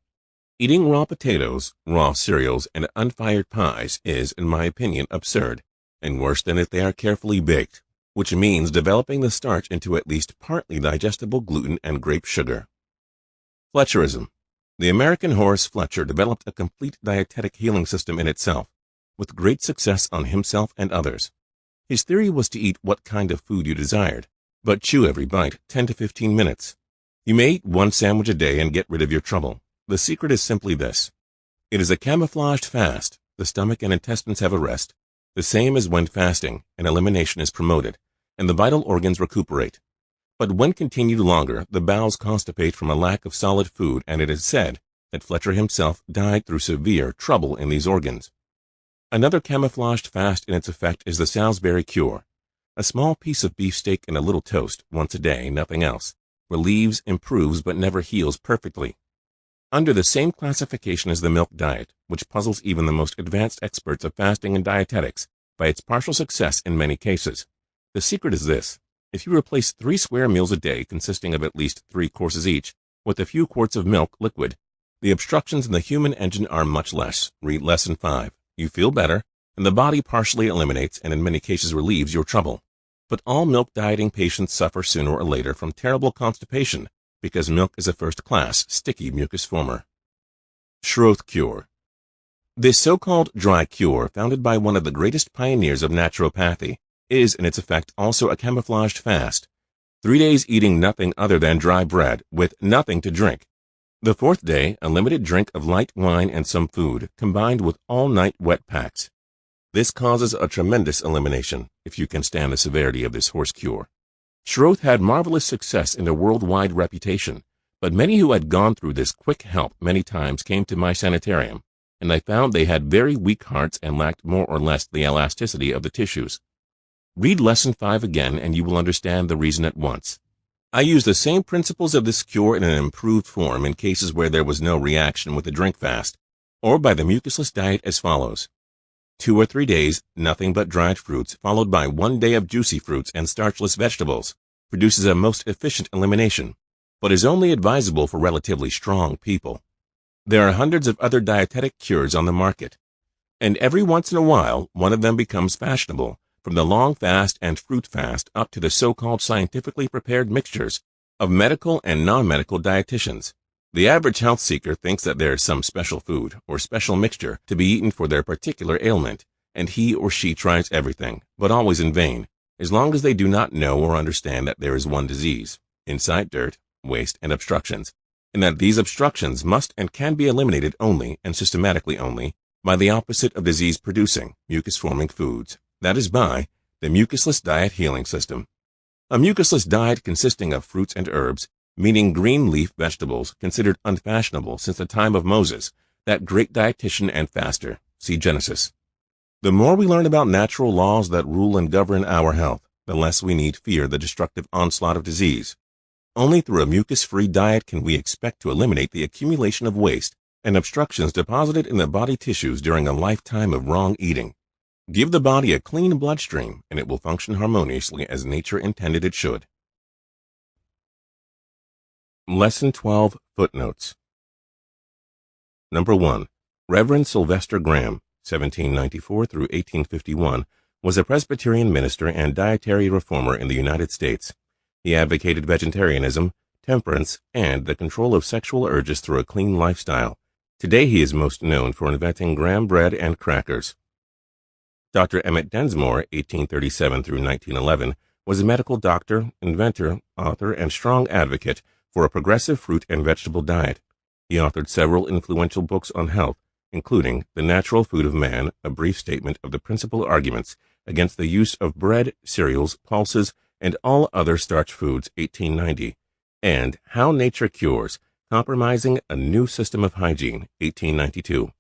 S1: Eating raw potatoes, raw cereals, and unfired pies is, in my opinion, absurd, and worse than if they are carefully baked, which means developing the starch into at least partly digestible gluten and grape sugar. Fletcherism. The American Horace Fletcher developed a complete dietetic healing system in itself, with great success on himself and others. His theory was to eat what kind of food you desired, but chew every bite 10 to 15 minutes. You may eat one sandwich a day and get rid of your trouble. The secret is simply this. It is a camouflaged fast. The stomach and intestines have a rest, the same as when fasting, and elimination is promoted, and the vital organs recuperate. But when continued longer, the bowels constipate from a lack of solid food, and it is said that Fletcher himself died through severe trouble in these organs. Another camouflaged fast in its effect is the Salisbury cure. A small piece of beefsteak and a little toast, once a day, nothing else, relieves, improves, but never heals perfectly. Under the same classification as the milk diet, which puzzles even the most advanced experts of fasting and dietetics by its partial success in many cases. The secret is this. If you replace 3 square meals a day consisting of at least 3 courses each with a few quarts of milk liquid, the obstructions in the human engine are much less. Read Lesson 5. You feel better, and the body partially eliminates and in many cases relieves your trouble. But all milk dieting patients suffer sooner or later from terrible constipation because milk is a first-class, sticky mucus former. Schroth cure. This so-called dry cure, founded by one of the greatest pioneers of naturopathy, is in its effect also a camouflaged fast. 3 days eating nothing other than dry bread, with nothing to drink. The 4th day, a limited drink of light wine and some food, combined with all-night wet packs. This causes a tremendous elimination, if you can stand the severity of this horse cure. Schroth had marvelous success and a worldwide reputation, but many who had gone through this quick help many times came to my sanitarium, and I found they had very weak hearts and lacked more or less the elasticity of the tissues. Read Lesson 5 again and you will understand the reason at once. I used the same principles of this cure in an improved form in cases where there was no reaction with the drink fast, or by the mucusless diet as follows. 2 or 3 days, nothing but dried fruits, followed by 1 day of juicy fruits and starchless vegetables, produces a most efficient elimination, but is only advisable for relatively strong people. There are hundreds of other dietetic cures on the market, and every once in a while one of them becomes fashionable, from the long fast and fruit fast up to the so-called scientifically prepared mixtures of medical and non-medical dietitians. The average health seeker thinks that there is some special food or special mixture to be eaten for their particular ailment, and he or she tries everything, but always in vain, as long as they do not know or understand that there is one disease, inside dirt, waste, and obstructions, and that these obstructions must and can be eliminated only, and systematically only, by the opposite of disease-producing, mucus-forming foods. That is by the mucusless diet healing system. A mucusless diet consisting of fruits and herbs, meaning green leaf vegetables, considered unfashionable since the time of Moses, that great dietitian and faster. See Genesis. The more we learn about natural laws that rule and govern our health, the less we need fear the destructive onslaught of disease. Only through a mucus-free diet can we expect to eliminate the accumulation of waste and obstructions deposited in the body tissues during a lifetime of wrong eating. Give the body a clean bloodstream, and it will function harmoniously as nature intended it should. Lesson 12, Footnotes. Number 1. Reverend Sylvester Graham, 1794 through 1851, was a Presbyterian minister and dietary reformer in the United States. He advocated vegetarianism, temperance, and the control of sexual urges through a clean lifestyle. Today he is most known for inventing graham bread and crackers. Dr. Emmett Densmore, 1837 through 1911, was a medical doctor, inventor, author, and strong advocate for a progressive fruit and vegetable diet. He authored several influential books on health, including The Natural Food of Man, a brief statement of the principal arguments against the use of bread, cereals, pulses, and all other starch foods, 1890, and How Nature Cures, Compromising a New System of Hygiene, 1892.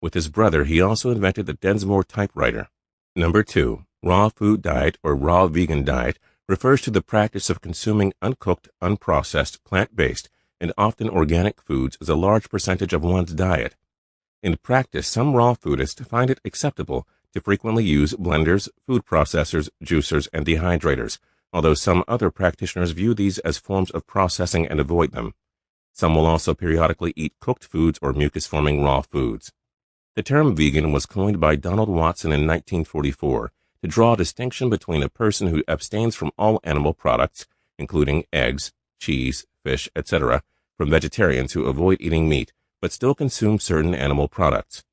S1: With his brother, he also invented the Densmore typewriter. Number 2. Raw food diet or raw vegan diet refers to the practice of consuming uncooked, unprocessed, plant-based, and often organic foods as a large percentage of one's diet. In practice, some raw foodists find it acceptable to frequently use blenders, food processors, juicers, and dehydrators, although some other practitioners view these as forms of processing and avoid them. Some will also periodically eat cooked foods or mucus-forming raw foods. The term vegan was coined by Donald Watson in 1944 to draw a distinction between a person who abstains from all animal products, including eggs, cheese, fish, etc., from vegetarians who avoid eating meat but still consume certain animal products.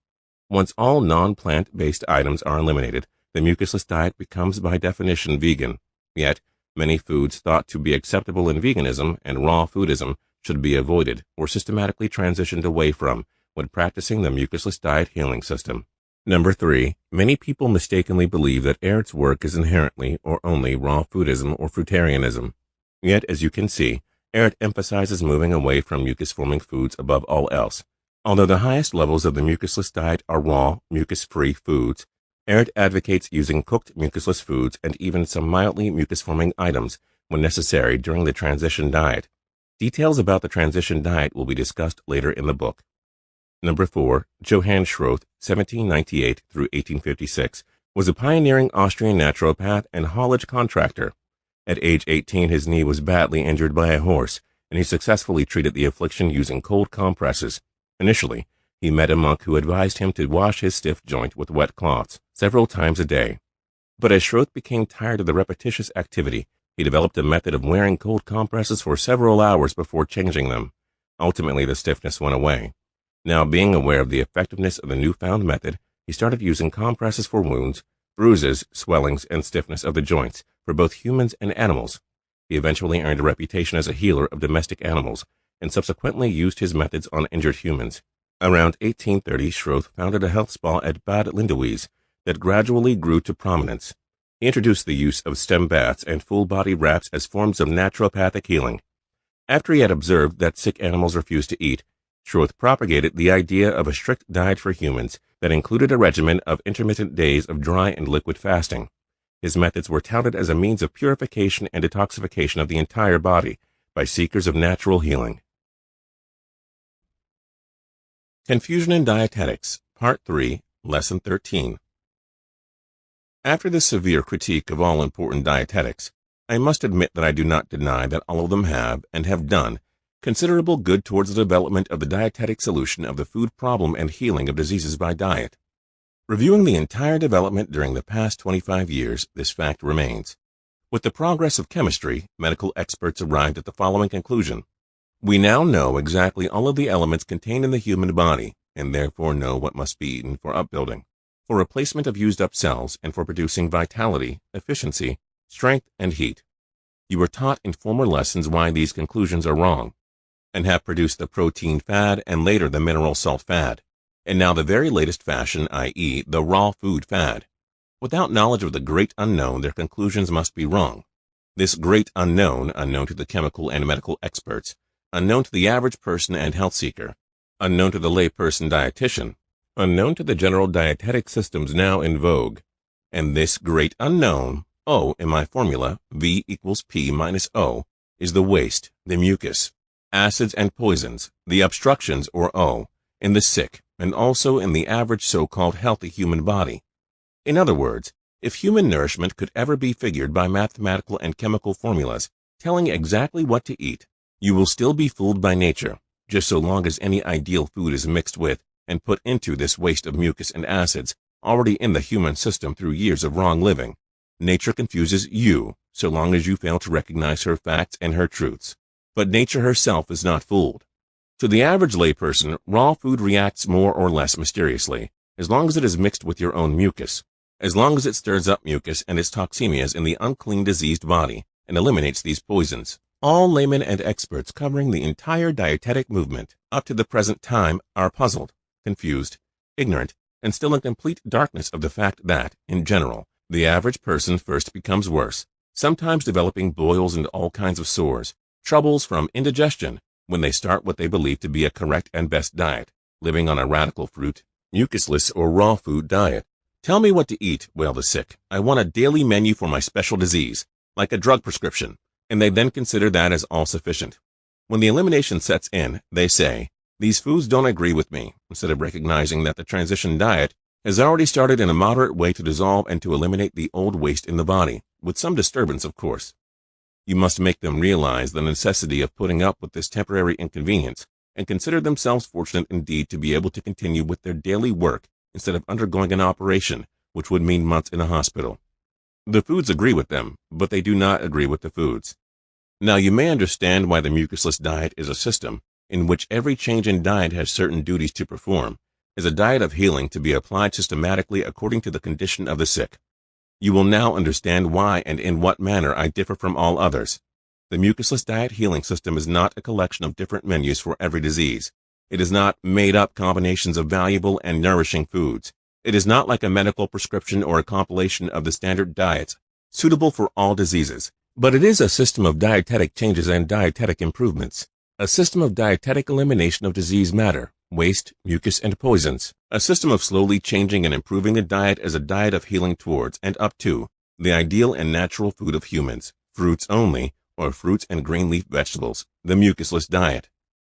S1: Once all non-plant-based items are eliminated, the mucusless diet becomes by definition vegan. Yet, many foods thought to be acceptable in veganism and raw foodism should be avoided or systematically transitioned away from when practicing the mucusless diet healing system. Number 3. Many people mistakenly believe that Ehret's work is inherently or only raw foodism or fruitarianism. Yet, as you can see, Ehret emphasizes moving away from mucus-forming foods above all else. Although the highest levels of the mucusless diet are raw, mucus-free foods, Ehret advocates using cooked mucusless foods and even some mildly mucus-forming items when necessary during the transition diet. Details about the transition diet will be discussed later in the book. Number 4. Johann Schroth, 1798 through 1856, was a pioneering Austrian naturopath and haulage contractor. At age 18, his knee was badly injured by a horse, and he successfully treated the affliction using cold compresses. Initially, he met a monk who advised him to wash his stiff joint with wet cloths several times a day. But as Schroth became tired of the repetitious activity, he developed a method of wearing cold compresses for several hours before changing them. Ultimately, the stiffness went away. Now, being aware of the effectiveness of the newfound method, he started using compresses for wounds, bruises, swellings, and stiffness of the joints for both humans and animals. He eventually earned a reputation as a healer of domestic animals, and subsequently used his methods on injured humans. Around 1830, Schroth founded a health spa at Bad Lindewies that gradually grew to prominence. He introduced the use of stem baths and full-body wraps as forms of naturopathic healing. After he had observed that sick animals refused to eat, Schroth propagated the idea of a strict diet for humans that included a regimen of intermittent days of dry and liquid fasting. His methods were touted as a means of purification and detoxification of the entire body by seekers of natural healing. Confusion in Dietetics, Part 3, Lesson 13. After this severe critique of all important dietetics, I must admit that I do not deny that all of them have, and have done, considerable good towards the development of the dietetic solution of the food problem and healing of diseases by diet. Reviewing the entire development during the past 25 years, this fact remains. With the progress of chemistry, medical experts arrived at the following conclusion. We now know exactly all of the elements contained in the human body, and therefore know what must be eaten for upbuilding, for replacement of used-up cells, and for producing vitality, efficiency, strength, and heat. You were taught in former lessons why these conclusions are wrong, and have produced the protein fad and later the mineral salt fad, and now the very latest fashion, i.e., the raw food fad. Without knowledge of the great unknown, their conclusions must be wrong. This great unknown, unknown to the chemical and medical experts, unknown to the average person and health seeker, unknown to the layperson dietitian, unknown to the general dietetic systems now in vogue, and this great unknown O in my formula, V equals P minus O, is the waste, the mucus, acids and poisons, the obstructions or O, in the sick and also in the average so-called healthy human body. In other words, if human nourishment could ever be figured by mathematical and chemical formulas telling exactly what to eat, you will still be fooled by nature, just so long as any ideal food is mixed with and put into this waste of mucus and acids already in the human system through years of wrong living. Nature confuses you so long as you fail to recognize her facts and her truths. But nature herself is not fooled. To the average layperson, raw food reacts more or less mysteriously, as long as it is mixed with your own mucus, as long as it stirs up mucus and its toxemias in the unclean diseased body and eliminates these poisons. All laymen and experts covering the entire dietetic movement up to the present time are puzzled, confused, ignorant, and still in complete darkness of the fact that, in general, the average person first becomes worse, sometimes developing boils and all kinds of sores, troubles from indigestion, when they start what they believe to be a correct and best diet, living on a radical fruit, mucusless or raw food diet. Tell me what to eat, wail the sick. I want a daily menu for my special disease, like a drug prescription, and they then consider that as all sufficient. When the elimination sets in, they say, these foods don't agree with me, instead of recognizing that the transition diet has already started in a moderate way to dissolve and to eliminate the old waste in the body, with some disturbance, of course. You must make them realize the necessity of putting up with this temporary inconvenience and consider themselves fortunate indeed to be able to continue with their daily work instead of undergoing an operation, which would mean months in a hospital. The foods agree with them, but they do not agree with the foods. Now you may understand why the mucusless diet is a system in which every change in diet has certain duties to perform, is a diet of healing to be applied systematically according to the condition of the sick. You will now understand why and in what manner I differ from all others. The mucusless diet healing system is not a collection of different menus for every disease. It is not made-up combinations of valuable and nourishing foods. It is not like a medical prescription or a compilation of the standard diets suitable for all diseases. But it is a system of dietetic changes and dietetic improvements. A system of dietetic elimination of disease matter, waste, mucus, and poisons. A system of slowly changing and improving the diet as a diet of healing towards and up to the ideal and natural food of humans, fruits only, or fruits and green leaf vegetables, the mucusless diet.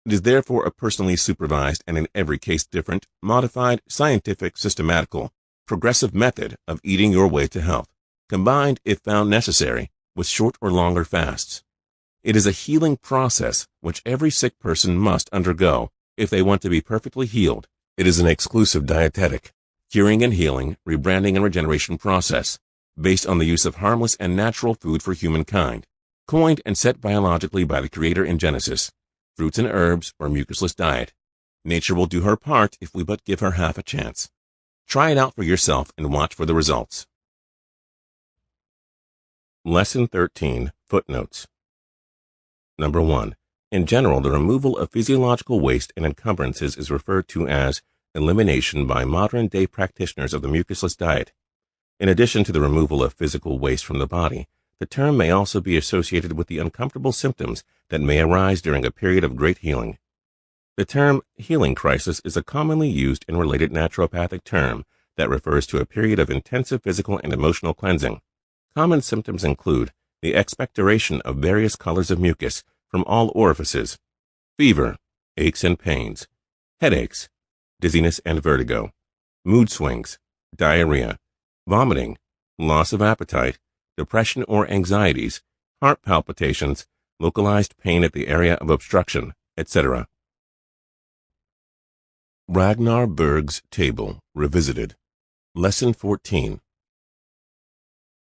S1: It is therefore a personally supervised and in every case different, modified, scientific, systematical, progressive method of eating your way to health, combined, if found necessary, with short or longer fasts. It is a healing process which every sick person must undergo if they want to be perfectly healed. It is an exclusive dietetic, curing and healing, rebranding and regeneration process, based on the use of harmless and natural food for humankind, coined and set biologically by the Creator in Genesis, fruits and herbs or mucusless diet. Nature will do her part if we but give her half a chance. Try it out for yourself and watch for the results. Lesson 13, Footnotes. Number 1. In general, the removal of physiological waste and encumbrances is referred to as elimination by modern-day practitioners of the mucusless diet. In addition to the removal of physical waste from the body, the term may also be associated with the uncomfortable symptoms that may arise during a period of great healing. The term healing crisis is a commonly used and related naturopathic term that refers to a period of intensive physical and emotional cleansing. Common symptoms include the expectoration of various colors of mucus from all orifices, fever, aches and pains, headaches, dizziness and vertigo, mood swings, diarrhea, vomiting, loss of appetite, depression or anxieties, heart palpitations, localized pain at the area of obstruction, etc. Ragnar Berg's Table, Revisited. Lesson 14.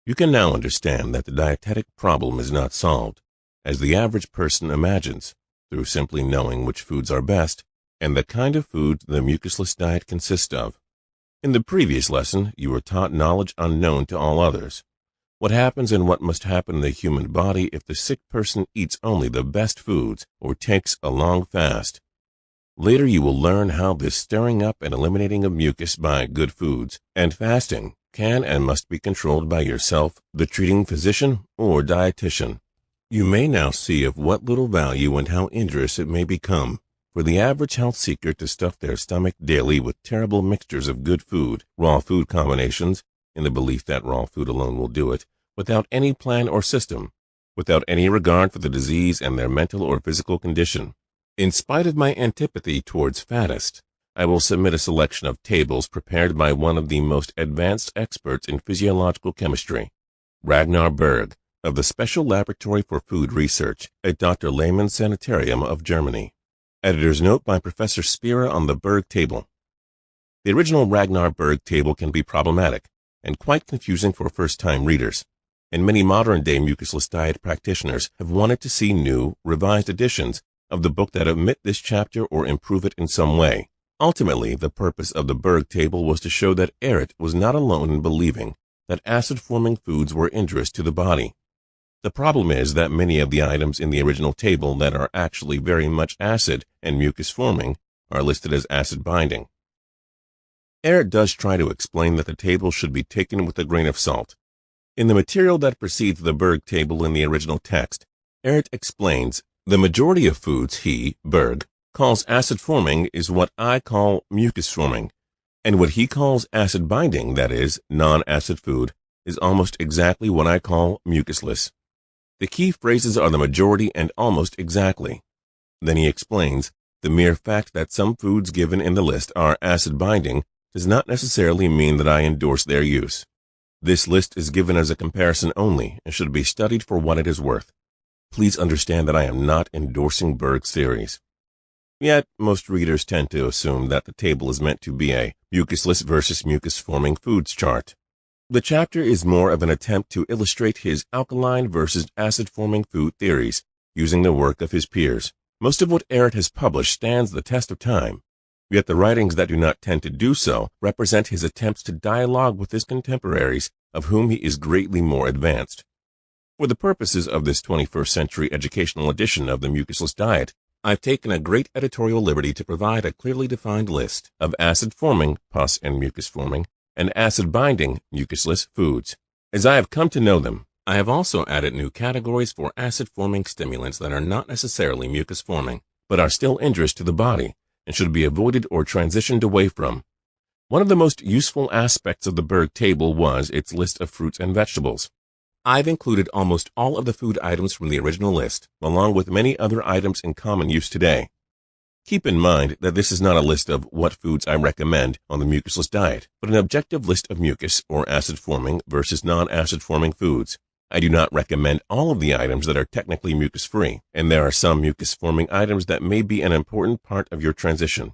S1: You can now understand that the dietetic problem is not solved, as the average person imagines, through simply knowing which foods are best and the kind of food the mucusless diet consists of. In the previous lesson, you were taught knowledge unknown to all others. What happens and what must happen in the human body if the sick person eats only the best foods or takes a long fast. Later you will learn how this stirring up and eliminating of mucus by good foods and fasting can and must be controlled by yourself, the treating physician, or dietitian. You may now see of what little value and how injurious it may become for the average health seeker to stuff their stomach daily with terrible mixtures of good food, raw food combinations, in the belief that raw food alone will do it, without any plan or system, without any regard for the disease and their mental or physical condition. In spite of my antipathy towards fattists, I will submit a selection of tables prepared by one of the most advanced experts in physiological chemistry, Ragnar Berg, of the Special Laboratory for Food Research at Dr. Lehmann's Sanitarium of Germany. Editor's note by Professor Spira on the Berg table. The original Ragnar Berg table can be problematic and quite confusing for first-time readers, and many modern-day mucusless diet practitioners have wanted to see new, revised editions of the book that omit this chapter or improve it in some way. Ultimately, the purpose of the Berg table was to show that Ehret was not alone in believing that acid-forming foods were injurious to the body. The problem is that many of the items in the original table that are actually very much acid and mucus-forming are listed as acid-binding. Ehret does try to explain that the table should be taken with a grain of salt. In the material that precedes the Berg table in the original text, Ehret explains, the majority of foods he, Berg, calls acid-forming is what I call mucus-forming, and what he calls acid-binding, that is, non-acid food, is almost exactly what I call mucusless. The key phrases are the majority and almost exactly. Then he explains, the mere fact that some foods given in the list are acid-binding does not necessarily mean that I endorse their use. This list is given as a comparison only and should be studied for what it is worth. Please understand that I am not endorsing Berg's theories. Yet, most readers tend to assume that the table is meant to be a mucusless versus mucus-forming foods chart. The chapter is more of an attempt to illustrate his alkaline versus acid-forming food theories, using the work of his peers. Most of what Ehret has published stands the test of time, yet the writings that do not tend to do so represent his attempts to dialogue with his contemporaries, of whom he is greatly more advanced. For the purposes of this 21st century educational edition of the Mucusless Diet, I've taken a great editorial liberty to provide a clearly defined list of acid-forming, pus and mucus-forming, and acid-binding, mucusless foods. As I have come to know them, I have also added new categories for acid-forming stimulants that are not necessarily mucus-forming, but are still injurious to the body and should be avoided or transitioned away from. One of the most useful aspects of the Berg table was its list of fruits and vegetables. I've included almost all of the food items from the original list, along with many other items in common use today. Keep in mind that this is not a list of what foods I recommend on the mucusless diet, but an objective list of mucus or acid-forming versus non-acid-forming foods. I do not recommend all of the items that are technically mucus-free, and there are some mucus-forming items that may be an important part of your transition.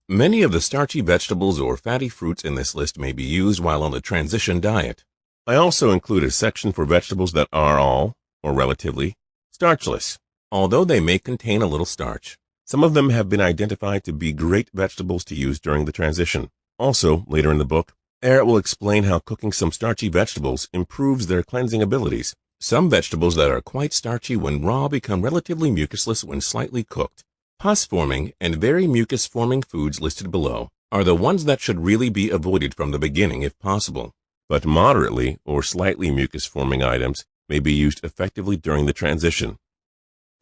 S1: Many of the starchy vegetables or fatty fruits in this list may be used while on the transition diet. I also include a section for vegetables that are all, or relatively, starchless, although they may contain a little starch. Some of them have been identified to be great vegetables to use during the transition. Also, later in the book, Ehret will explain how cooking some starchy vegetables improves their cleansing abilities. Some vegetables that are quite starchy when raw become relatively mucusless when slightly cooked. Pus-forming and very mucus-forming foods listed below are the ones that should really be avoided from the beginning if possible. But moderately or slightly mucus-forming items may be used effectively during the transition.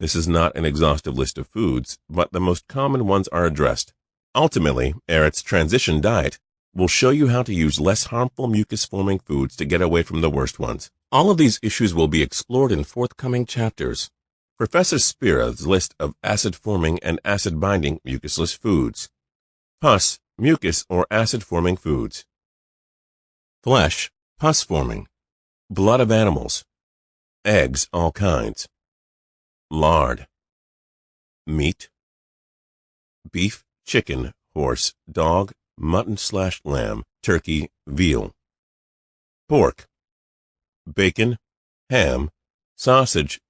S1: This is not an exhaustive list of foods, but the most common ones are addressed. Ultimately, Ehret's transition diet will show you how to use less harmful mucus-forming foods to get away from the worst ones. All of these issues will be explored in forthcoming chapters. Professor Spira's list of acid-forming and acid-binding mucusless foods. Pus, mucus, or acid-forming foods. Flesh, pus-forming. Blood of animals. Eggs, all kinds. Lard. Meat. Beef, chicken, horse, dog, mutton/lamb, turkey, veal. Pork. Bacon, ham, sausage,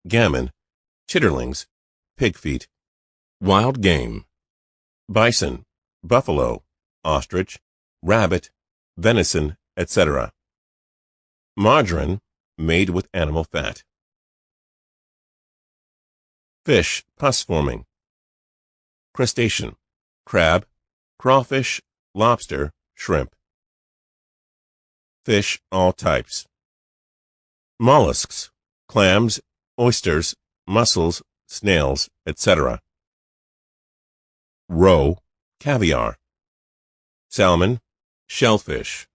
S1: gammon, chitterlings, pig feet. Wild game. Bison, buffalo, ostrich, rabbit, venison, etc. Margarine, made with animal fat. Fish, pus-forming. Crustacean, crab, crawfish, lobster, shrimp. Fish, all types. Mollusks, clams, oysters, mussels, snails, etc. Roe, caviar. Salmon, shellfish.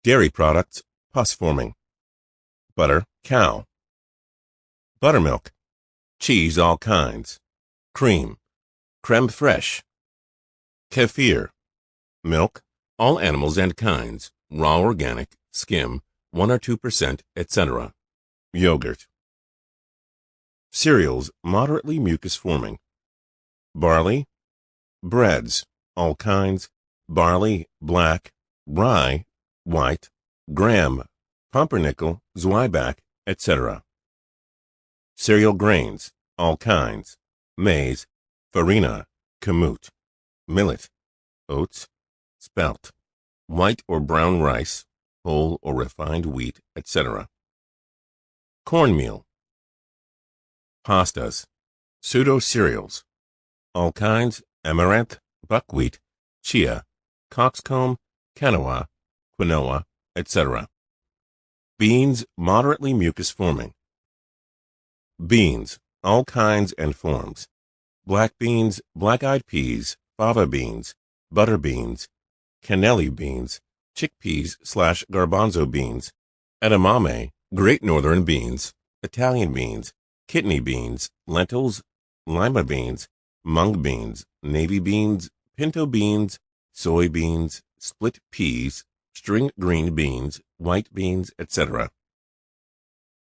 S1: Dairy products, pus-forming. butter, cow. Buttermilk, cheese all kinds. Cream, creme fraiche. Kefir, milk, all animals and kinds, raw organic, skim, 1 or 2%, etc. Yogurt. Cereals, moderately mucus-forming. Barley, breads, all kinds, barley, black, rye, white, graham, pumpernickel, zwieback, etc. Cereal grains, all kinds, maize, farina, kamut, millet, oats, spelt, white or brown rice, whole or refined wheat, etc. Cornmeal. Pastas, pseudo-cereals, all kinds, amaranth, buckwheat, chia, coxcomb, quinoa, etc. Beans, moderately mucus-forming. Beans, all kinds and forms. Black beans, black-eyed peas, fava beans, butter beans, cannelli beans, chickpeas/garbanzo beans, edamame, Great Northern beans, Italian beans, kidney beans, lentils, lima beans, mung beans, navy beans, pinto beans, soybeans, split peas, string green beans, white beans, etc.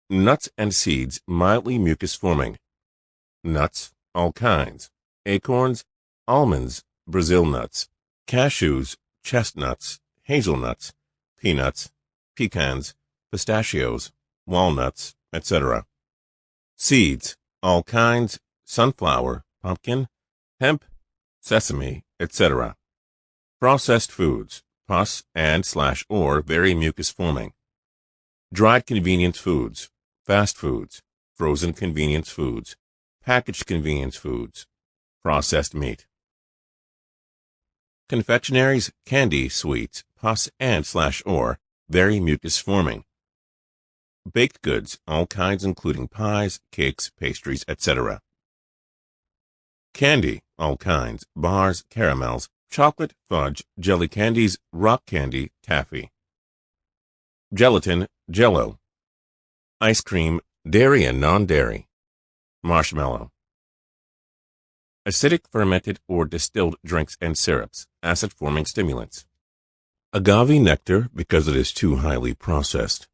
S1: Nuts and seeds mildly mucus-forming. Nuts, all kinds. Acorns, almonds, Brazil nuts, cashews, chestnuts, hazelnuts, peanuts, pecans, pistachios, walnuts, etc. Seeds, all kinds, sunflower, pumpkin, hemp, sesame, etc. Processed foods, pus and/or very mucus-forming. Dried convenience foods, fast foods, frozen convenience foods, packaged convenience foods, processed meat. Confectionaries, candy, sweets, pus and/or very mucus-forming. Baked goods, all kinds including pies, cakes, pastries, etc. Candy, all kinds, bars, caramels, chocolate, fudge, jelly candies, rock candy, taffy. Gelatin, jello. Ice cream, dairy and non-dairy. Marshmallow. Acidic fermented or distilled drinks and syrups, acid-forming stimulants. Agave nectar because it is too highly processed.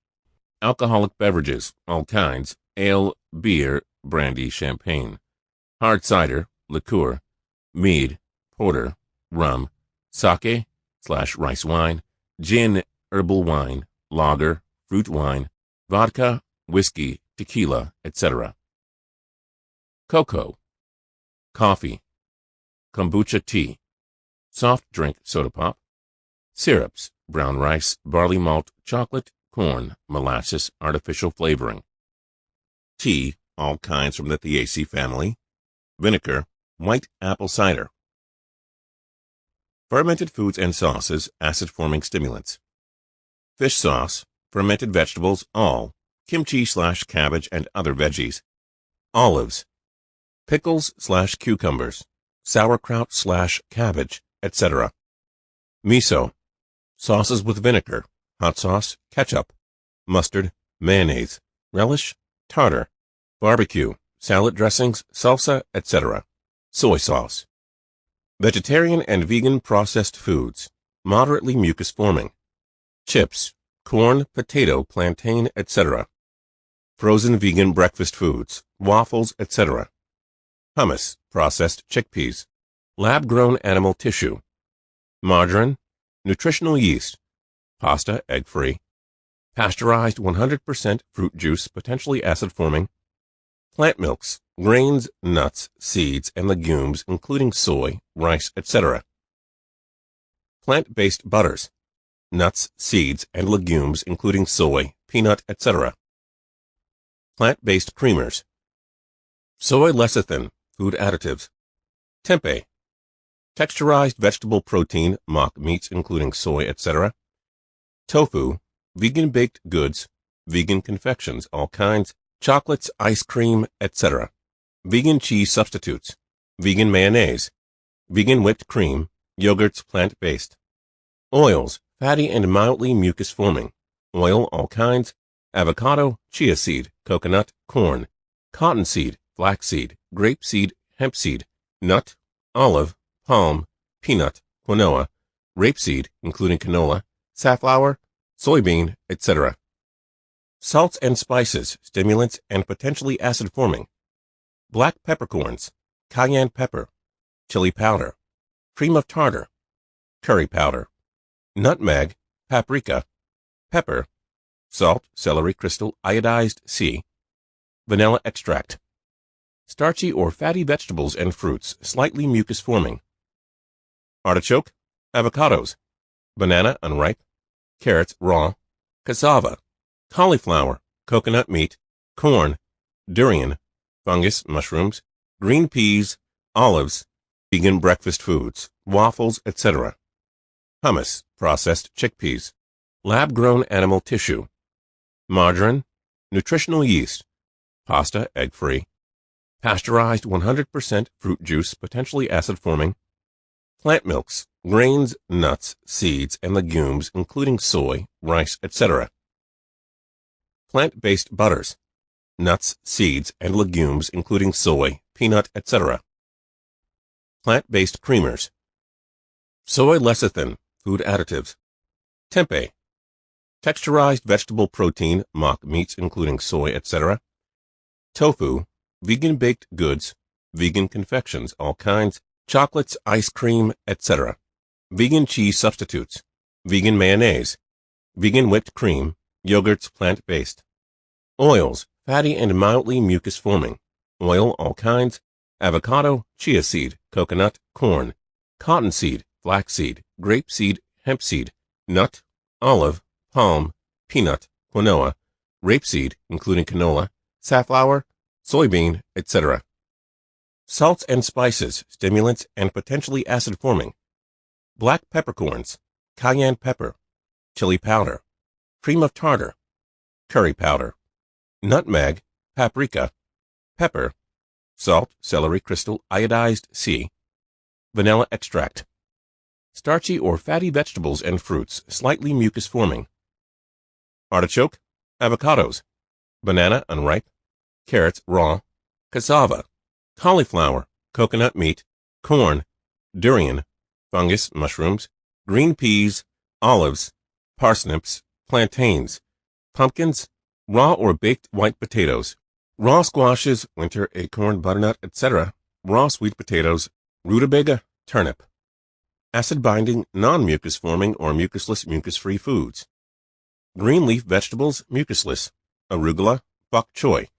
S1: Alcoholic beverages, all kinds, ale, beer, brandy, champagne. Hard cider, liqueur, mead, porter, rum, sake/rice wine, gin, herbal wine, lager, fruit wine, vodka, whiskey, tequila, etc. Cocoa. Coffee. Kombucha tea. Soft drink soda pop. Syrups, brown rice, barley malt, chocolate, corn, molasses, artificial flavoring. Tea, all kinds from the Theaceae family. Vinegar, white apple cider. Fermented foods and sauces, acid-forming stimulants. Fish sauce, fermented vegetables, all, kimchi/cabbage and other veggies. Olives. Pickles/cucumbers, sauerkraut/cabbage, etc. Miso. Sauces with vinegar, hot sauce, ketchup, mustard, mayonnaise, relish, tartar, barbecue, salad dressings, salsa, etc. Soy sauce. Vegetarian and vegan processed foods, moderately mucus-forming. Chips, corn, potato, plantain, etc. Frozen vegan breakfast foods, waffles, etc. Hummus, processed chickpeas. Lab-grown animal tissue. Margarine, nutritional yeast. Pasta, egg-free. Pasteurized 100% fruit juice, potentially acid-forming. Plant milks, grains, nuts, seeds, and legumes, including soy, rice, etc. Plant-based butters. Nuts, seeds, and legumes, including soy, peanut, etc. Plant-based creamers. Soy lecithin, food additives. Tempeh. Texturized vegetable protein, mock meats, including soy, etc. Tofu, vegan baked goods, vegan confections, all kinds, chocolates, ice cream, etc. Vegan cheese substitutes, vegan mayonnaise, vegan whipped cream, yogurts plant-based. Oils, fatty and mildly mucus-forming, oil all kinds, avocado, chia seed, coconut, corn, cottonseed, flaxseed, grapeseed, hempseed, nut, olive, palm, peanut, quinoa, rapeseed, including canola, safflower, soybean, etc. Salts and spices, stimulants, and potentially acid-forming. Black peppercorns, cayenne pepper, chili powder, cream of tartar, curry powder, nutmeg, paprika, pepper, salt, celery crystal, iodized C, vanilla extract. Starchy or fatty vegetables and fruits, slightly mucus-forming. Artichoke, avocados, banana unripe, carrots raw, cassava, cauliflower, coconut meat, corn, durian, fungus, mushrooms, green peas, olives, vegan breakfast foods, waffles, etc. Hummus, processed chickpeas, lab-grown animal tissue, margarine, nutritional yeast, pasta, egg-free, pasteurized 100% fruit juice, potentially acid-forming, plant milks, grains, nuts, seeds, and legumes, including soy, rice, etc. Plant-based butters, nuts, seeds, and legumes, including soy, peanut, etc. Plant-based creamers, soy lecithin, food additives, tempeh, texturized vegetable protein, mock meats, including soy, etc. Tofu, vegan baked goods, vegan confections, all kinds, chocolates, ice cream, etc. Vegan cheese substitutes, vegan mayonnaise, vegan whipped cream, yogurts plant-based. Oils, fatty and mildly mucus-forming, oil, all kinds, avocado, chia seed, coconut, corn, cottonseed, flaxseed, grapeseed, hempseed, nut, olive, palm, peanut, quinoa, rapeseed, including canola, safflower, soybean, etc. Salts and spices, stimulants, and potentially acid-forming. Black peppercorns, cayenne pepper, chili powder, cream of tartar, curry powder, nutmeg, paprika, pepper, salt, celery crystal, iodized C, vanilla extract. Starchy or fatty vegetables and fruits, slightly mucus-forming. Artichoke, avocados, banana unripe, carrots raw, cassava, cauliflower, coconut meat, corn, durian, fungus, mushrooms, green peas, olives, parsnips, plantains, pumpkins, raw or baked white potatoes, raw squashes, winter acorn, butternut, etc., raw sweet potatoes, rutabaga, turnip. Acid-binding, non-mucus-forming or mucusless mucus-free foods. Green leaf vegetables, mucusless, arugula, bok choy,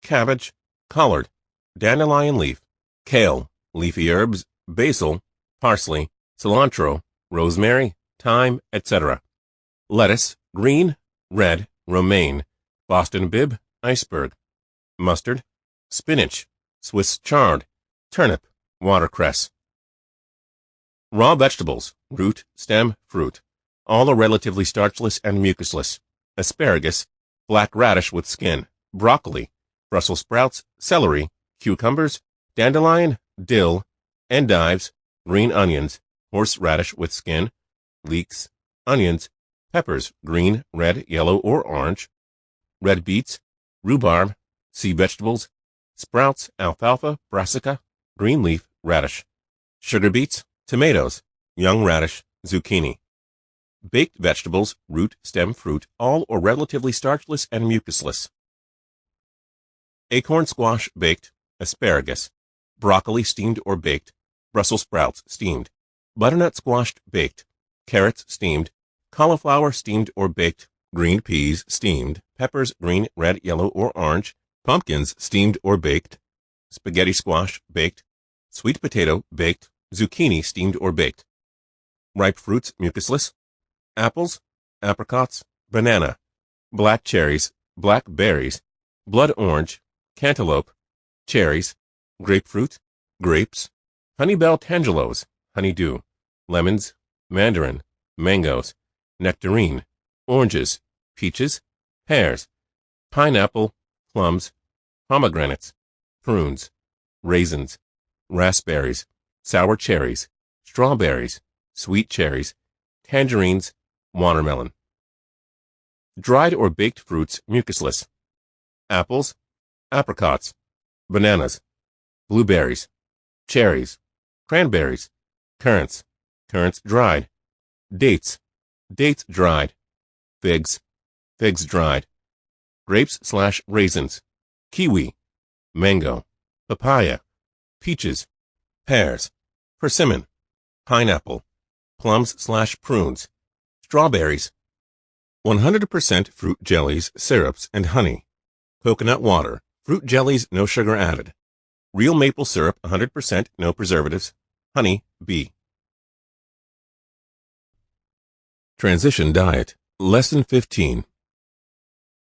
S1: cabbage, collard, dandelion leaf, kale, leafy herbs, basil, parsley, cilantro, rosemary, thyme, etc. Lettuce, green, red, romaine, Boston bib, iceberg, mustard, spinach, Swiss chard, turnip, watercress. Raw vegetables, root, stem, fruit, all are relatively starchless and mucusless. Asparagus, black radish with skin, broccoli, Brussels sprouts, celery, cucumbers, dandelion, dill, endives, green onions, horseradish with skin, leeks, onions, peppers, green, red, yellow, or orange, red beets, rhubarb, sea vegetables, sprouts, alfalfa, brassica, green leaf, radish, sugar beets, tomatoes, young radish, zucchini. Baked vegetables, root, stem, fruit, all are relatively starchless and mucusless. Acorn squash baked, asparagus, broccoli steamed or baked, Brussels sprouts steamed, butternut squash baked, carrots steamed, cauliflower steamed or baked, green peas steamed, peppers green, red, yellow, or orange, pumpkins steamed or baked, spaghetti squash baked, sweet potato baked, zucchini steamed or baked. Ripe fruits mucusless. Apples, apricots, banana, black cherries, black berries, blood orange, cantaloupe, cherries, grapefruit, grapes, honeybell tangelos, honeydew, lemons, mandarin, mangoes, nectarine, oranges, peaches, pears, pineapple, plums, pomegranates, prunes, raisins, raspberries, sour cherries, strawberries, sweet cherries, tangerines, watermelon. Dried or baked fruits, mucusless. Apples, apricots, bananas, blueberries, cherries, cranberries, currants, currants dried, dates, dates dried, figs, figs dried, grapes/raisins, kiwi, mango, papaya, peaches, pears, persimmon, pineapple, plums/prunes, strawberries, 100% fruit jellies, syrups, and honey, coconut water, fruit jellies, no sugar added, real maple syrup, 100%, no preservatives, honey, B. Transition Diet. Lesson 15.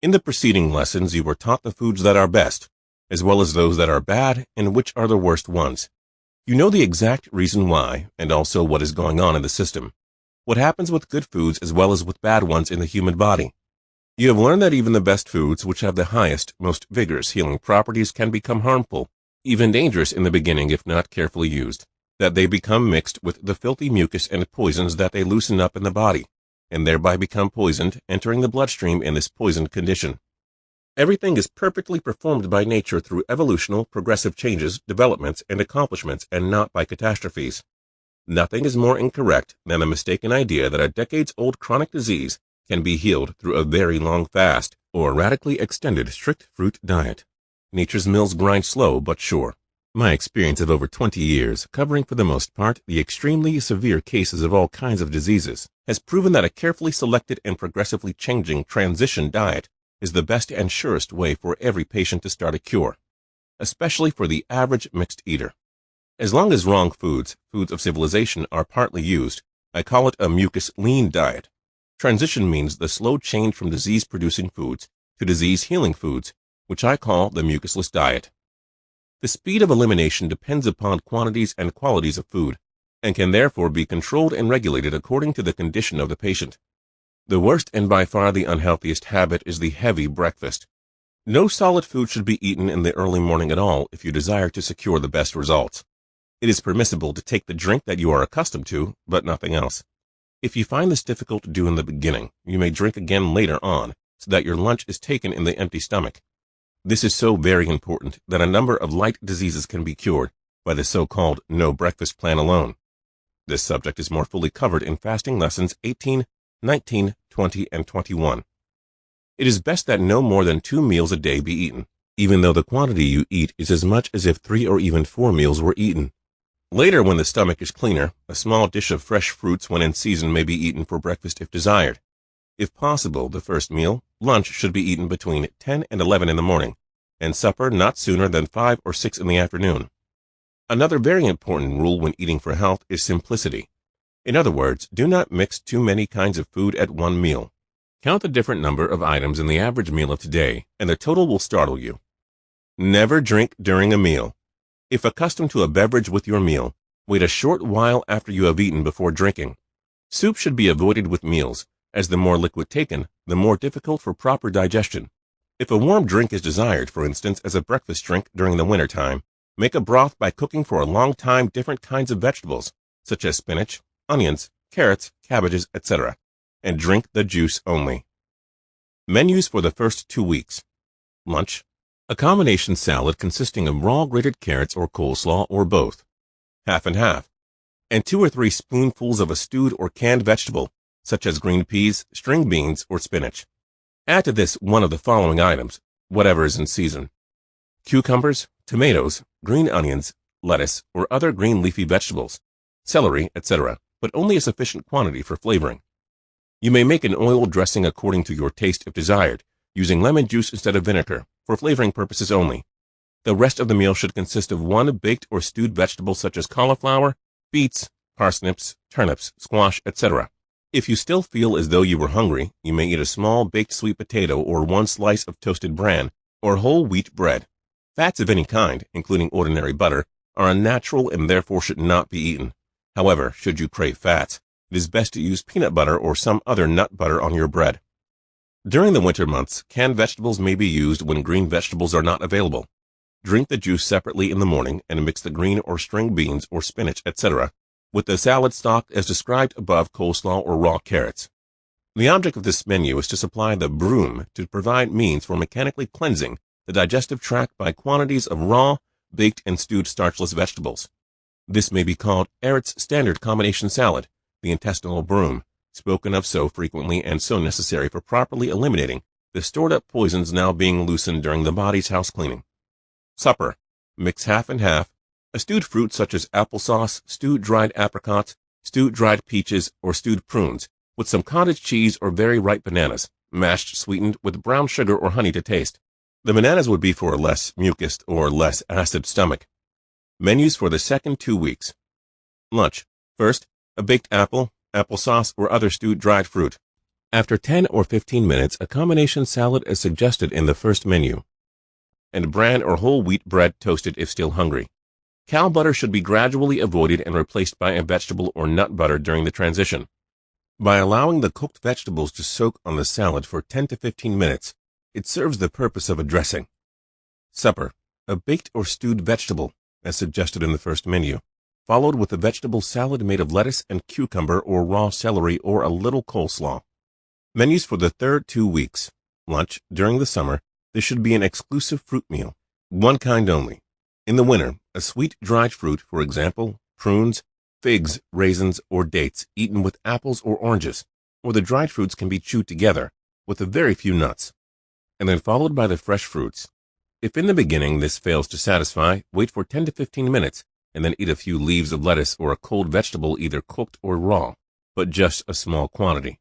S1: In the preceding lessons, you were taught the foods that are best, as well as those that are bad and which are the worst ones. You know the exact reason why, and also what is going on in the system, what happens with good foods as well as with bad ones in the human body. You have learned that even the best foods, which have the highest, most vigorous healing properties, can become harmful, even dangerous in the beginning if not carefully used, that they become mixed with the filthy mucus and poisons that they loosen up in the body, and thereby become poisoned, entering the bloodstream in this poisoned condition. Everything is perfectly performed by nature through evolutional, progressive changes, developments, and accomplishments, and not by catastrophes. Nothing is more incorrect than the mistaken idea that a decades-old chronic disease can be healed through a very long fast or radically extended strict fruit diet. Nature's mills grind slow but sure. My experience of over 20 years, covering for the most part the extremely severe cases of all kinds of diseases, has proven that a carefully selected and progressively changing transition diet is the best and surest way for every patient to start a cure, especially for the average mixed eater. As long as wrong foods, foods of civilization, are partly used, I call it a mucus-lean diet. Transition means the slow change from disease-producing foods to disease-healing foods, which I call the mucusless diet. The speed of elimination depends upon quantities and qualities of food, and can therefore be controlled and regulated according to the condition of the patient. The worst and by far the unhealthiest habit is the heavy breakfast. No solid food should be eaten in the early morning at all if you desire to secure the best results. It is permissible to take the drink that you are accustomed to, but nothing else. If you find this difficult to do in the beginning, you may drink again later on, so that your lunch is taken in the empty stomach. This is so very important that a number of light diseases can be cured by the so-called no breakfast plan alone. This subject is more fully covered in fasting lessons 18, 19, 20, and 21. It is best that no more than 2 meals a day be eaten, even though the quantity you eat is as much as if 3 or even 4 meals were eaten. Later, when the stomach is cleaner, a small dish of fresh fruits when in season may be eaten for breakfast if desired. If possible, the first meal, lunch, should be eaten between 10 and 11 in the morning, and supper not sooner than 5 or 6 in the afternoon. Another very important rule when eating for health is simplicity. In other words, do not mix too many kinds of food at one meal. Count the different number of items in the average meal of today, and the total will startle you. Never drink during a meal. If accustomed to a beverage with your meal, wait a short while after you have eaten before drinking. Soup should be avoided with meals, as the more liquid taken, the more difficult for proper digestion. If a warm drink is desired, for instance, as a breakfast drink during the winter time, make a broth by cooking for a long time different kinds of vegetables, such as spinach, onions, carrots, cabbages, etc., and drink the juice only. Menus for the first 2 weeks. Lunch. A combination salad consisting of raw grated carrots or coleslaw or both, half and half, and 2 or 3 spoonfuls of a stewed or canned vegetable, such as green peas, string beans, or spinach. Add to this one of the following items, whatever is in season: cucumbers, tomatoes, green onions, lettuce, or other green leafy vegetables, celery, etc., but only a sufficient quantity for flavoring. You may make an oil dressing according to your taste if desired, using lemon juice instead of vinegar, for flavoring purposes only. The rest of the meal should consist of 1 baked or stewed vegetable such as cauliflower, beets, parsnips, turnips, squash, etc. If you still feel as though you were hungry, you may eat a small baked sweet potato or 1 slice of toasted bran or whole wheat bread. Fats of any kind, including ordinary butter, are unnatural and therefore should not be eaten. However, should you crave fats, it is best to use peanut butter or some other nut butter on your bread. During the winter months, canned vegetables may be used when green vegetables are not available. Drink the juice separately in the morning and mix the green or string beans or spinach, etc., with the salad stock as described above, coleslaw or raw carrots. The object of this menu is to supply the broom to provide means for mechanically cleansing the digestive tract by quantities of raw, baked, and stewed starchless vegetables. This may be called Ehret's standard combination salad, the intestinal broom, spoken of so frequently and so necessary for properly eliminating the stored-up poisons now being loosened during the body's house cleaning. Supper. Mix half and half. A stewed fruit such as applesauce, stewed dried apricots, stewed dried peaches, or stewed prunes, with some cottage cheese or very ripe bananas, mashed sweetened with brown sugar or honey to taste. The bananas would be for a less mucused or less acid stomach. Menus for the second 2 weeks. Lunch. First, a baked apple, applesauce, or other stewed dried fruit. After 10 or 15 minutes, a combination salad is suggested in the first menu, and bran or whole wheat bread toasted if still hungry. Cow butter should be gradually avoided and replaced by a vegetable or nut butter during the transition. By allowing the cooked vegetables to soak on the salad for 10 to 15 minutes, it serves the purpose of a dressing. Supper. A baked or stewed vegetable, as suggested in the first menu, followed with a vegetable salad made of lettuce and cucumber or raw celery or a little coleslaw. Menus for the third 2 weeks. Lunch. During the summer, this should be an exclusive fruit meal, one kind only. In the winter, a sweet dried fruit, for example, prunes, figs, raisins, or dates, eaten with apples or oranges, or the dried fruits can be chewed together, with a very few nuts, and then followed by the fresh fruits. If in the beginning this fails to satisfy, wait for 10 to 15 minutes, and then eat a few leaves of lettuce or a cold vegetable either cooked or raw, but just a small quantity.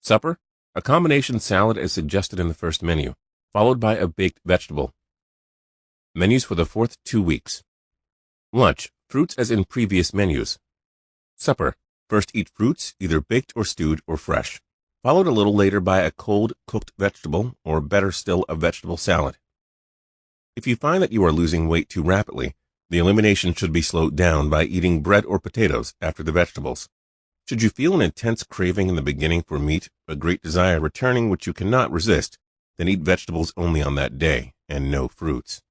S1: Supper. A combination salad as suggested in the first menu, followed by a baked vegetable. Menus for the fourth 2 weeks. Lunch. Fruits as in previous menus. Supper. First eat fruits, either baked or stewed or fresh, followed a little later by a cold cooked vegetable, or better still, a vegetable salad. If you find that you are losing weight too rapidly, the elimination should be slowed down by eating bread or potatoes after the vegetables. Should you feel an intense craving in the beginning for meat, a great desire returning which you cannot resist, then eat vegetables only on that day, and no fruits.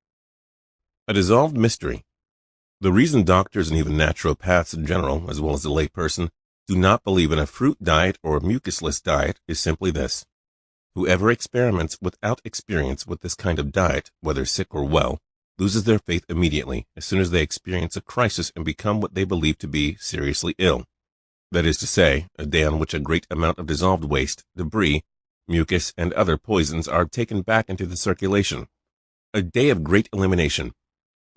S1: A dissolved mystery. The reason doctors and even naturopaths in general, as well as the layperson, do not believe in a fruit diet or a mucusless diet is simply this. Whoever experiments without experience with this kind of diet, whether sick or well, loses their faith immediately as soon as they experience a crisis and become what they believe to be seriously ill. That is to say, a day on which a great amount of dissolved waste, debris, mucus, and other poisons are taken back into the circulation. A day of great elimination.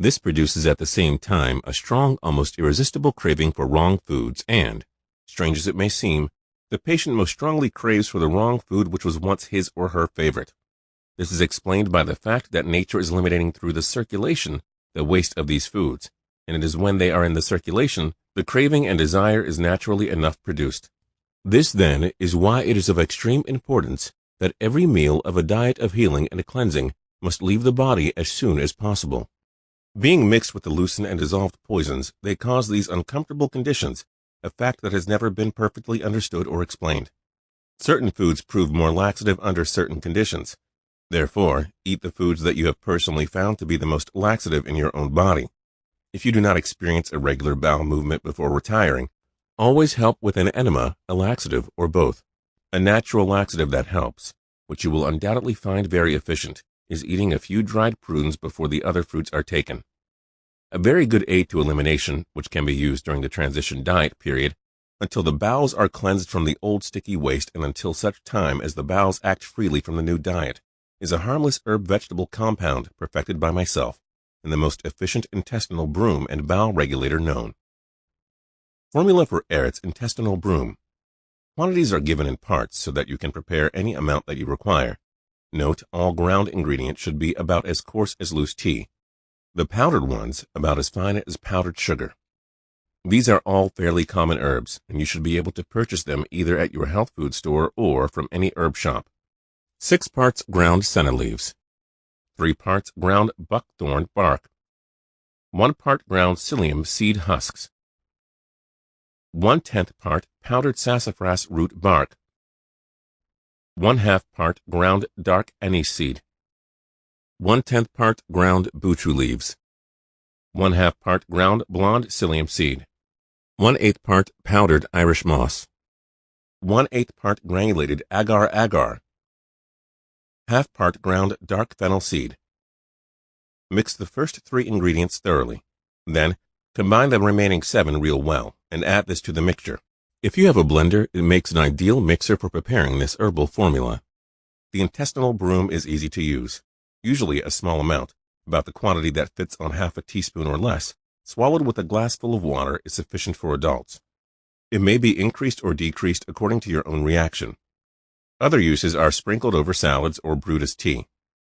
S1: This produces at the same time a strong, almost irresistible craving for wrong foods and, strange as it may seem, the patient most strongly craves for the wrong food which was once his or her favorite. This is explained by the fact that nature is eliminating through the circulation the waste of these foods, and it is when they are in the circulation the craving and desire is naturally enough produced. This, then, is why it is of extreme importance that every meal of a diet of healing and cleansing must leave the body as soon as possible. Being mixed with the loosened and dissolved poisons, they cause these uncomfortable conditions, a fact that has never been perfectly understood or explained. Certain foods prove more laxative under certain conditions. Therefore, eat the foods that you have personally found to be the most laxative in your own body. If you do not experience a regular bowel movement before retiring, always help with an enema, a laxative, or both. A natural laxative that helps, which you will undoubtedly find very efficient, is eating a few dried prunes before the other fruits are taken. A very good aid to elimination, which can be used during the transition diet period, until the bowels are cleansed from the old sticky waste and until such time as the bowels act freely from the new diet, is a harmless herb vegetable compound perfected by myself, and the most efficient intestinal broom and bowel regulator known. Formula for Ehret's intestinal broom. Quantities are given in parts so that you can prepare any amount that you require. Note, all ground ingredients should be about as coarse as loose tea. The powdered ones about as fine as powdered sugar. These are all fairly common herbs, and you should be able to purchase them either at your health food store or from any herb shop. 6 parts ground senna leaves. 3 parts ground buckthorn bark. 1 part ground psyllium seed husks. 1/10 part powdered sassafras root bark. 1/2 part ground dark anise seed. 1/10 part ground buchu leaves. 1/2 part ground blonde psyllium seed. 1/8 part powdered Irish moss. 1/8 part granulated agar-agar, half part ground dark fennel seed. Mix the first 3 ingredients thoroughly. Then, combine the remaining 7 real well, and add this to the mixture. If you have a blender, it makes an ideal mixer for preparing this herbal formula. The intestinal broom is easy to use. Usually a small amount, about the quantity that fits on half a teaspoon or less, swallowed with a glassful of water is sufficient for adults. It may be increased or decreased according to your own reaction. Other uses are sprinkled over salads or brewed as tea.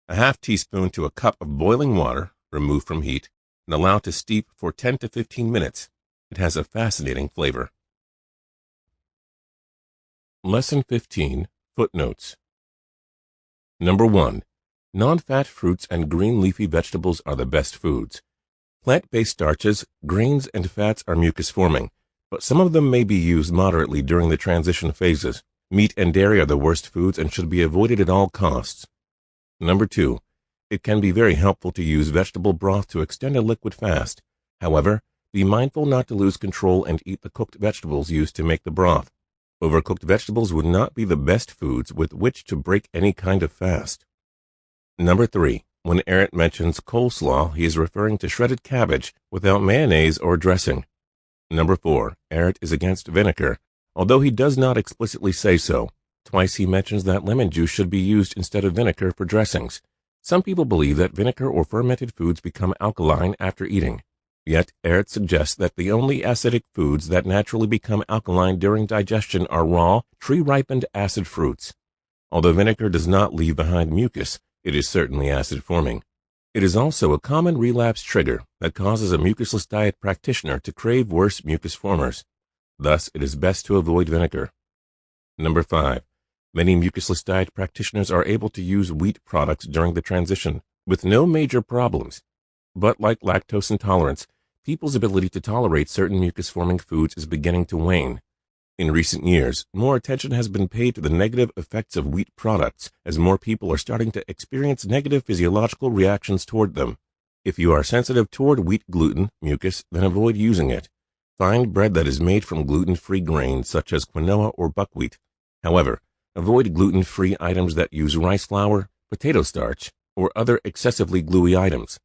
S1: A half teaspoon to a cup of boiling water, removed from heat, and allowed to steep for 10 to 15 minutes. It has a fascinating flavor. Lesson 15, Footnotes. Number 1. Non-fat fruits and green leafy vegetables are the best foods. Plant-based starches, grains, and fats are mucus-forming, but some of them may be used moderately during the transition phases. Meat and dairy are the worst foods and should be avoided at all costs. Number 2. It can be very helpful to use vegetable broth to extend a liquid fast. However, be mindful not to lose control and eat the cooked vegetables used to make the broth. Overcooked vegetables would not be the best foods with which to break any kind of fast. Number 3. When Ehret mentions coleslaw, he is referring to shredded cabbage without mayonnaise or dressing. Number 4. Ehret is against vinegar, although he does not explicitly say so. Twice he mentions that lemon juice should be used instead of vinegar for dressings. Some people believe that vinegar or fermented foods become alkaline after eating. Yet, Ehret suggests that the only acidic foods that naturally become alkaline during digestion are raw, tree-ripened acid fruits. Although vinegar does not leave behind mucus, it is certainly acid-forming. It is also a common relapse trigger that causes a mucusless diet practitioner to crave worse mucus formers. Thus, it is best to avoid vinegar. Number 5. Many mucusless diet practitioners are able to use wheat products during the transition with no major problems. But like lactose intolerance, people's ability to tolerate certain mucus-forming foods is beginning to wane. In recent years, more attention has been paid to the negative effects of wheat products as more people are starting to experience negative physiological reactions toward them. If you are sensitive toward wheat gluten, mucus, then avoid using it. Find bread that is made from gluten-free grains such as quinoa or buckwheat. However, avoid gluten-free items that use rice flour, potato starch, or other excessively gluey items.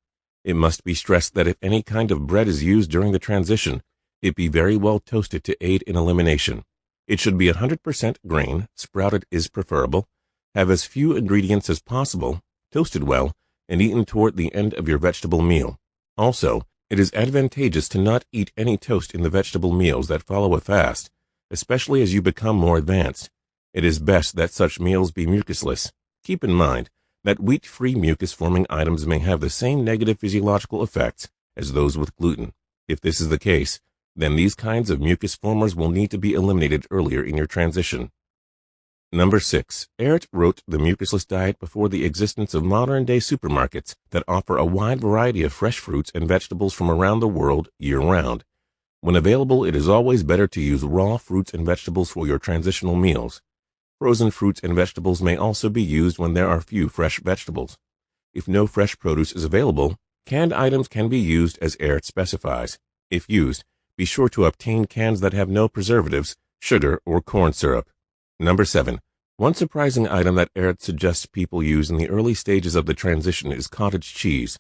S1: It must be stressed that if any kind of bread is used during the transition, it be very well toasted to aid in elimination. It should be 100% grain, sprouted is preferable, have as few ingredients as possible, toasted well, and eaten toward the end of your vegetable meal. Also, it is advantageous to not eat any toast in the vegetable meals that follow a fast, especially as you become more advanced. It is best that such meals be mucusless. Keep in mind that wheat-free mucus-forming items may have the same negative physiological effects as those with gluten. If this is the case, then these kinds of mucus formers will need to be eliminated earlier in your transition. Number 6. Ehret wrote the mucusless diet before the existence of modern-day supermarkets that offer a wide variety of fresh fruits and vegetables from around the world year-round. When available, it is always better to use raw fruits and vegetables for your transitional meals. Frozen fruits and vegetables may also be used when there are few fresh vegetables. If no fresh produce is available, canned items can be used as Ehret specifies. If used, be sure to obtain cans that have no preservatives, sugar, or corn syrup. Number 7. One surprising item that Ehret suggests people use in the early stages of the transition is cottage cheese.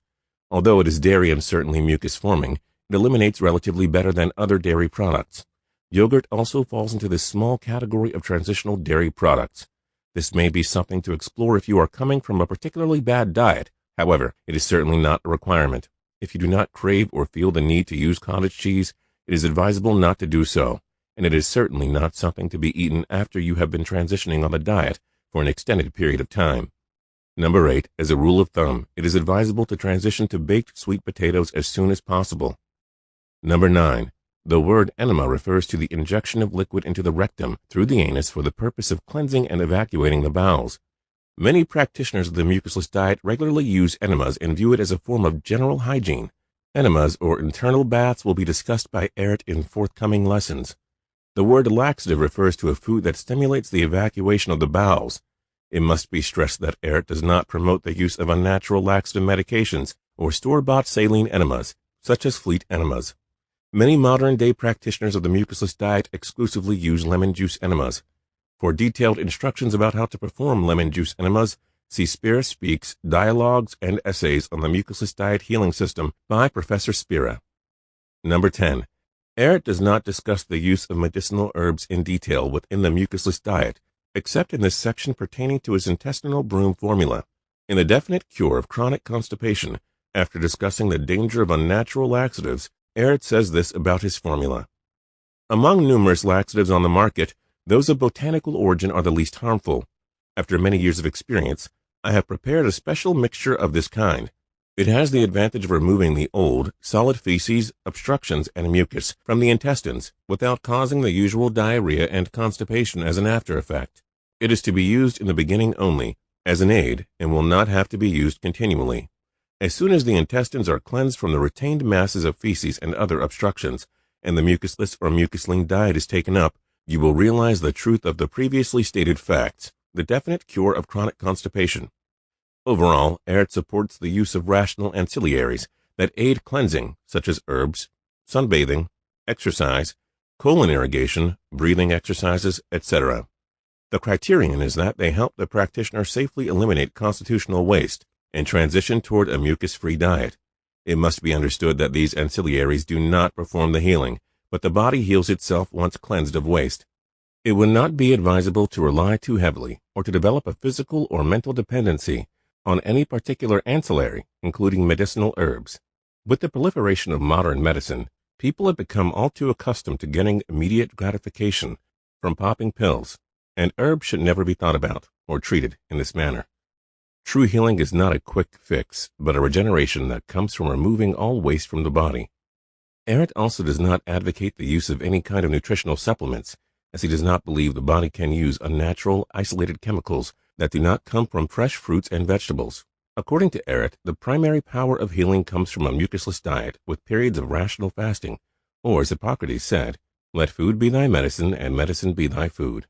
S1: Although it is dairy and certainly mucus-forming, it eliminates relatively better than other dairy products. Yogurt also falls into this small category of transitional dairy products. This may be something to explore if you are coming from a particularly bad diet. However, it is certainly not a requirement. If you do not crave or feel the need to use cottage cheese, it is advisable not to do so, and it is certainly not something to be eaten after you have been transitioning on the diet for an extended period of time. Number 8. As a rule of thumb, it is advisable to transition to baked sweet potatoes as soon as possible. Number 9. The word enema refers to the injection of liquid into the rectum through the anus for the purpose of cleansing and evacuating the bowels. Many practitioners of the mucusless diet regularly use enemas and view it as a form of general hygiene. Enemas or internal baths will be discussed by Ehret in forthcoming lessons. The word laxative refers to a food that stimulates the evacuation of the bowels. It must be stressed that Ehret does not promote the use of unnatural laxative medications or store-bought saline enemas, such as fleet enemas. Many modern-day practitioners of the mucusless diet exclusively use lemon juice enemas. For detailed instructions about how to perform lemon juice enemas, see Spira Speaks, Dialogues and Essays on the Mucusless Diet Healing System by Professor Spira. Number 10. Ehret does not discuss the use of medicinal herbs in detail within the mucusless diet, except in this section pertaining to his intestinal broom formula. In the definite cure of chronic constipation, after discussing the danger of unnatural laxatives, Ehret says this about his formula. Among numerous laxatives on the market, those of botanical origin are the least harmful. After many years of experience, I have prepared a special mixture of this kind. It has the advantage of removing the old, solid feces, obstructions, and mucus from the intestines without causing the usual diarrhea and constipation as an after effect. It is to be used in the beginning only, as an aid, and will not have to be used continually. As soon as the intestines are cleansed from the retained masses of feces and other obstructions, and the mucusless or mucusling diet is taken up, you will realize the truth of the previously stated facts, the definite cure of chronic constipation. Overall, Ehret supports the use of rational ancillaries that aid cleansing, such as herbs, sunbathing, exercise, colon irrigation, breathing exercises, etc. The criterion is that they help the practitioner safely eliminate constitutional waste and transition toward a mucus-free diet. It must be understood that these ancillaries do not perform the healing, but the body heals itself once cleansed of waste. It would not be advisable to rely too heavily or to develop a physical or mental dependency on any particular ancillary, including medicinal herbs. With the proliferation of modern medicine, people have become all too accustomed to getting immediate gratification from popping pills, and herbs should never be thought about or treated in this manner. True healing is not a quick fix, but a regeneration that comes from removing all waste from the body. Ehret also does not advocate the use of any kind of nutritional supplements, as he does not believe the body can use unnatural, isolated chemicals that do not come from fresh fruits and vegetables. According to Ehret, the primary power of healing comes from a mucusless diet with periods of rational fasting, or as Hippocrates said, "Let food be thy medicine and medicine be thy food."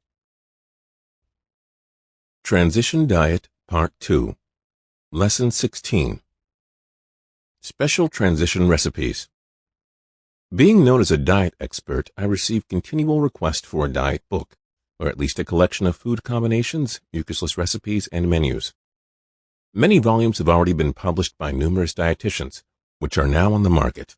S1: Transition Diet, Part 2. Lesson 16. Special Transition Recipes. Being known as a diet expert, I receive continual requests for a diet book, or at least a collection of food combinations, mucusless recipes, and menus. Many volumes have already been published by numerous dietitians, which are now on the market.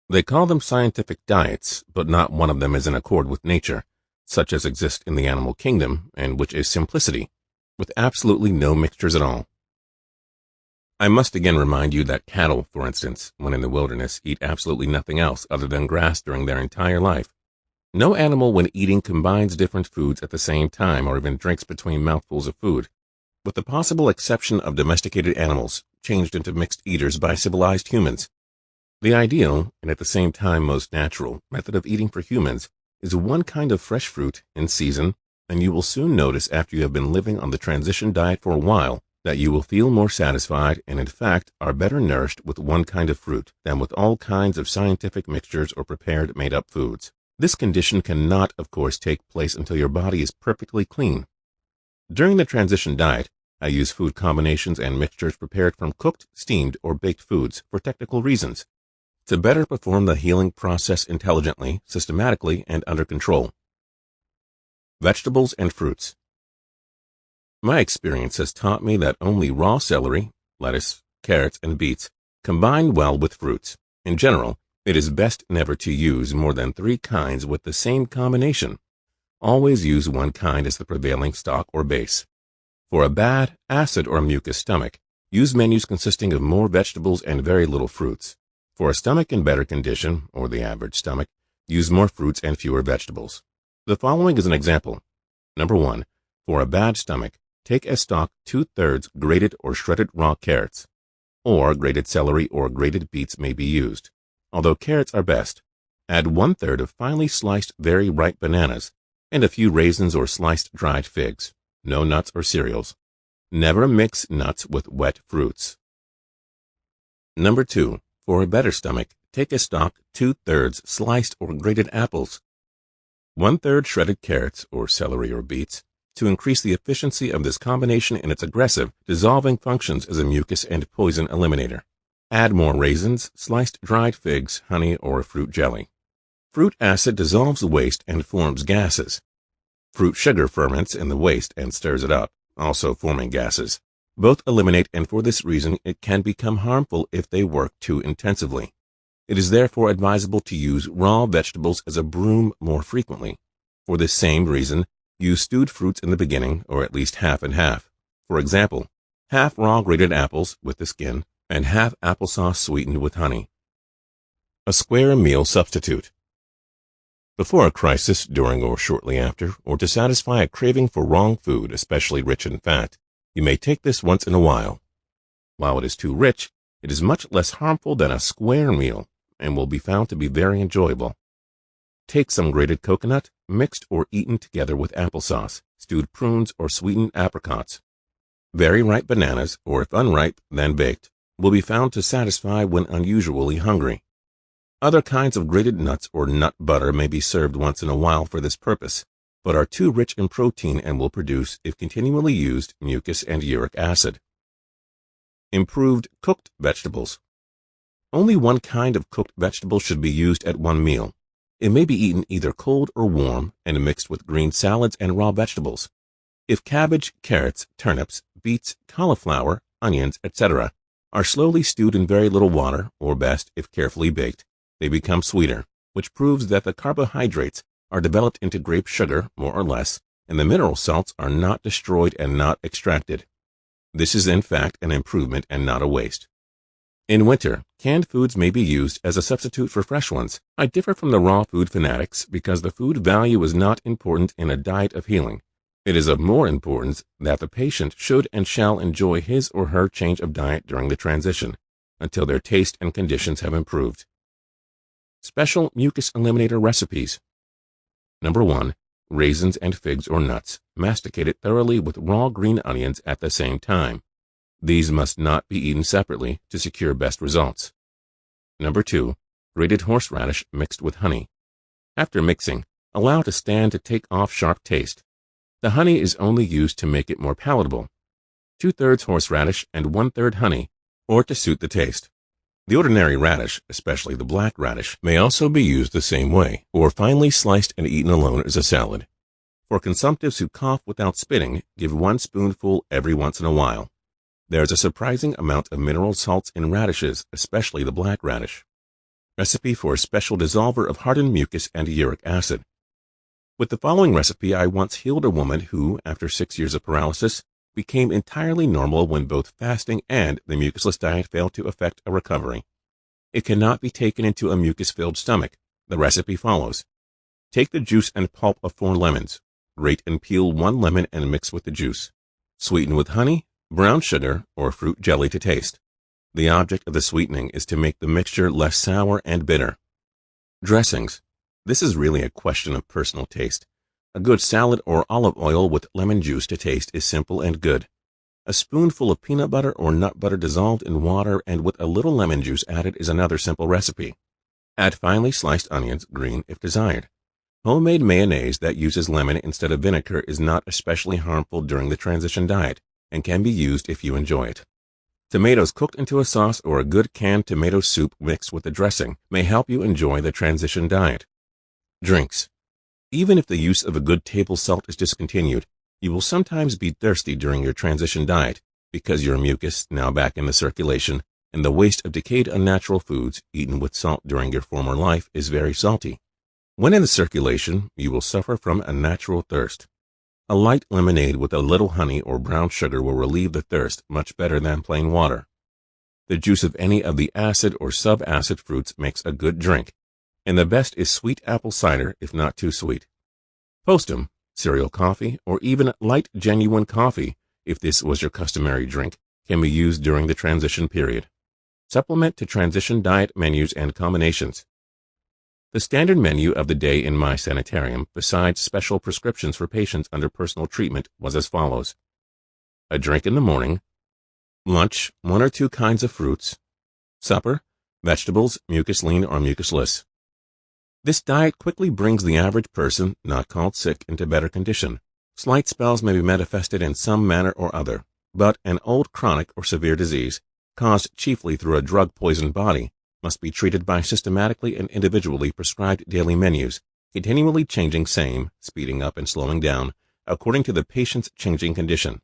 S1: They call them scientific diets, but not one of them is in accord with nature, such as exist in the animal kingdom, and which is simplicity, with absolutely no mixtures at all. I must again remind you that cattle, for instance, when in the wilderness, eat absolutely nothing else other than grass during their entire life. No animal when eating combines different foods at the same time or even drinks between mouthfuls of food, with the possible exception of domesticated animals, changed into mixed eaters by civilized humans. The ideal, and at the same time most natural, method of eating for humans is one kind of fresh fruit in season, and you will soon notice after you have been living on the transition diet for a while that you will feel more satisfied and in fact are better nourished with one kind of fruit than with all kinds of scientific mixtures or prepared made-up foods. This condition cannot, of course, take place until your body is perfectly clean. During the transition diet, I use food combinations and mixtures prepared from cooked, steamed, or baked foods for technical reasons, to better perform the healing process intelligently, systematically, and under control. Vegetables and fruits. My experience has taught me that only raw celery, lettuce, carrots, and beets combine well with fruits. In general, it is best never to use more than 3 kinds with the same combination. Always use one kind as the prevailing stock or base. For a bad, acid, or mucus stomach, use menus consisting of more vegetables and very little fruits. For a stomach in better condition, or the average stomach, use more fruits and fewer vegetables. The following is an example. Number 1. For a bad stomach, take as stock 2/3 grated or shredded raw carrots, or grated celery or grated beets may be used. Although carrots are best, add 1/3 of finely sliced very ripe bananas and a few raisins or sliced dried figs. No nuts or cereals. Never mix nuts with wet fruits. Number 2. For a better stomach, take as stock 2/3 sliced or grated apples, 1/3 shredded carrots or celery or beets, to increase the efficiency of this combination in its aggressive, dissolving functions as a mucus and poison eliminator. Add more raisins, sliced dried figs, honey, or fruit jelly. Fruit acid dissolves waste and forms gases. Fruit sugar ferments in the waste and stirs it up, also forming gases. Both eliminate, and for this reason it can become harmful if they work too intensively. It is therefore advisable to use raw vegetables as a broom more frequently. For this same reason, use stewed fruits in the beginning, or at least half and half. For example, half raw grated apples with the skin, and half applesauce sweetened with honey. A square meal substitute. Before a crisis, during or shortly after, or to satisfy a craving for wrong food, especially rich in fat, you may take this once in a while. While it is too rich, it is much less harmful than a square meal, and will be found to be very enjoyable. Take some grated coconut, mixed or eaten together with applesauce, stewed prunes, or sweetened apricots. Very ripe bananas, or if unripe, then baked, will be found to satisfy when unusually hungry. Other kinds of grated nuts or nut butter may be served once in a while for this purpose, but are too rich in protein and will produce, if continually used, mucus and uric acid. Improved cooked vegetables. Only one kind of cooked vegetable should be used at one meal. It may be eaten either cold or warm and mixed with green salads and raw vegetables. If cabbage, carrots, turnips, beets, cauliflower, onions, etc. are slowly stewed in very little water, or best, if carefully baked, they become sweeter, which proves that the carbohydrates are developed into grape sugar, more or less, and the mineral salts are not destroyed and not extracted. This is in fact an improvement and not a waste. In winter, canned foods may be used as a substitute for fresh ones. I differ from the raw food fanatics because the food value is not important in a diet of healing. It is of more importance that the patient should and shall enjoy his or her change of diet during the transition, until their taste and conditions have improved. Special mucus eliminator recipes. Number 1. Raisins and figs or nuts, masticated thoroughly with raw green onions at the same time. These must not be eaten separately to secure best results. Number 2. Grated horseradish mixed with honey. After mixing, allow to stand to take off sharp taste. The honey is only used to make it more palatable. 2/3 horseradish and 1/3 honey, or to suit the taste. The ordinary radish, especially the black radish, may also be used the same way, or finely sliced and eaten alone as a salad. For consumptives who cough without spitting, give 1 spoonful every once in a while. There is a surprising amount of mineral salts in radishes, especially the black radish. Recipe for a special dissolver of hardened mucus and uric acid. With the following recipe, I once healed a woman who, after 6 years of paralysis, became entirely normal when both fasting and the mucusless diet failed to effect a recovery. It cannot be taken into a mucus-filled stomach. The recipe follows. Take the juice and pulp of 4 lemons. Grate and peel 1 lemon and mix with the juice. Sweeten with honey, brown sugar, or fruit jelly to taste. The object of the sweetening is to make the mixture less sour and bitter. Dressings. This is really a question of personal taste. A good salad or olive oil with lemon juice to taste is simple and good. A spoonful of peanut butter or nut butter dissolved in water and with a little lemon juice added is another simple recipe. Add finely sliced onions, green if desired. Homemade mayonnaise that uses lemon instead of vinegar is not especially harmful during the transition diet and can be used if you enjoy it. Tomatoes cooked into a sauce or a good canned tomato soup mixed with the dressing may help you enjoy the transition diet. Drinks. Even if the use of a good table salt is discontinued, you will sometimes be thirsty during your transition diet because your mucus, now back in the circulation, and the waste of decayed unnatural foods eaten with salt during your former life is very salty. When in the circulation, you will suffer from a natural thirst. A light lemonade with a little honey or brown sugar will relieve the thirst much better than plain water. The juice of any of the acid or sub-acid fruits makes a good drink, and the best is sweet apple cider if not too sweet. Postum, cereal coffee, or even light genuine coffee, if this was your customary drink, can be used during the transition period. Supplement to transition diet menus and combinations. The standard menu of the day in my sanitarium, besides special prescriptions for patients under personal treatment, was as follows. A drink in the morning. Lunch, 1 or 2 kinds of fruits. Supper, vegetables, mucus-lean or mucusless. This diet quickly brings the average person, not called sick, into better condition. Slight spells may be manifested in some manner or other, but an old chronic or severe disease, caused chiefly through a drug-poisoned body, must be treated by systematically and individually prescribed daily menus continually changing same, speeding up and slowing down, according to the patient's changing condition.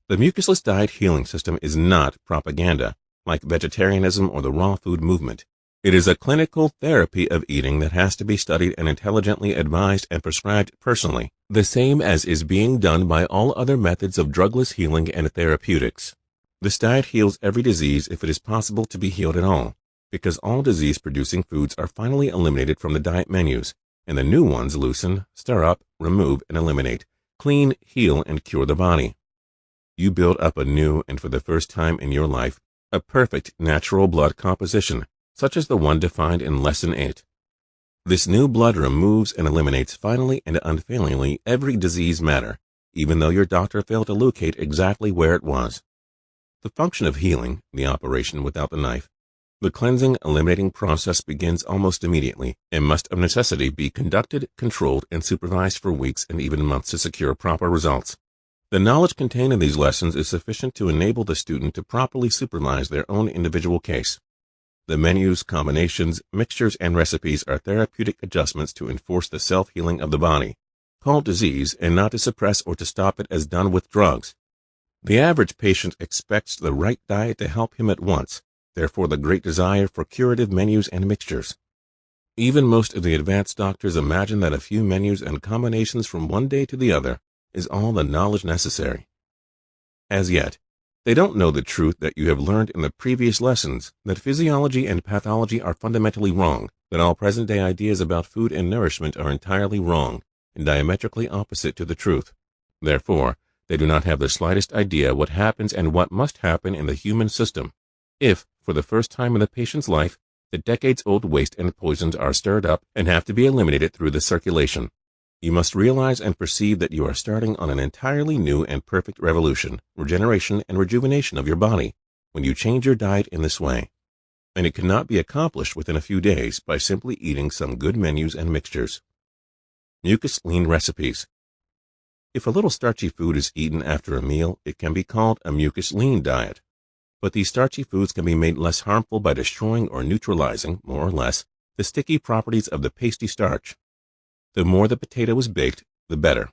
S1: The mucusless diet healing system is not propaganda, like vegetarianism or the raw food movement. It is a clinical therapy of eating that has to be studied and intelligently advised and prescribed personally, the same as is being done by all other methods of drugless healing and therapeutics. This diet heals every disease if it is possible to be healed at all, because all disease-producing foods are finally eliminated from the diet menus, and the new ones loosen, stir up, remove, and eliminate, clean, heal, and cure the body. You build up a new, and for the first time in your life, a perfect natural blood composition, such as the one defined in Lesson 8. This new blood removes and eliminates finally and unfailingly every disease matter, even though your doctor failed to locate exactly where it was. The function of healing, the operation without the knife, the cleansing, eliminating process begins almost immediately and must of necessity be conducted, controlled, and supervised for weeks and even months to secure proper results. The knowledge contained in these lessons is sufficient to enable the student to properly supervise their own individual case. The menus, combinations, mixtures, and recipes are therapeutic adjustments to enforce the self-healing of the body, called disease, and not to suppress or to stop it as done with drugs. The average patient expects the right diet to help him at once, therefore the great desire for curative menus and mixtures. Even most of the advanced doctors imagine that a few menus and combinations from one day to the other is all the knowledge necessary. As yet, they don't know the truth that you have learned in the previous lessons, that physiology and pathology are fundamentally wrong, that all present-day ideas about food and nourishment are entirely wrong and diametrically opposite to the truth. Therefore, they do not have the slightest idea what happens and what must happen in the human system if, for the first time in the patient's life, the decades-old waste and poisons are stirred up and have to be eliminated through the circulation. You must realize and perceive that you are starting on an entirely new and perfect revolution, regeneration, and rejuvenation of your body when you change your diet in this way. And it cannot be accomplished within a few days by simply eating some good menus and mixtures. Mucus-lean recipes. If a little starchy food is eaten after a meal, it can be called a mucus-lean diet. But these starchy foods can be made less harmful by destroying or neutralizing, more or less, the sticky properties of the pasty starch. The more the potato is baked, the better.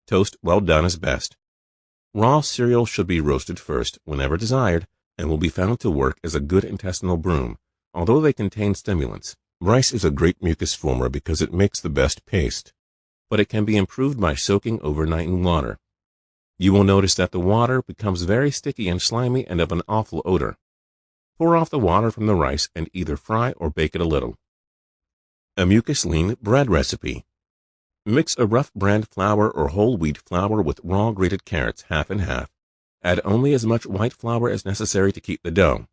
S1: Toast well done is best. Raw cereal should be roasted first, whenever desired, and will be found to work as a good intestinal broom, although they contain stimulants. Rice is a great mucus former because it makes the best paste, but it can be improved by soaking overnight in water. You will notice that the water becomes very sticky and slimy and of an awful odor. Pour off the water from the rice and either fry or bake it a little. A mucus-lean bread recipe. Mix a rough bran flour or whole wheat flour with raw grated carrots half and half. Add only as much white flour as necessary to keep the dough.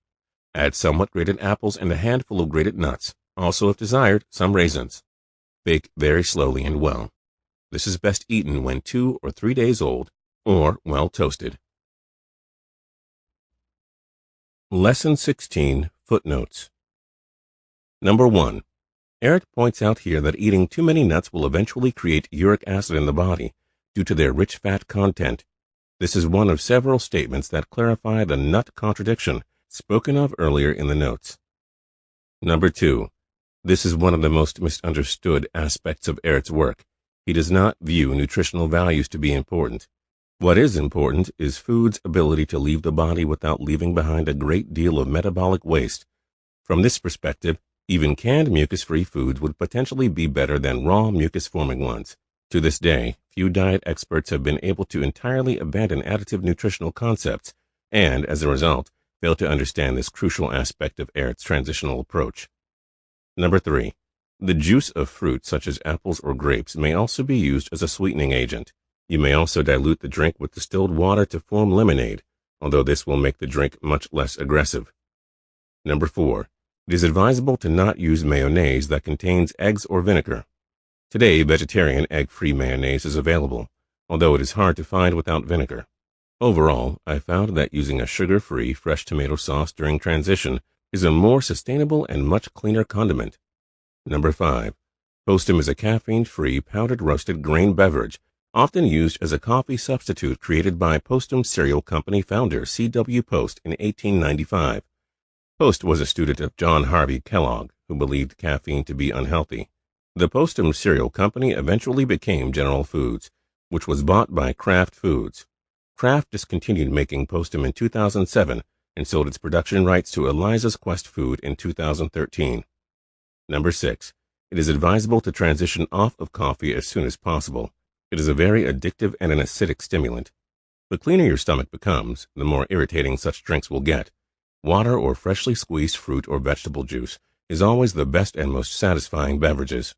S1: Add somewhat grated apples and a handful of grated nuts, also if desired, some raisins. Bake very slowly and well. This is best eaten when 2 or 3 days old, or well toasted. Lesson 16, Footnotes. Number 1. Ehret points out here that eating too many nuts will eventually create uric acid in the body due to their rich fat content. This is one of several statements that clarify the nut contradiction spoken of earlier in the notes. Number 2. This is one of the most misunderstood aspects of Ehret's work. He does not view nutritional values to be important. What is important is food's ability to leave the body without leaving behind a great deal of metabolic waste. From this perspective, even canned mucus-free foods would potentially be better than raw mucus-forming ones. To this day, few diet experts have been able to entirely abandon additive nutritional concepts and, as a result, fail to understand this crucial aspect of Ehret's transitional approach. Number 3. The juice of fruit such as apples or grapes may also be used as a sweetening agent. You may also dilute the drink with distilled water to form lemonade, although this will make the drink much less aggressive. Number 4. It is advisable to not use mayonnaise that contains eggs or vinegar. Today, vegetarian egg-free mayonnaise is available, although it is hard to find without vinegar. Overall, I found that using a sugar-free fresh tomato sauce during transition is a more sustainable and much cleaner condiment. Number 5. Postum is a caffeine-free powdered roasted grain beverage, often used as a coffee substitute created by Postum Cereal Company founder C.W. Post in 1895. Post was a student of John Harvey Kellogg, who believed caffeine to be unhealthy. The Postum Cereal Company eventually became General Foods, which was bought by Kraft Foods. Kraft discontinued making Postum in 2007 and sold its production rights to Eliza's Quest Food in 2013. Number 6. It is advisable to transition off of coffee as soon as possible. It is a very addictive and an acidic stimulant. The cleaner your stomach becomes, the more irritating such drinks will get. Water or freshly squeezed fruit or vegetable juice is always the best and most satisfying beverages.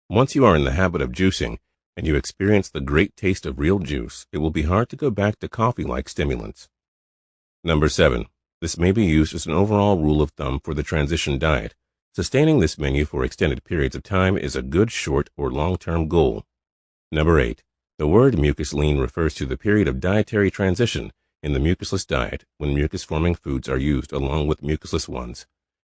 S1: Once you are in the habit of juicing, and you experience the great taste of real juice, it will be hard to go back to coffee-like stimulants. Number 7. This may be used as an overall rule of thumb for the transition diet. Sustaining this menu for extended periods of time is a good short or long-term goal. Number 8. The word mucus lean refers to the period of dietary transition in the mucusless diet when mucus-forming foods are used along with mucusless ones.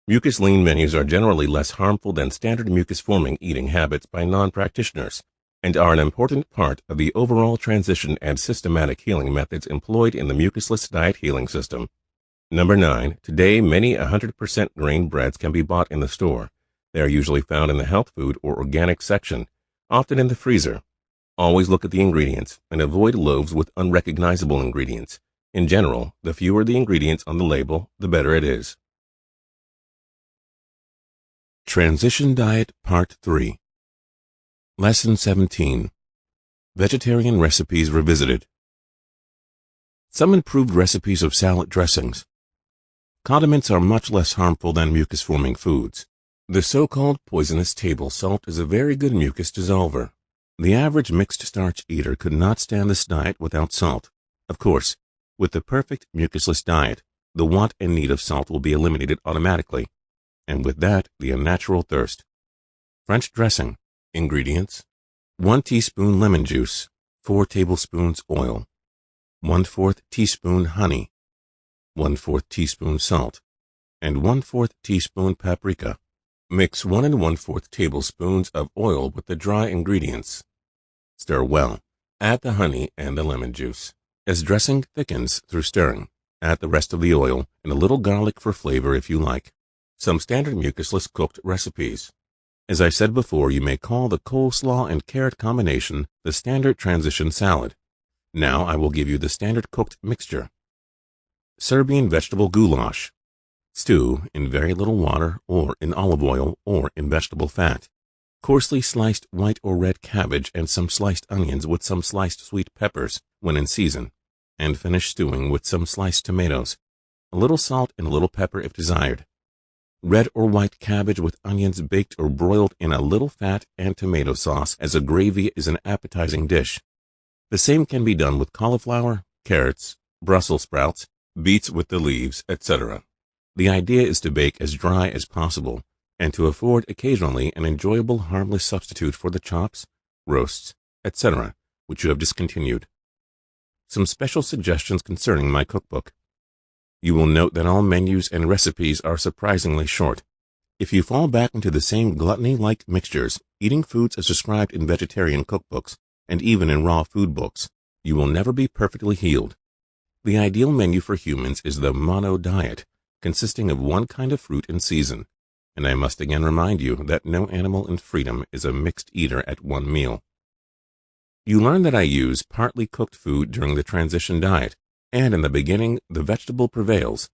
S1: Mucus lean menus are generally less harmful than standard mucus-forming eating habits by non-practitioners, and are an important part of the overall transition and systematic healing methods employed in the mucusless diet healing system. Number 9. Today, many 100% grain breads can be bought in the store. They are usually found in the health food or organic section, often in the freezer. Always look at the ingredients and avoid loaves with unrecognizable ingredients. In general, the fewer the ingredients on the label, the better it is. Transition Diet Part 3. Lesson 17. Vegetarian Recipes Revisited. Some improved recipes of salad dressings. Condiments are much less harmful than mucus-forming foods. The so-called poisonous table salt is a very good mucus dissolver. The average mixed starch eater could not stand this diet without salt. Of course, with the perfect mucusless diet, the want and need of salt will be eliminated automatically, and with that, the unnatural thirst. French dressing. Ingredients: 1 teaspoon lemon juice, 4 tablespoons oil, 1/4 teaspoon honey, 1/4 teaspoon salt, and 1/4 teaspoon paprika. Mix 1 1/4 tablespoons of oil with the dry ingredients. Stir well. Add the honey and the lemon juice. As dressing thickens through stirring, add the rest of the oil and a little garlic for flavor if you like. Some standard mucusless cooked recipes. As I said before, you may call the coleslaw and carrot combination the standard transition salad. Now I will give you the standard cooked mixture. Serbian vegetable goulash. Stew in very little water or in olive oil or in vegetable fat. Coarsely sliced white or red cabbage and some sliced onions with some sliced sweet peppers when in season, and finish stewing with some sliced tomatoes, a little salt and a little pepper if desired. Red or white cabbage with onions baked or broiled in a little fat and tomato sauce as a gravy is an appetizing dish. The same can be done with cauliflower, carrots, Brussels sprouts, beets with the leaves, etc. The idea is to bake as dry as possible and to afford occasionally an enjoyable harmless substitute for the chops, roasts, etc., which you have discontinued. Some special suggestions concerning my cookbook. You will note that all menus and recipes are surprisingly short. If you fall back into the same gluttony-like mixtures, eating foods as described in vegetarian cookbooks, and even in raw food books, you will never be perfectly healed. The ideal menu for humans is the mono diet, consisting of one kind of fruit in season, and I must again remind you that no animal in freedom is a mixed eater at one meal. You learn that I use partly cooked food during the transition diet, and in the beginning, the vegetable prevails.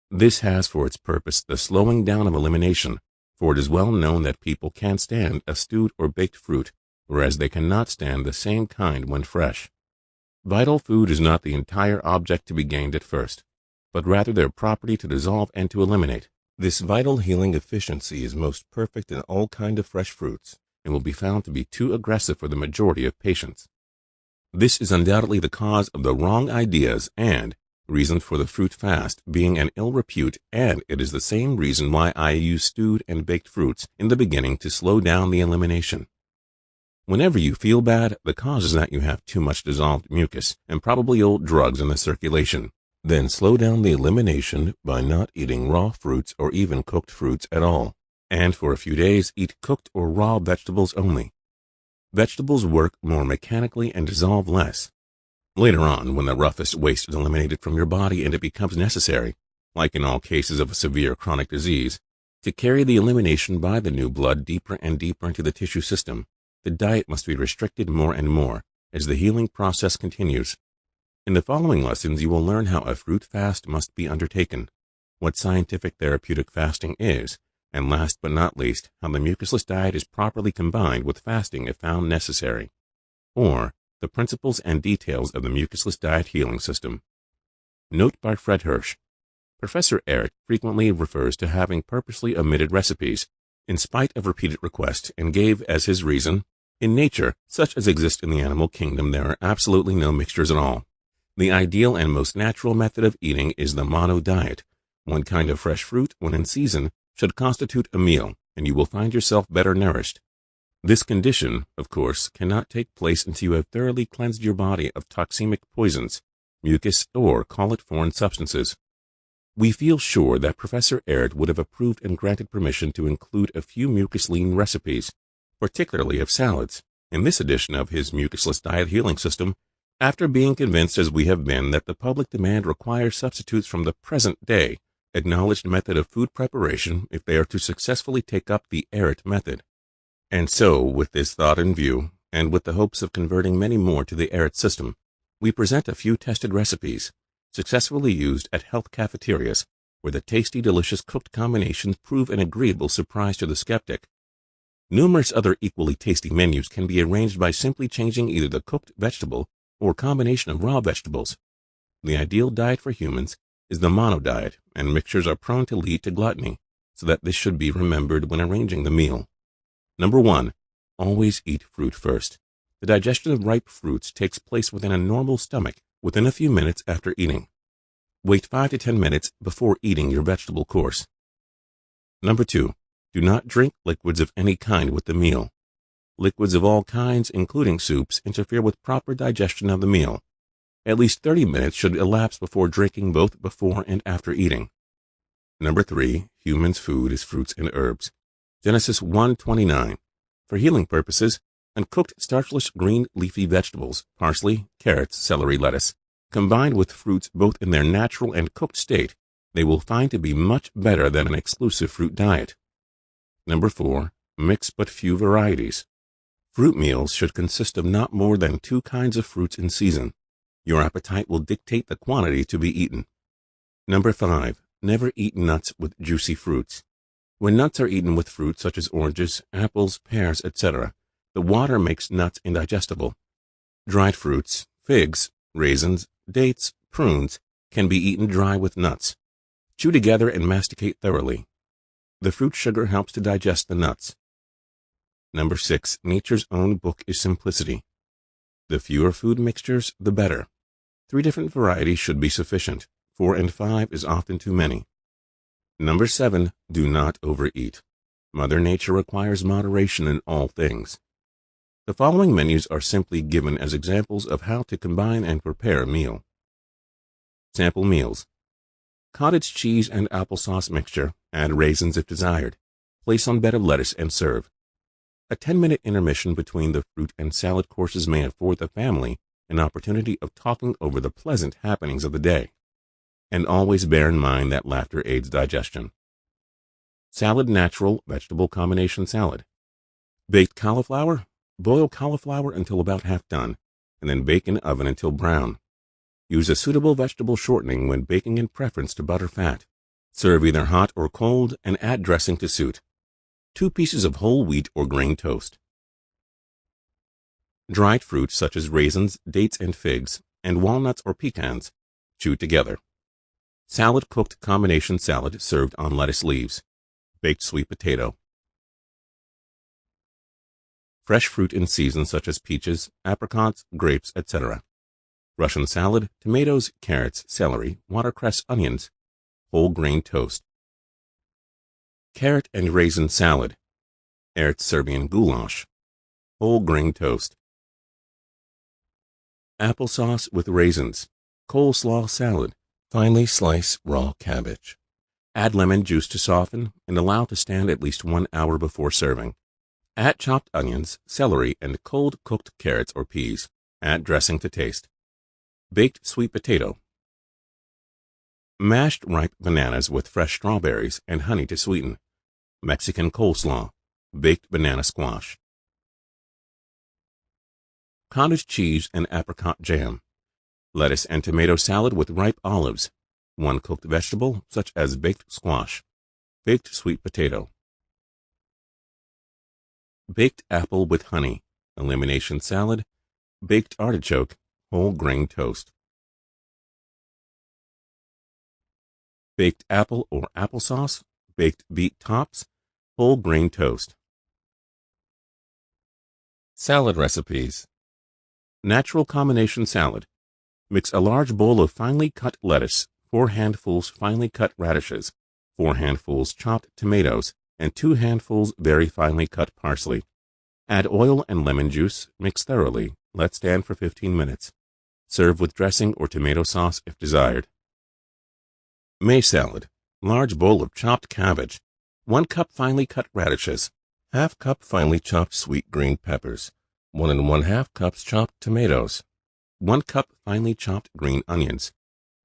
S1: This has for its purpose the slowing down of elimination, for it is well known that people can't stand a stewed or baked fruit, whereas they cannot stand the same kind when fresh. Vital food is not the entire object to be gained at first, but rather their property to dissolve and to eliminate. This vital healing efficiency is most perfect in all kinds of fresh fruits, and will be found to be too aggressive for the majority of patients. This is undoubtedly the cause of the wrong ideas and reason for the fruit fast being an ill repute, and it is the same reason why I use stewed and baked fruits in the beginning to slow down the elimination. Whenever you feel bad, the cause is that you have too much dissolved mucus and probably old drugs in the circulation. Then slow down the elimination by not eating raw fruits or even cooked fruits at all, and for a few days eat cooked or raw vegetables only. Vegetables work more mechanically and dissolve less. Later on, when the roughest waste is eliminated from your body and it becomes necessary, like in all cases of a severe chronic disease, To carry the elimination by the new blood deeper and deeper into the tissue system, the diet must be restricted more and more as the healing process continues. In the following lessons, you will learn how a fruit fast must be undertaken, what scientific therapeutic fasting is, and last but not least, how the mucusless diet is properly combined with fasting if found necessary, or the principles and details of the mucusless diet healing system. Note by Fred Hirsch. Professor Ehret frequently refers to having purposely omitted recipes, in spite of repeated requests, and gave as his reason, in nature, such as exist in the animal kingdom, there are absolutely no mixtures at all. The ideal and most natural method of eating is the mono diet. One kind of fresh fruit, when in season, should constitute a meal, and you will find yourself better nourished. This condition, of course, cannot take place until you have thoroughly cleansed your body of toxemic poisons, mucus, or call it foreign substances. We feel sure that Professor Ehret would have approved and granted permission to include a few mucus-lean recipes, particularly of salads, in this edition of his mucusless diet healing system, after being convinced as we have been that the public demand requires substitutes from the present day, acknowledged method of food preparation if they are to successfully take up the Ehret method. And so, with this thought in view, and with the hopes of converting many more to the Ehret system, we present a few tested recipes, successfully used at health cafeterias, where the tasty, delicious cooked combinations prove an agreeable surprise to the skeptic. Numerous other equally tasty menus can be arranged by simply changing either the cooked vegetable or combination of raw vegetables. The ideal diet for humans is the mono diet, and mixtures are prone to lead to gluttony, so that this should be remembered when arranging the meal. Number 1. Always eat fruit first. The digestion of ripe fruits takes place within a normal stomach within a few minutes after eating. Wait 5 to 10 minutes before eating your vegetable course. Number 2. Do not drink liquids of any kind with the meal. Liquids of all kinds, including soups, interfere with proper digestion of the meal. At least 30 minutes should elapse before drinking, both before and after eating. Number 3. Humans' food is fruits and herbs. Genesis 1:29. For healing purposes, uncooked starchless green leafy vegetables, parsley, carrots, celery, lettuce, combined with fruits both in their natural and cooked state, they will find to be much better than an exclusive fruit diet. Number 4. Mix but few varieties. Fruit meals should consist of not more than 2 kinds of fruits in season. Your appetite will dictate the quantity to be eaten. Number 5. Never eat nuts with juicy fruits. When nuts are eaten with fruit such as oranges, apples, pears, etc., the water makes nuts indigestible. Dried fruits, figs, raisins, dates, prunes, can be eaten dry with nuts. Chew together and masticate thoroughly. The fruit sugar helps to digest the nuts. Number 6. Nature's own book is simplicity. The fewer food mixtures, the better. 3 different varieties should be sufficient. 4 and 5 is often too many. Number 7. Do not overeat. Mother Nature requires moderation in all things. The following menus are simply given as examples of how to combine and prepare a meal. Sample meals. Cottage cheese and applesauce mixture. Add raisins if desired. Place on bed of lettuce and serve. A 10-minute intermission between the fruit and salad courses may afford the family an opportunity of talking over the pleasant happenings of the day. And always bear in mind that laughter aids digestion. Salad natural vegetable combination salad. Baked cauliflower. Boil cauliflower until about half done, and then bake in oven until brown. Use a suitable vegetable shortening when baking in preference to butter fat. Serve either hot or cold and add dressing to suit. 2 pieces of whole wheat or grain toast. Dried fruits such as raisins, dates and figs, and walnuts or pecans, chewed together. Salad cooked combination salad served on lettuce leaves. Baked sweet potato. Fresh fruit in season such as peaches, apricots, grapes, etc. Russian salad, tomatoes, carrots, celery, watercress, onions, whole grain toast. Carrot and raisin salad. Ehret Serbian goulash. Whole grain toast. Applesauce with raisins. Coleslaw salad. Finely slice raw cabbage. Add lemon juice to soften and allow to stand at least 1 hour before serving. Add chopped onions, celery, and cold cooked carrots or peas. Add dressing to taste. Baked sweet potato. Mashed ripe bananas with fresh strawberries and honey to sweeten. Mexican coleslaw, baked banana squash. Cottage cheese and apricot jam. Lettuce and tomato salad with ripe olives. 1 cooked vegetable, such as baked squash. Baked sweet potato. Baked apple with honey. Elimination salad. Baked artichoke. Whole grain toast. Baked apple or applesauce. Baked beet tops. Whole grain toast. Salad recipes. Natural combination salad. Mix a large bowl of finely cut lettuce, 4 handfuls finely cut radishes, 4 handfuls chopped tomatoes, and 2 handfuls very finely cut parsley. Add oil and lemon juice, mix thoroughly, let stand for 15 minutes. Serve with dressing or tomato sauce if desired. May salad. Large bowl of chopped cabbage, 1 cup finely cut radishes, ½ cup finely chopped sweet green peppers, 1 1/2 cups chopped tomatoes, 1 cup finely chopped green onions,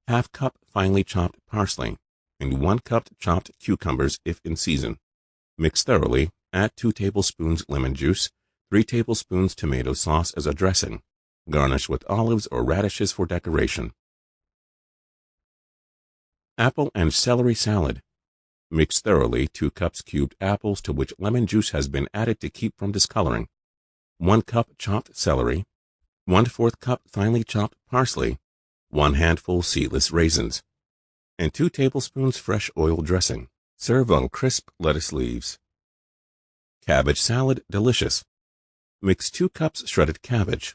S1: ½ cup finely chopped parsley, and 1 cup chopped cucumbers if in season. Mix thoroughly, add 2 tablespoons lemon juice, 3 tablespoons tomato sauce as a dressing. Garnish with olives or radishes for decoration. Apple and celery salad. Mix thoroughly 2 cups cubed apples to which lemon juice has been added to keep from discoloring. 1 cup chopped celery, 1/4 cup finely chopped parsley, 1 handful seedless raisins, and 2 tablespoons fresh oil dressing. Serve on crisp lettuce leaves. Cabbage salad, delicious. Mix 2 cups shredded cabbage,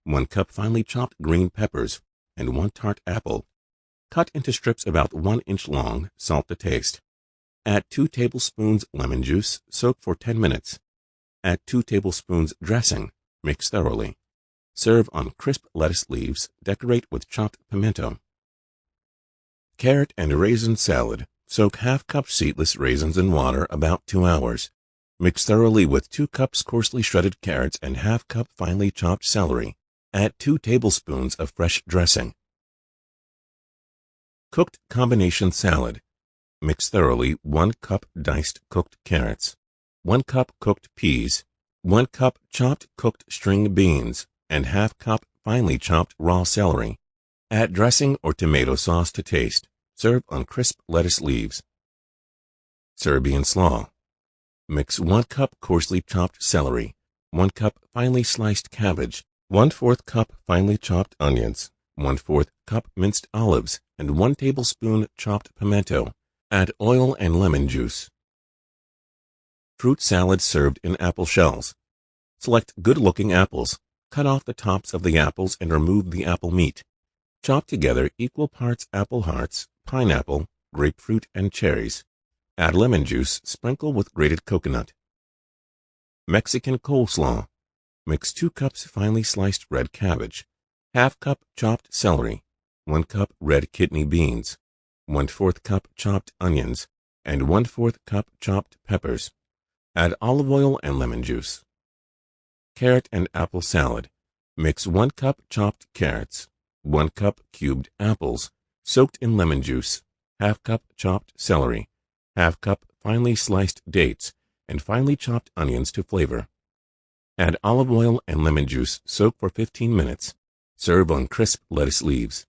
S1: 1 cup finely chopped green peppers, and 1 tart apple. Cut into strips about 1 inch long, salt to taste. Add 2 tablespoons lemon juice, soak for 10 minutes. Add 2 tablespoons dressing, mix thoroughly. Serve on crisp lettuce leaves, decorate with chopped pimento. Carrot and raisin salad. Soak ½ cup seedless raisins in water about 2 hours. Mix thoroughly with 2 cups coarsely shredded carrots and ½ cup finely chopped celery. Add 2 tablespoons of fresh dressing. Cooked combination salad. Mix thoroughly 1 cup diced cooked carrots, 1 cup cooked peas, 1 cup chopped cooked string beans, and ½ cup finely chopped raw celery. Add dressing or tomato sauce to taste. Serve on crisp lettuce leaves. Serbian slaw. Mix 1 cup coarsely chopped celery, 1 cup finely sliced cabbage, 1/4 cup finely chopped onions, 1/4 cup minced olives, and 1 tablespoon chopped pimento. Add oil and lemon juice. Fruit salad served in apple shells. Select good-looking apples. Cut off the tops of the apples and remove the apple meat. Chop together equal parts apple hearts, pineapple, grapefruit, and cherries. Add lemon juice, sprinkle with grated coconut. Mexican coleslaw. Mix 2 cups finely sliced red cabbage, ½ cup chopped celery, 1 cup red kidney beans, 1/4 cup chopped onions, and 1/4 cup chopped peppers. Add olive oil and lemon juice. Carrot and apple salad. Mix 1 cup chopped carrots, 1 cup cubed apples, soaked in lemon juice, ½ cup chopped celery, ½ cup finely sliced dates, and finely chopped onions to flavor. Add olive oil and lemon juice, soak for 15 minutes. Serve on crisp lettuce leaves.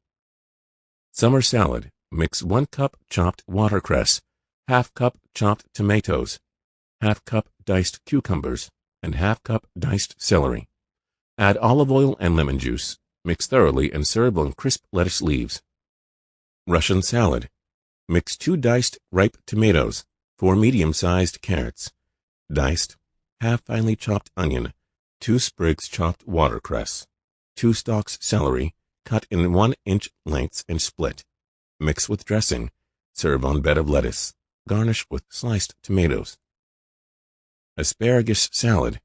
S1: Summer salad. Mix 1 cup chopped watercress, ½ cup chopped tomatoes, ½ cup diced cucumbers, and ½ cup diced celery. Add olive oil and lemon juice. Mix thoroughly and serve on crisp lettuce leaves. Russian salad. Mix 2 diced ripe tomatoes, 4 medium-sized carrots, diced, ½ finely chopped onion, 2 sprigs chopped watercress, 2 stalks celery, cut in 1-inch lengths and split. Mix with dressing. Serve on bed of lettuce. Garnish with sliced tomatoes. Asparagus salad.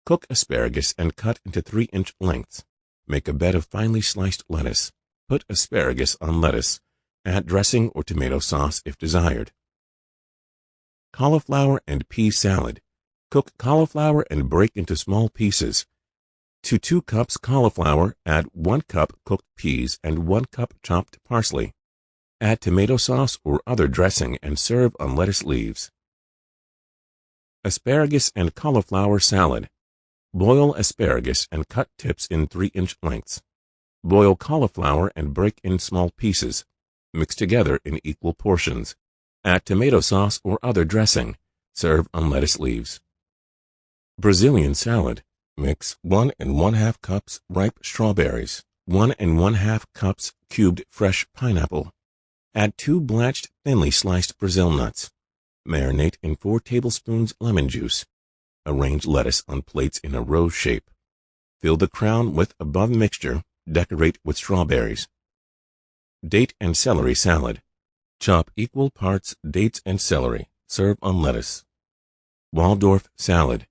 S1: Cook asparagus and cut into 3-inch lengths. Make a bed of finely sliced lettuce. Put asparagus on lettuce. Add dressing or tomato sauce if desired. Cauliflower and pea salad. Cook cauliflower and break into small pieces. To 2 cups cauliflower, add 1 cup cooked peas and 1 cup chopped parsley. Add tomato sauce or other dressing and serve on lettuce leaves. Asparagus and cauliflower salad. Boil asparagus and cut tips in 3-inch lengths. Boil cauliflower and break in small pieces. Mix together in equal portions. Add tomato sauce or other dressing. Serve on lettuce leaves. Brazilian salad. Mix 1 1/2 cups ripe strawberries, 1 1/2 cups cubed fresh pineapple. Add 2 blanched thinly sliced Brazil nuts. Marinate in 4 tablespoons lemon juice. Arrange lettuce on plates in a rose shape. Fill the crown with above mixture. Decorate with strawberries. Date and celery salad. Chop equal parts dates and celery. Serve on lettuce. Waldorf salad.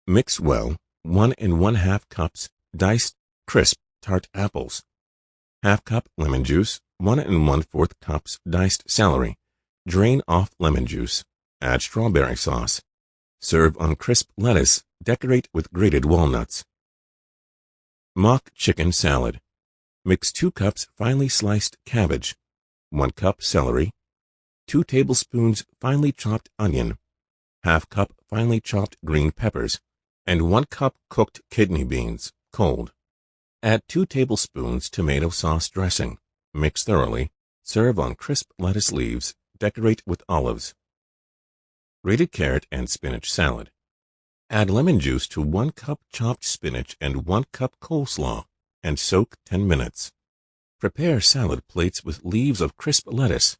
S1: Mix well 1 1/2 cups diced crisp tart apples. 1/2 cup lemon juice, 1 1/4 cups diced celery. Drain off lemon juice. Add strawberry sauce. Serve on crisp lettuce. Decorate with grated walnuts. Mock chicken salad. Mix 2 cups finely sliced cabbage, 1 cup celery, 2 tablespoons finely chopped onion, 1/2 cup finely chopped green peppers, and 1 cup cooked kidney beans, cold. Add 2 tablespoons tomato sauce dressing. Mix thoroughly. Serve on crisp lettuce leaves. Decorate with olives. Grated carrot and spinach salad. Add lemon juice to 1 cup chopped spinach and 1 cup coleslaw and soak 10 minutes. Prepare salad plates with leaves of crisp lettuce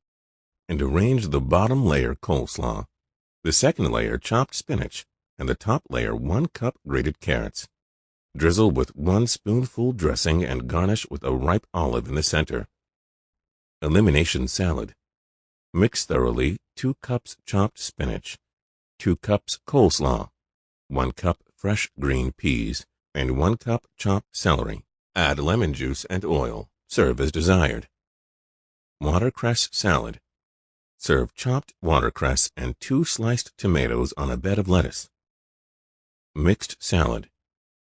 S1: and arrange the bottom layer coleslaw, the second layer chopped spinach, and the top layer 1 cup grated carrots. Drizzle with 1 spoonful dressing and garnish with a ripe olive in the center. Elimination salad. Mix thoroughly 2 cups chopped spinach, 2 cups coleslaw, 1 cup fresh green peas, and 1 cup chopped celery. Add lemon juice and oil. Serve as desired. Watercress salad. Serve chopped watercress and 2 sliced tomatoes on a bed of lettuce. Mixed salad.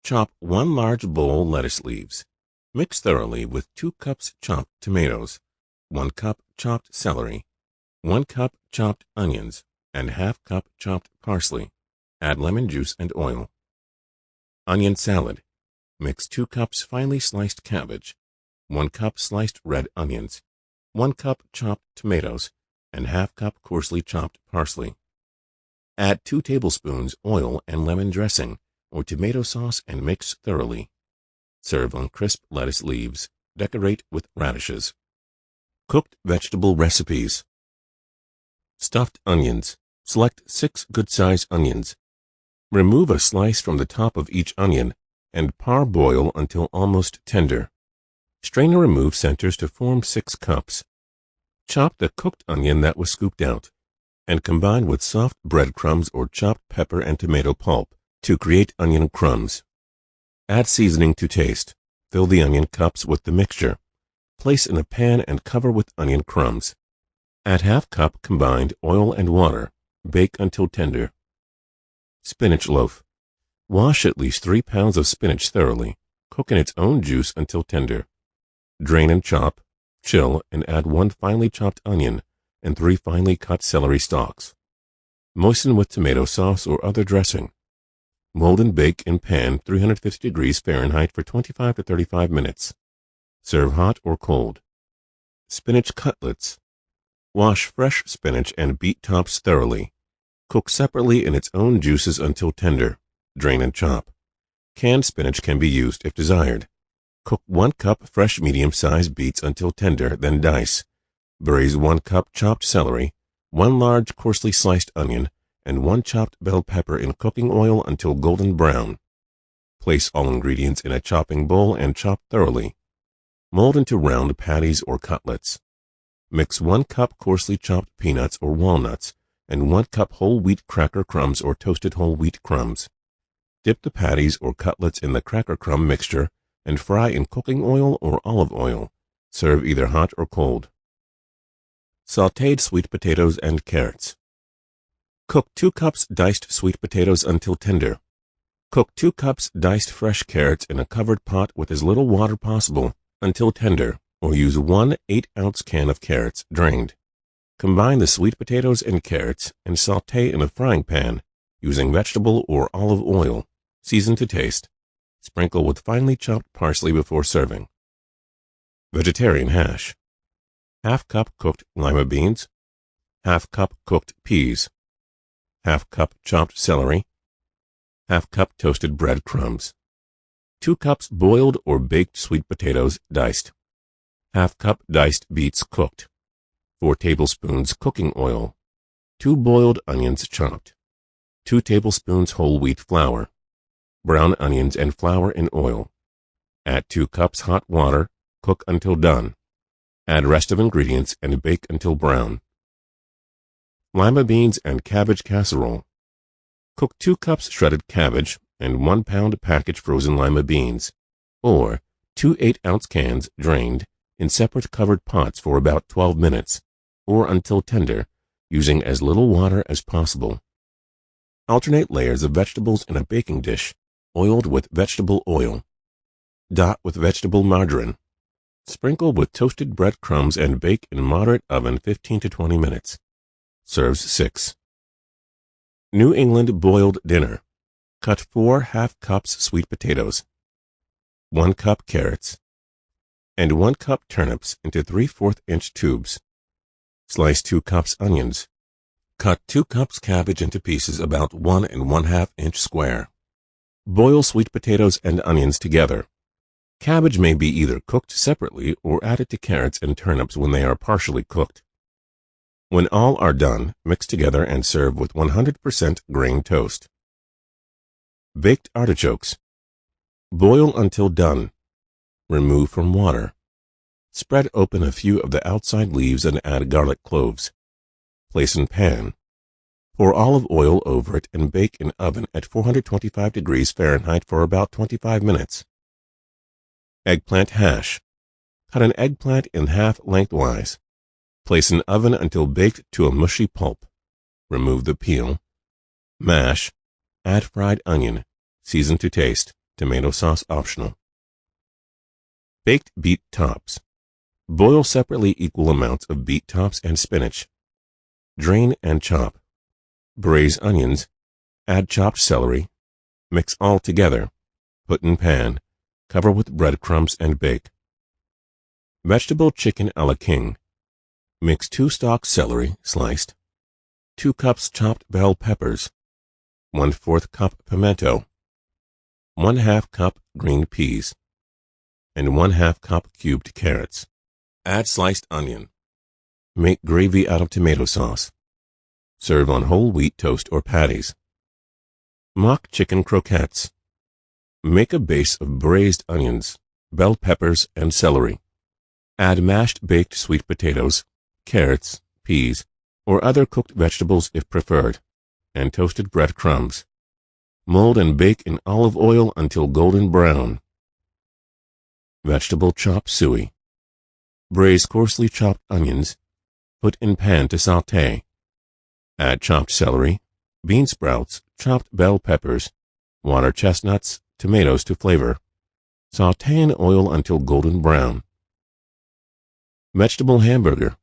S1: Chop 1 large bowl lettuce leaves. Mix thoroughly with 2 cups chopped tomatoes, 1 cup chopped celery, 1 cup chopped onions, and 1/2 cup chopped parsley. Add lemon juice and oil. Onion salad. Mix 2 cups finely sliced cabbage, 1 cup sliced red onions, 1 cup chopped tomatoes, and 1/2 cup coarsely chopped parsley. Add 2 tablespoons oil and lemon dressing or tomato sauce and mix thoroughly. Serve on crisp lettuce leaves. Decorate with radishes. Cooked vegetable recipes. Stuffed onions. Select 6 good-sized onions. Remove a slice from the top of each onion and parboil until almost tender. Strain and remove centers to form 6 cups. Chop the cooked onion that was scooped out and combine with soft breadcrumbs or chopped pepper and tomato pulp to create onion crumbs. Add seasoning to taste. Fill the onion cups with the mixture. Place in a pan and cover with onion crumbs. Add 1/2 cup combined oil and water. Bake until tender. Spinach loaf. Wash at least 3 pounds of spinach thoroughly. Cook in its own juice until tender. Drain and chop, chill, and add 1 finely chopped onion and 3 finely cut celery stalks. Moisten with tomato sauce or other dressing. Mold and bake in pan 350 degrees Fahrenheit for 25 to 35 minutes. Serve hot or cold. Spinach cutlets. Wash fresh spinach and beat tops thoroughly. Cook separately in its own juices until tender. Drain and chop. Canned spinach can be used if desired. Cook 1 cup fresh medium-sized beets until tender, then dice. Braise 1 cup chopped celery, 1 large coarsely sliced onion, and 1 chopped bell pepper in cooking oil until golden brown. Place all ingredients in a chopping bowl and chop thoroughly. Mold into round patties or cutlets. Mix 1 cup coarsely chopped peanuts or walnuts and 1 cup whole wheat cracker crumbs or toasted whole wheat crumbs. Dip the patties or cutlets in the cracker crumb mixture and fry in cooking oil or olive oil. Serve either hot or cold. Sautéed sweet potatoes and carrots. Cook 2 cups diced sweet potatoes until tender. Cook 2 cups diced fresh carrots in a covered pot with as little water possible until tender, or use 1 8-ounce can of carrots drained. Combine the sweet potatoes and carrots and sauté in a frying pan using vegetable or olive oil, season to taste. Sprinkle with finely chopped parsley before serving. Vegetarian hash. Half cup cooked lima beans, half cup cooked peas, half cup chopped celery, half cup toasted bread crumbs, 2 cups boiled or baked sweet potatoes diced, half cup diced beets cooked, 4 tablespoons cooking oil, 2 boiled onions chopped, 2 tablespoons whole wheat flour, brown onions and flour in oil. Add 2 cups hot water, cook until done. Add rest of ingredients and bake until brown. Lima beans and cabbage casserole. Cook 2 cups shredded cabbage and 1 pound packaged frozen lima beans, or 2 8-ounce cans drained in separate covered pots for about 12 minutes, or until tender, using as little water as possible. Alternate layers of vegetables in a baking dish, oiled with vegetable oil. Dot with vegetable margarine. Sprinkle with toasted bread crumbs and bake in moderate oven 15 to 20 minutes. Serves 6. New England boiled dinner. Cut 4 half cups sweet potatoes, 1 cup carrots, and 1 cup turnips into 3/4 inch tubes. Slice 2 cups onions. Cut 2 cups cabbage into pieces about 1 1/2 inch square. Boil sweet potatoes and onions together. Cabbage may be either cooked separately or added to carrots and turnips when they are partially cooked. When all are done, mix together and serve with 100% grain toast. Baked artichokes. Boil until done. Remove from water. Spread open a few of the outside leaves and add garlic cloves. Place in pan. Pour olive oil over it and bake in oven at 425 degrees Fahrenheit for about 25 minutes. Eggplant hash. Cut an eggplant in half lengthwise. Place in oven until baked to a mushy pulp. Remove the peel. Mash. Add fried onion. Season to taste. Tomato sauce optional. Baked beet tops. Boil separately equal amounts of beet tops and spinach. Drain and chop. Braise onions. Add chopped celery. Mix all together. Put in pan. Cover with breadcrumbs and bake. Vegetable chicken a la king. Mix 2 stalks celery, sliced, 2 cups chopped bell peppers, 1/4 cup pimento, 1/2 cup green peas, and 1/2 cup cubed carrots. Add sliced onion. Make gravy out of tomato sauce. Serve on whole wheat toast or patties. Mock chicken croquettes. Make a base of braised onions, bell peppers, and celery. Add mashed baked sweet potatoes, carrots, peas, or other cooked vegetables if preferred, and toasted bread crumbs. Mold and bake in olive oil until golden brown. Vegetable chop suey. Braise coarsely chopped onions. Put in pan to sauté. Add chopped celery, bean sprouts, chopped bell peppers, water chestnuts, tomatoes to flavor. Sauté in oil until golden brown. Vegetable hamburger.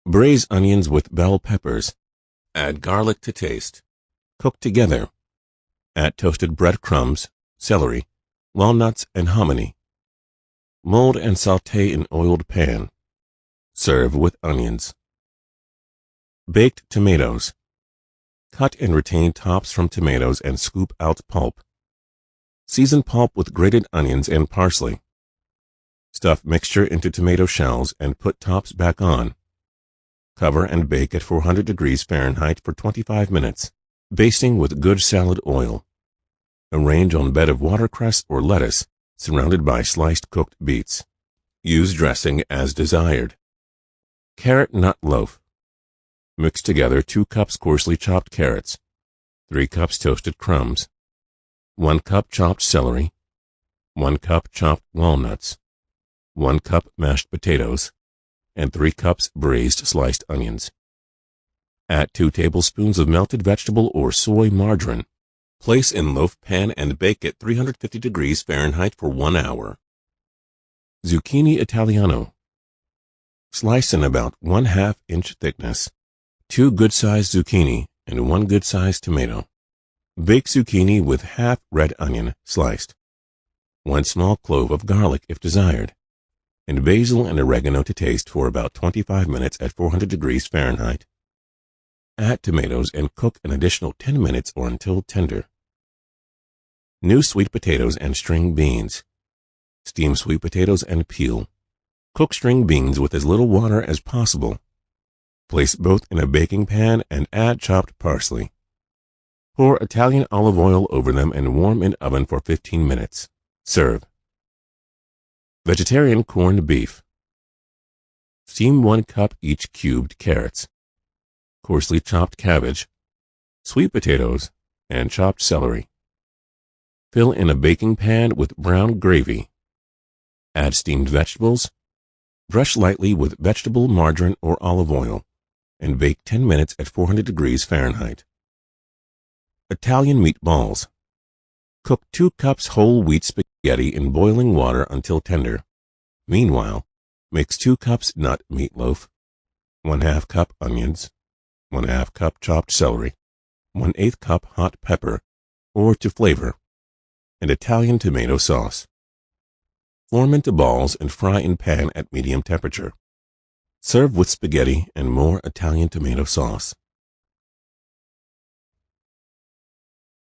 S1: Braise onions with bell peppers. Add garlic to taste. Cook together. Add toasted bread crumbs, celery, walnuts, and hominy. Mold and sauté in oiled pan. Serve with onions. Baked tomatoes. Cut and retain tops from tomatoes and scoop out pulp. Season pulp with grated onions and parsley. Stuff mixture into tomato shells and put tops back on. Cover and bake at 400 degrees Fahrenheit for 25 minutes, basting with good salad oil. Arrange on bed of watercress or lettuce, surrounded by sliced cooked beets. Use dressing as desired. Carrot nut loaf. Mix together 2 cups coarsely chopped carrots, 3 cups toasted crumbs, 1 cup chopped celery, 1 cup chopped walnuts, 1 cup mashed potatoes, and 3 cups braised sliced onions. Add 2 tablespoons of melted vegetable or soy margarine. Place in loaf pan and bake at 350 degrees Fahrenheit for 1 hour. Zucchini Italiano. Slice in about 1/2 inch thickness 2 good-sized zucchini and 1 good-sized tomato. Baked zucchini with half red onion sliced. 1 small clove of garlic if desired. And basil and oregano to taste for about 25 minutes at 400 degrees Fahrenheit. Add tomatoes and cook an additional 10 minutes or until tender. New sweet potatoes and string beans. Steam sweet potatoes and peel. Cook string beans with as little water as possible. Place both in a baking pan and add chopped parsley. Pour Italian olive oil over them and warm in oven for 15 minutes. Serve. Vegetarian corned beef. Steam 1 cup each cubed carrots, coarsely chopped cabbage, sweet potatoes, and chopped celery. Fill in a baking pan with brown gravy. Add steamed vegetables. Brush lightly with vegetable margarine or olive oil, and bake 10 minutes at 400 degrees Fahrenheit. Italian meatballs. Cook 2 cups whole wheat spaghetti in boiling water until tender. Meanwhile, mix 2 cups nut meatloaf, 1/2 cup onions, 1/2 cup chopped celery, 1/8 cup hot pepper, or to flavor, and Italian tomato sauce. Form into balls and fry in pan at medium temperature. Serve with spaghetti and more Italian tomato sauce.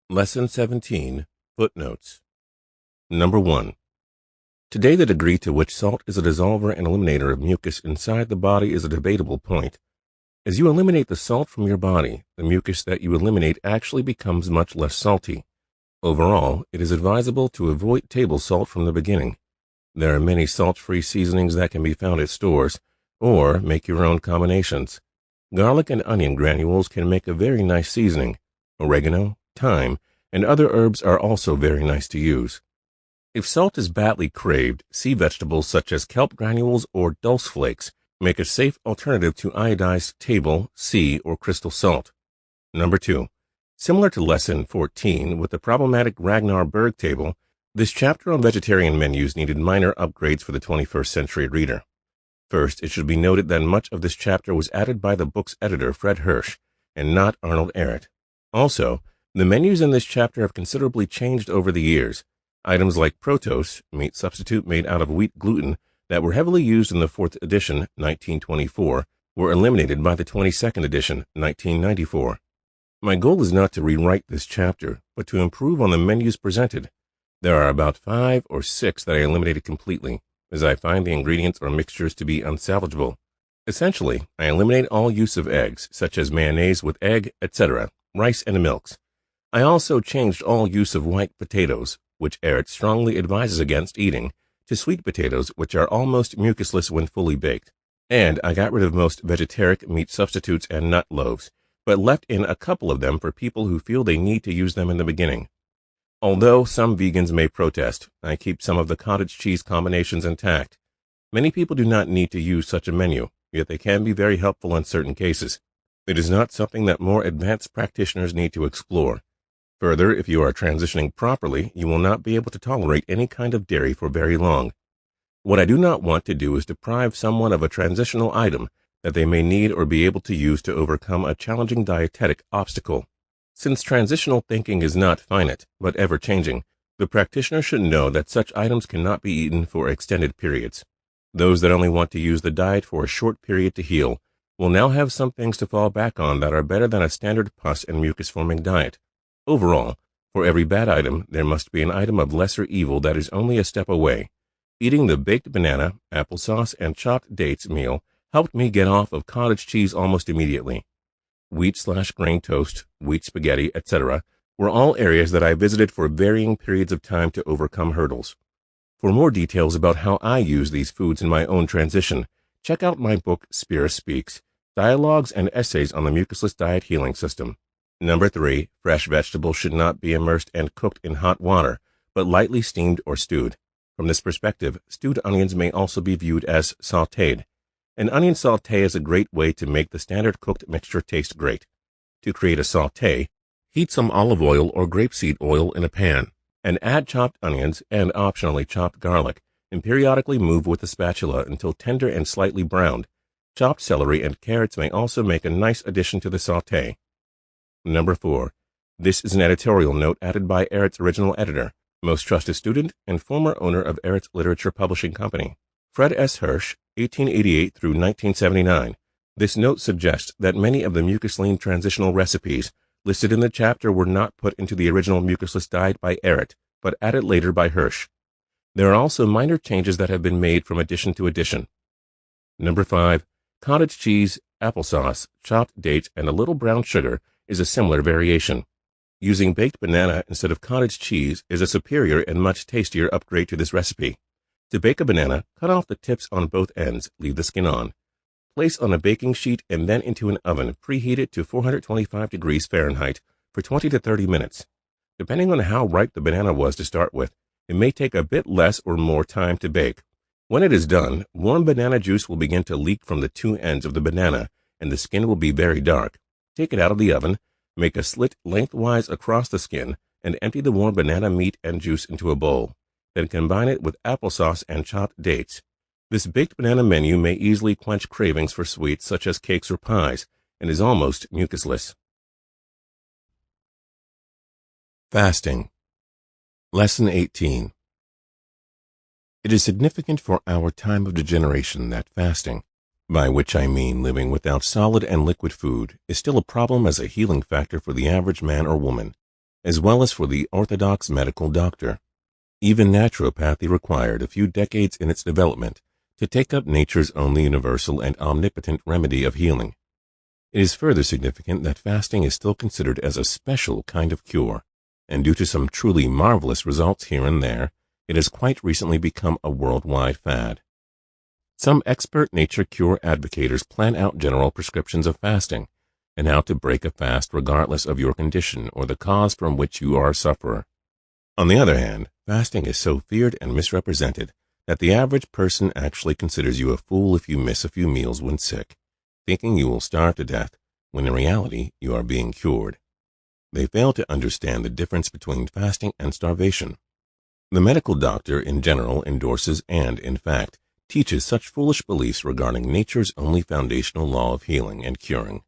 S1: Lesson 17. Footnotes. Number 1. Today the degree to which salt is a dissolver and eliminator of mucus inside the body is a debatable point. As you eliminate the salt from your body, the mucus that you eliminate actually becomes much less salty. Overall, it is advisable to avoid table salt from the beginning. There are many salt-free seasonings that can be found at stores, or make your own combinations. Garlic and onion granules can make a very nice seasoning. Oregano, thyme, and other herbs are also very nice to use. If salt is badly craved, sea vegetables such as kelp granules or dulse flakes make a safe alternative to iodized table, sea, or crystal salt. Number 2. Similar to Lesson 14 with the problematic Ragnar Berg table, this chapter on vegetarian menus needed minor upgrades for the 21st century reader. First, it should be noted that much of this chapter was added by the book's editor, Fred Hirsch, and not Arnold Ehret. Also, the menus in this chapter have considerably changed over the years. Items like protos, meat substitute made out of wheat gluten, that were heavily used in the 4th edition, 1924, were eliminated by the 22nd edition, 1994. My goal is not to rewrite this chapter, but to improve on the menus presented. There are about 5 or 6 that I eliminated completely, as I find the ingredients or mixtures to be unsalvageable. Essentially, I eliminate all use of eggs, such as mayonnaise with egg, etc., rice and milks. I also changed all use of white potatoes, which Ehret strongly advises against eating, to sweet potatoes, which are almost mucusless when fully baked. And I got rid of most vegetaric meat substitutes and nut loaves, but left in a couple of them for people who feel they need to use them in the beginning. Although some vegans may protest, I keep some of the cottage cheese combinations intact. Many people do not need to use such a menu, yet they can be very helpful in certain cases. It is not something that more advanced practitioners need to explore. Further, if you are transitioning properly, you will not be able to tolerate any kind of dairy for very long. What I do not want to do is deprive someone of a transitional item that they may need or be able to use to overcome a challenging dietetic obstacle. Since transitional thinking is not finite, but ever-changing, the practitioner should know that such items cannot be eaten for extended periods. Those that only want to use the diet for a short period to heal will now have some things to fall back on that are better than a standard pus and mucus-forming diet. Overall, for every bad item, there must be an item of lesser evil that is only a step away. Eating the baked banana, applesauce, and chopped dates meal helped me get off of cottage cheese almost immediately. Wheat/grain toast, wheat spaghetti, etc. were all areas that I visited for varying periods of time to overcome hurdles. For more details about how I use these foods in my own transition, check out my book, Spira Speaks, Dialogues and Essays on the Mucusless Diet Healing System. Number 3, fresh vegetables should not be immersed and cooked in hot water, but lightly steamed or stewed. From this perspective, stewed onions may also be viewed as sautéed. An onion sauté is a great way to make the standard cooked mixture taste great. To create a sauté, heat some olive oil or grapeseed oil in a pan, and add chopped onions and optionally chopped garlic, and periodically move with the spatula until tender and slightly browned. Chopped celery and carrots may also make a nice addition to the sauté. Number 4. This is an editorial note added by Ehret's original editor, most trusted student, and former owner of Ehret's Literature Publishing Company, Fred S. Hirsch, 1888 through 1979. This note suggests that many of the mucusline transitional recipes listed in the chapter were not put into the original mucusless diet by Ehret, but added later by Hirsch. There are also minor changes that have been made from edition to edition. Number 5. Cottage cheese, applesauce, chopped dates, and a little brown sugar is a similar variation. Using baked banana instead of cottage cheese is a superior and much tastier upgrade to this recipe. To bake a banana, cut off the tips on both ends, leave the skin on. Place on a baking sheet and then into an oven preheated to 425 degrees Fahrenheit for 20 to 30 minutes. Depending on how ripe the banana was to start with, it may take a bit less or more time to bake. When it is done, warm banana juice will begin to leak from the two ends of the banana and the skin will be very dark. Take it out of the oven, make a slit lengthwise across the skin, and empty the warm banana meat and juice into a bowl. Then combine it with applesauce and chopped dates. This baked banana menu may easily quench cravings for sweets such as cakes or pies and is almost mucusless. Fasting. Lesson 18. It is significant for our time of degeneration that fasting, by which I mean living without solid and liquid food, is still a problem as a healing factor for the average man or woman, as well as for the orthodox medical doctor. Even naturopathy required a few decades in its development to take up nature's only universal and omnipotent remedy of healing. It is further significant that fasting is still considered as a special kind of cure, and due to some truly marvelous results here and there, it has quite recently become a worldwide fad. Some expert nature cure advocators plan out general prescriptions of fasting and how to break a fast regardless of your condition or the cause from which you are a sufferer. On the other hand, fasting is so feared and misrepresented that the average person actually considers you a fool if you miss a few meals when sick, thinking you will starve to death, when in reality you are being cured. They fail to understand the difference between fasting and starvation. The medical doctor in general endorses and, in fact, teaches such foolish beliefs regarding nature's only foundational law of healing and curing.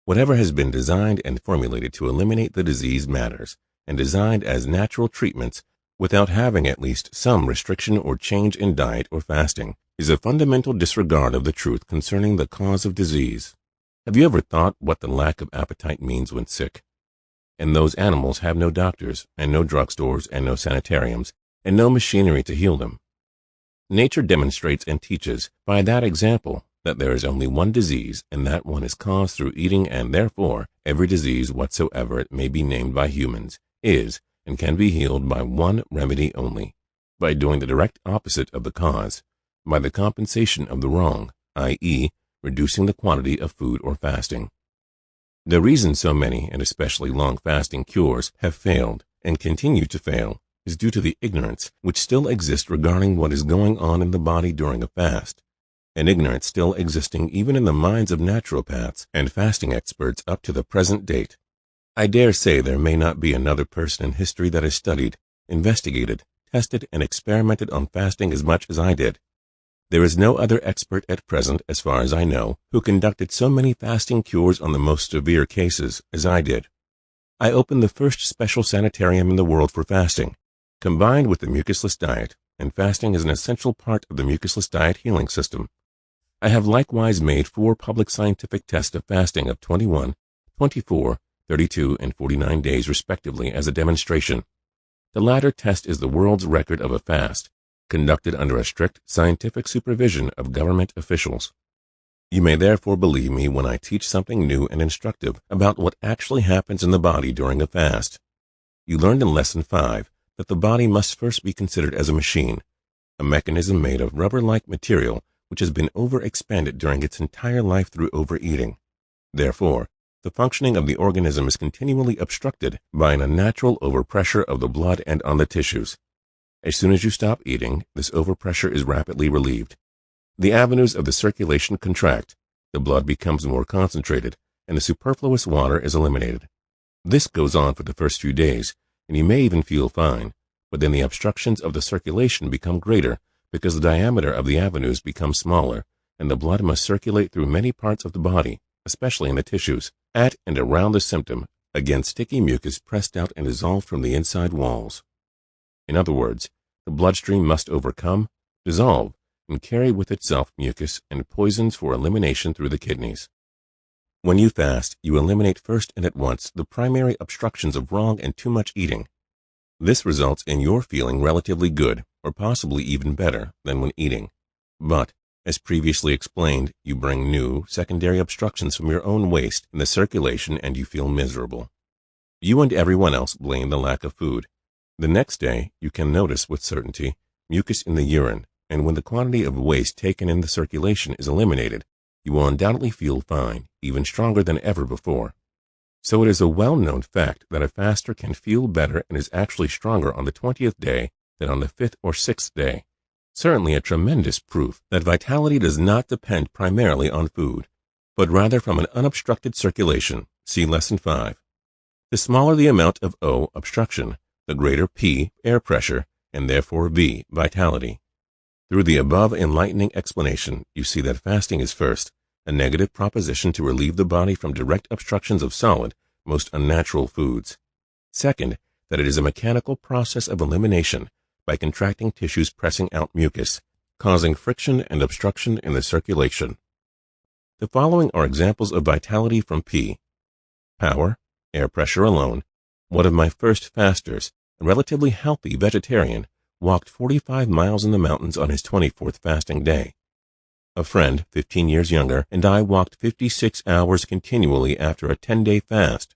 S1: Whatever has been designed and formulated to eliminate the disease matters, and designed as natural treatments without having at least some restriction or change in diet or fasting, is a fundamental disregard of the truth concerning the cause of disease. Have you ever thought what the lack of appetite means when sick? And those animals have no doctors, and no drugstores, and no sanitariums, and no machinery to heal them. Nature demonstrates and teaches, by that example, that there is only one disease, and that one is caused through eating, and therefore every disease whatsoever it may be named by humans is and can be healed by one remedy only, by doing the direct opposite of the cause, by the compensation of the wrong, i.e., reducing the quantity of food or fasting. The reason so many, and especially long-fasting cures, have failed and continue to fail is due to the ignorance which still exists regarding what is going on in the body during a fast, an ignorance still existing even in the minds of naturopaths and fasting experts up to the present date. I dare say there may not be another person in history that has studied, investigated, tested, and experimented on fasting as much as I did. There is no other expert at present, as far as I know, who conducted so many fasting cures on the most severe cases as I did. I opened the first special sanitarium in the world for fasting, combined with the mucusless diet, and fasting is an essential part of the mucusless diet healing system. I have likewise made 4 public scientific tests of fasting of 21, 24, 32, and 49 days respectively as a demonstration. The latter test is the world's record of a fast, conducted under a strict scientific supervision of government officials. You may therefore believe me when I teach something new and instructive about what actually happens in the body during a fast. You learned in Lesson 5 that the body must first be considered as a machine, a mechanism made of rubber-like material which has been overexpanded during its entire life through overeating. Therefore, the functioning of the organism is continually obstructed by an unnatural overpressure of the blood and on the tissues. As soon as you stop eating, this overpressure is rapidly relieved. The avenues of the circulation contract, the blood becomes more concentrated, and the superfluous water is eliminated. This goes on for the first few days, and you may even feel fine, but then the obstructions of the circulation become greater because the diameter of the avenues becomes smaller, and the blood must circulate through many parts of the body, especially in the tissues. At and around the symptom, Again, sticky mucus pressed out and dissolved from the inside walls. In other words, the bloodstream must overcome, dissolve, and carry with itself mucus and poisons for elimination through the kidneys. When you fast, you eliminate first and at once the primary obstructions of wrong and too much eating. This results in your feeling relatively good, or possibly even better, than when eating. But, as previously explained, you bring new, secondary obstructions from your own waste in the circulation and you feel miserable. You and everyone else blame the lack of food. The next day, you can notice with certainty mucus in the urine, and when the quantity of waste taken in the circulation is eliminated, you will undoubtedly feel fine, even stronger than ever before. So it is a well-known fact that a faster can feel better and is actually stronger on the 20th day than on the 5th or 6th day. Certainly a tremendous proof that vitality does not depend primarily on food, but rather from an unobstructed circulation. See Lesson 5. The smaller the amount of O, obstruction, the greater P, air pressure, and therefore V, vitality. Through the above enlightening explanation, you see that fasting is first, a negative proposition to relieve the body from direct obstructions of solid, most unnatural foods. Second, that it is a mechanical process of elimination by contracting tissues pressing out mucus, causing friction and obstruction in the circulation. The following are examples of vitality from P. Power, air pressure alone. One of my first fasters, a relatively healthy vegetarian, walked 45 miles in the mountains on his 24th fasting day. A friend, 15 years younger, and I walked 56 hours continually after a 10-day fast.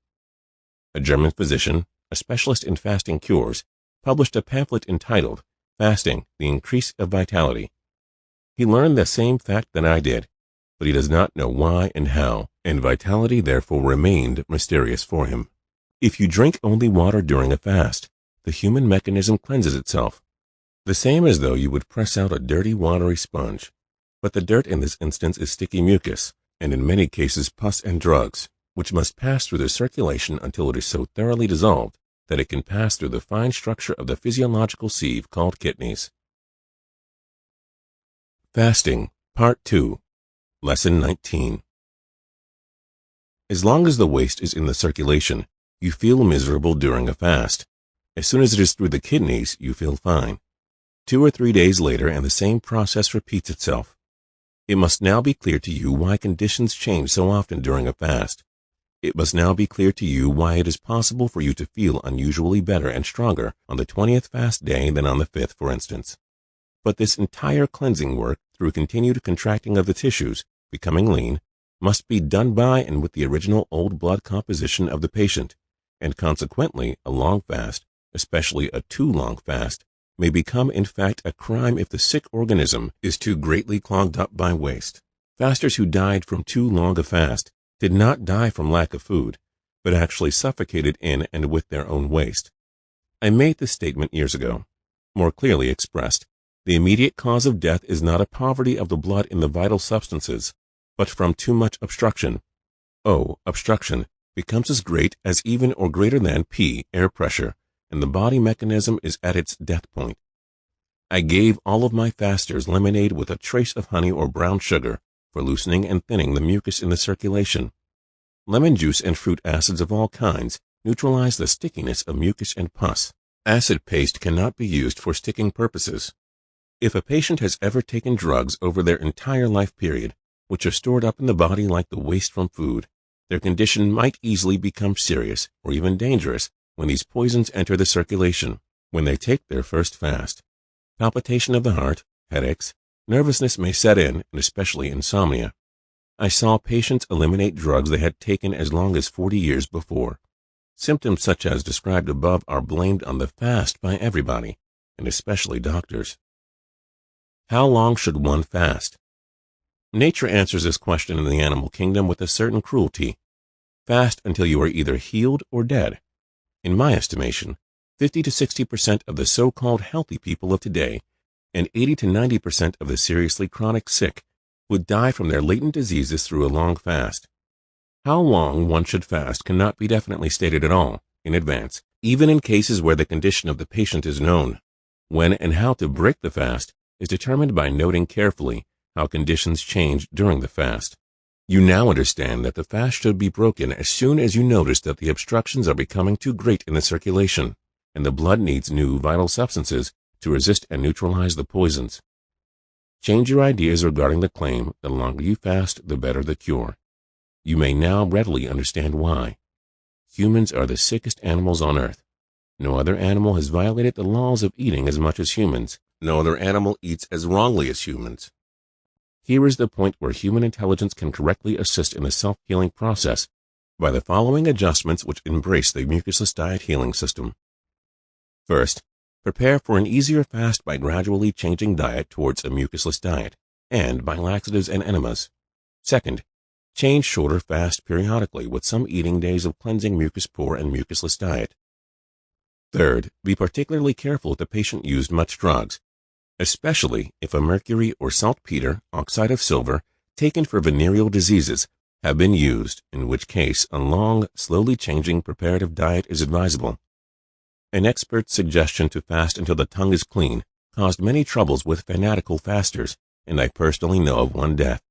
S1: A German physician, a specialist in fasting cures, published a pamphlet entitled Fasting, the Increase of Vitality. He learned the same fact that I did, but he does not know why and how, and vitality therefore remained mysterious for him. If you drink only water during a fast, the human mechanism cleanses itself, the same as though you would press out a dirty, watery sponge. But the dirt in this instance is sticky mucus, and in many cases pus and drugs, which must pass through the circulation until it is so thoroughly dissolved that it can pass through the fine structure of the physiological sieve called kidneys. Fasting, Part 2, Lesson 19. As long as the waste is in the circulation, you feel miserable during a fast. As soon as it is through the kidneys, you feel fine. 2 or 3 days later, and the same process repeats itself. It must now be clear to you why conditions change so often during a fast. It must now be clear to you why it is possible for you to feel unusually better and stronger on the 20th fast day than on the 5th, for instance. But this entire cleansing work, through continued contracting of the tissues, becoming lean, must be done by and with the original old blood composition of the patient, and consequently a long fast, especially a too long fast, may become in fact a crime if the sick organism is too greatly clogged up by waste. Fasters who died from too long a fast did not die from lack of food, but actually suffocated in and with their own waste. I made this statement years ago. More clearly expressed, the immediate cause of death is not a poverty of the blood in the vital substances, but from too much obstruction. O, obstruction, becomes as great as even or greater than P, air pressure, and the body mechanism is at its death point. I gave all of my fasters lemonade with a trace of honey or brown sugar for loosening and thinning the mucus in the circulation. Lemon juice and fruit acids of all kinds neutralize the stickiness of mucus and pus. Acid paste cannot be used for sticking purposes. If a patient has ever taken drugs over their entire life period, which are stored up in the body like the waste from food, their condition might easily become serious or even dangerous when these poisons enter the circulation, when they take their first fast. Palpitation of the heart, headaches, nervousness may set in, and especially insomnia. I saw patients eliminate drugs they had taken as long as 40 years before. Symptoms such as described above are blamed on the fast by everybody, and especially doctors. How long should one fast? Nature answers this question in the animal kingdom with a certain cruelty. Fast until you are either healed or dead. In my estimation, 50 to 60% of the so-called healthy people of today and 80 to 90% of the seriously chronic sick would die from their latent diseases through a long fast. How long one should fast cannot be definitely stated at all, in advance, even in cases where the condition of the patient is known. When and how to break the fast is determined by noting carefully how conditions change during the fast. You now understand that the fast should be broken as soon as you notice that the obstructions are becoming too great in the circulation, and the blood needs new vital substances to resist and neutralize the poisons. Change your ideas regarding the claim, the longer you fast, the better the cure. You may now readily understand why. Humans are the sickest animals on earth. No other animal has violated the laws of eating as much as humans. No other animal eats as wrongly as humans. Here is the point where human intelligence can correctly assist in the self-healing process by the following adjustments which embrace the mucusless diet healing system. First, prepare for an easier fast by gradually changing diet towards a mucusless diet and by laxatives and enemas. Second, change shorter fast periodically with some eating days of cleansing mucus-poor and mucusless diet. Third, be particularly careful if the patient used much drugs, especially if a mercury or saltpeter, oxide of silver, taken for venereal diseases, have been used, in which case a long, slowly changing preparative diet is advisable. An expert's suggestion to fast until the tongue is clean caused many troubles with fanatical fasters, and I personally know of one death.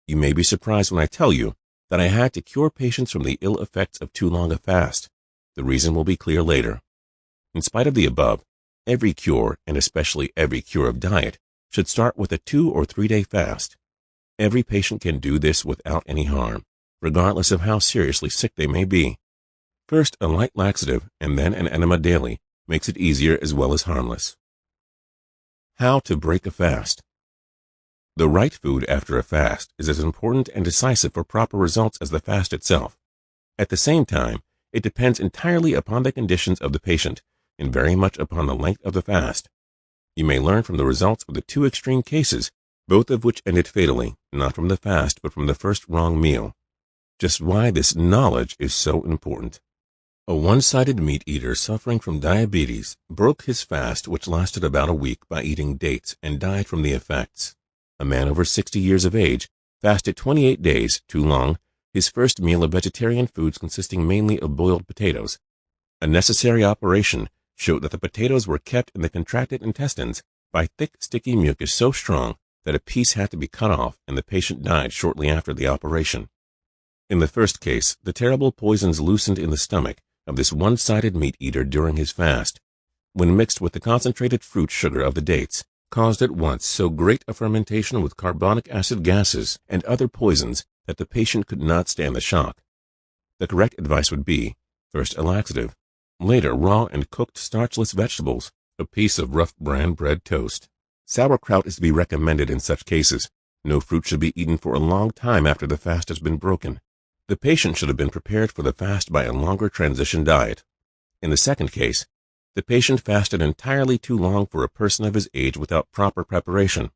S1: You may be surprised when I tell you that I had to cure patients from the ill effects of too long a fast. The reason will be clear later. In spite of the above, every cure, and especially every cure of diet, should start with a 2 or 3 day fast. Every patient can do this without any harm, regardless of how seriously sick they may be. First, a light laxative and then an enema daily makes it easier as well as harmless. How to break a fast. The right food after a fast is as important and decisive for proper results as the fast itself. At the same time, it depends entirely upon the conditions of the patient and very much upon the length of the fast. You may learn from the results of the 2 extreme cases, both of which ended fatally, not from the fast but from the first wrong meal. Just why this knowledge is so important. A one-sided meat eater suffering from diabetes broke his fast, which lasted about a week, by eating dates and died from the effects. A man over 60 years of age fasted 28 days, too long, his first meal of vegetarian foods consisting mainly of boiled potatoes. A necessary operation showed that the potatoes were kept in the contracted intestines by thick, sticky mucus so strong that a piece had to be cut off, and the patient died shortly after the operation. In the first case, the terrible poisons loosened in the stomach of this one-sided meat eater during his fast, when mixed with the concentrated fruit sugar of the dates, caused at once so great a fermentation with carbonic acid gases and other poisons that the patient could not stand the shock. The correct advice would be, first a laxative, later raw and cooked starchless vegetables, a piece of rough bran bread toast. Sauerkraut is to be recommended in such cases. No fruit should be eaten for a long time after the fast has been broken. The patient should have been prepared for the fast by a longer transition diet. In the second case, the patient fasted entirely too long for a person of his age without proper preparation.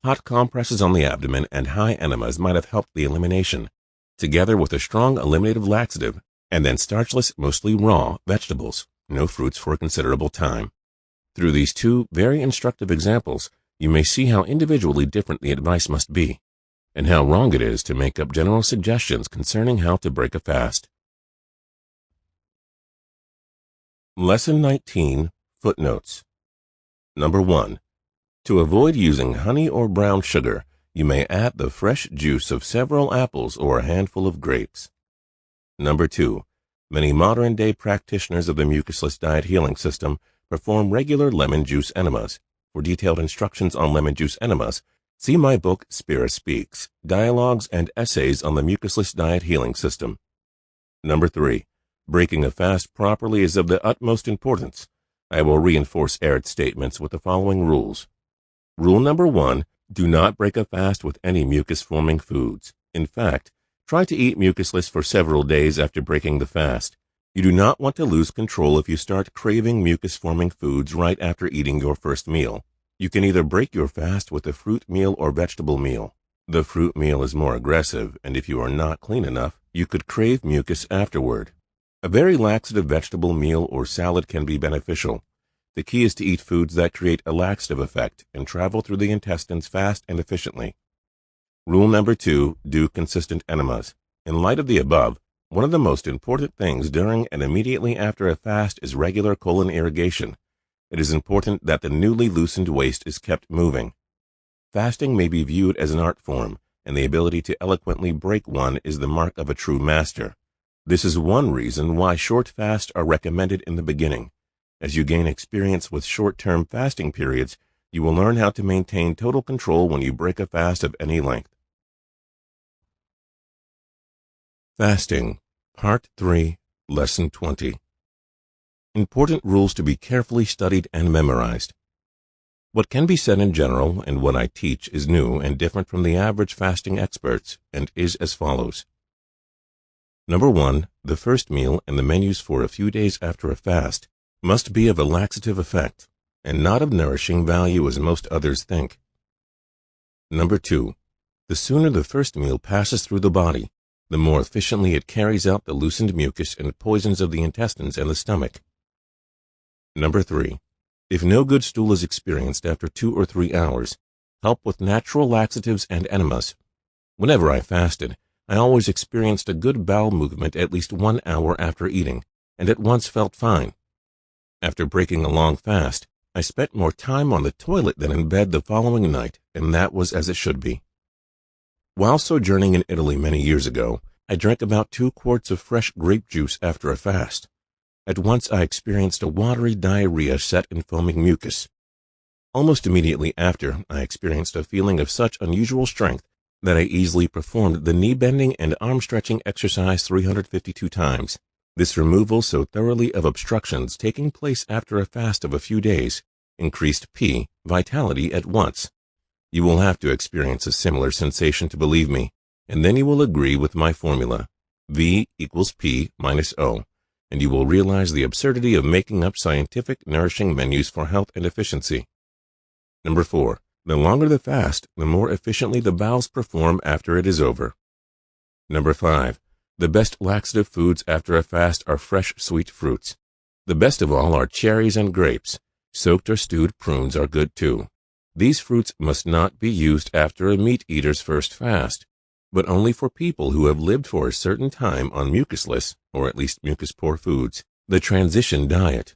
S1: Hot compresses on the abdomen and high enemas might have helped the elimination, together with a strong eliminative laxative, and then starchless, mostly raw, vegetables, no fruits for a considerable time. Through these 2 very instructive examples, you may see how individually different the advice must be, and how wrong it is to make up general suggestions concerning how to break a fast. Lesson 19, Footnotes. Number 1. To avoid using honey or brown sugar, you may add the fresh juice of several apples or a handful of grapes. Number 2. Many modern-day practitioners of the mucusless diet healing system perform regular lemon juice enemas. For detailed instructions on lemon juice enemas, see my book Spira Speaks, Dialogues and Essays on the Mucusless Diet Healing System. Number 3. Breaking a fast properly is of the utmost importance. I will reinforce Ehret's statements with the following rules. Rule number 1. Do not break a fast with any mucus-forming foods. In fact, try to eat mucusless for several days after breaking the fast. You do not want to lose control if you start craving mucus-forming foods right after eating your first meal. You can either break your fast with a fruit meal or vegetable meal. The fruit meal is more aggressive, and if you are not clean enough, you could crave mucus afterward. A very laxative vegetable meal or salad can be beneficial. The key is to eat foods that create a laxative effect and travel through the intestines fast and efficiently. Rule number 2, do consistent enemas. In light of the above, one of the most important things during and immediately after a fast is regular colon irrigation. It is important that the newly loosened waste is kept moving. Fasting may be viewed as an art form, and the ability to eloquently break one is the mark of a true master. This is one reason why short fasts are recommended in the beginning. As you gain experience with short-term fasting periods, you will learn how to maintain total control when you break a fast of any length. Fasting, Part 3, Lesson 20. Important rules to be carefully studied and memorized. What can be said in general and what I teach is new and different from the average fasting experts and is as follows. Number 1, the first meal and the menus for a few days after a fast must be of a laxative effect and not of nourishing value as most others think. Number 2, the sooner the first meal passes through the body, the more efficiently it carries out the loosened mucus and poisons of the intestines and the stomach. Number 3, if no good stool is experienced after 2 or 3 hours, help with natural laxatives and enemas. Whenever I fasted, I always experienced a good bowel movement at least 1 hour after eating, and at once felt fine. After breaking a long fast, I spent more time on the toilet than in bed the following night, and that was as it should be. While sojourning in Italy many years ago, I drank about 2 quarts of fresh grape juice after a fast. At once I experienced a watery diarrhea set in foaming mucus. Almost immediately after, I experienced a feeling of such unusual strength that I easily performed the knee-bending and arm-stretching exercise 352 times. This removal so thoroughly of obstructions taking place after a fast of a few days increased P, vitality at once. You will have to experience a similar sensation to believe me, and then you will agree with my formula, V equals P minus O, and you will realize the absurdity of making up scientific, nourishing menus for health and efficiency. Number 4, the longer the fast, the more efficiently the bowels perform after it is over. Number 5, the best laxative foods after a fast are fresh sweet fruits. The best of all are cherries and grapes. Soaked or stewed prunes are good too. These fruits must not be used after a meat eater's first fast, but only for people who have lived for a certain time on mucusless, or at least mucus-poor foods, the transition diet.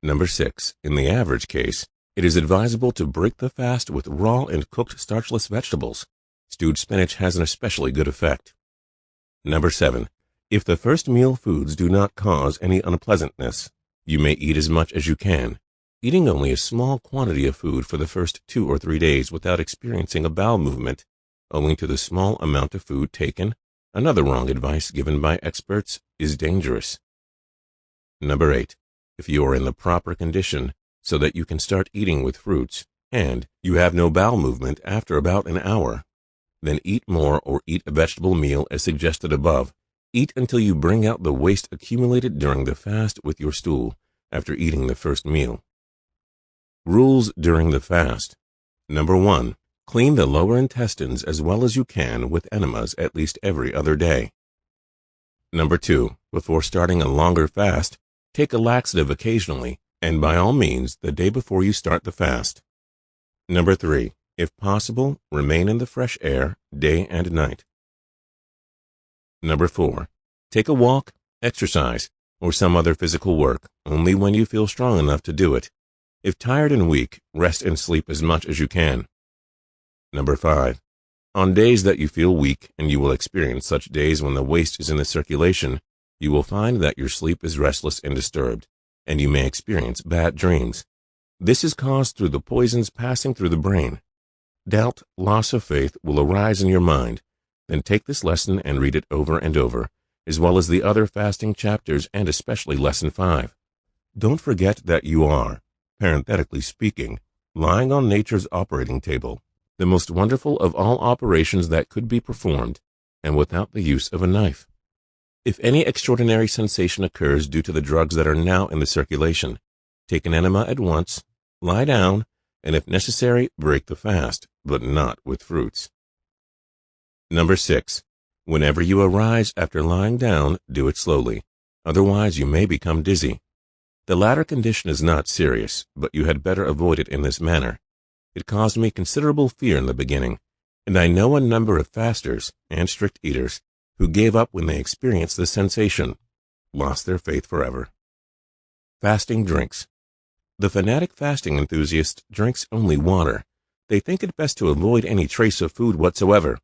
S1: Number 6, in the average case, it is advisable to break the fast with raw and cooked starchless vegetables. Stewed spinach has an especially good effect. Number 7, if the first meal foods do not cause any unpleasantness, you may eat as much as you can, eating only a small quantity of food for the first 2 or 3 days without experiencing a bowel movement, owing to the small amount of food taken. Another wrong advice given by experts is dangerous. Number 8, if you are in the proper condition so that you can start eating with fruits, and you have no bowel movement after about an hour, then eat more or eat a vegetable meal as suggested above. Eat until you bring out the waste accumulated during the fast with your stool after eating the first meal. Rules during the fast. Number 1, clean the lower intestines as well as you can with enemas at least every other day. Number 2, before starting a longer fast, take a laxative occasionally, and by all means the day before you start the fast. Number 3, if possible, remain in the fresh air day and night. Number 4, take a walk, exercise, or some other physical work only when you feel strong enough to do it. If tired and weak, rest and sleep as much as you can. Number 5, on days that you feel weak, and you will experience such days when the waste is in the circulation, you will find that your sleep is restless and disturbed, and you may experience bad dreams. This is caused through the poisons passing through the brain. Doubt, loss of faith will arise in your mind. Then take this lesson and read it over and over, as well as the other fasting chapters and especially Lesson 5. Don't forget that you are, parenthetically speaking, lying on nature's operating table, the most wonderful of all operations that could be performed, and without the use of a knife. If any extraordinary sensation occurs due to the drugs that are now in the circulation, take an enema at once, lie down, and if necessary, break the fast, but not with fruits. Number 6, whenever you arise after lying down, do it slowly, otherwise you may become dizzy. The latter condition is not serious, but you had better avoid it in this manner. It caused me considerable fear in the beginning, and I know a number of fasters and strict eaters who gave up when they experienced the sensation, lost their faith forever. Fasting drinks. The fanatic fasting enthusiast drinks only water. They think it best to avoid any trace of food whatsoever.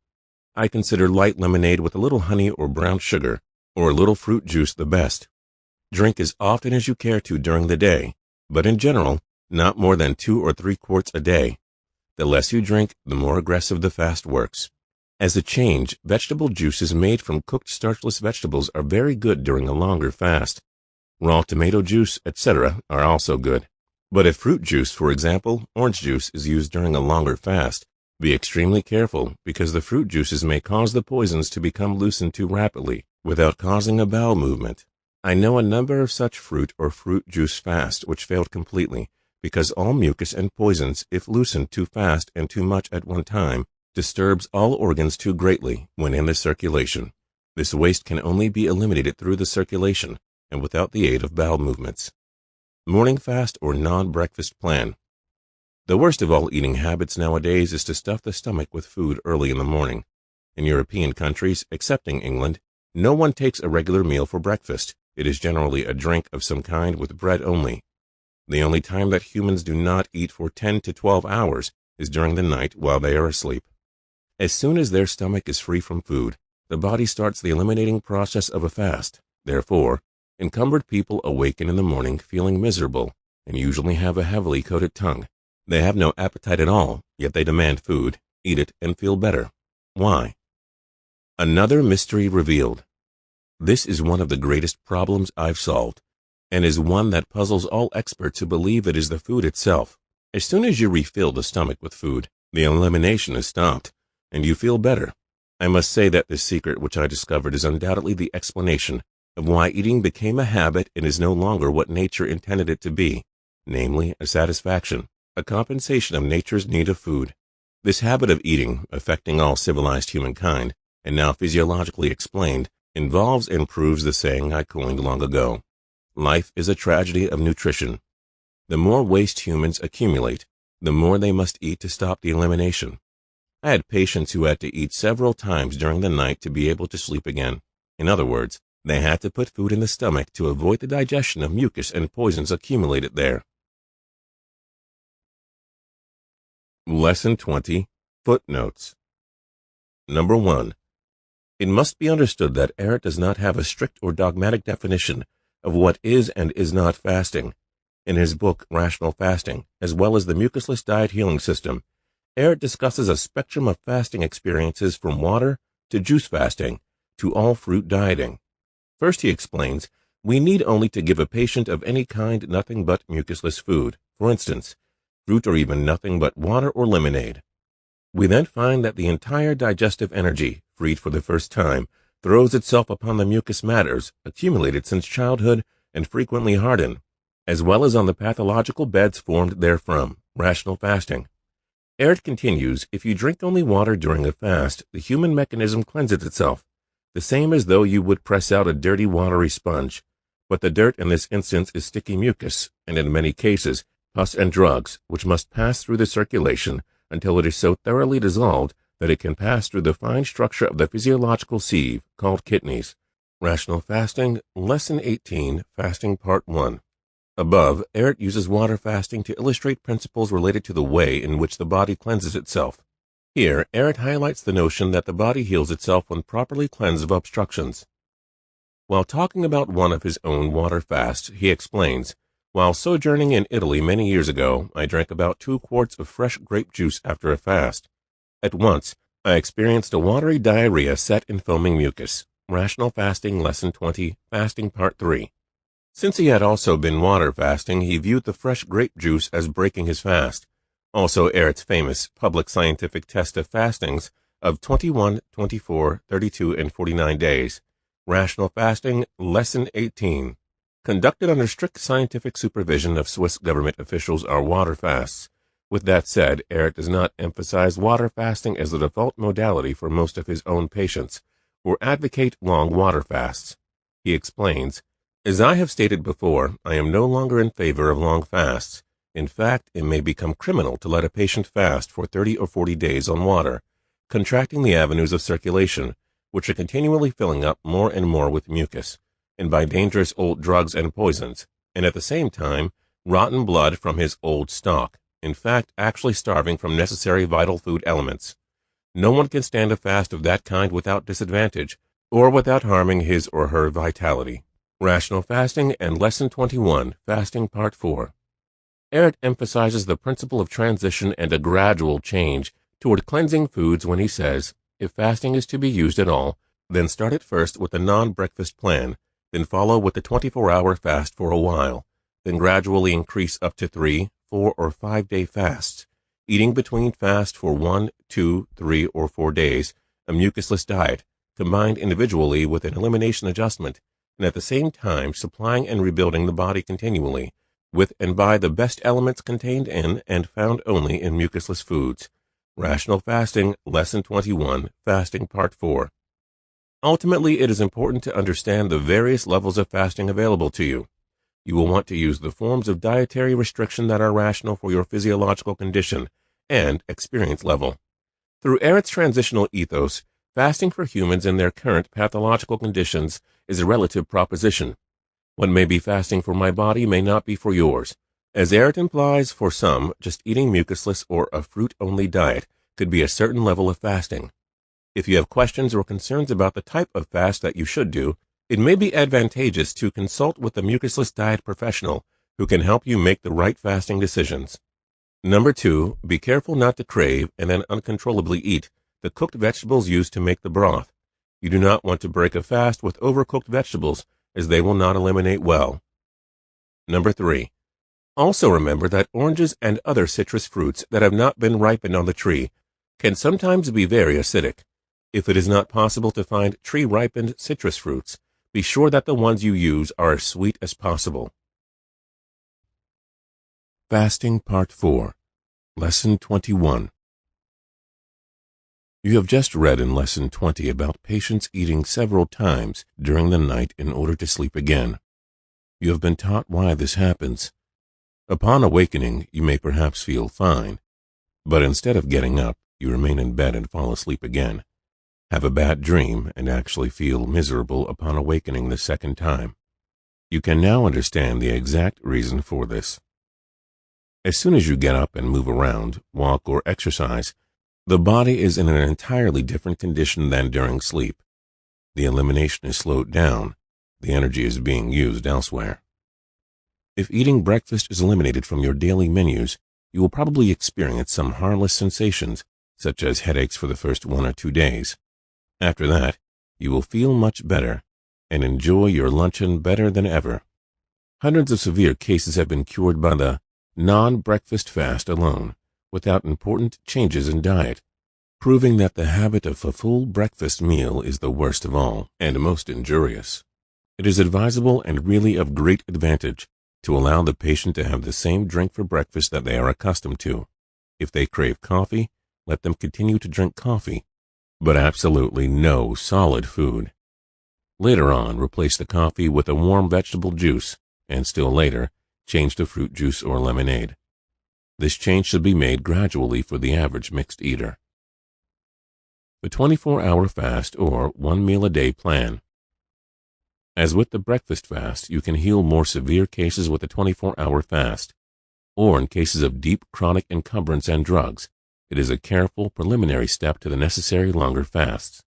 S1: I consider light lemonade with a little honey or brown sugar, or a little fruit juice the best. Drink as often as you care to during the day, but in general, not more than 2 or 3 quarts a day. The less you drink, the more aggressive the fast works. As a change, vegetable juices made from cooked starchless vegetables are very good during a longer fast. Raw tomato juice, etc. are also good. But if fruit juice, for example, orange juice, is used during a longer fast, be extremely careful because the fruit juices may cause the poisons to become loosened too rapidly without causing a bowel movement. I know a number of such fruit or fruit juice fasts which failed completely because all mucus and poisons, if loosened too fast and too much at one time, disturbs all organs too greatly when in the circulation. This waste can only be eliminated through the circulation and without the aid of bowel movements. Morning fast or non-breakfast plan. The worst of all eating habits nowadays is to stuff the stomach with food early in the morning. In European countries, excepting England, no one takes a regular meal for breakfast. It is generally a drink of some kind with bread only. The only time that humans do not eat for 10 to 12 hours is during the night while they are asleep. As soon as their stomach is free from food, the body starts the eliminating process of a fast. Therefore, encumbered people awaken in the morning feeling miserable and usually have a heavily coated tongue. They have no appetite at all, yet they demand food, eat it, and feel better. Why? Another mystery revealed. This is one of the greatest problems I've solved, and is one that puzzles all experts who believe it is the food itself. As soon as you refill the stomach with food, the elimination is stopped, and you feel better. I must say that this secret which I discovered is undoubtedly the explanation of why eating became a habit and is no longer what nature intended it to be, namely a satisfaction, a compensation of nature's need of food. This habit of eating, affecting all civilized humankind, and now physiologically explained, involves and proves the saying I coined long ago. Life is a tragedy of nutrition. The more waste humans accumulate, the more they must eat to stop the elimination. I had patients who had to eat several times during the night to be able to sleep again. In other words, they had to put food in the stomach to avoid the digestion of mucus and poisons accumulated there. Lesson 20. Footnotes. Number 1. It must be understood that Ehret does not have a strict or dogmatic definition of what is and is not fasting. In his book, Rational Fasting, as well as the Mucusless Diet Healing System, Ehret discusses a spectrum of fasting experiences from water to juice fasting to all fruit dieting. First, he explains, we need only to give a patient of any kind nothing but mucusless food, for instance, fruit or even nothing but water or lemonade. We then find that the entire digestive energy, freed for the first time, throws itself upon the mucus matters accumulated since childhood and frequently hardened, as well as on the pathological beds formed therefrom, rational fasting. Ehret continues, if you drink only water during a fast, the human mechanism cleanses itself, the same as though you would press out a dirty watery sponge. But the dirt in this instance is sticky mucus, and in many cases, pus and drugs, which must pass through the circulation until it is so thoroughly dissolved that it can pass through the fine structure of the physiological sieve, called kidneys. Rational Fasting, Lesson 18, Fasting Part 1. Above, Ehret uses water fasting to illustrate principles related to the way in which the body cleanses itself. Here, Ehret highlights the notion that the body heals itself when properly cleansed of obstructions. While talking about one of his own water fasts, he explains, while sojourning in Italy many years ago, I drank about 2 quarts of fresh grape juice after a fast. At once, I experienced a watery diarrhea set in foaming mucus. Rational Fasting, Lesson 20, Fasting Part 3. Since he had also been water fasting, he viewed the fresh grape juice as breaking his fast. Also Ehret's famous public scientific test of fastings of 21, 24, 32, and 49 days. Rational Fasting, Lesson 18. Conducted under strict scientific supervision of Swiss government officials are water fasts. With that said, Ehret does not emphasize water fasting as the default modality for most of his own patients, or advocate long water fasts. He explains, as I have stated before, I am no longer in favor of long fasts. In fact, it may become criminal to let a patient fast for 30 or 40 days on water, contracting the avenues of circulation, which are continually filling up more and more with mucus, and by dangerous old drugs and poisons, and at the same time, rotten blood from his old stock, in fact, actually starving from necessary vital food elements. No one can stand a fast of that kind without disadvantage, or without harming his or her vitality. Rational Fasting and Lesson 21, Fasting Part 4. Ehret emphasizes the principle of transition and a gradual change toward cleansing foods when he says, if fasting is to be used at all, then start at first with a non-breakfast plan, then follow with the 24-hour fast for a while, then gradually increase up to 3, 4, or 5-day fasts, eating between fast for 1, 2, 3, or 4 days, a mucusless diet, combined individually with an elimination adjustment, and at the same time supplying and rebuilding the body continually, with and by the best elements contained in and found only in mucusless foods. Rational Fasting, Lesson 21, Fasting Part 4. Ultimately, it is important to understand the various levels of fasting available to you. You will want to use the forms of dietary restriction that are rational for your physiological condition and experience level. Through Ehret's transitional ethos, fasting for humans in their current pathological conditions is a relative proposition. What may be fasting for my body may not be for yours. As Ehret implies, for some, just eating mucusless or a fruit-only diet could be a certain level of fasting. If you have questions or concerns about the type of fast that you should do, it may be advantageous to consult with a mucusless diet professional who can help you make the right fasting decisions. Number 2, be careful not to crave and then uncontrollably eat the cooked vegetables used to make the broth. You do not want to break a fast with overcooked vegetables, as they will not eliminate well. Number 3, also remember that oranges and other citrus fruits that have not been ripened on the tree can sometimes be very acidic. If it is not possible to find tree-ripened citrus fruits, be sure that the ones you use are as sweet as possible. Fasting Part 4, Lesson 21. You have just read in Lesson 20 about patients eating several times during the night in order to sleep again. You have been taught why this happens. Upon awakening, you may perhaps feel fine, but instead of getting up, you remain in bed and fall asleep again, have a bad dream, and actually feel miserable upon awakening the second time. You can now understand the exact reason for this. As soon as you get up and move around, walk, or exercise, the body is in an entirely different condition than during sleep. The elimination is slowed down. The energy is being used elsewhere. If eating breakfast is eliminated from your daily menus, you will probably experience some harmless sensations, such as headaches for the first 1 or 2 days. After that, you will feel much better and enjoy your luncheon better than ever. Hundreds of severe cases have been cured by the non-breakfast fast alone, without important changes in diet, proving that the habit of a full breakfast meal is the worst of all and most injurious. It is advisable and really of great advantage to allow the patient to have the same drink for breakfast that they are accustomed to. If they crave coffee, let them continue to drink coffee, but absolutely no solid food. Later on, replace the coffee with a warm vegetable juice, and still later, change to fruit juice or lemonade. This change should be made gradually for the average mixed eater. The 24-hour fast or 1 meal a day plan. As with the breakfast fast, you can heal more severe cases with a 24-hour fast, or in cases of deep chronic encumbrance and drugs, it is a careful preliminary step to the necessary longer fasts.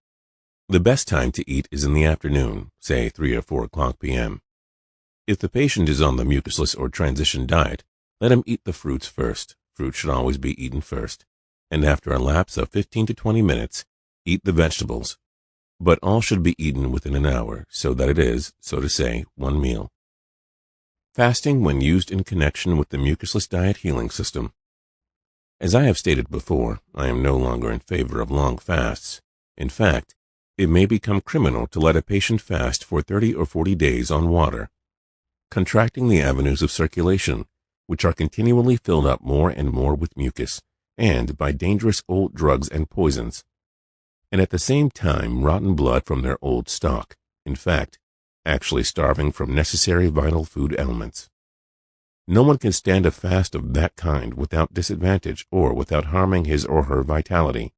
S1: The best time to eat is in the afternoon, say 3 or 4 o'clock p.m. If the patient is on the mucusless or transition diet, let him eat the fruits first. Fruit should always be eaten first. And after a lapse of 15 to 20 minutes, eat the vegetables. But all should be eaten within an hour, so that it is, so to say, 1 meal. Fasting when used in connection with the mucusless diet healing system. As I have stated before, I am no longer in favor of long fasts. In fact, it may become criminal to let a patient fast for 30 or 40 days on water, contracting the avenues of circulation, which are continually filled up more and more with mucus, and by dangerous old drugs and poisons, and at the same time rotten blood from their old stock, in fact, actually starving from necessary vital food elements. No one can stand a fast of that kind without disadvantage or without harming his or her vitality.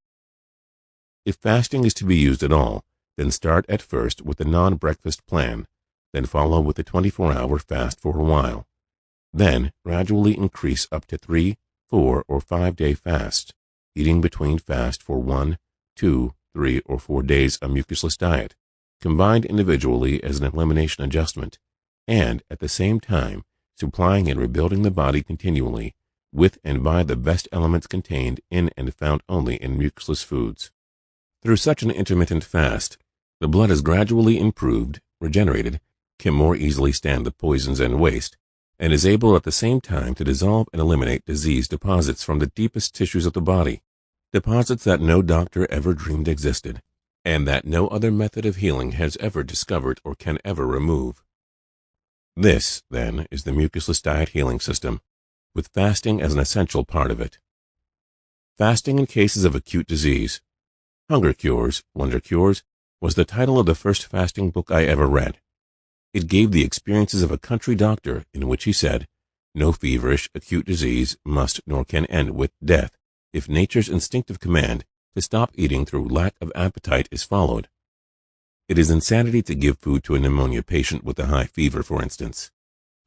S1: If fasting is to be used at all, then start at first with a non-breakfast plan, then follow with a 24-hour fast for a while. Then gradually increase up to 3, 4, or 5-day fasts, eating between fast for 1, 2, 3, or 4 days a mucusless diet, combined individually as an elimination adjustment, and at the same time supplying and rebuilding the body continually with and by the best elements contained in and found only in mucusless foods. Through such an intermittent fast, the blood is gradually improved, regenerated, can more easily stand the poisons and waste, and is able at the same time to dissolve and eliminate disease deposits from the deepest tissues of the body, deposits that no doctor ever dreamed existed, and that no other method of healing has ever discovered or can ever remove. This, then, is the mucusless diet healing system, with fasting as an essential part of it. Fasting in cases of acute disease. Hunger Cures, Wonder Cures was the title of the first fasting book I ever read. It gave the experiences of a country doctor in which he said, no feverish acute disease must nor can end with death if nature's instinctive command to stop eating through lack of appetite is followed. It is insanity to give food to a pneumonia patient with a high fever, for instance.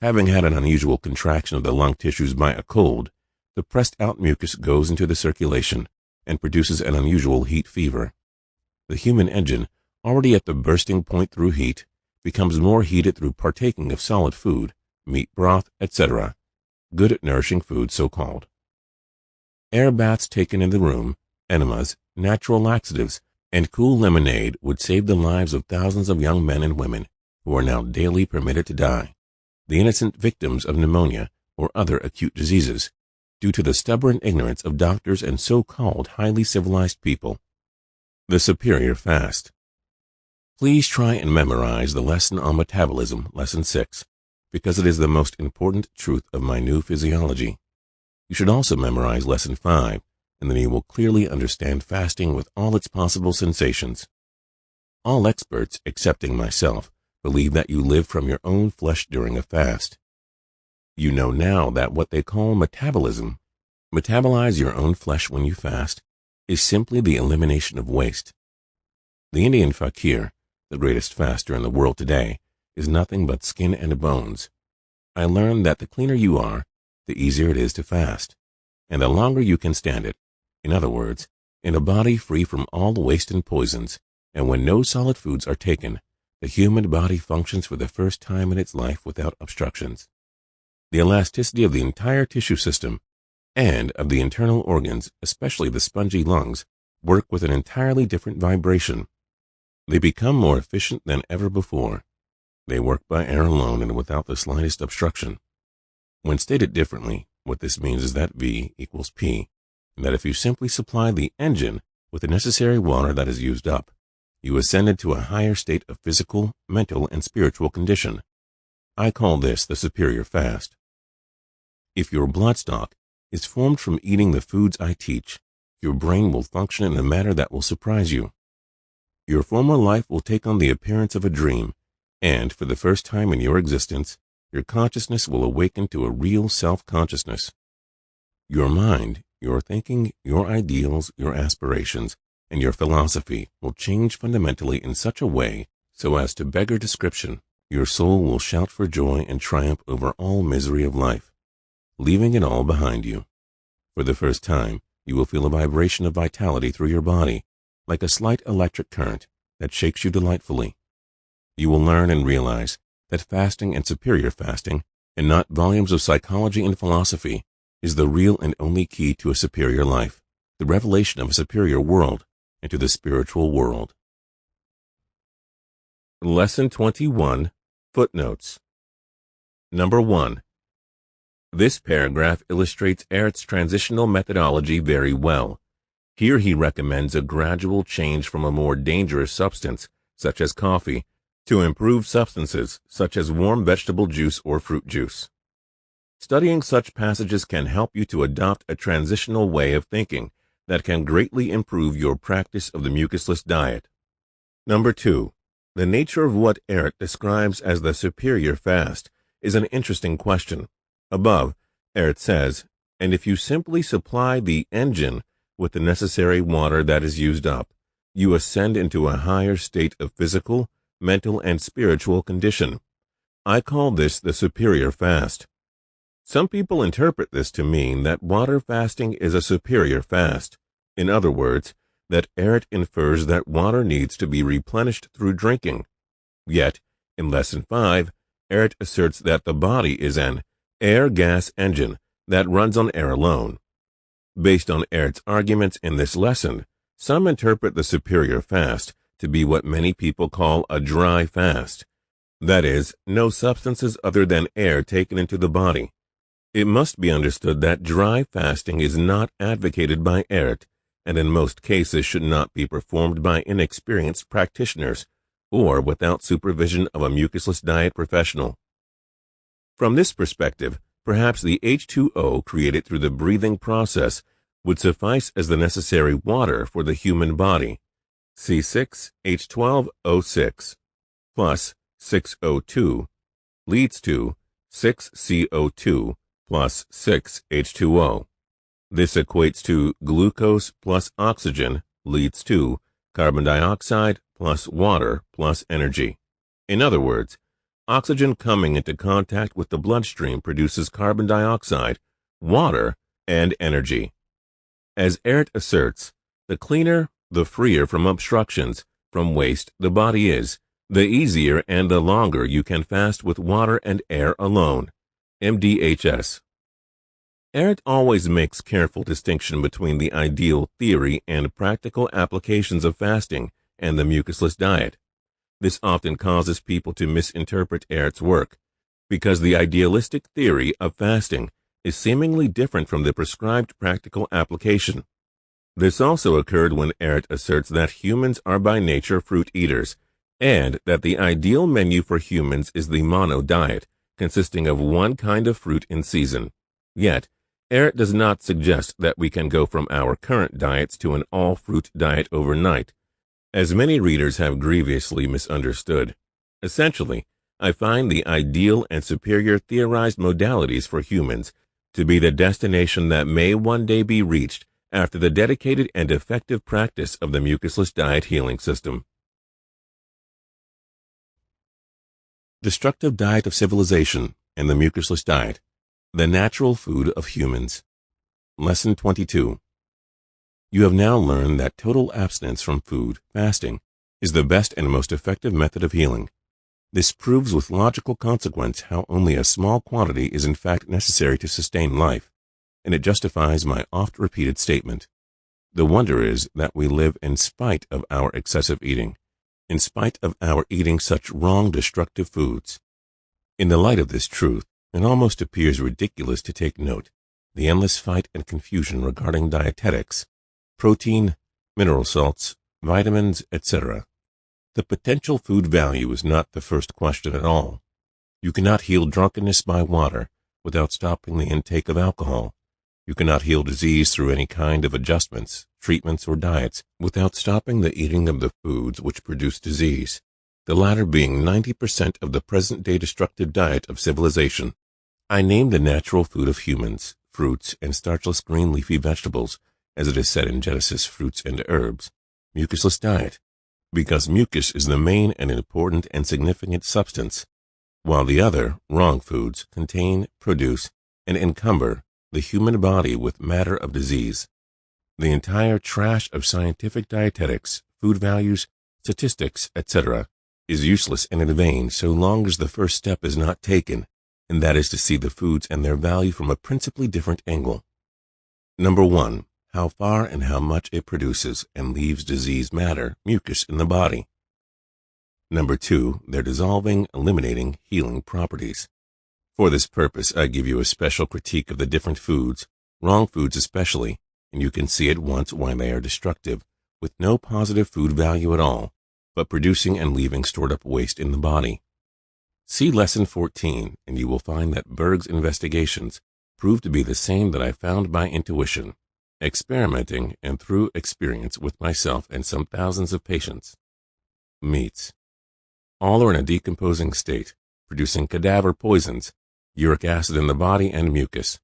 S1: Having had an unusual contraction of the lung tissues by a cold, the pressed out mucus goes into the circulation and produces an unusual heat fever. The human engine, already at the bursting point through heat, becomes more heated through partaking of solid food, meat broth, etc., good nourishing food so-called. Air baths taken in the room, enemas, natural laxatives, and cool lemonade would save the lives of thousands of young men and women who are now daily permitted to die, the innocent victims of pneumonia or other acute diseases, due to the stubborn ignorance of doctors and so-called highly civilized people. The Superior Fast. Please try and memorize the lesson on metabolism, Lesson 6, because it is the most important truth of my new physiology. You should also memorize Lesson 5, and then you will clearly understand fasting with all its possible sensations. All experts, excepting myself, believe that you live from your own flesh during a fast. You know now that what they call metabolism, metabolize your own flesh when you fast, is simply the elimination of waste. The Indian fakir, the greatest faster in the world today, is nothing but skin and bones. I learned that the cleaner you are, the easier it is to fast, and the longer you can stand it. In other words, in a body free from all waste and poisons, and when no solid foods are taken, the human body functions for the first time in its life without obstructions. The elasticity of the entire tissue system and of the internal organs, especially the spongy lungs, work with an entirely different vibration. They become more efficient than ever before. They work by air alone and without the slightest obstruction. When stated differently, what this means is that V equals P, and that if you simply supply the engine with the necessary water that is used up, you ascend into a higher state of physical, mental, and spiritual condition. I call this the Superior Fast. If your bloodstock is formed from eating the foods I teach, your brain will function in a manner that will surprise you. Your former life will take on the appearance of a dream, and for the first time in your existence, your consciousness will awaken to a real self-consciousness. Your mind, your thinking, your ideals, your aspirations, and your philosophy will change fundamentally in such a way so as to beggar description. Your soul will shout for joy and triumph over all misery of life, leaving it all behind you. For the first time, you will feel a vibration of vitality through your body, like a slight electric current that shakes you delightfully. You will learn and realize that fasting and superior fasting, and not volumes of psychology and philosophy, is the real and only key to a superior life, the revelation of a superior world, and to the spiritual world. Lesson 21, Footnotes. Number 1. This paragraph illustrates Ehret's transitional methodology very well. Here he recommends a gradual change from a more dangerous substance, such as coffee, to improved substances, such as warm vegetable juice or fruit juice. Studying such passages can help you to adopt a transitional way of thinking that can greatly improve your practice of the mucusless diet. Number 2. The nature of what Ehret describes as the superior fast is an interesting question. Above, Ehret says, and if you simply supply the engine with the necessary water that is used up, you ascend into a higher state of physical, mental, and spiritual condition. I call this the superior fast. Some people interpret this to mean that water fasting is a superior fast. In other words, that Ehret infers that water needs to be replenished through drinking. Yet, in Lesson 5, Ehret asserts that the body is an air-gas engine that runs on air alone. Based on Ehret's arguments in this lesson, some interpret the superior fast to be what many people call a dry fast. That is, no substances other than air taken into the body. It must be understood that dry fasting is not advocated by Ehret, and in most cases should not be performed by inexperienced practitioners or without supervision of a mucusless diet professional. From this perspective, perhaps the H2O created through the breathing process would suffice as the necessary water for the human body. C6H12O6 plus 6O2 leads to 6CO2 plus 6H2O. This equates to glucose plus oxygen leads to carbon dioxide plus water plus energy. In other words, oxygen coming into contact with the bloodstream produces carbon dioxide, water, and energy. As Ehret asserts, the cleaner, the freer from obstructions, from waste the body is, the easier and the longer you can fast with water and air alone. MDHS. Ehret always makes careful distinction between the ideal theory and practical applications of fasting and the mucusless diet. This often causes people to misinterpret Ehret's work, because the idealistic theory of fasting is seemingly different from the prescribed practical application. This also occurred when Ehret asserts that humans are by nature fruit eaters, and that the ideal menu for humans is the mono diet, consisting of one kind of fruit in season. Yet, Ehret does not suggest that we can go from our current diets to an all-fruit diet overnight, as many readers have grievously misunderstood. Essentially, I find the ideal and superior theorized modalities for humans to be the destination that may one day be reached after the dedicated and effective practice of the mucusless diet healing system. Destructive diet of civilization and the mucusless diet, the natural food of humans. Lesson 22. You have now learned that total abstinence from food, fasting, is the best and most effective method of healing. This proves with logical consequence how only a small quantity is in fact necessary to sustain life, and it justifies my oft-repeated statement. The wonder is that we live in spite of our excessive eating, in spite of our eating such wrong, destructive foods. In the light of this truth, it almost appears ridiculous to take note the endless fight and confusion regarding dietetics, protein, mineral salts, vitamins, etc. The potential food value is not the first question at all. You cannot heal drunkenness by water without stopping the intake of alcohol. You cannot heal disease through any kind of adjustments, treatments, or diets without stopping the eating of the foods which produce disease, the latter being 90% of the present-day destructive diet of civilization. I name the natural food of humans, fruits, and starchless green leafy vegetables, as it is said in Genesis, fruits and herbs, mucusless diet, because mucus is the main and important and significant substance, while the other, wrong foods, contain, produce, and encumber the human body with matter of disease. The entire trash of scientific dietetics, food values, statistics, etc., is useless and in vain so long as the first step is not taken, and that is to see the foods and their value from a principally different angle. Number 1. How far and how much it produces and leaves disease matter, mucus, in the body. Number 2. Their dissolving, eliminating, healing properties. For this purpose, I give you a special critique of the different foods, wrong foods especially, and you can see at once why they are destructive, with no positive food value at all, but producing and leaving stored up waste in the body. See Lesson 14, and you will find that Berg's investigations prove to be the same that I found by intuition, experimenting and through experience with myself and some thousands of patients. Meats. All are in a decomposing state, producing cadaver poisons, uric acid in the body, and mucus.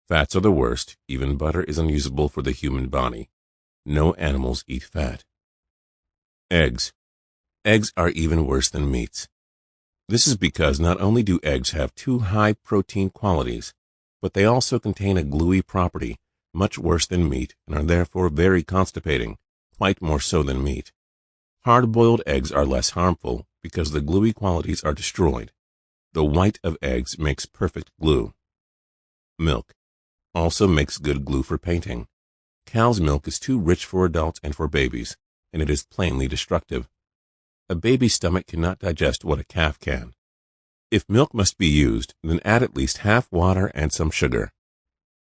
S1: Fats are the worst. Even butter is unusable for the human body. No animals eat fat. Eggs. Eggs are even worse than meats. This is because not only do eggs have too high protein qualities, but they also contain a gluey property, much worse than meat, and are therefore very constipating, quite more so than meat. Hard-boiled eggs are less harmful because the gluey qualities are destroyed. The white of eggs makes perfect glue. Milk also makes good glue for painting. Cow's milk is too rich for adults and for babies, and it is plainly destructive. A baby's stomach cannot digest what a calf can. If milk must be used, then add at least half water and some sugar.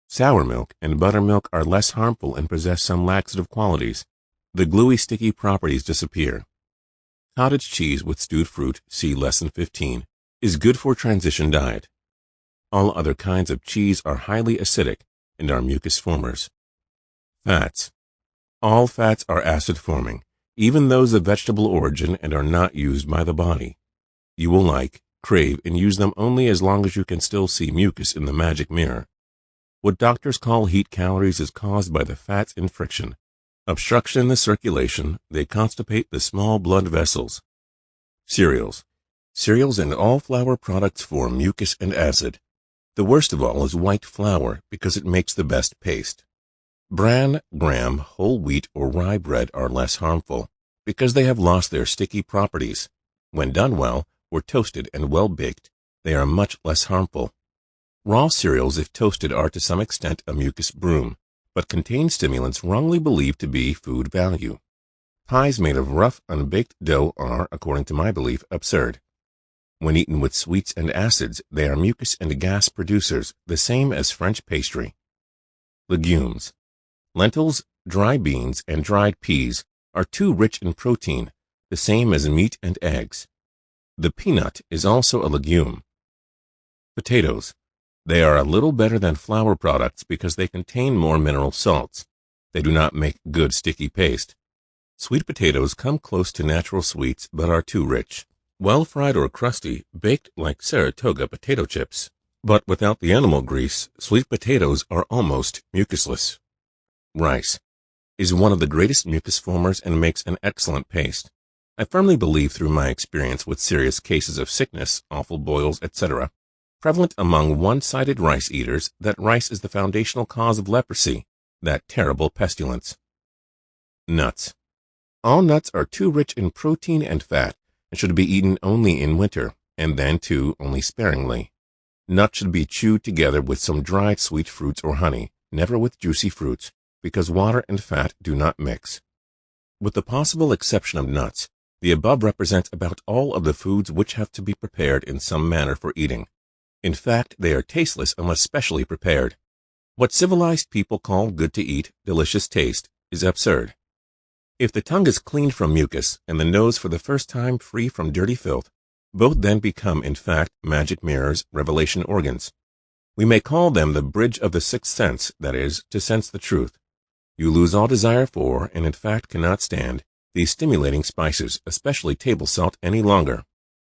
S1: Sour milk and buttermilk are less harmful and possess some laxative qualities. The gluey, sticky properties disappear. Cottage cheese with stewed fruit, see Lesson 15, is good for transition diet. All other kinds of cheese are highly acidic and are mucus formers. Fats. All fats are acid-forming, even those of vegetable origin, and are not used by the body. You will like, crave, and use them only as long as you can still see mucus in the magic mirror. What doctors call heat calories is caused by the fats in friction. Obstruction in the circulation, they constipate the small blood vessels. Cereals. Cereals and all flour products form mucus and acid. The worst of all is white flour because it makes the best paste. Bran, graham, whole wheat, or rye bread are less harmful because they have lost their sticky properties. When done well, or toasted and well baked, they are much less harmful. Raw cereals, if toasted, are to some extent a mucus broom, but contain stimulants wrongly believed to be food value. Pies made of rough, unbaked dough are, according to my belief, absurd. When eaten with sweets and acids, they are mucus and gas producers, the same as French pastry. Legumes. Lentils, dry beans, and dried peas are too rich in protein, the same as meat and eggs. The peanut is also a legume. Potatoes. They are a little better than flour products because they contain more mineral salts. They do not make good sticky paste. Sweet potatoes come close to natural sweets but are too rich. Well fried or crusty, baked like Saratoga potato chips. But without the animal grease, sweet potatoes are almost mucusless. Rice is one of the greatest mucus formers and makes an excellent paste. I firmly believe through my experience with serious cases of sickness, awful boils, etc., prevalent among one-sided rice eaters, that rice is the foundational cause of leprosy, that terrible pestilence. Nuts. All nuts are too rich in protein and fat and should be eaten only in winter, and then, too, only sparingly. Nuts should be chewed together with some dried sweet fruits or honey, never with juicy fruits, because water and fat do not mix. With the possible exception of nuts, the above represent about all of the foods which have to be prepared in some manner for eating. In fact, they are tasteless unless specially prepared. What civilized people call good to eat, delicious taste, is absurd. If the tongue is cleaned from mucus and the nose for the first time free from dirty filth, both then become in fact magic mirrors, revelation organs. We may call them the bridge of the sixth sense, that is, to sense the truth. You lose all desire for, and in fact cannot stand, these stimulating spices, especially table salt, any longer.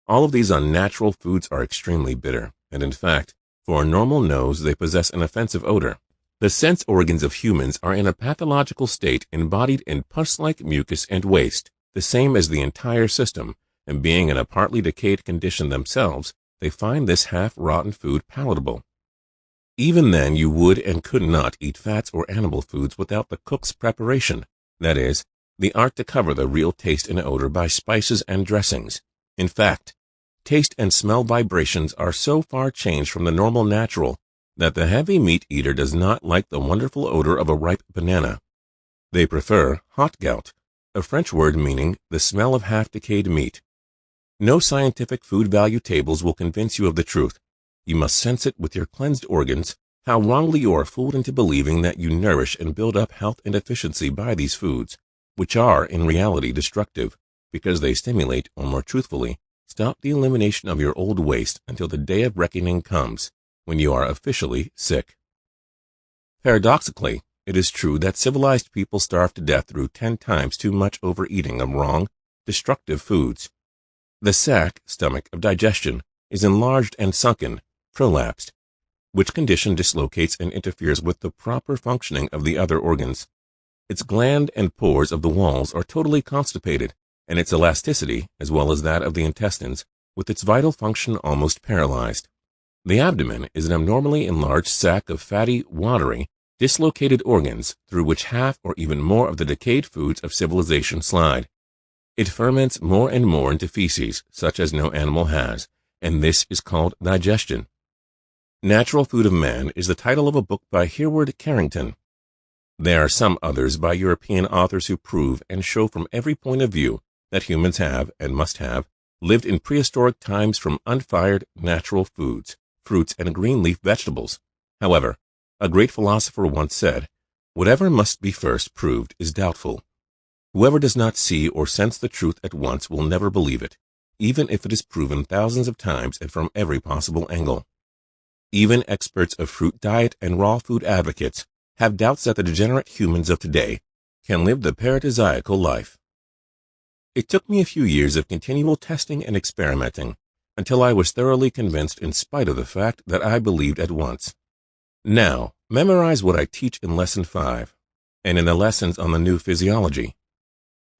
S1: All of these unnatural foods are extremely bitter, and in fact, for a normal nose they possess an offensive odor. The sense organs of humans are in a pathological state embodied in pus-like mucus and waste, the same as the entire system, and being in a partly decayed condition themselves, they find this half-rotten food palatable. Even then you would and could not eat fats or animal foods without the cook's preparation, that is, the art to cover the real taste and odor by spices and dressings. In fact, taste and smell vibrations are so far changed from the normal natural that the heavy meat eater does not like the wonderful odor of a ripe banana. They prefer hot gout, a French word meaning the smell of half-decayed meat. No scientific food value tables will convince you of the truth. You must sense it with your cleansed organs, how wrongly you are fooled into believing that you nourish and build up health and efficiency by these foods, which are in reality destructive, because they stimulate, or more truthfully, stop the elimination of your old waste until the day of reckoning comes, when you are officially sick. Paradoxically, it is true that civilized people starve to death through 10 times too much overeating of wrong, destructive foods. The sac, stomach, of digestion is enlarged and sunken, prolapsed, which condition dislocates and interferes with the proper functioning of the other organs. Its gland and pores of the walls are totally constipated, and its elasticity, as well as that of the intestines, with its vital function almost paralyzed. The abdomen is an abnormally enlarged sac of fatty, watery, dislocated organs through which half or even more of the decayed foods of civilization slide. It ferments more and more into feces, such as no animal has, and this is called digestion. Natural Food of Man is the title of a book by Hereward Carrington. There are some others by European authors who prove and show from every point of view that humans have, and must have, lived in prehistoric times from unfired natural foods, fruits, and green leaf vegetables. However, a great philosopher once said, "Whatever must be first proved is doubtful." Whoever does not see or sense the truth at once will never believe it, even if it is proven thousands of times and from every possible angle. Even experts of fruit diet and raw food advocates have doubts that the degenerate humans of today can live the paradisiacal life. It took me a few years of continual testing and experimenting until I was thoroughly convinced in spite of the fact that I believed at once. Now, memorize what I teach in Lesson 5 and in the lessons on the new physiology.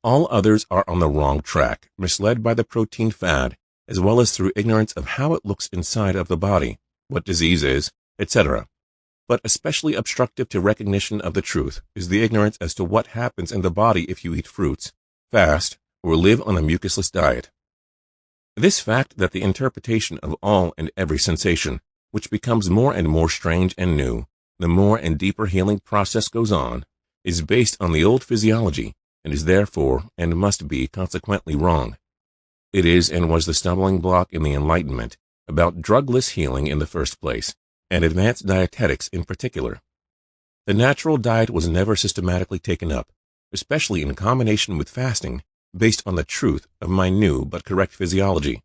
S1: All others are on the wrong track, misled by the protein fad, as well as through ignorance of how it looks inside of the body, what disease is, etc. But especially obstructive to recognition of the truth is the ignorance as to what happens in the body if you eat fruits, fast, or live on a mucusless diet. This fact that the interpretation of all and every sensation, which becomes more and more strange and new, the more and deeper healing process goes on, is based on the old physiology, and is therefore and must be consequently wrong. It is and was the stumbling block in the Enlightenment about drugless healing in the first place, and advanced dietetics in particular. The natural diet was never systematically taken up, especially in combination with fasting, based on the truth of my new but correct physiology.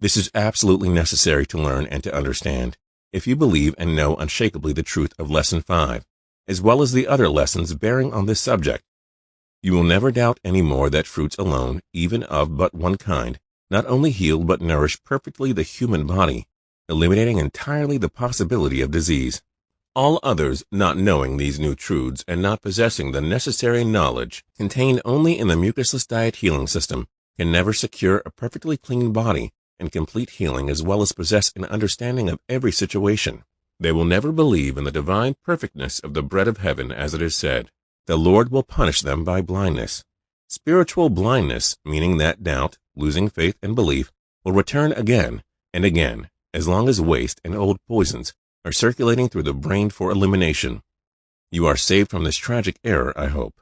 S1: This is absolutely necessary to learn and to understand, if you believe and know unshakably the truth of Lesson 5, as well as the other lessons bearing on this subject. You will never doubt any more that fruits alone, even of but one kind, not only heal but nourish perfectly the human body, eliminating entirely the possibility of disease. All others, not knowing these new truths and not possessing the necessary knowledge contained only in the mucusless diet healing system, can never secure a perfectly clean body and complete healing as well as possess an understanding of every situation. They will never believe in the divine perfectness of the bread of heaven, as it is said, "The Lord will punish them by blindness." Spiritual blindness, meaning that doubt, losing faith and belief, will return again and again, as long as waste and old poisons are circulating through the brain for elimination. You are saved from this tragic error, I hope.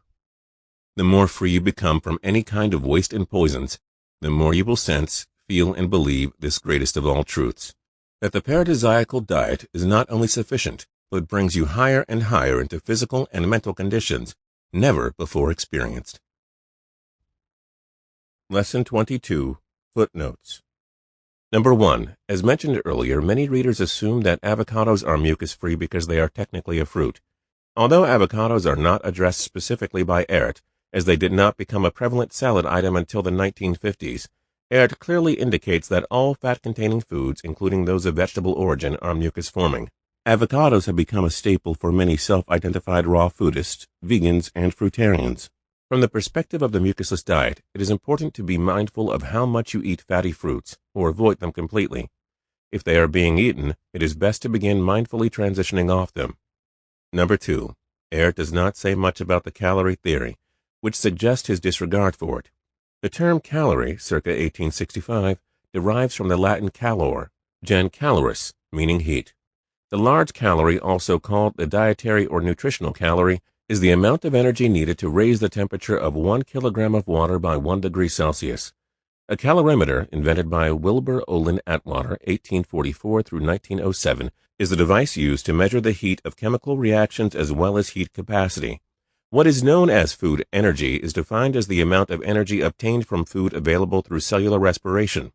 S1: The more free you become from any kind of waste and poisons, the more you will sense, feel, and believe this greatest of all truths, that the paradisiacal diet is not only sufficient, but brings you higher and higher into physical and mental conditions never before experienced. Lesson 22. Footnotes. Number 1. As mentioned earlier, many readers assume that avocados are mucus-free because they are technically a fruit. Although avocados are not addressed specifically by Ehret, as they did not become a prevalent salad item until the 1950s, Ehret clearly indicates that all fat-containing foods, including those of vegetable origin, are mucus-forming. Avocados have become a staple for many self-identified raw foodists, vegans, and fruitarians. From the perspective of the mucusless diet, it is important to be mindful of how much you eat fatty fruits, or avoid them completely. If they are being eaten, it is best to begin mindfully transitioning off them. Number 2. Ehret does not say much about the calorie theory, which suggests his disregard for it. The term calorie, circa 1865, derives from the Latin calor, gen caloris, meaning heat. The large calorie, also called the dietary or nutritional calorie, is the amount of energy needed to raise the temperature of 1 kilogram of water by 1 degree Celsius. A calorimeter, invented by Wilbur Olin Atwater, 1844 through 1907, is the device used to measure the heat of chemical reactions as well as heat capacity. What is known as food energy is defined as the amount of energy obtained from food available through cellular respiration.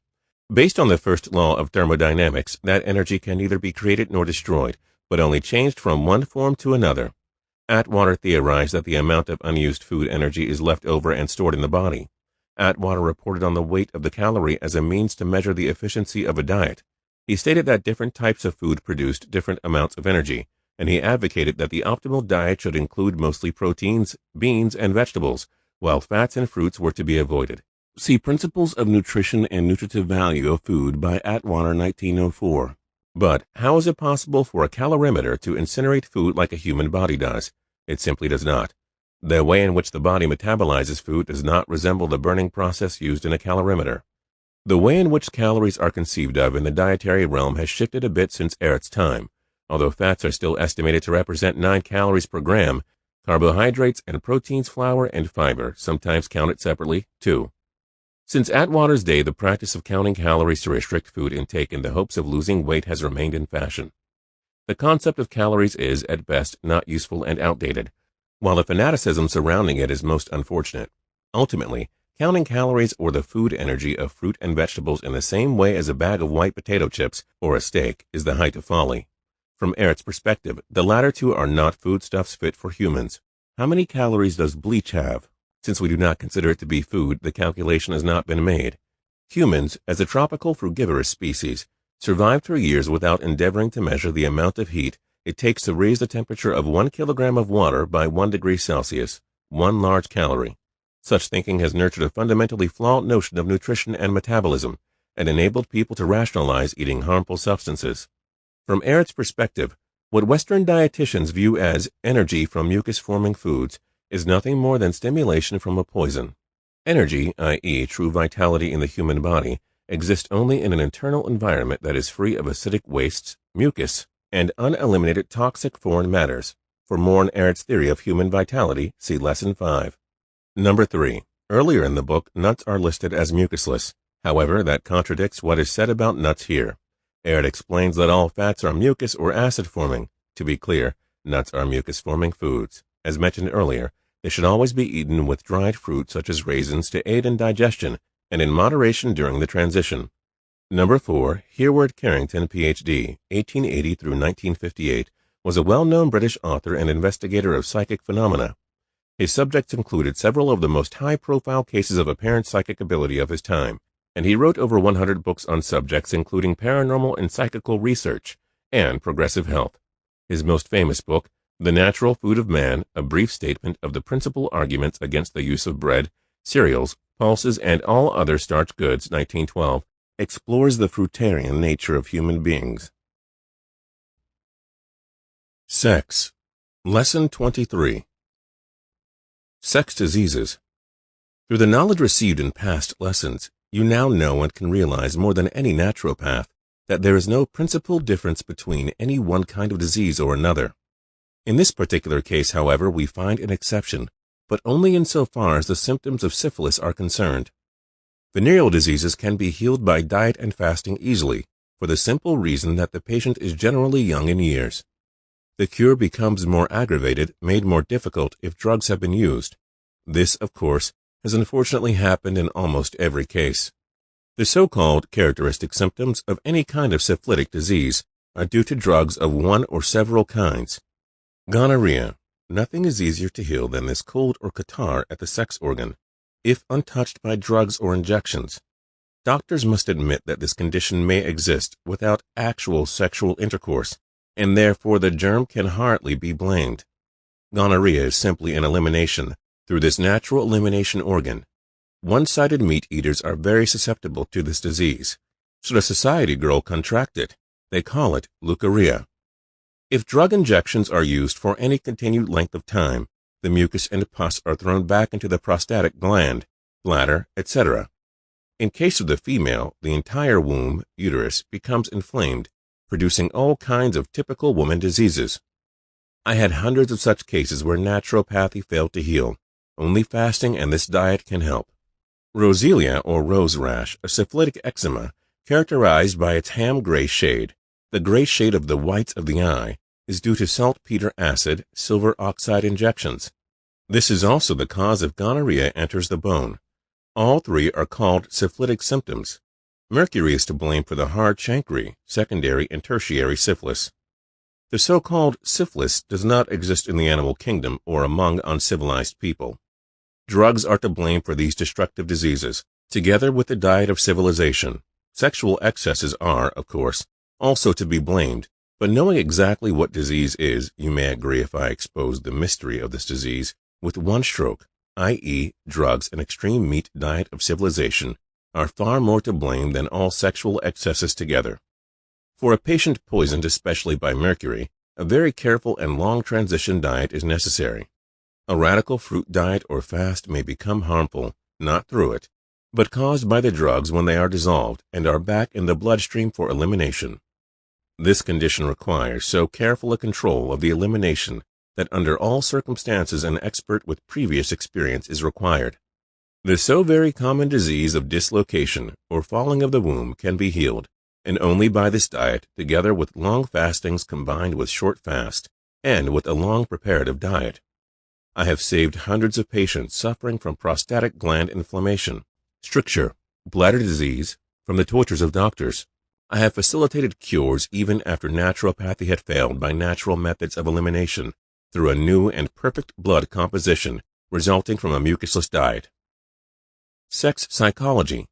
S1: Based on the first law of thermodynamics, that energy can neither be created nor destroyed, but only changed from one form to another. Atwater theorized that the amount of unused food energy is left over and stored in the body. Atwater reported on the weight of the calorie as a means to measure the efficiency of a diet. He stated that different types of food produced different amounts of energy, and he advocated that the optimal diet should include mostly proteins, beans, and vegetables, while fats and fruits were to be avoided. See Principles of Nutrition and Nutritive Value of Food by Atwater, 1904. But how is it possible for a calorimeter to incinerate food like a human body does? It simply does not. The way in which the body metabolizes food does not resemble the burning process used in a calorimeter. The way in which calories are conceived of in the dietary realm has shifted a bit since Ehret's time. Although fats are still estimated to represent 9 calories per gram, carbohydrates and proteins, flour, and fiber, sometimes counted separately, 2. Since Atwater's day, the practice of counting calories to restrict food intake in the hopes of losing weight has remained in fashion. The concept of calories is, at best, not useful and outdated, while the fanaticism surrounding it is most unfortunate. Ultimately, counting calories or the food energy of fruit and vegetables in the same way as a bag of white potato chips or a steak is the height of folly. From Ehret's perspective, the latter two are not foodstuffs fit for humans. How many calories does bleach have? Since we do not consider it to be food, the calculation has not been made. Humans, as a tropical frugivorous species, survive for years without endeavoring to measure the amount of heat it takes to raise the temperature of 1 kilogram of water by 1 degree Celsius, 1 large calorie. Such thinking has nurtured a fundamentally flawed notion of nutrition and metabolism, and enabled people to rationalize eating harmful substances. From Ehret's perspective, what Western dietitians view as energy from mucus-forming foods is nothing more than stimulation from a poison. Energy, i.e., true vitality in the human body, exists only in an internal environment that is free of acidic wastes, mucus, and uneliminated toxic foreign matters. For more on Ehret's theory of human vitality, see Lesson 5. Number 3. Earlier in the book, nuts are listed as mucusless. However, that contradicts what is said about nuts here. Ehret explains that all fats are mucus or acid-forming. To be clear, nuts are mucus-forming foods. As mentioned earlier, they should always be eaten with dried fruit such as raisins to aid in digestion and in moderation during the transition. Number 4. Hereward Carrington, Ph.D., 1880 through 1958, was a well-known British author and investigator of psychic phenomena. His subjects included several of the most high-profile cases of apparent psychic ability of his time, and he wrote over 100 books on subjects including paranormal and psychical research and progressive health. His most famous book, The Natural Food of Man, a brief statement of the principal arguments against the use of bread, cereals, pulses, and all other starch goods, 1912, explores the fruitarian nature of human beings. Sex. Lesson 23. Sex diseases. Through the knowledge received in past lessons, you now know and can realize more than any naturopath that there is no principal difference between any one kind of disease or another. In this particular case, however, we find an exception, but only insofar as the symptoms of syphilis are concerned. Venereal diseases can be healed by diet and fasting easily, for the simple reason that the patient is generally young in years. The cure becomes more aggravated, made more difficult if drugs have been used. This, of course, has unfortunately happened in almost every case. The so-called characteristic symptoms of any kind of syphilitic disease are due to drugs of one or several kinds. Gonorrhea. Nothing is easier to heal than this cold or catarrh at the sex organ, if untouched by drugs or injections. Doctors must admit that this condition may exist without actual sexual intercourse, and therefore the germ can hardly be blamed. Gonorrhea is simply an elimination through this natural elimination organ. One-sided meat eaters are very susceptible to this disease. Should a society girl contract it, they call it leukorrhea. If drug injections are used for any continued length of time, the mucus and pus are thrown back into the prostatic gland, bladder, etc. In case of the female, the entire womb, uterus, becomes inflamed, producing all kinds of typical woman diseases. I had hundreds of such cases where naturopathy failed to heal. Only fasting and this diet can help. Roselia or rose rash, a syphilitic eczema, characterized by its ham-gray shade, the gray shade of the whites of the eye, is due to saltpeter acid, silver oxide injections. This is also the cause if gonorrhea enters the bone. All three are called syphilitic symptoms. Mercury is to blame for the hard chancre, secondary and tertiary syphilis. The so-called syphilis does not exist in the animal kingdom or among uncivilized people. Drugs are to blame for these destructive diseases, together with the diet of civilization. Sexual excesses are, of course, also to be blamed, but knowing exactly what disease is, you may agree if I expose the mystery of this disease with one stroke, i.e., drugs and extreme meat diet of civilization are far more to blame than all sexual excesses together. For a patient poisoned especially by mercury, a very careful and long transition diet is necessary. A radical fruit diet or fast may become harmful, not through it, but caused by the drugs when they are dissolved and are back in the bloodstream for elimination. This condition requires so careful a control of the elimination that under all circumstances an expert with previous experience is required. The so very common disease of dislocation or falling of the womb can be healed, and only by this diet, together with long fastings combined with short fast, and with a long preparative diet. I have saved hundreds of patients suffering from prostatic gland inflammation, stricture, bladder disease, from the tortures of doctors. I have facilitated cures even after naturopathy had failed by natural methods of elimination through a new and perfect blood composition resulting from a mucusless diet. Sex psychology.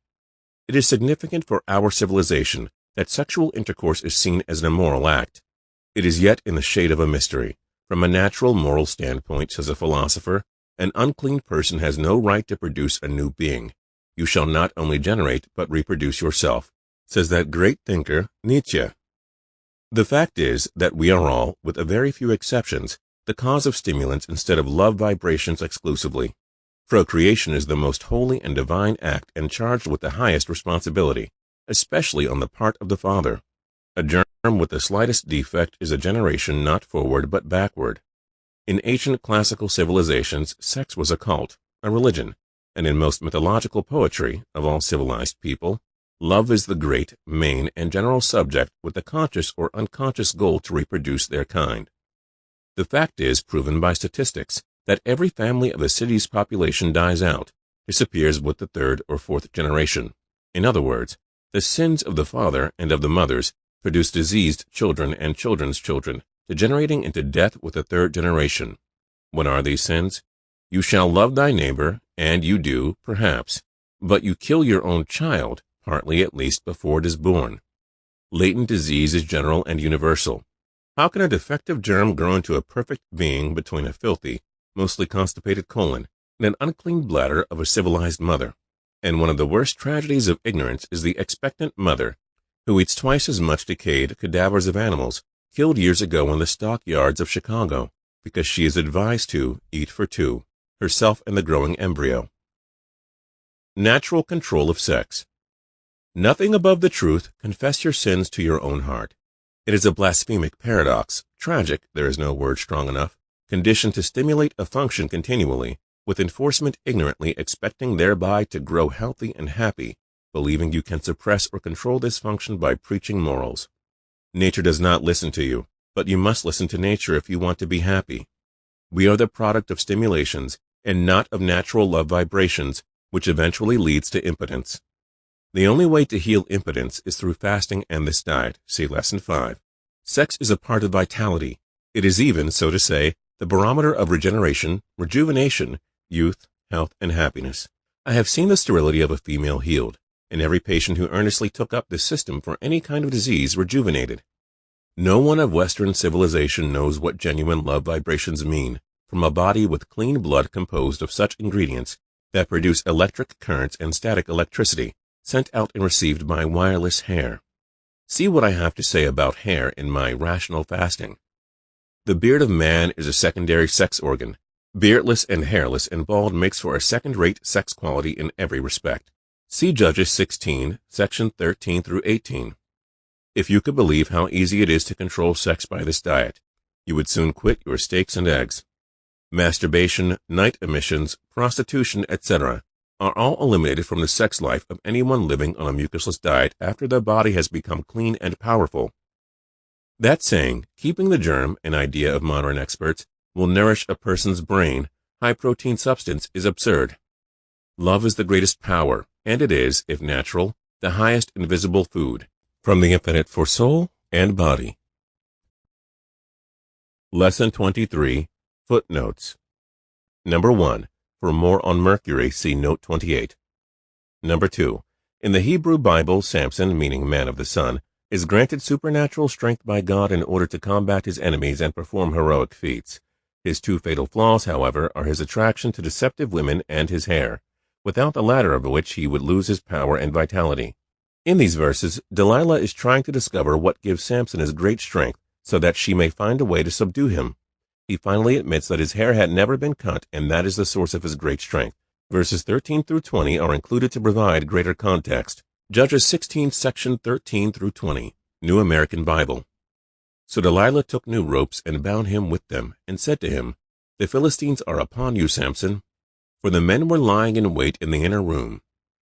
S1: It is significant for our civilization that sexual intercourse is seen as an immoral act. It is yet in the shade of a mystery. From a natural moral standpoint, says a philosopher, an unclean person has no right to produce a new being. You shall not only generate but reproduce yourself, says that great thinker Nietzsche. The fact is that we are all, with a very few exceptions, the cause of stimulants instead of love vibrations exclusively. Procreation is the most holy and divine act and charged with the highest responsibility, especially on the part of the father. A germ with the slightest defect is a generation not forward but backward. In ancient classical civilizations, sex was a cult, a religion, and in most mythological poetry of all civilized people, love is the great, main, and general subject with the conscious or unconscious goal to reproduce their kind. The fact is proven by statistics that every family of a city's population dies out, disappears with the third or fourth generation. In other words, the sins of the father and of the mothers produce diseased children and children's children, degenerating into death with the third generation. What are these sins? You shall love thy neighbor, and you do, perhaps, but you kill your own child, partly at least before it is born. Latent disease is general and universal. How can a defective germ grow into a perfect being between a filthy, mostly constipated colon and an unclean bladder of a civilized mother? And one of the worst tragedies of ignorance is the expectant mother, who eats twice as much decayed cadavers of animals killed years ago in the stockyards of Chicago, because she is advised to eat for two, herself and the growing embryo. Natural control of sex. Nothing above the truth, confess your sins to your own heart. It is a blasphemic paradox, tragic, there is no word strong enough, conditioned to stimulate a function continually, with enforcement ignorantly expecting thereby to grow healthy and happy, believing you can suppress or control this function by preaching morals. Nature does not listen to you, but you must listen to nature if you want to be happy. We are the product of stimulations, and not of natural love vibrations, which eventually leads to impotence. The only way to heal impotence is through fasting and this diet, see Lesson 5. Sex is a part of vitality. It is even, so to say, the barometer of regeneration, rejuvenation, youth, health, and happiness. I have seen the sterility of a female healed, and every patient who earnestly took up this system for any kind of disease rejuvenated. No one of Western civilization knows what genuine love vibrations mean from a body with clean blood composed of such ingredients that produce electric currents and static electricity, sent out and received by wireless hair. See what I have to say about hair in my rational fasting. The beard of man is a secondary sex organ. Beardless and hairless and bald makes for a second-rate sex quality in every respect. See Judges 16, section 13 through 18. If you could believe how easy it is to control sex by this diet, you would soon quit your steaks and eggs. Masturbation, night emissions, prostitution, etc. are all eliminated from the sex life of anyone living on a mucusless diet after their body has become clean and powerful. That saying, keeping the germ, an idea of modern experts, will nourish a person's brain, high-protein substance, is absurd. Love is the greatest power, and it is, if natural, the highest invisible food, from the infinite for soul and body. Lesson 23, Footnotes. Number 1. For more on Mercury, see Note 28. Number 2. In the Hebrew Bible, Samson, meaning man of the sun, is granted supernatural strength by God in order to combat his enemies and perform heroic feats. His two fatal flaws, however, are his attraction to deceptive women and his hair, without the latter of which he would lose his power and vitality. In these verses, Delilah is trying to discover what gives Samson his great strength so that she may find a way to subdue him. He finally admits that his hair had never been cut, and that is the source of his great strength. Verses 13 through 20 are included to provide greater context. Judges 16, section 13 through 20, New American Bible. So Delilah took new ropes and bound him with them, and said to him, The Philistines are upon you, Samson. For the men were lying in wait in the inner room.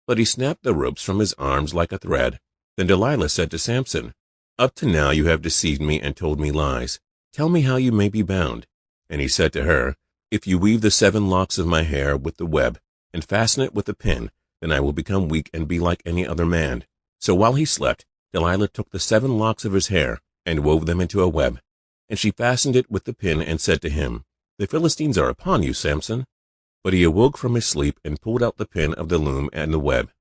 S1: But he snapped the ropes from his arms like a thread. Then Delilah said to Samson, Up to now you have deceived me and told me lies. Tell me how you may be bound. And he said to her, If you weave the 7 locks of my hair with the web, and fasten it with a pin, then I will become weak and be like any other man. So while he slept, Delilah took the 7 locks of his hair, and wove them into a web. And she fastened it with the pin, and said to him, The Philistines are upon you, Samson. But he awoke from his sleep, and pulled out the pin of the loom and the web.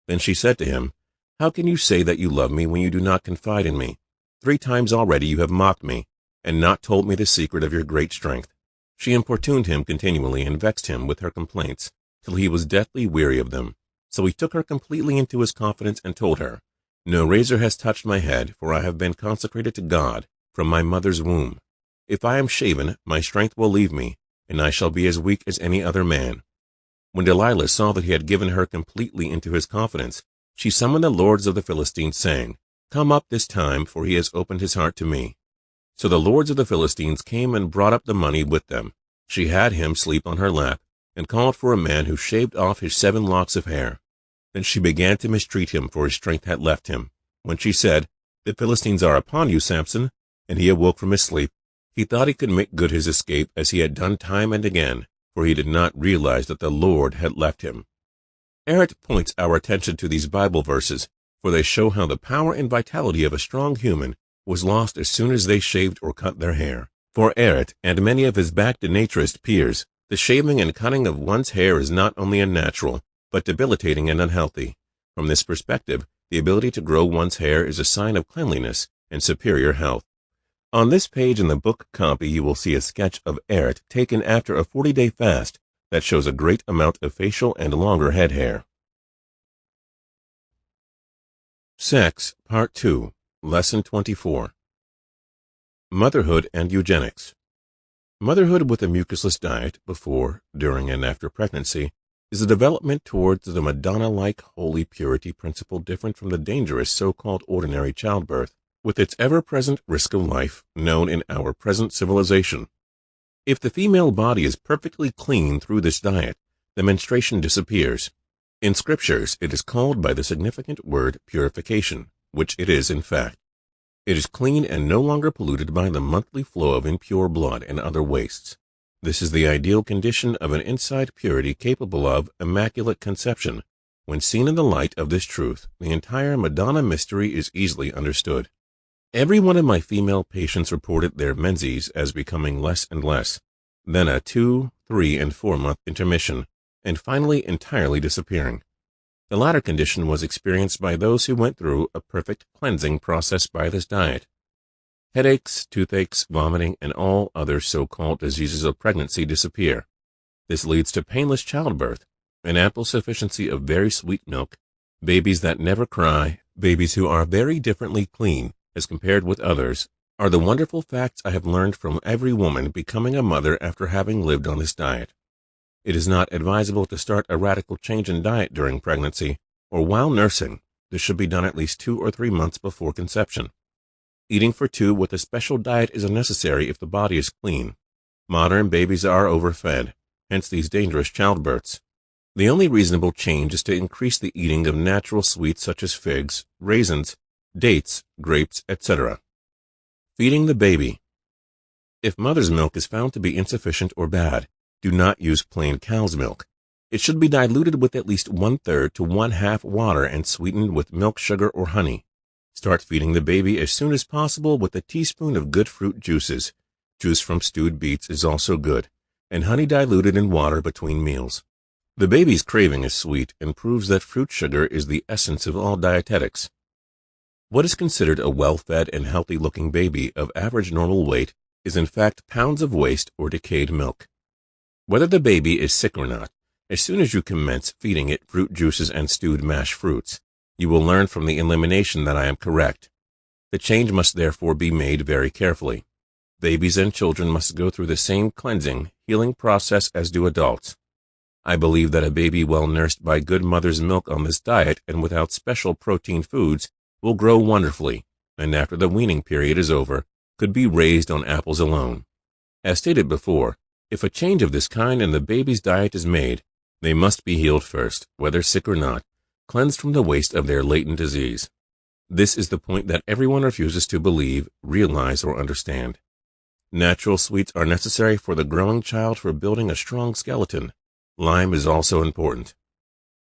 S1: Then she said to him, How can you say that you love me when you do not confide in me? 3 times already you have mocked me, and not told me the secret of your great strength. She importuned him continually, and vexed him with her complaints, till he was deathly weary of them. So he took her completely into his confidence, and told her, No razor has touched my head, for I have been consecrated to God from my mother's womb. If I am shaven, my strength will leave me, and I shall be as weak as any other man. When Delilah saw that he had given her completely into his confidence, she summoned the lords of the Philistines, saying, Come up this time, for he has opened his heart to me. So the lords of the Philistines came and brought up the money with them. She had him sleep on her lap, and called for a man who shaved off his 7 locks of hair. Then she began to mistreat him, for his strength had left him. When she said, The Philistines are upon you, Samson, and he awoke from his sleep, he thought he could make good his escape as he had done time and again, for he did not realize that the Lord had left him. Ehret points our attention to these Bible verses, for they show how the power and vitality of a strong human was lost as soon as they shaved or cut their hair. For Ehret and many of his back-to-naturist peers, the shaving and cutting of one's hair is not only unnatural, but debilitating and unhealthy. From this perspective, the ability to grow one's hair is a sign of cleanliness and superior health. On this page in the book copy, you will see a sketch of Ehret taken after a 40-day fast that shows a great amount of facial and longer head hair. Sex, Part 2, Lesson 24. Motherhood and Eugenics. Motherhood with a mucusless diet before, during, and after pregnancy is a development towards the Madonna-like holy purity principle different from the dangerous so-called ordinary childbirth, with its ever-present risk of life known in our present civilization. If the female body is perfectly clean through this diet, the menstruation disappears. In scriptures, it is called by the significant word purification, which it is in fact. It is clean and no longer polluted by the monthly flow of impure blood and other wastes. This is the ideal condition of an inside purity capable of immaculate conception. When seen in the light of this truth, the entire Madonna mystery is easily understood. Every one of my female patients reported their menses as becoming less and less, then a 2, 3, and 4-month intermission, and finally entirely disappearing. The latter condition was experienced by those who went through a perfect cleansing process by this diet. Headaches, toothaches, vomiting, and all other so-called diseases of pregnancy disappear. This leads to painless childbirth, an ample sufficiency of very sweet milk, babies that never cry, babies who are very differently clean as compared with others, are the wonderful facts I have learned from every woman becoming a mother after having lived on this diet. It is not advisable to start a radical change in diet during pregnancy or while nursing. This should be done at least 2 or 3 months before conception. Eating for 2 with a special diet is unnecessary if the body is clean. Modern babies are overfed, hence these dangerous childbirths. The only reasonable change is to increase the eating of natural sweets such as figs, raisins, dates, grapes, etc. Feeding the baby. If mother's milk is found to be insufficient or bad, do not use plain cow's milk. It should be diluted with at least 1/3 to 1/2 water and sweetened with milk, sugar, or honey. Start feeding the baby as soon as possible with a teaspoon of good fruit juices. Juice from stewed beets is also good, and honey diluted in water between meals. The baby's craving is sweet and proves that fruit sugar is the essence of all dietetics. What is considered a well-fed and healthy-looking baby of average normal weight is in fact pounds of waste or decayed milk. Whether the baby is sick or not, as soon as you commence feeding it fruit juices and stewed mashed fruits, You will learn from the elimination that I am correct. The change must therefore be made very carefully. Babies and children must go through the same cleansing, healing process as do adults. I believe that a baby well nursed by good mother's milk on this diet and without special protein foods will grow wonderfully, and after the weaning period is over, could be raised on apples alone. As stated before, if a change of this kind in the baby's diet is made, they must be healed first, whether sick or not, cleansed from the waste of their latent disease. This is the point that everyone refuses to believe, realize, or understand. Natural sweets are necessary for the growing child for building a strong skeleton. Lime is also important.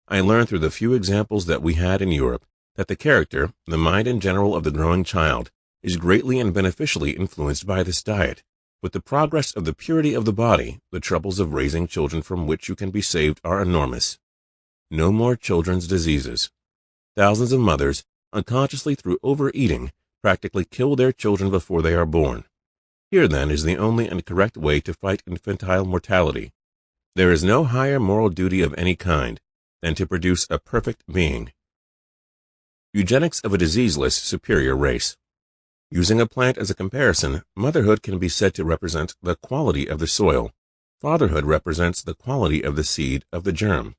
S1: I learned through the few examples that we had in Europe that the character, the mind in general of the growing child, is greatly and beneficially influenced by this diet. With the progress of the purity of the body, the troubles of raising children from which you can be saved are enormous. No more children's diseases. Thousands of mothers, unconsciously through overeating, practically kill their children before they are born. Here, then, is the only and correct way to fight infantile mortality. There is no higher moral duty of any kind than to produce a perfect being. Eugenics of a diseaseless, superior race. Using a plant as a comparison, motherhood can be said to represent the quality of the soil. Fatherhood represents the quality of the seed of the germ.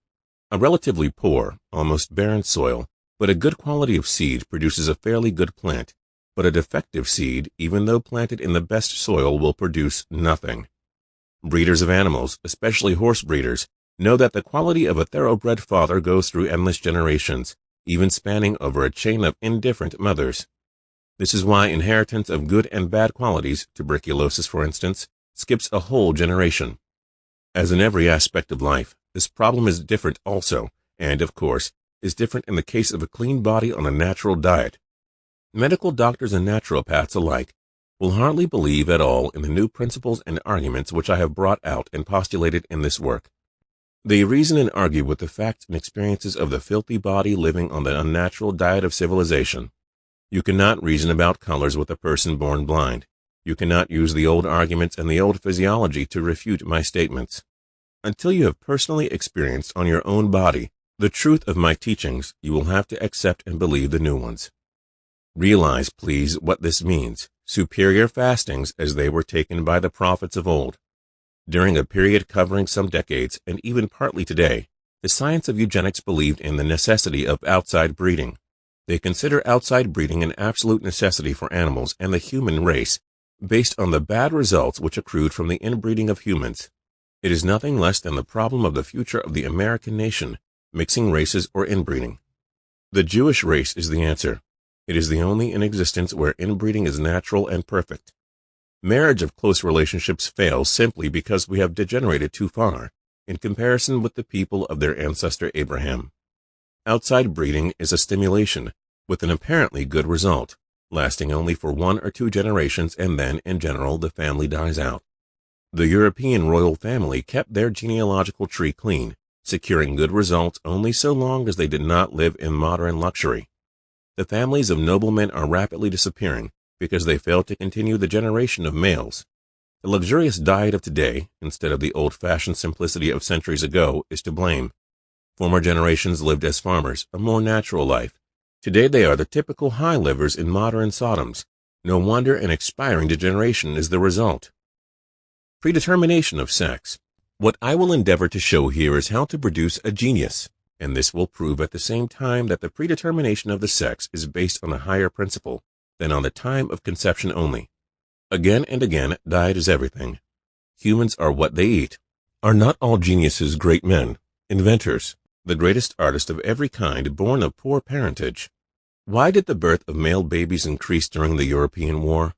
S1: A relatively poor, almost barren soil, but a good quality of seed produces a fairly good plant, but a defective seed, even though planted in the best soil, will produce nothing. Breeders of animals, especially horse breeders, know that the quality of a thoroughbred father goes through endless generations, even spanning over a chain of indifferent mothers. This is why inheritance of good and bad qualities, tuberculosis for instance, skips a whole generation. As in every aspect of life, this problem is different also, and, of course, is different in the case of a clean body on a natural diet. Medical doctors and naturopaths alike will hardly believe at all in the new principles and arguments which I have brought out and postulated in this work. They reason and argue with the facts and experiences of the filthy body living on the unnatural diet of civilization. You cannot reason about colors with a person born blind. You cannot use the old arguments and the old physiology to refute my statements. Until you have personally experienced on your own body the truth of my teachings, you will have to accept and believe the new ones. Realize, please, what this means. Superior fastings as they were taken by the prophets of old. During a period covering some decades, and even partly today, the science of eugenics believed in the necessity of outside breeding. They consider outside breeding an absolute necessity for animals and the human race, based on the bad results which accrued from the inbreeding of humans. It is nothing less than the problem of the future of the American nation, mixing races or inbreeding. The Jewish race is the answer. It is the only in existence where inbreeding is natural and perfect. Marriage of close relationships fails simply because we have degenerated too far in comparison with the people of their ancestor Abraham. Outside breeding is a stimulation with an apparently good result, lasting only for 1 or 2 generations, and then, in general, the family dies out. The European royal family kept their genealogical tree clean, securing good results only so long as they did not live in modern luxury. The families of noblemen are rapidly disappearing because they failed to continue the generation of males. The luxurious diet of today, instead of the old-fashioned simplicity of centuries ago, is to blame. Former generations lived as farmers, a more natural life. Today they are the typical high livers in modern Sodoms. No wonder an expiring degeneration is the result. Predetermination of sex. What I will endeavor to show here is how to produce a genius, and this will prove at the same time that the predetermination of the sex is based on a higher principle than on the time of conception only. Again and again, diet is everything. Humans are what they eat. Are not all geniuses great men, inventors, the greatest artists of every kind born of poor parentage? Why did the birth of male babies increase during the European War?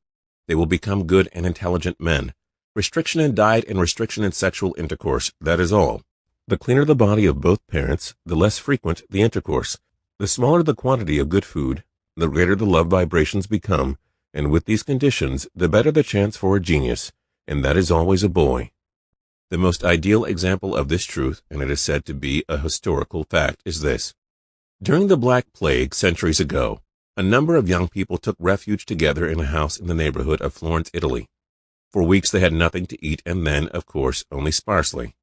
S1: They will become good and intelligent men. Restriction in diet and restriction in sexual intercourse, that is all. The cleaner the body of both parents, the less frequent the intercourse. The smaller the quantity of good food, the greater the love vibrations become, and with these conditions, the better the chance for a genius, and that is always a boy. The most ideal example of this truth, and it is said to be a historical fact, is this. During the Black Plague centuries ago, a number of young people took refuge together in a house in the neighborhood of Florence, Italy. For weeks they had nothing to eat, and then, of course, only sparsely.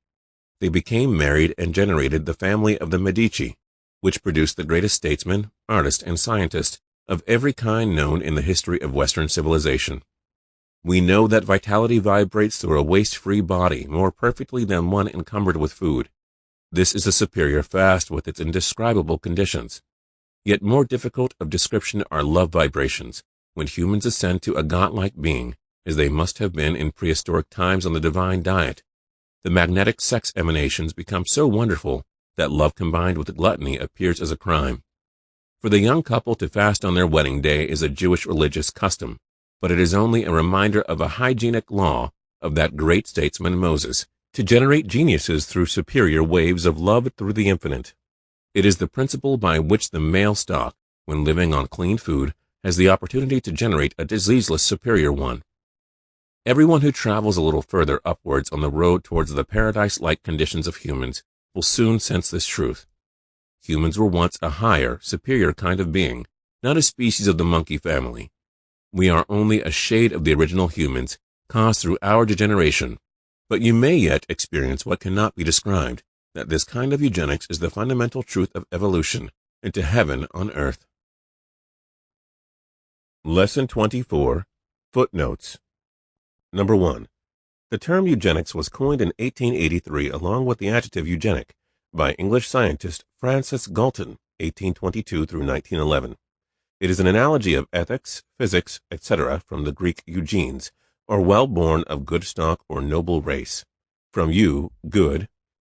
S1: They became married and generated the family of the Medici. which produced the greatest statesmen, artists, and scientists of every kind known in the history of Western civilization. We know that vitality vibrates through a waste-free body more perfectly than one encumbered with food. This is a superior fast with its indescribable conditions. Yet more difficult of description are love vibrations, when humans ascend to a godlike being, as they must have been in prehistoric times on the divine diet. The magnetic sex emanations become so wonderful that love combined with gluttony appears as a crime. For the young couple to fast on their wedding day is a Jewish religious custom, but it is only a reminder of a hygienic law of that great statesman Moses, to generate geniuses through superior waves of love through the infinite. It is the principle by which the male stock, when living on clean food, has the opportunity to generate a diseaseless superior one. Everyone who travels a little further upwards on the road towards the paradise-like conditions of humans will soon sense this truth. Humans were once a higher, superior kind of being, not a species of the monkey family. We are only a shade of the original humans, caused through our degeneration, but you may yet experience what cannot be described, that this kind of eugenics is the fundamental truth of evolution into heaven on earth. Lesson 24. Footnotes. Number 1. The term eugenics was coined in 1883 along with the adjective eugenic by English scientist Francis Galton, 1822 through 1911. It is an analogy of ethics, physics, etc. from the Greek eugenes, or well-born of good stock or noble race, from eu, good,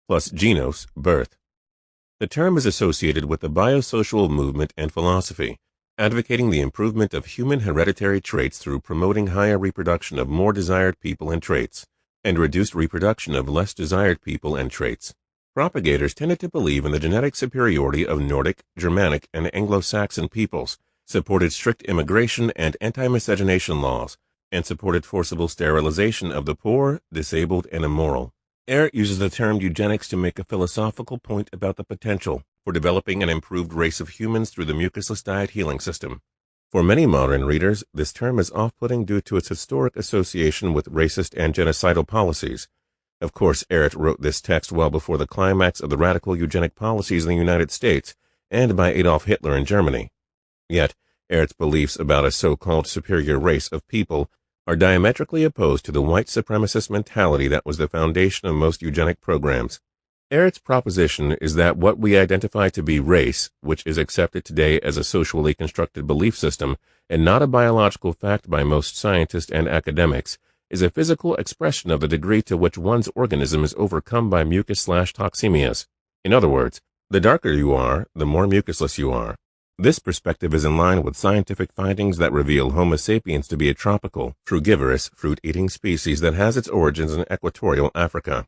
S1: plus genos, birth. The term is associated with the biosocial movement and philosophy, advocating the improvement of human hereditary traits through promoting higher reproduction of more desired people and traits, and reduced reproduction of less desired people and traits. Propagators tended to believe in the genetic superiority of Nordic, Germanic, and Anglo-Saxon peoples, supported strict immigration and anti-miscegenation laws, and supported forcible sterilization of the poor, disabled, and immoral. Ehret uses the term eugenics to make a philosophical point about the potential for developing an improved race of humans through the mucusless diet healing system. For many modern readers, this term is off-putting due to its historic association with racist and genocidal policies. Of course, Ehret wrote this text well before the climax of the radical eugenic policies in the United States and by Adolf Hitler in Germany. Yet, Ehret's beliefs about a so-called superior race of people are diametrically opposed to the white supremacist mentality that was the foundation of most eugenic programs. Ehret's proposition is that what we identify to be race, which is accepted today as a socially constructed belief system and not a biological fact by most scientists and academics, is a physical expression of the degree to which one's organism is overcome by mucus/toxemias. In other words, the darker you are, the more mucusless you are. This perspective is in line with scientific findings that reveal Homo sapiens to be a tropical, frugivorous, fruit-eating species that has its origins in equatorial Africa.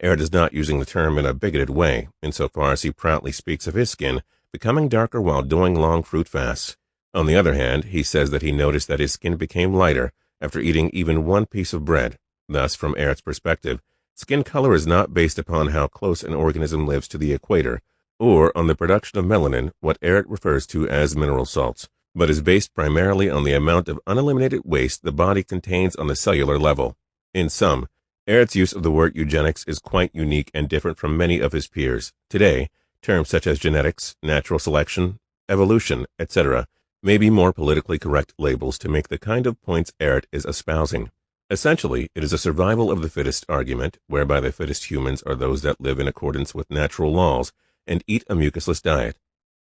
S1: Ehret is not using the term in a bigoted way, insofar as he proudly speaks of his skin becoming darker while doing long fruit fasts. On the other hand, he says that he noticed that his skin became lighter after eating even one piece of bread. Thus, from Ehret's perspective, skin color is not based upon how close an organism lives to the equator, or on the production of melanin, what Ehret refers to as mineral salts, but is based primarily on the amount of uneliminated waste the body contains on the cellular level. In sum, Ehret's use of the word eugenics is quite unique and different from many of his peers. Today, terms such as genetics, natural selection, evolution, etc. may be more politically correct labels to make the kind of points Ehret is espousing. Essentially, it is a survival of the fittest argument, whereby the fittest humans are those that live in accordance with natural laws and eat a mucusless diet.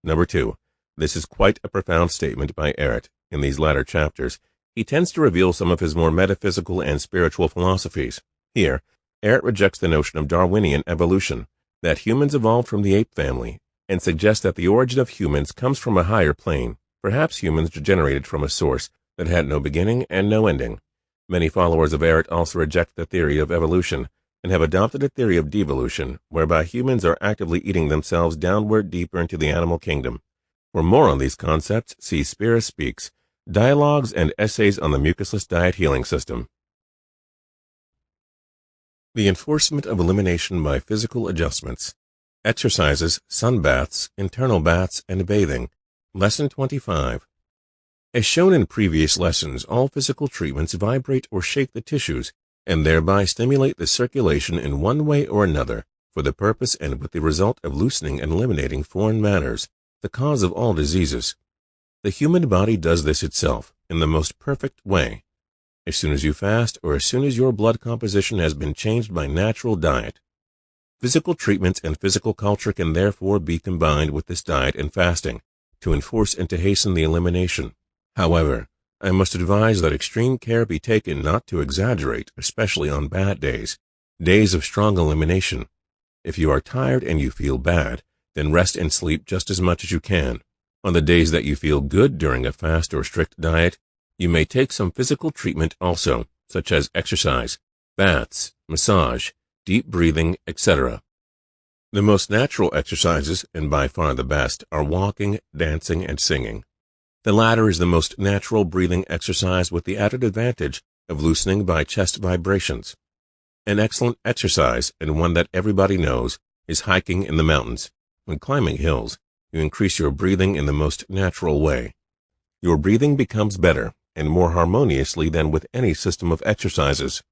S1: Number 2. This is quite a profound statement by Ehret. In these latter chapters, he tends to reveal some of his more metaphysical and spiritual philosophies. Here, Ehret rejects the notion of Darwinian evolution, that humans evolved from the ape family, and suggests that the origin of humans comes from a higher plane. Perhaps humans degenerated from a source that had no beginning and no ending. Many followers of Ehret also reject the theory of evolution, and have adopted a theory of devolution, whereby humans are actively eating themselves downward deeper into the animal kingdom. For more on these concepts, see Spira Speaks, Dialogues and Essays on the Mucusless Diet Healing System. The enforcement of elimination by physical adjustments. Exercises, sunbaths, internal baths, and bathing. Lesson 25. As shown in previous lessons, all physical treatments vibrate or shake the tissues, and thereby stimulate the circulation in one way or another, for the purpose and with the result of loosening and eliminating foreign matters, the cause of all diseases. The human body does this itself in the most perfect way. As soon as you fast, or as soon as your blood composition has been changed by natural diet. Physical treatments and physical culture can therefore be combined with this diet and fasting to enforce and to hasten the elimination. However, I must advise that extreme care be taken not to exaggerate, especially on bad days, days of strong elimination. If you are tired and you feel bad, then rest and sleep just as much as you can. On the days that you feel good during a fast or strict diet, you may take some physical treatment also, such as exercise, baths, massage, deep breathing, etc. The most natural exercises, and by far the best, are walking, dancing, and singing. The latter is the most natural breathing exercise with the added advantage of loosening by chest vibrations. An excellent exercise, and one that everybody knows, is hiking in the mountains. When climbing hills, you increase your breathing in the most natural way. Your breathing becomes better and more harmoniously than with any system of exercises.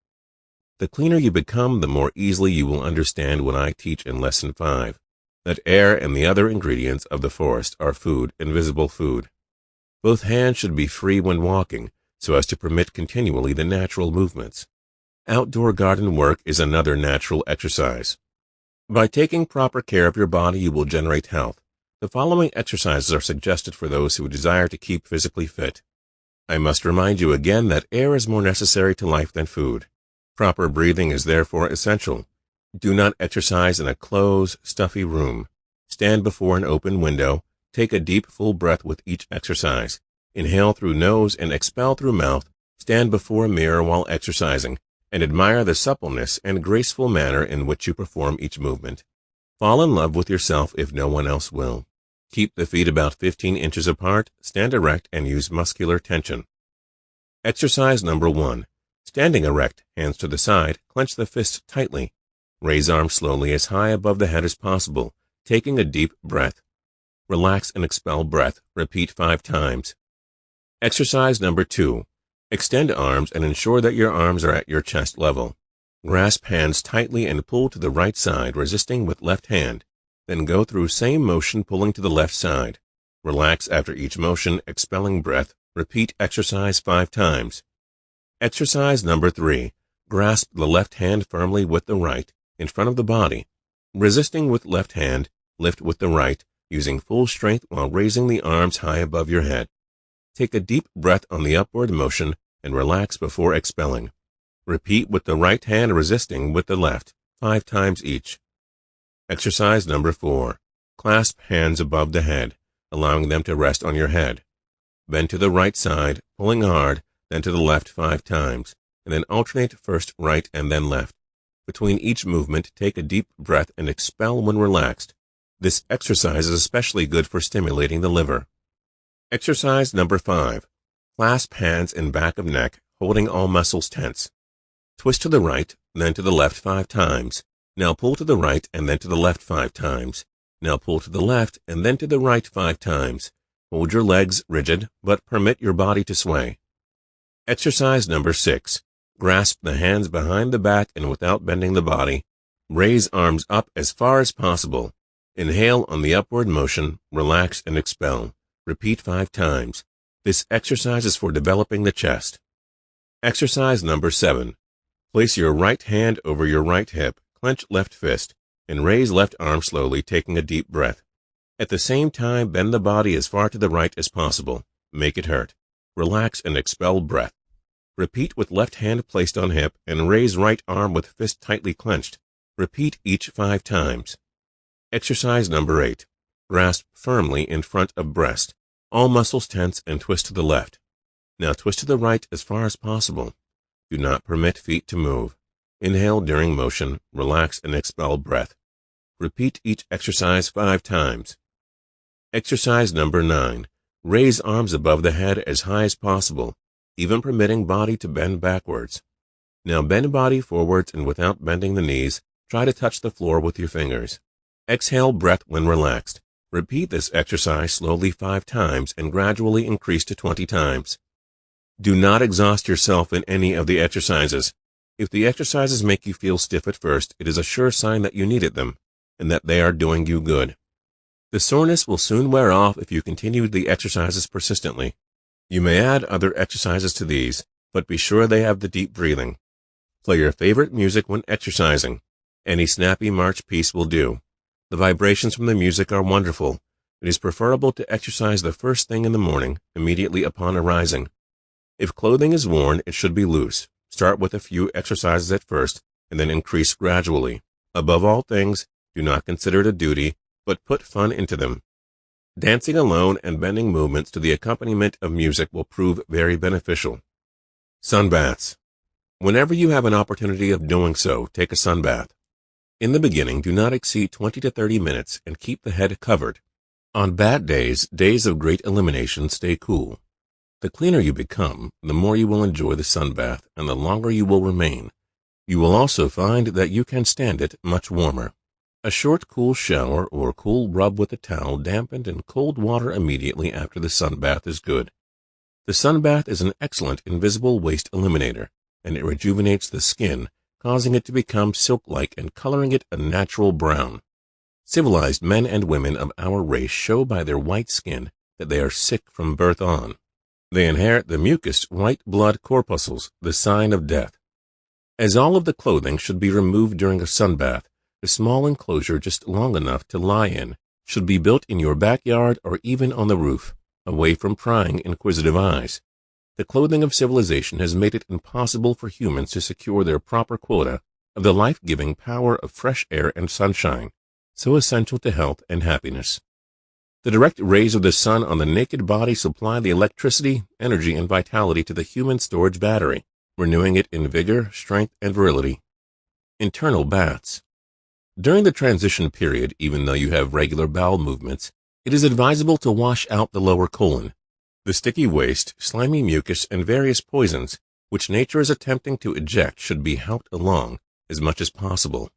S1: The cleaner you become, the more easily you will understand what I teach in Lesson 5, that air and the other ingredients of the forest are food, invisible food. Both hands should be free when walking, so as to permit continually the natural movements. Outdoor garden work is another natural exercise. By taking proper care of your body, you will generate health. The following exercises are suggested for those who desire to keep physically fit. I must remind you again that air is more necessary to life than food. Proper breathing is therefore essential. Do not exercise in a closed, stuffy room. Stand before an open window. Take a deep, full breath with each exercise. Inhale through nose and expel through mouth. Stand before a mirror while exercising, and admire the suppleness and graceful manner in which you perform each movement. Fall in love with yourself if no one else will. Keep the feet about 15 inches apart, stand erect, and use muscular tension. Exercise number 1. Standing erect, hands to the side, clench the fists tightly. Raise arms slowly as high above the head as possible, taking a deep breath. Relax and expel breath. Repeat 5 times. Exercise number 2. Extend arms and ensure that your arms are at your chest level. Grasp hands tightly and pull to the right side, resisting with left hand. Then go through same motion, pulling to the left side. Relax after each motion, expelling breath. Repeat exercise 5 times. Exercise number 3. Grasp the left hand firmly with the right, in front of the body. Resisting with left hand, lift with the right, using full strength while raising the arms high above your head. Take a deep breath on the upward motion and relax before expelling. Repeat with the right hand resisting with the left, 5 times each. Exercise number 4. Clasp hands above the head, allowing them to rest on your head. Bend to the right side, pulling hard, then to the left 5 times, and then alternate first right and then left. Between each movement, take a deep breath and expel when relaxed. This exercise is especially good for stimulating the liver. Exercise number 5. Clasp hands in back of neck, holding all muscles tense. Twist to the right, then to the left 5 times. Now pull to the right and then to the left 5 times. Now pull to the left and then to the right 5 times. Hold your legs rigid, but permit your body to sway. Exercise number 6. Grasp the hands behind the back and without bending the body. Raise arms up as far as possible. Inhale on the upward motion, relax and expel. Repeat 5 times. This exercise is for developing the chest. Exercise number 7. Place your right hand over your right hip, clench left fist, and raise left arm slowly, taking a deep breath. At the same time, bend the body as far to the right as possible. Make it hurt. Relax and expel breath. Repeat with left hand placed on hip and raise right arm with fist tightly clenched. Repeat each 5 times. Exercise number 8. Grasp firmly in front of breast. All muscles tense and twist to the left. Now twist to the right as far as possible. Do not permit feet to move. Inhale during motion, relax and expel breath. Repeat each exercise 5 times. Exercise number 9. Raise arms above the head as high as possible, even permitting body to bend backwards. Now bend body forwards and without bending the knees, try to touch the floor with your fingers. Exhale breath when relaxed. Repeat this exercise slowly 5 times and gradually increase to 20 times. Do not exhaust yourself in any of the exercises. If the exercises make you feel stiff at first, it is a sure sign that you needed them, and that they are doing you good. The soreness will soon wear off if you continue the exercises persistently. You may add other exercises to these, but be sure they have the deep breathing. Play your favorite music when exercising. Any snappy march piece will do. The vibrations from the music are wonderful. It is preferable to exercise the first thing in the morning, immediately upon arising. If clothing is worn, it should be loose. Start with a few exercises at first, and then increase gradually. Above all things, do not consider it a duty, but put fun into them. Dancing alone and bending movements to the accompaniment of music will prove very beneficial. Sunbaths. Whenever you have an opportunity of doing so, take a sunbath. In the beginning, do not exceed 20 to 30 minutes and keep the head covered. On bad days, days of great elimination, stay cool. The cleaner you become, the more you will enjoy the sunbath and the longer you will remain. You will also find that you can stand it much warmer. A short cool shower or cool rub with a towel dampened in cold water immediately after the sunbath is good. The sunbath is an excellent invisible waste eliminator, and it rejuvenates the skin, causing it to become silk-like and coloring it a natural brown. Civilized men and women of our race show by their white skin that they are sick from birth on. They inherit the mucus white blood corpuscles, the sign of death. As all of the clothing should be removed during a sunbath, a small enclosure just long enough to lie in should be built in your backyard or even on the roof, away from prying, inquisitive eyes. The clothing of civilization has made it impossible for humans to secure their proper quota of the life-giving power of fresh air and sunshine, so essential to health and happiness. The direct rays of the sun on the naked body supply the electricity, energy, and vitality to the human storage battery, renewing it in vigor, strength, and virility. Internal baths. During the transition period, even though you have regular bowel movements, it is advisable to wash out the lower colon. The sticky waste, slimy mucus, and various poisons, which nature is attempting to eject, should be helped along as much as possible.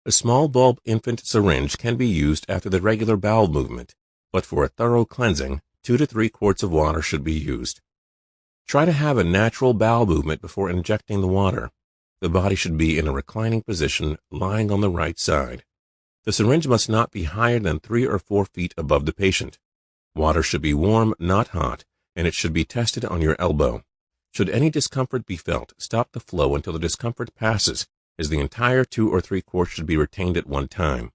S1: A small bulb infant syringe can be used after the regular bowel movement, but for a thorough cleansing, 2 to 3 quarts of water should be used. Try to have a natural bowel movement before injecting the water. The body should be in a reclining position, lying on the right side. The syringe must not be higher than 3 or 4 feet above the patient. Water should be warm, not hot, and it should be tested on your elbow. Should any discomfort be felt, stop the flow until the discomfort passes, as the entire 2 or 3 quarts should be retained at one time.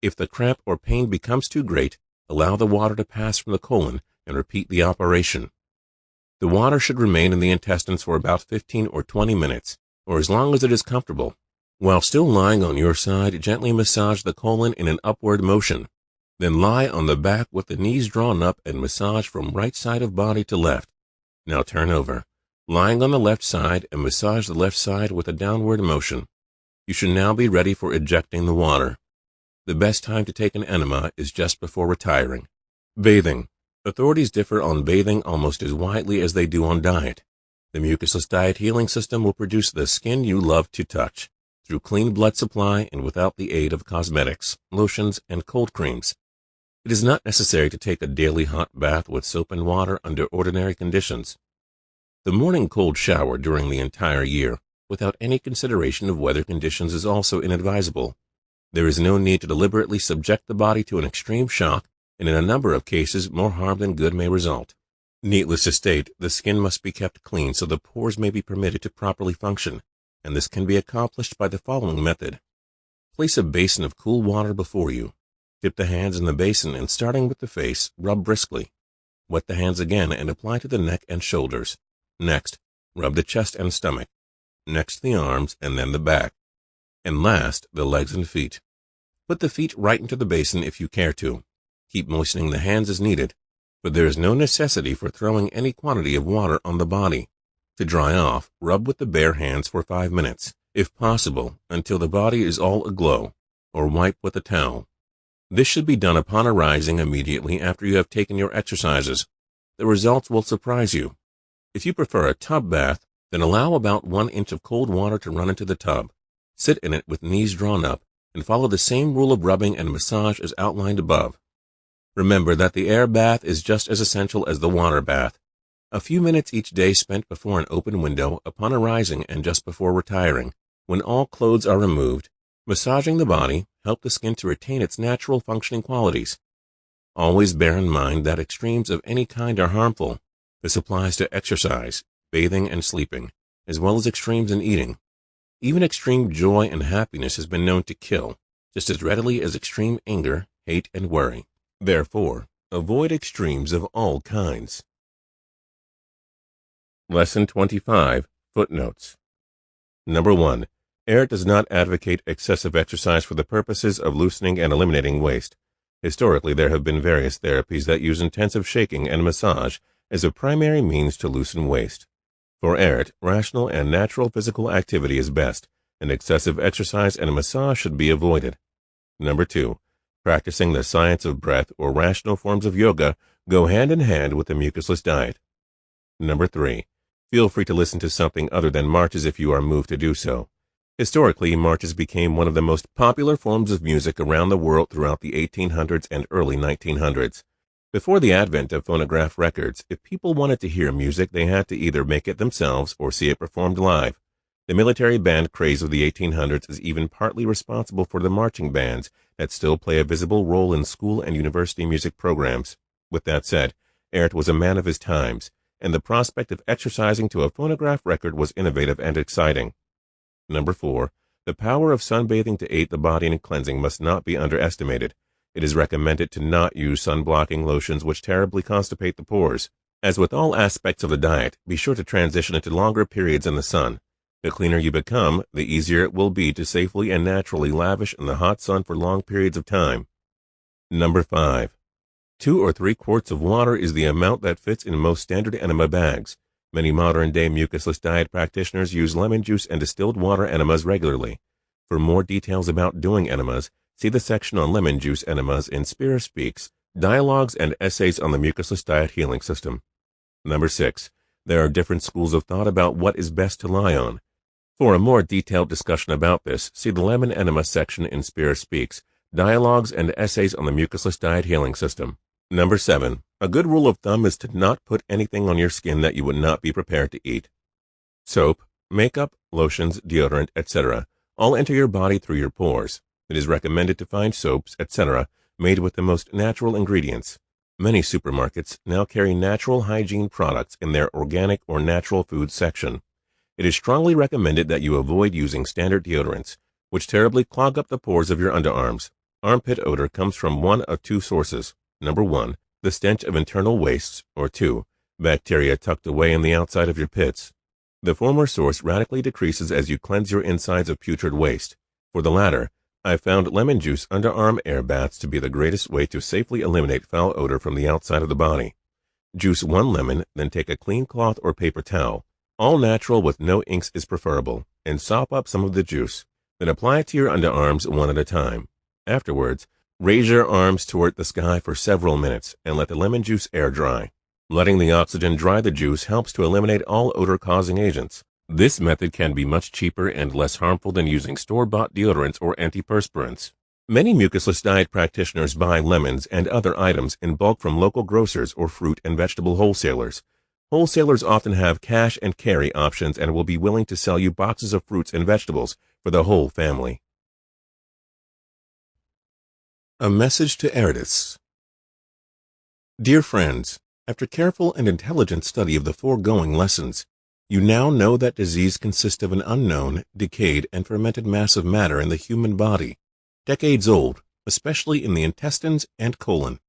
S1: If the cramp or pain becomes too great, allow the water to pass from the colon and repeat the operation. The water should remain in the intestines for about 15 or 20 minutes, or as long as it is comfortable. While still lying on your side, gently massage the colon in an upward motion. Then lie on the back with the knees drawn up and massage from right side of body to left. Now turn over, lying on the left side, and massage the left side with a downward motion. You should now be ready for ejecting the water. The best time to take an enema is just before retiring. Bathing. Authorities differ on bathing almost as widely as they do on diet. The mucusless diet healing system will produce the skin you love to touch, through clean blood supply and without the aid of cosmetics, lotions, and cold creams. It is not necessary to take a daily hot bath with soap and water under ordinary conditions. The morning cold shower during the entire year, without any consideration of weather conditions, is also inadvisable. There is no need to deliberately subject the body to an extreme shock, and in a number of cases more harm than good may result. Needless to state, the skin must be kept clean so the pores may be permitted to properly function, and this can be accomplished by the following method. Place a basin of cool water before you. Dip the hands in the basin and, starting with the face, rub briskly. Wet the hands again and apply to the neck and shoulders. Next, rub the chest and stomach. Next the arms and then the back. And last, the legs and feet. Put the feet right into the basin if you care to. Keep moistening the hands as needed, but there is no necessity for throwing any quantity of water on the body. To dry off, rub with the bare hands for 5 minutes, if possible, until the body is all aglow, or wipe with a towel. This should be done upon arising immediately after you have taken your exercises. The results will surprise you. If you prefer a tub bath, then allow about 1 inch of cold water to run into the tub. Sit in it with knees drawn up, and follow the same rule of rubbing and massage as outlined above. Remember that the air bath is just as essential as the water bath. A few minutes each day spent before an open window, upon arising and just before retiring, when all clothes are removed, massaging the body, help the skin to retain its natural functioning qualities. Always bear in mind that extremes of any kind are harmful. This applies to exercise, bathing, and sleeping, as well as extremes in eating. Even extreme joy and happiness has been known to kill, just as readily as extreme anger, hate, and worry. Therefore, avoid extremes of all kinds. Lesson 25. Footnotes. Number 1. Ehret does not advocate excessive exercise for the purposes of loosening and eliminating waste. Historically, there have been various therapies that use intensive shaking and massage as a primary means to loosen waste. For Ehret, rational and natural physical activity is best, and excessive exercise and massage should be avoided. Number 2. Practicing the science of breath or rational forms of yoga go hand in hand with the mucusless diet. Number 3. Feel free to listen to something other than marches if you are moved to do so. Historically, marches became one of the most popular forms of music around the world throughout the 1800s and early 1900s. Before the advent of phonograph records, if people wanted to hear music, they had to either make it themselves or see it performed live. The military band craze of the 1800s is even partly responsible for the marching bands that still play a visible role in school and university music programs. With that said, Ehret was a man of his times, and the prospect of exercising to a phonograph record was innovative and exciting. Number 4. The power of sunbathing to aid the body in cleansing must not be underestimated. It is recommended to not use sun-blocking lotions which terribly constipate the pores. As with all aspects of the diet, be sure to transition into longer periods in the sun. The cleaner you become, the easier it will be to safely and naturally lavish in the hot sun for long periods of time. Number 5. 2 or 3 quarts of water is the amount that fits in most standard enema bags. Many modern-day mucusless diet practitioners use lemon juice and distilled water enemas regularly. For more details about doing enemas, see the section on lemon juice enemas in Spira Speaks, Dialogues and Essays on the Mucusless Diet Healing System. Number 6. There are different schools of thought about what is best to lie on. For a more detailed discussion about this, see the lemon enema section in Spira Speaks, Dialogues and Essays on the Mucusless Diet Healing System. Number 7. A good rule of thumb is to not put anything on your skin that you would not be prepared to eat. Soap, makeup, lotions, deodorant, etc. all enter your body through your pores. It is recommended to find soaps, etc., made with the most natural ingredients. Many supermarkets now carry natural hygiene products in their organic or natural food section. It is strongly recommended that you avoid using standard deodorants, which terribly clog up the pores of your underarms. Armpit odor comes from one of 2 sources. Number 1, the stench of internal wastes, or 2, bacteria tucked away in the outside of your pits. The former source radically decreases as you cleanse your insides of putrid waste. For the latter, I found lemon juice underarm air baths to be the greatest way to safely eliminate foul odor from the outside of the body. Juice 1 lemon, then take a clean cloth or paper towel. All natural with no inks is preferable, and sop up some of the juice. Then apply it to your underarms one at a time. Afterwards, raise your arms toward the sky for several minutes and let the lemon juice air dry. Letting the oxygen dry the juice helps to eliminate all odor-causing agents. This method can be much cheaper and less harmful than using store-bought deodorants or antiperspirants. Many mucusless diet practitioners buy lemons and other items in bulk from local grocers or fruit and vegetable wholesalers. Wholesalers often have cash and carry options and will be willing to sell you boxes of fruits and vegetables for the whole family. A message to Ehretists. Dear friends, after careful and intelligent study of the foregoing lessons, you now know that disease consists of an unknown, decayed, and fermented mass of matter in the human body, decades old, especially in the intestines and colon.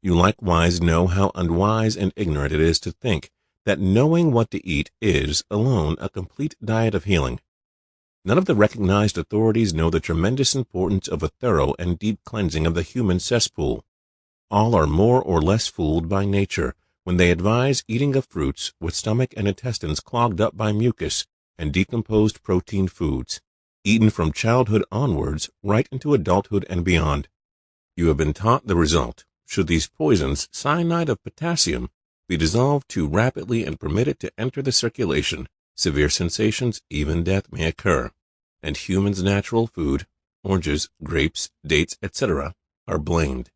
S1: You likewise know how unwise and ignorant it is to think that knowing what to eat is, alone, a complete diet of healing. None of the recognized authorities know the tremendous importance of a thorough and deep cleansing of the human cesspool. All are more or less fooled by nature when they advise eating of fruits with stomach and intestines clogged up by mucus and decomposed protein foods, eaten from childhood onwards right into adulthood and beyond. You have been taught the result. Should these poisons, cyanide of potassium, be dissolved too rapidly and permitted to enter the circulation, severe sensations, even death may occur, and humans' natural food, oranges, grapes, dates, etc., are blamed.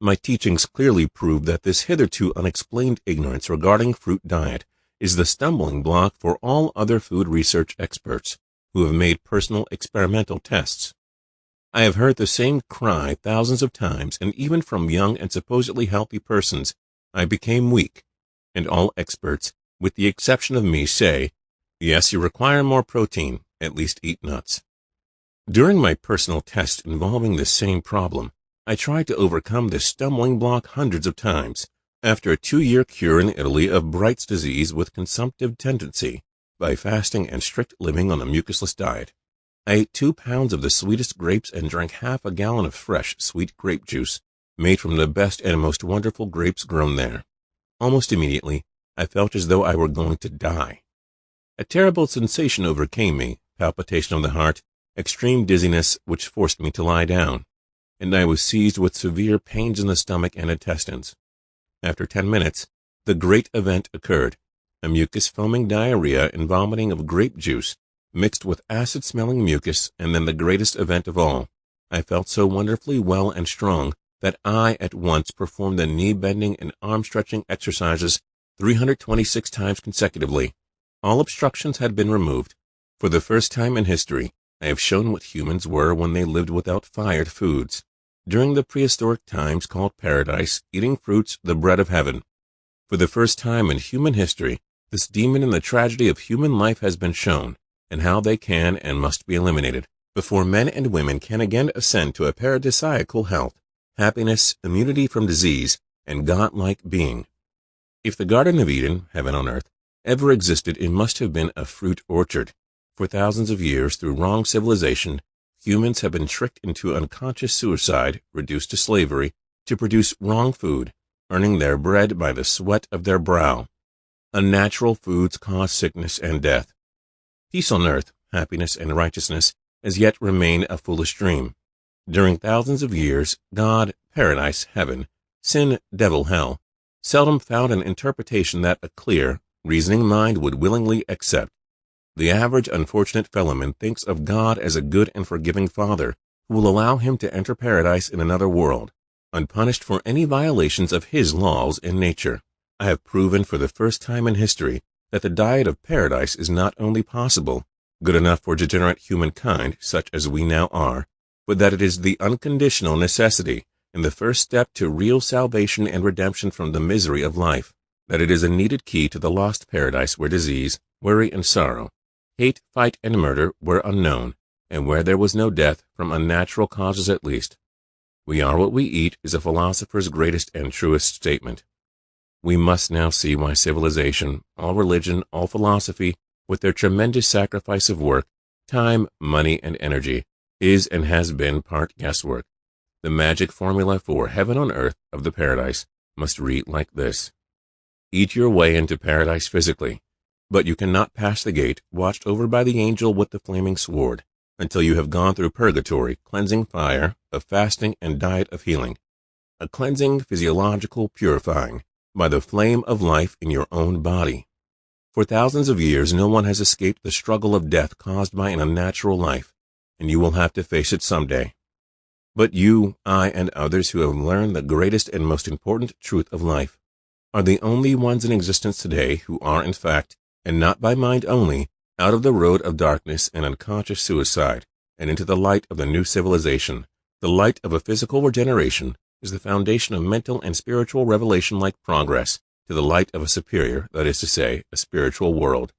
S1: My teachings clearly prove that this hitherto unexplained ignorance regarding fruit diet is the stumbling block for all other food research experts who have made personal experimental tests. I have heard the same cry thousands of times, and even from young and supposedly healthy persons, I became weak, and all experts, with the exception of me, say, yes, you require more protein, at least eat nuts. During my personal test involving this same problem, I tried to overcome this stumbling block hundreds of times. After a 2-year cure in Italy of Bright's disease with consumptive tendency, by fasting and strict living on a mucusless diet, I ate 2 pounds of the sweetest grapes and drank half a gallon of fresh, sweet grape juice, made from the best and most wonderful grapes grown there. Almost immediately, I felt as though I were going to die. A terrible sensation overcame me, palpitation of the heart, extreme dizziness which forced me to lie down, and I was seized with severe pains in the stomach and intestines. After 10 minutes, the great event occurred, a mucus-foaming diarrhea and vomiting of grape juice, mixed with acid-smelling mucus, and then the greatest event of all. I felt so wonderfully well and strong that I at once performed the knee-bending and arm-stretching exercises 326 times consecutively. All obstructions had been removed. For the first time in history, I have shown what humans were when they lived without fired foods. During the prehistoric times called paradise, eating fruits the bread of heaven. For the first time in human history, this demon in the tragedy of human life has been shown, and how they can and must be eliminated, before men and women can again ascend to a paradisiacal health, happiness, immunity from disease, and God-like being. If the Garden of Eden, heaven on earth, ever existed, it must have been a fruit orchard. For thousands of years, through wrong civilization, humans have been tricked into unconscious suicide, reduced to slavery, to produce wrong food, earning their bread by the sweat of their brow. Unnatural foods cause sickness and death. Peace on earth, happiness and righteousness, as yet remain a foolish dream. During thousands of years, God, paradise, heaven, sin, devil, hell, seldom found an interpretation that a clear, reasoning mind would willingly accept. The average unfortunate fellowman thinks of God as a good and forgiving Father who will allow him to enter paradise in another world, unpunished for any violations of his laws in nature. I have proven for the first time in history that the diet of paradise is not only possible, good enough for degenerate humankind such as we now are, but that it is the unconditional necessity and the first step to real salvation and redemption from the misery of life, that it is a needed key to the lost paradise where disease, worry, and sorrow, hate, fight, and murder were unknown, and where there was no death from unnatural causes at least. We are what we eat is a philosopher's greatest and truest statement. We must now see why civilization, all religion, all philosophy, with their tremendous sacrifice of work, time, money, and energy, is and has been part guesswork. The magic formula for heaven on earth of the paradise must read like this. Eat your way into paradise physically, but you cannot pass the gate watched over by the angel with the flaming sword until you have gone through purgatory, cleansing fire, of fasting and diet of healing, a cleansing, physiological, purifying, by the flame of life in your own body. For thousands of years, no one has escaped the struggle of death caused by an unnatural life, and you will have to face it someday. But you, I, and others who have learned the greatest and most important truth of life are the only ones in existence today who are in fact, and not by mind only, out of the road of darkness and unconscious suicide, and into the light of the new civilization. The light of a physical regeneration is the foundation of mental and spiritual revelation-like progress to the light of a superior, that is to say, a spiritual world.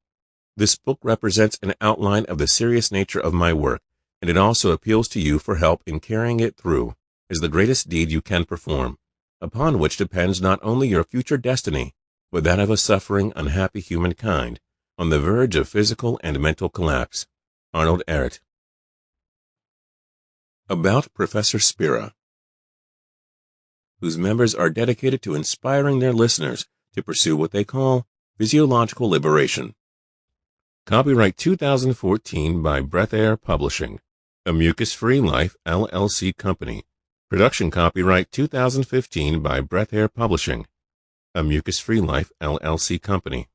S1: This book represents an outline of the serious nature of my work, and it also appeals to you for help in carrying it through, as the greatest deed you can perform, upon which depends not only your future destiny, but that of a suffering, unhappy humankind, on the verge of physical and mental collapse. Arnold Ehret. About Professor Spira, whose members are dedicated to inspiring their listeners to pursue what they call physiological liberation. Copyright 2014 by Breath Air Publishing, a mucus-free life LLC company. Production copyright 2015 by Breath Air Publishing, a mucus-free life LLC company.